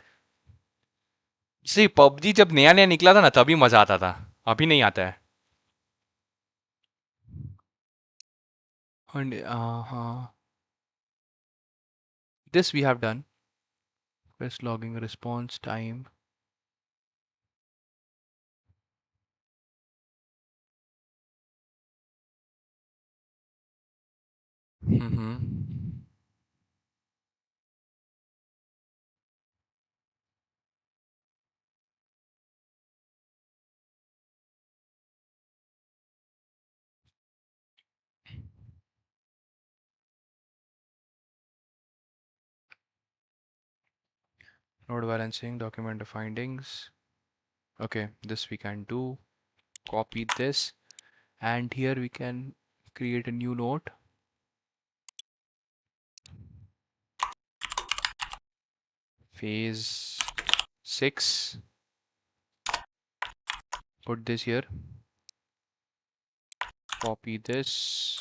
सी पबजी जब नया नया निकला था ना, तभी मजा आता था. अभी नहीं आता है. And, this we have done. Quest logging response time. Mm-hmm. Node balancing, document the findings. Okay, this we can do. Copy this, and here we can create a new node. Phase 6. Put this here. Copy this.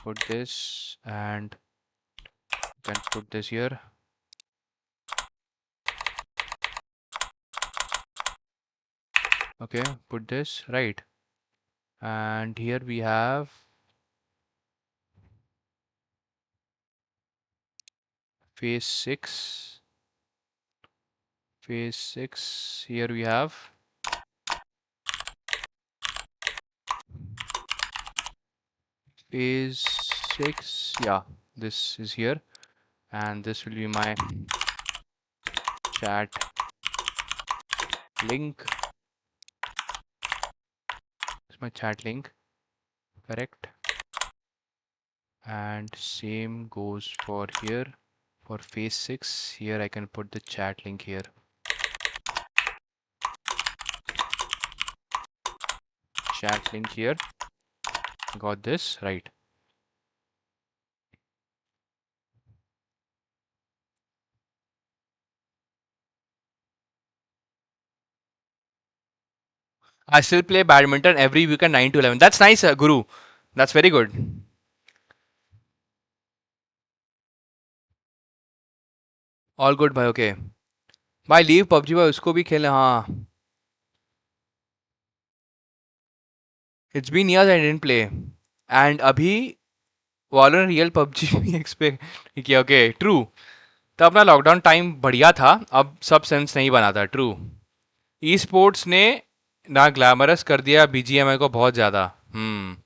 Put this, and you can put this here. Okay, put this right. And here we have phase 6. Phase 6. Here we have phase 6. Yeah, this is here. And this will be my chat link. It's my chat link, correct? And same goes for here. For phase 6, here I can put the chat link here. Chat link here. Got this right. I still play badminton every weekend 9 to 11. That's nice, Guru. That's very good. All good भाई. Okay. भाई leave PUBG भाई उसको भी खेले. हाँ. It's been years I didn't play. And अभी Valorant real PUBG भी expect किया. Okay true. तब अपना लॉकडाउन टाइम बढ़िया था. अब सब सेंस नहीं बनाता. ट्रू. ई स्पोर्ट्स ने ना ग्लैमरस कर दिया बीजीएमआई को बहुत ज्यादा. हम्म.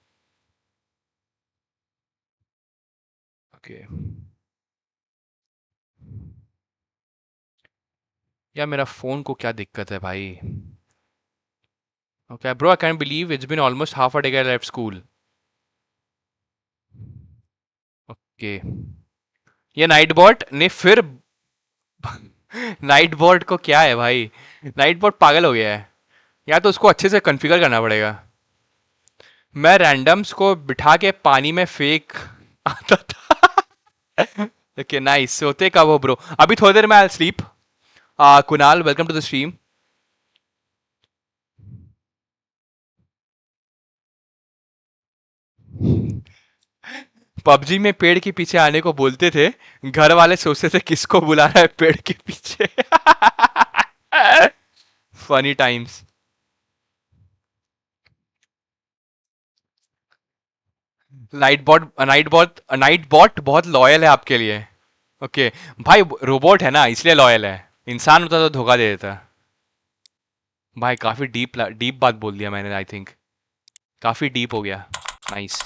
ओके. यार मेरा फोन को क्या दिक्कत है भाई. Okay bro, I can believe it's been almost half a day I left school. Okay. ये नाइट बॉट ने फिर नाइट बॉट को क्या है भाई. नाइट बॉट पागल हो गया है. या तो उसको अच्छे से कॉन्फ़िगर करना पड़ेगा. मैं रैंडम्स को बिठा के पानी में फेंक आता था. Okay nice. सोते कब हो ब्रो. अभी थोड़ी देर में I sleep. Kunal welcome to the stream. PUBG में पेड़ के पीछे आने को बोलते थे. घर वाले सोचते थे किसको बुला रहा है पेड़ के पीछे. Funny times. नाइट बॉट बहुत लॉयल है आपके लिए. ओके. भाई रोबोट है ना इसलिए लॉयल है. इंसान होता तो धोखा दे देता. भाई काफी डीप डीप बात बोल दिया मैंने. आई थिंक काफी डीप हो गया. नाइस.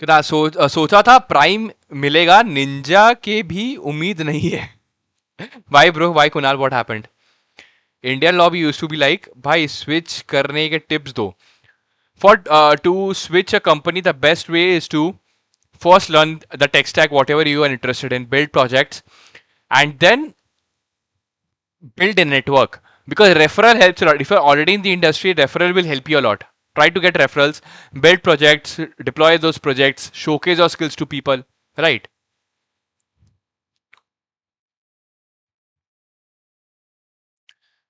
कितना सोचा था प्राइम मिलेगा. निंजा के भी उम्मीद नहीं है. भाई ब्रो भाई Kunal what happened. Indian lobby use to be like. भाई स्विच करने के टिप्स दो. For to switch a company the best way is to first learn the tech stack whatever you are interested in, build projects, and then build a network, because referral helps a lot. If you're already in the industry, referral will help you a lot. Try to get referrals, build projects, deploy those projects, showcase your skills to people, right?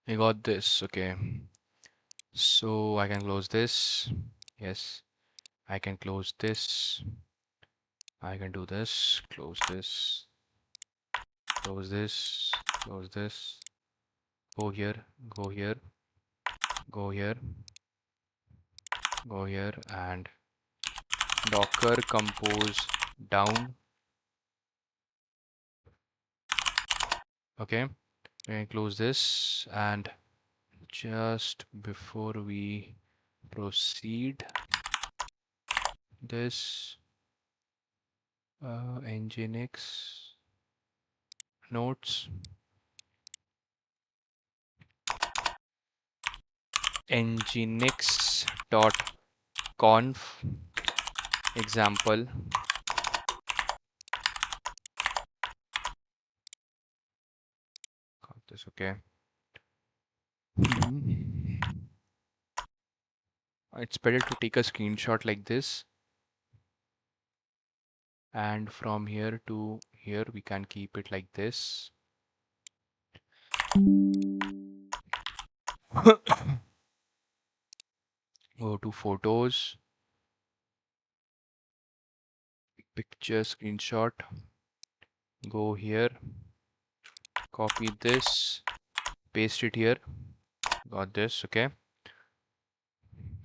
I got this. Okay, so I can close this. Yes, I can close this. I can do this. Close this. Close this. Close this. Go here. Go here. Go here. Go here and docker compose down. Okay, we can close this. And just before we proceed, this nginx notes, nginx.conf example. Got this. Okay. It's better to take a screenshot like this, and from here to here we can keep it like this. Go to photos, picture screenshot, go here, copy this, paste it here, Got this. Okay.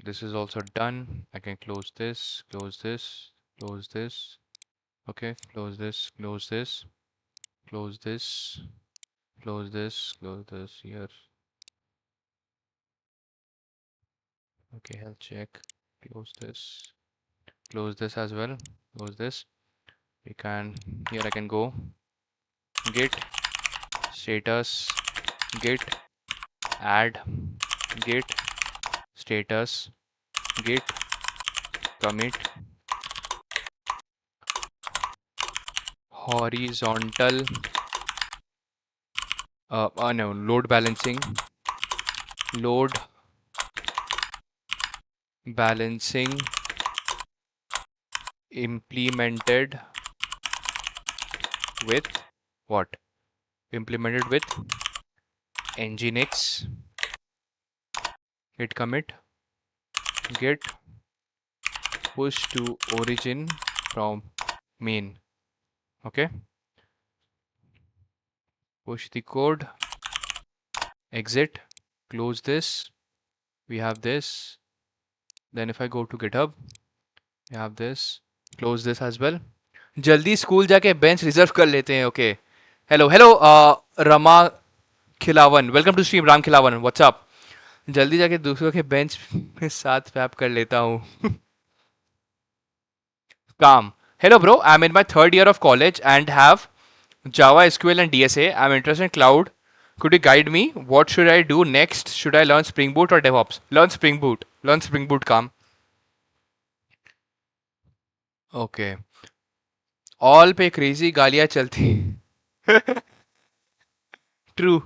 This is also done. I can close this, close this, close this. Okay, close this, close this, close this, close this, close this here. Okay, health check. Close this as well. Close this. We can, here I can go git status, git add, git status, git commit horizontal, no, load balancing implemented with what? Implemented with nginx, git commit, git push to origin from main. Okay, push the code, exit, close this. We have this. Then if I go to GitHub, we have this. Close this as well. जल्दी school जाके bench reserve कर लेते हैं. Okay, hello hello Rama Khilawan, welcome to stream. Ram Khilawan, what's up. जल्दी जाके दूसरों के bench में साथ फैप कर लेता हूँ. काम. Hello bro, I'm in my third year of college and have Java, SQL and DSA. I'm interested in cloud. Could you guide me? What should I do next? Should I learn Spring Boot or DevOps? Learn Spring Boot. Learn Spring Boot, काम. Okay. All पे crazy गालियाँ चलती. True.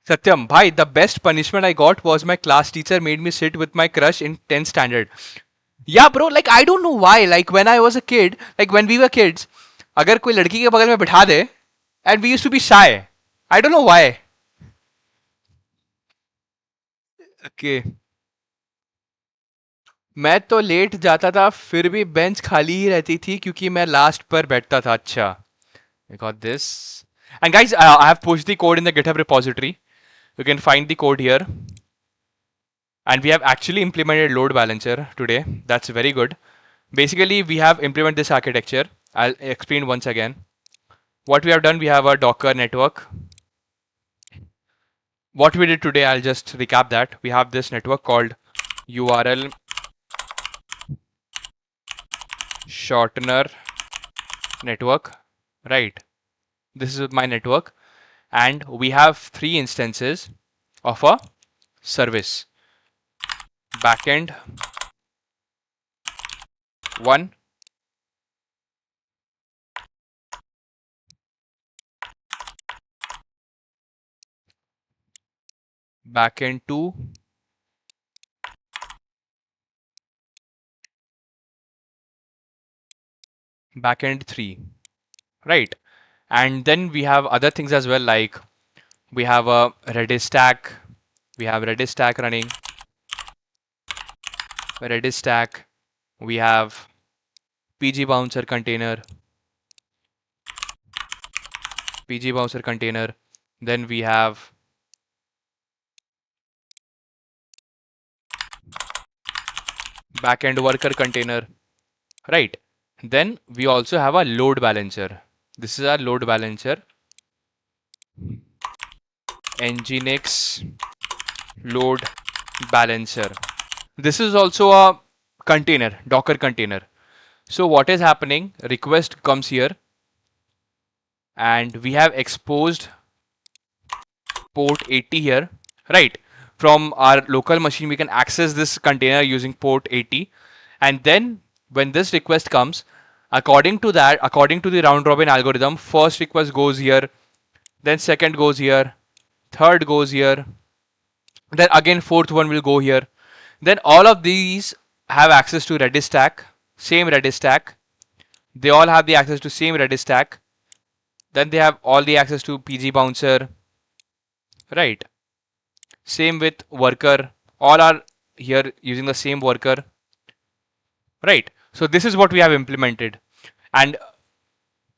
Satyam, bhai, the best punishment I got was my class teacher made me sit with my crush in 10th standard. Yeah, bro, like I don't know why. Like when I was a kid, like when we were kids, अगर कोई लड़की के बगल में बिठा दे, and we used to be shy. I don't know why. Okay. मैं तो late जाता था फिर भी बेंच खाली ही रहती थी क्योंकि मैं लास्ट पर बैठता था. अच्छा. I got this. And guys, I have pushed the code in the GitHub repository. You can find the code here. And we have actually implemented load balancer today. That's very good. Basically, we have implemented this architecture. I'll explain once again. What we have done, we have a Docker network. What we did today, I'll just recap that. We have this network called URL shortener network, right? This is my network. And we have 3 instances of a service. Backend 1, backend 2, backend 3, right? And then we have other things as well, like we have a Redis stack. We have Redis stack running. Redis stack. We have PG bouncer container. PG bouncer container. Then we have backend worker container, right? Then we also have a load balancer. This is our load balancer. Nginx load balancer. This is also a container, Docker container. So what is happening? Request comes here and we have exposed port 80 here, right? From our local machine, we can access this container using port 80. And then when this request comes, according to that, according to the round robin algorithm, first request goes here, then second goes here, third goes here, then again fourth one will go here. Then all of these have access to Redis stack, same Redis stack. They all have the access to same Redis stack. Then they have all the access to PG bouncer, right? Same with worker. All are here using the same worker, right? So this is what we have implemented, and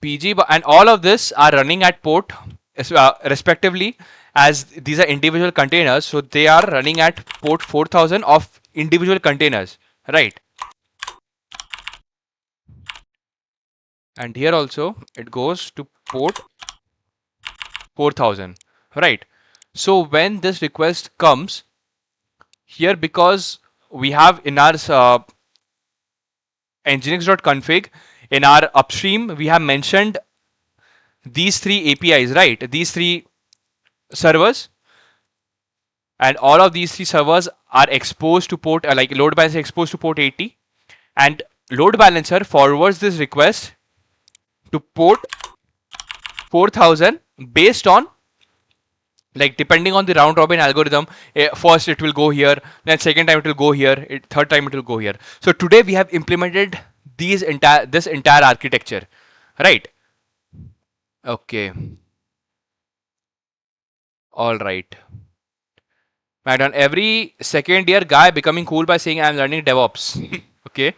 PG and all of this are running at port respectively, as these are individual containers, so they are running at port 4000 of individual containers, right? And here also it goes to port 4000, right? So when this request comes here, because we have in our nginx.config, in our upstream we have mentioned these three APIs, right? These three servers, and all of these three servers are exposed to port, like load balancer exposed to port 80, and load balancer forwards this request to port 4000 based on, like, depending on the round robin algorithm. First it will go here, then second time it will go here, third time it will go here. So today we have implemented this entire architecture, right? Okay, all right. Right, on every second year guy becoming cool by saying I'm learning DevOps. Okay,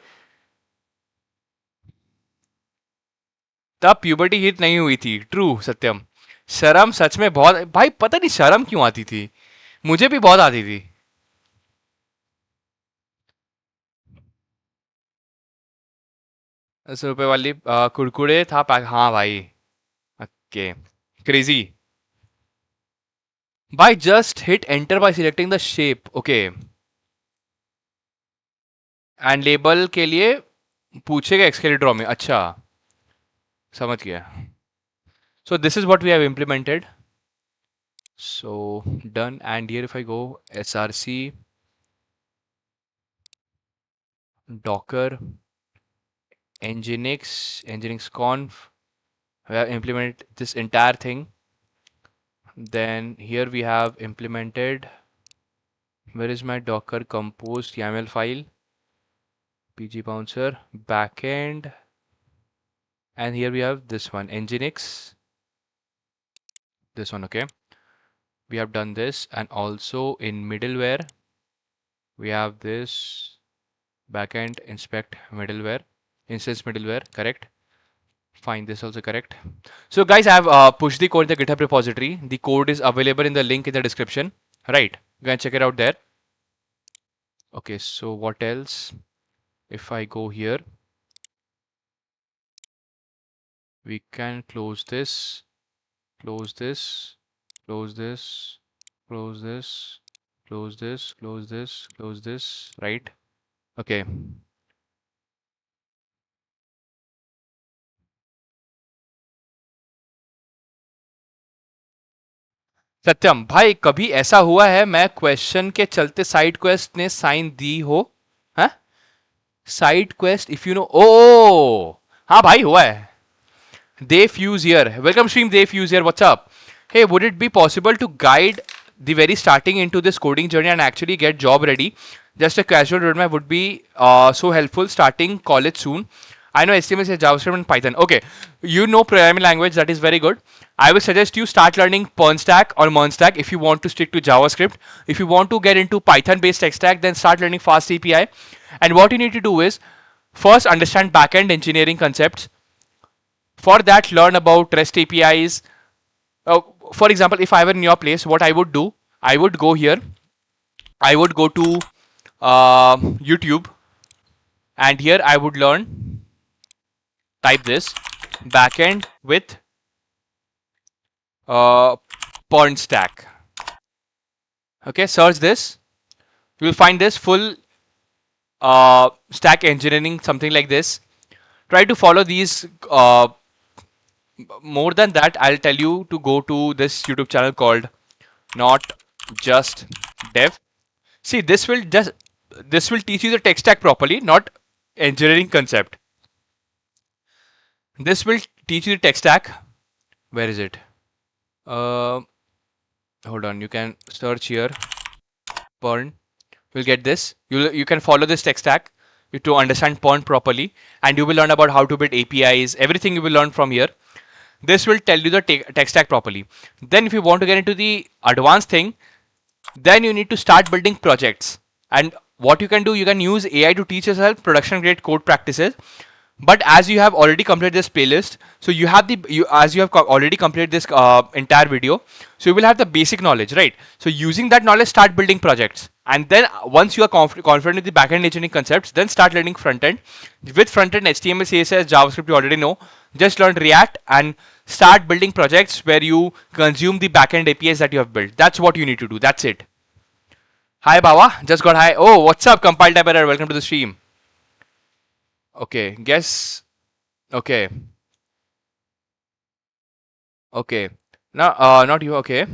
तब puberty hit नहीं हुई थी, true सत्यम। शर्म सच में बहुत, भाई पता नहीं शर्म क्यों आती थी, मुझे भी बहुत आती थी। 10 रुपए वाली कुरकुरे था पैक, हाँ भाई। Okay, crazy. भाई just hit enter by selecting the shape, okay. And label के लिए पूछेगा एक्सकेलेटर ड्रॉ में, अच्छा समझ गया। So this is what we have implemented, so done. And here if I go src docker nginx conf, we have implemented this entire thing. Then here we have implemented, where is my docker compose YAML file, pg bouncer backend, and here we have this one nginx, this one, okay. We have done this, and also in middleware we have this backend inspect middleware, instance middleware, correct. Fine, this also correct. So guys, I have pushed the code in the GitHub repository. The code is available in the link in the description, right? Go and check it out there. Okay, so what else? If I go here, we can close this, close this, close this, close this, close this, close this, close this, right? Okay. Satyam भाई, कभी ऐसा हुआ है मैं question के चलते side quest ने sign दी हो? हाँ, side quest if you know, ओ हाँ भाई हुआ है। They fuse here. Welcome stream, they fuse here. What's up? Hey, would it be possible to guide the very starting into this coding journey and actually get job ready? Just a casual roadmap would be so helpful. Starting college soon. I know HTML, JavaScript, and Python. Okay, you know programming language, that is very good. I will suggest you start learning Pernstack or Mernstack if you want to stick to JavaScript. If you want to get into Python-based tech stack, then start learning Fast API. And what you need to do is first understand backend engineering concepts. For that, learn about REST APIs. For example, if I were in your place, what I would do, I would go here, I would go to YouTube, and here I would learn, type this, backend with porn stack. Okay, search this. You will find this full stack engineering, something like this. Try to follow these. More than that, I'll tell you to go to this YouTube channel called Not Just Dev. See, this will teach you the tech stack properly, not engineering concept. This will teach you the tech stack. Where is it? Hold on, you can search here. Pern. You'll get this. You can follow this tech stack to understand Pern properly, and you will learn about how to build APIs. Everything you will learn from here. This will tell you the tech stack properly. Then if you want to get into the advanced thing, then you need to start building projects. And what you can do, you can use AI to teach yourself production grade code practices. But as you have already completed this playlist, so you have the you as you have already completed this entire video, so you will have the basic knowledge, right? So using that knowledge, start building projects, and then once you are confident with the backend engineering concepts, then start learning front end. With front end, HTML, CSS, JavaScript, you already know. Just learn React and start building projects where you consume the backend APIs that you have built. That's what you need to do. That's it. Hi, Bawa. Just got hi. Oh, what's up, Compile Tab Error? Welcome to the stream. Okay, guess. Okay, okay. Now, not you. Okay,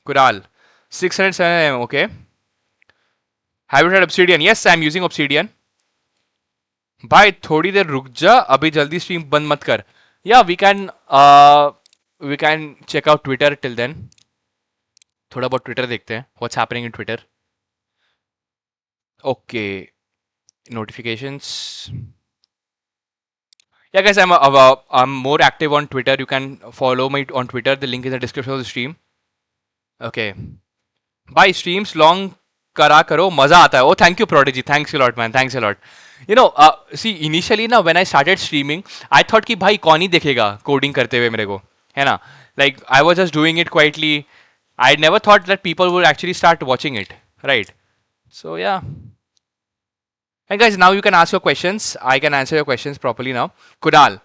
Kunal. 607 okay. Have you tried Obsidian? Yes, I'm using Obsidian. भाई थोड़ी देर रुक जा अभी जल्दी stream बंद मत कर yeah we can check out Twitter till then थोड़ा बहुत ट्विटर देखते हैं what's happening in Twitter okay notifications yeah guys I'm more active on Twitter. You can follow me on Twitter. The link is in the description of the stream. Okay, भाई streams long करा करो मजा आता है ओ thank you prodigy thanks a lot man thanks a lot you know see initially ना when I started streaming I thought कि भाई कौन ही देखेगा कोडिंग करते हुए मेरे को है ना like I was just doing it quietly I never thought that people would actually start watching it right so yeah and guys now you can ask your questions I can answer your questions properly now Kunal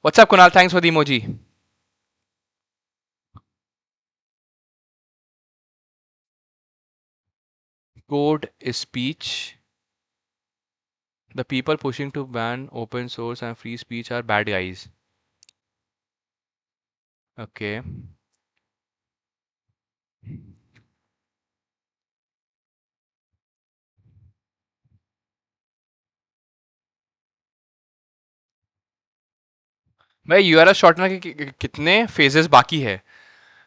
what's up Kunal thanks for the emoji code is speech the people pushing to ban open source and free speech are bad guys okay भाई URL shortener के कितने phases बाकी है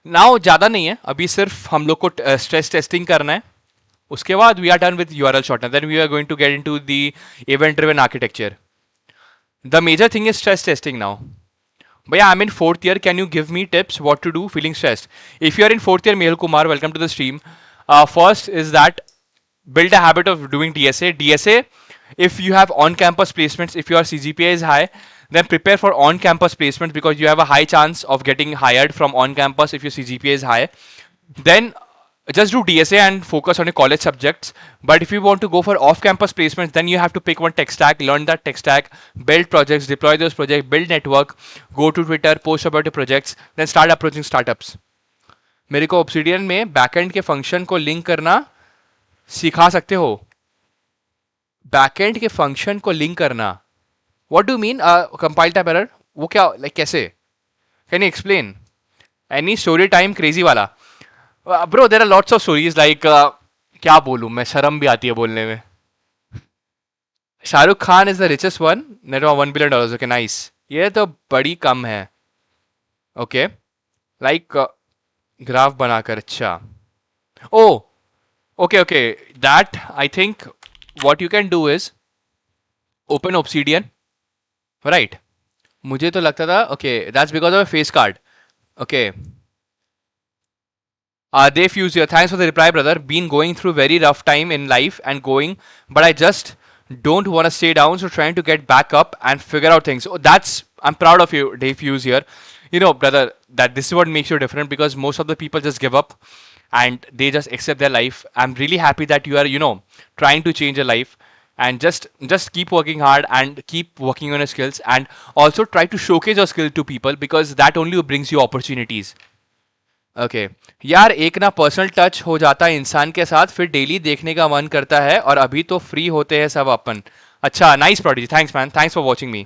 now ज़्यादा नहीं है अभी सिर्फ हम लोग को स्ट्रेस टेस्टिंग करना है उसके बाद we are done with URL shortener then we are going to get into the event driven architecture the major thing is stress testing now भैया I am in fourth year can you give me tips what to do feeling stressed if you are in fourth year Mehul Kumar welcome to the stream first is that build a habit of doing DSA. DSA, if you have on-campus placements, if your CGPA is high, then prepare for on-campus placements because you have a high chance of getting hired from on-campus if your CGPA is high. Then just do DSA and focus on your college subjects. But if you want to go for off-campus placements, then you have to pick one tech stack, learn that tech stack, build projects, deploy those projects, build network, go to Twitter, post about your projects, then start approaching startups. मेरे को Obsidian में backend के function को link करना सिखा सकते हो backend के फंक्शन को लिंक करना what do mean compile type error वो क्या लाइक कैसे can you explain any story time crazy वाला bro there are lots of stories like क्या बोलूं मैं शर्म भी आती है बोलने में Shahrukh Khan is the richest one net $1 billion okay nice ये तो बड़ी कम है ओके लाइक ग्राफ बनाकर अच्छा ओ okay that I think what you can do is open Obsidian right मुझे तो लगता था okay that's because of a face card okay they fuse here thanks for the reply brother been going through very rough time in life and going but I just don't want to stay down so trying to get back up and figure out things oh that's I'm proud of you Dave Fuse here you know brother that this is what makes you different because most of the people just give up and they just accept their life I'm really happy that you are you know trying to change your life and just keep working hard and keep working on your skills and also try to showcase your skill to people because that only brings you opportunities okay यार एक ना personal touch हो जाता है इंसान के साथ फिर डेली देखने का मन करता है और अभी तो फ्री होते हैं सब अपन अच्छा nice prodigy thanks man thanks for watching me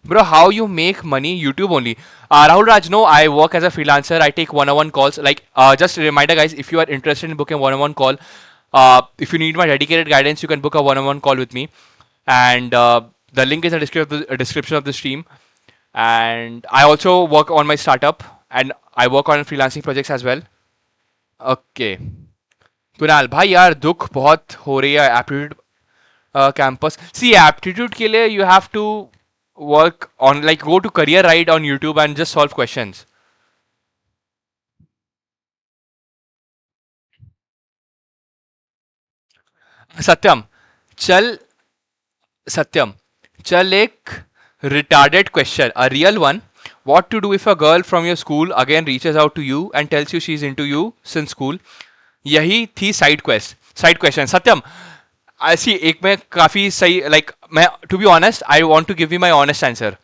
bro how you make money YouTube only Rahul Raj no I work as a freelancer I take one-on-one calls like just a reminder guys if you are interested in booking one-on-one call if you need my dedicated guidance you can book a one-on-one call with me and the link is in the description of the stream and I also work on my startup and I work on freelancing projects as well okay Kunal भाई यार दुख बहुत हो रही है aptitude campus सी aptitude के लिए you have to work on like go to career right on YouTube and just solve questions सत्यम चल सत्यम चल एक Retarded question, a real one. What to do if a girl from your school again reaches out to you and tells you she's into you since school? यही थी side question सत्यम. ऐसी एक में काफी सही, लाइक मैं to be honest I want to give you my honest answer.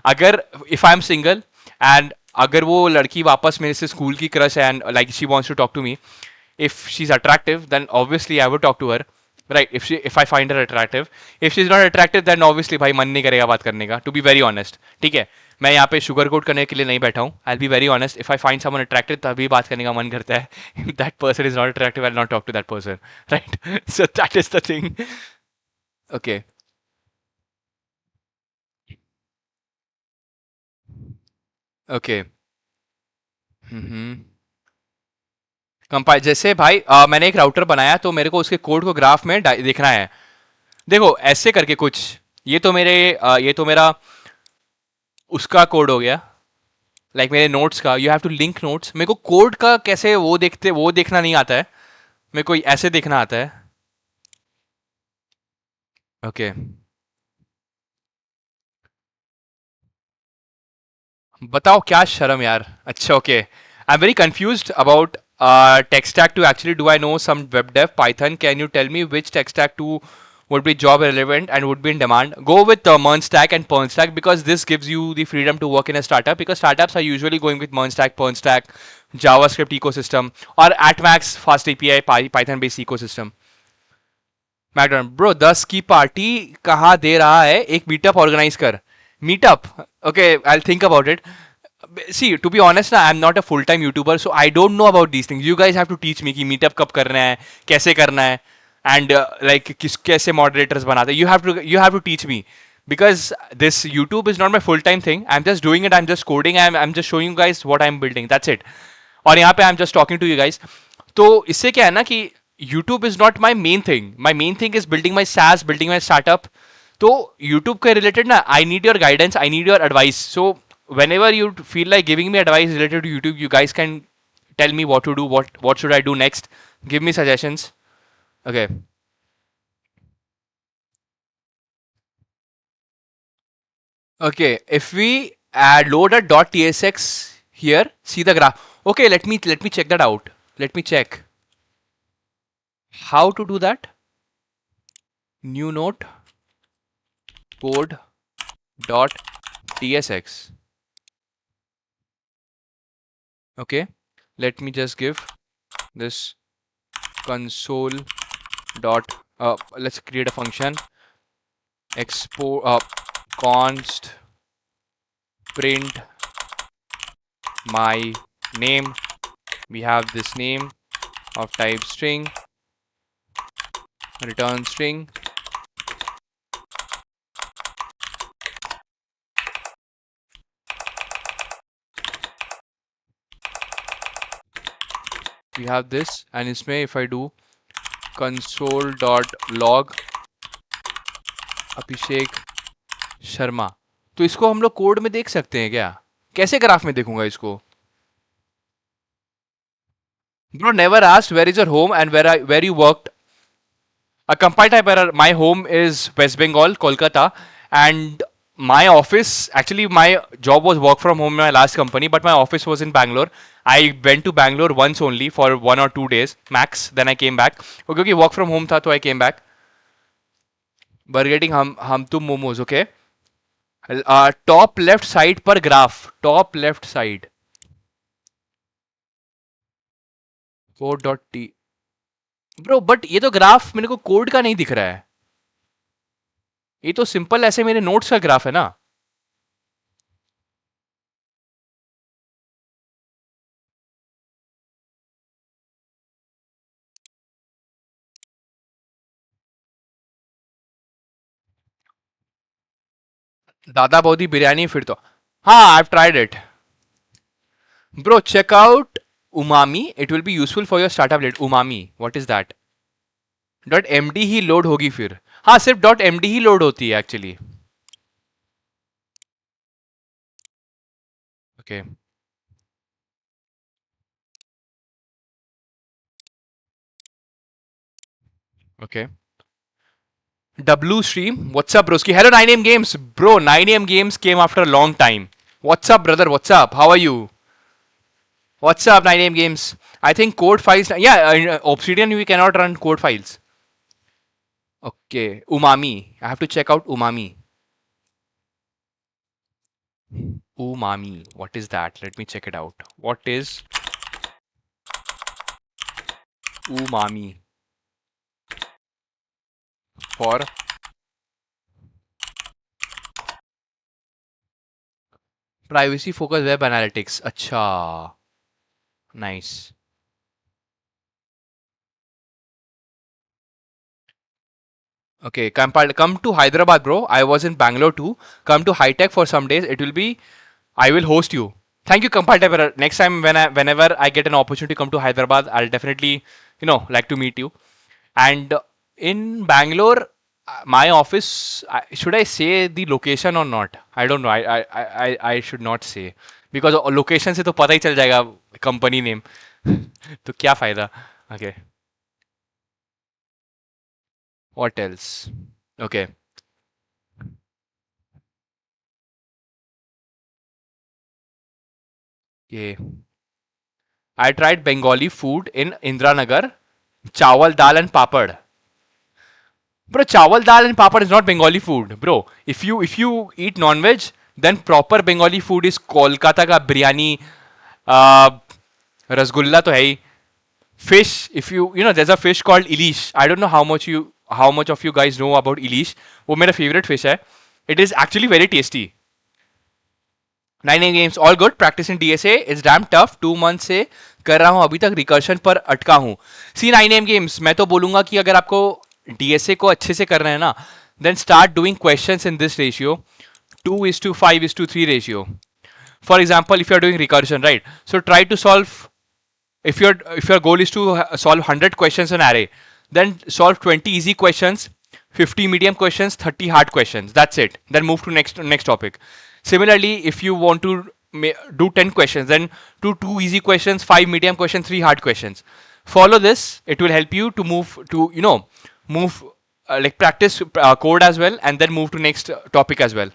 अगर if I am single and अगर वो लड़की वापस मेरे से स्कूल की क्रश है and like she wants to talk to me, if she's attractive then obviously I would talk to her, right? If I find her attractive. If she's not attractive then obviously भाई मन नहीं करेगा बात करने का, to be very honest. ठीक है, मैं यहाँ पे शुगर कोट करने के लिए नहीं बैठा हूँ. I'll be very honest, if I find someone attractive तभी बात करने का मन करता है. If that person is not attractive I'll not talk to that person, right? So that is the thing. Okay. Okay. Hmm. Compile जैसे भाई मैंने एक राउटर बनाया तो मेरे को उसके कोड को ग्राफ में देखना है. देखो ऐसे करके कुछ, ये तो मेरा उसका कोड हो गया, लाइक मेरे नोट्स का. You have to link notes. मेरे को कोड का कैसे वो देखना नहीं आता है. मेरे को ऐसे देखना आता है. ओके. बताओ क्या शर्म यार. अच्छा okay. I am very confused about tech stack to actually do I know some web dev Python. Can you tell me which tech stack to would be job relevant and would be in demand? Go with Mern Stack and Pern Stack because this gives you the freedom to work in a startup, because startups are usually going with Mern Stack, Pern Stack, JavaScript ecosystem, or at max fast API Python based ecosystem. मैकडॉन bro 10 की party कहाँ दे रहा है, एक meetup organize कर. Meetup. Okay I think about it. See, to be honest, I'm not a full-time YouTuber, so I don't know about these things. You guys have to teach me कि meetup कब करना है, कैसे करना है, and like कैसे moderators बनाते हैं. You have to teach me because this YouTube is not my full-time thing. I'm just doing it. I'm just coding. I'm just showing you guys what I'm building. That's it. और यहाँ पे I'm just talking to you guys. तो इससे क्या है ना कि YouTube is not my main thing. My main thing is building my SaaS, building my startup. तो YouTube के related ना, I need your guidance, I need your advice. So whenever you feel like giving me advice related to YouTube, you guys can tell me what to do, what should I do next. Give me suggestions. Okay. Okay. If we add load a .tsx here, see the graph. Okay, let me check that out. Let me check how to do that. New note code dot tsx. Okay, let me just give this console dot let's create a function export const print my name. We have this name of type string, return string. We have this, and इसमें if I do console dot log Abhishek Sharma, तो इसको हम लोग code में देख सकते हैं क्या? कैसे ग्राफ में देखूंगा इसको? Bro, never asked where is your home and where you worked. A compile type error. My home is West Bengal, Kolkata, and my office, actually my job was work from home in my last company, but my office was in Bangalore. I went to Bangalore once only for 1 or 2 days max. Then I came back. Okay, क्योंकि work from home था तो I came back. Burger हम तुम momos. Okay. Top left side पर graph. Top left side. Code dot t. Bro but ये तो graph मेरे को कोड का नहीं दिख रहा है. ये तो सिंपल ऐसे मेरे नोट्स का ग्राफ है ना. दादा बौदी बिरयानी फिर तो. हाँ, I have tried it. Bro check out Umami. It will be useful for your startup let. Umami what is that? Dot M D ही लोड होगी फिर. हाँ सिर्फ डॉट एम डी ही लोड होती है actually. Okay. Okay. W stream. What's up, broski? Hello, 9am games, bro. 9am games came after a long time. What's up, brother? What's up? How are you? What's up, 9am games? I think code files. Yeah, Obsidian we cannot run code files. Okay, umami. I have to check out umami. Umami. What is that? Let me check it out. What is umami for privacy focused web analytics? Acha. Nice. Okay, come to Hyderabad, bro. I was in Bangalore too. Come to High Tech for some days. It will be. I will host you. Thank you, Kampal Deverer. Next time whenever I get an opportunity to come to Hyderabad, I'll definitely like to meet you. And in Bangalore, my office. Should I say the location or not? I don't know. I should not say because location से तो पता ही चल जाएगा company name. तो क्या फायदा? Okay. What else? Okay. Yeah. I tried Bengali food in Indranagar. Chawal, dal, and papad. Bro, chawal, dal, and papad is not Bengali food, bro. If you eat non-veg, then proper Bengali food is Kolkata ka biryani, uh, rasgulla to hai. Fish. If there's a fish called ilish. I don't know how much of you guys know about ilish. वो मेरा favorite fish है. It is actually very tasty. 9 games all good. Practicing DSA is damn tough. 2 months से कर रहा हूँ अभी तक recursion पर अटका हूँ. सी 9 गेम्स मैं तो बोलूंगा कि अगर आपको डीएसए को अच्छे से करना है ना then start doing questions in this ratio 2:5:3 ratio. For example, if you are doing recursion, right? So try to solve if your goal is to solve 100 questions in array, then solve 20 easy questions, 50 medium questions, 30 hard questions. That's it. Then move to next topic. Similarly, if you want to do 10 questions, then do 2 easy questions, 5 medium questions, 3 hard questions. Follow this. It will help you to move to move like practice code as well, and then move to next topic as well.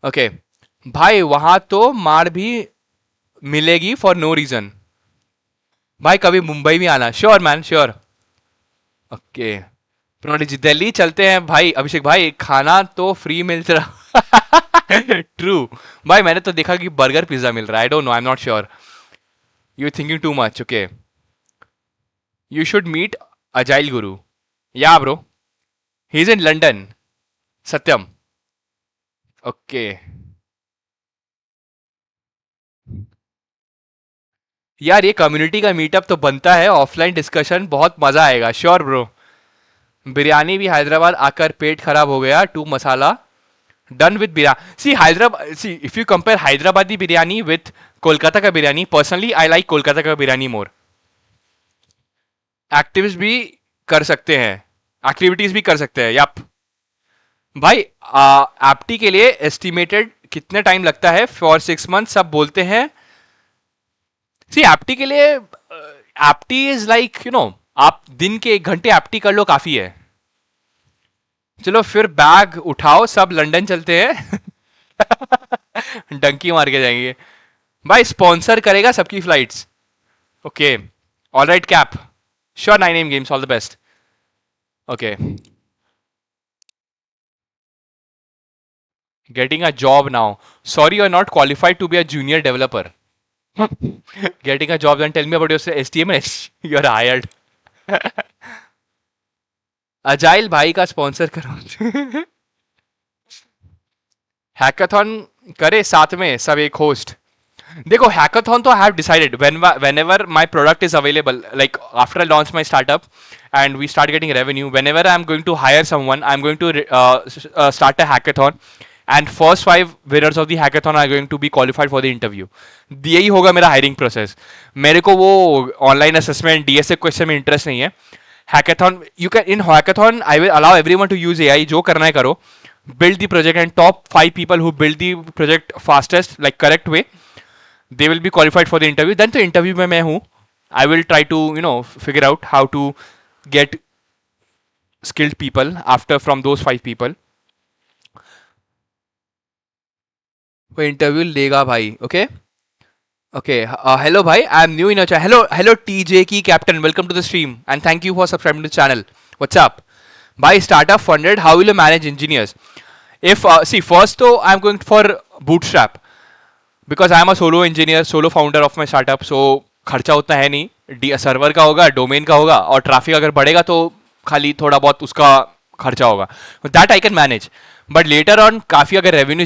Okay. भाई वहां तो मार भी मिलेगी for no reason. भाई कभी मुंबई भी आना. Sure man sure. ओके. प्रणोडी जी दिल्ली चलते हैं भाई. अभिषेक भाई खाना तो फ्री मिल रहा. ट्रू. भाई मैंने तो देखा कि बर्गर पिज्जा मिल रहा है. I don't know. I am not sure. You thinking too much. Okay. You should meet Agile Guru. Ya bro. He is in London. Satyam. Okay. यार ये कम्युनिटी का मीटअप तो बनता है. ऑफलाइन डिस्कशन बहुत मजा आएगा. Sure bro. बिरयानी भी हैदराबाद आकर पेट खराब हो गया. Too masala. Done with biryani. See Hyderabad. See if you compare Hyderabadi biryani with Kolkata ka biryani, personally I like Kolkata ka biryani more. Activities भी कर सकते हैं. एक्टिविटीज भी कर सकते हैं. यप. भाई एप्टी के लिए एस्टिमेटेड कितने टाइम लगता है? फॉर 6 months सब बोलते हैं. सी एप्टी के लिए एप्टी इज लाइक आप दिन के 1 घंटे एप्टी कर लो काफी है. चलो फिर बैग उठाओ सब लंदन चलते हैं. डंकी मार के जाएंगे. भाई स्पॉन्सर करेगा सबकी flights. Okay. All right cap. Sure 9 games. All the best. Okay. Getting a job now. Sorry you are not qualified to be a junior developer. Getting a job, then tell me about your STMS. You're hired. Agile भाई का sponsor करो. Hackathon करे साथ में सब एक host. देखो hackathon तो I have decided whenever my product is available, like after I launch my startup and we start getting revenue, whenever I'm going to hire someone, I'm going to start a hackathon and first 5 winners of the hackathon are going to be qualified for the interview. यही होगा मेरा hiring process. मेरे को वो online assessment DSA question में interest नहीं है. Hackathon you can in hackathon I will allow everyone to use AI. जो करना है करो. build the project and top 5 people who build the project fastest, like correct way, they will be qualified for the interview. Then तो interview में मैं हूँ. I will try to figure out how to get skilled people after from those 5 people. वो interview लेगा भाई. Okay. Okay, hello bhai, I'm new in your channel. Hello TJ Key Captain, welcome to the stream and thank you for subscribing to the channel. What's up? By startup funded, how will you manage engineers? If see, first though, I'm going for bootstrap because I'm a solo engineer, solo founder of my startup. So खर्चा उतना है नहीं, server का होगा, domain का होगा और traffic अगर बढ़ेगा तो खाली थोड़ा बहुत उसका खर्चा होगा. That I can manage. But later on, काफी अगर revenue,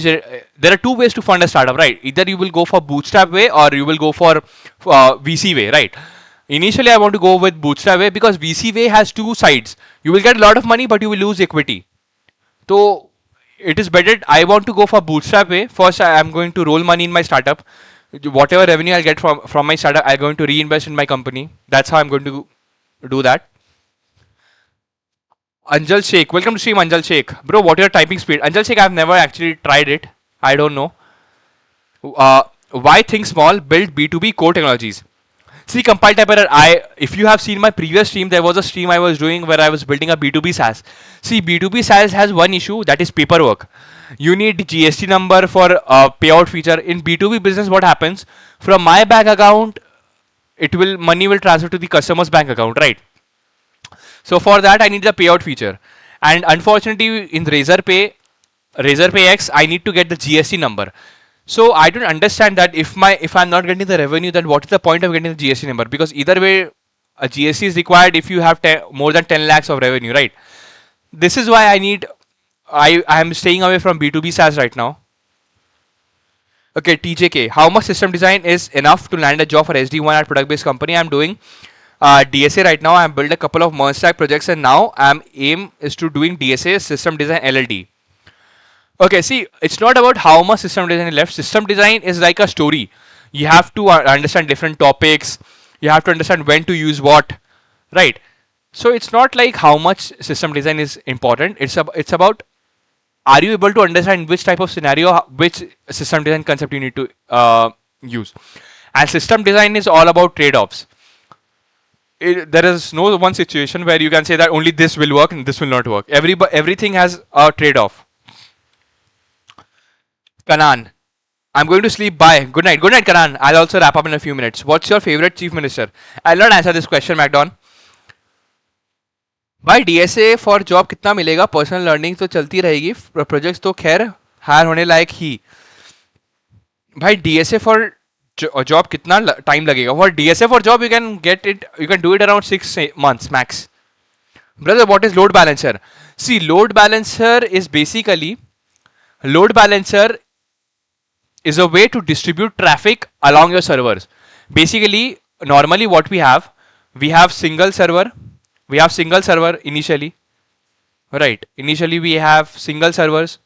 there are two ways to fund a startup, right? Either you will go for bootstrap way or you will go for VC way, right? Initially, I want to go with bootstrap way because VC way has two sides. You will get a lot of money, but you will lose equity. So it is better. I want to go for bootstrap way. First, I am going to roll money in my startup. Whatever revenue I'll get from my startup, I'm going to reinvest in my company. That's how I'm going to do that. Anjal Sheikh, welcome to stream Anjal Sheikh. Bro, what is your typing speed? Anjal Sheikh, I've never actually tried it. I don't know. Why think small? Build B2B core technologies. See, compile type error. If you have seen my previous stream, there was a stream I was doing where I was building a B2B SaaS. See, B2B SaaS has one issue, that is paperwork. You need GST number for payout feature. In B2B business, what happens? From my bank account, money will transfer to the customer's bank account, right? So for that, I need the payout feature. And unfortunately, in Razorpay X, I need to get the GST number. So I don't understand that if I'm not getting the revenue, then what is the point of getting the GST number? Because either way, a GST is required if you have more than 10 lakhs of revenue, right? This is why I am staying away from B2B SaaS right now. Okay, TJK, how much system design is enough to land a job for SD1 at product-based company? I'm doing DSA right now. I'm built a couple of merge stack projects and now aim is to doing DSA system design LLD. Okay, see, it's not about how much system design is left. System design is like a story. You have to understand different topics. You have to understand when to use what, right? So it's not like how much system design is important. It's about are you able to understand which type of scenario, which system design concept you need to use. And system design is all about trade-offs. There is no one situation where you can say that only this will work and this will not work. Everything has a trade-off. Kanan, I'm going to sleep. Bye. Good night. Good night, Kanan. I'll also wrap up in a few minutes. What's your favorite chief minister? I'll not answer this question, MacDon. भाई DSA for job कितना मिलेगा? Personal learning तो चलती रहेगी, projects तो खैर higher होने लायक ही. भाई डीएसए फॉर जॉब कितना टाइम लगेगा? For DSA for job you can get it, you can do it around 6 months max. Brother, what is load balancer? See, load balancer is a way to distribute traffic along your servers. Basically, normally what we have single server. We have single server initially, right? Initially we have single servers.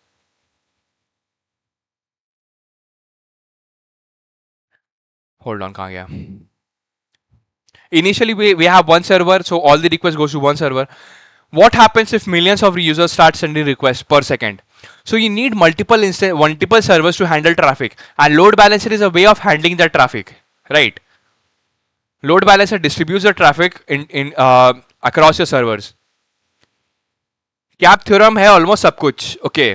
Hold on, kahan gaya? Initially we have one server, so all the requests goes to one server. What happens if millions of users start sending requests per second? So you need multiple servers to handle traffic, and load balancer is a way of handling that traffic, right? Load balancer distributes the traffic in across your servers. Cap theorem है almost सब कुछ. Okay.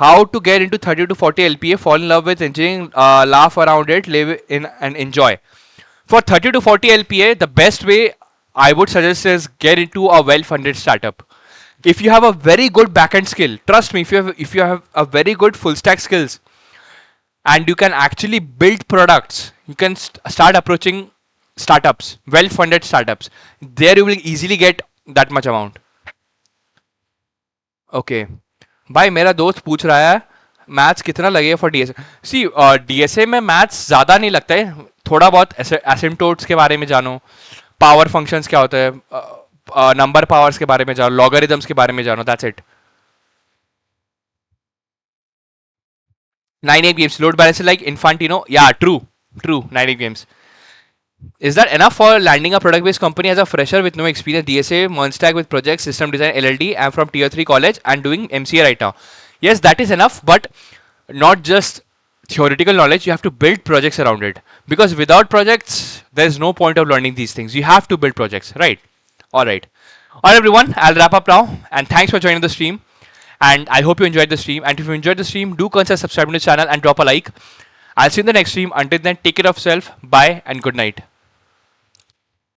How to get into 30 to 40 LPA? Fall in love with engineering, laugh around it, live in and enjoy. For 30 to 40 LPA, the best way I would suggest is get into a well-funded startup. If you have a very good backend skill, trust me, if you have a very good full stack skills, and you can actually build products, you can start approaching startups, well-funded startups. There you will easily get that much amount. Okay. भाई मेरा दोस्त पूछ रहा है maths कितना लगेगा for DSA. C DSA में maths ज़्यादा नहीं लगता है, थोड़ा बहुत एसिम्पटोट्स के बारे में जानो, पावर फंक्शंस क्या होता है, नंबर पावर्स के बारे में जानो, लॉगरिथम्स के बारे में जानो, that's it. 9-8 games, load balancer like Infantino. Yeah, true. 9-8 games. Is that enough for landing a product-based company as a fresher with no experience? DSA, Monstack with projects, system design, LLD. I'm from tier 3 college and doing MCA right now. Yes, that is enough, but not just theoretical knowledge. You have to build projects around it. Because without projects, there's no point of learning these things. You have to build projects, right? Alright. All right, everyone, I'll wrap up now. And thanks for joining the stream. And I hope you enjoyed the stream. And if you enjoyed the stream, do consider subscribing to the channel and drop a like. I'll see you in the next stream. Until then, take care of yourself. Bye and good night.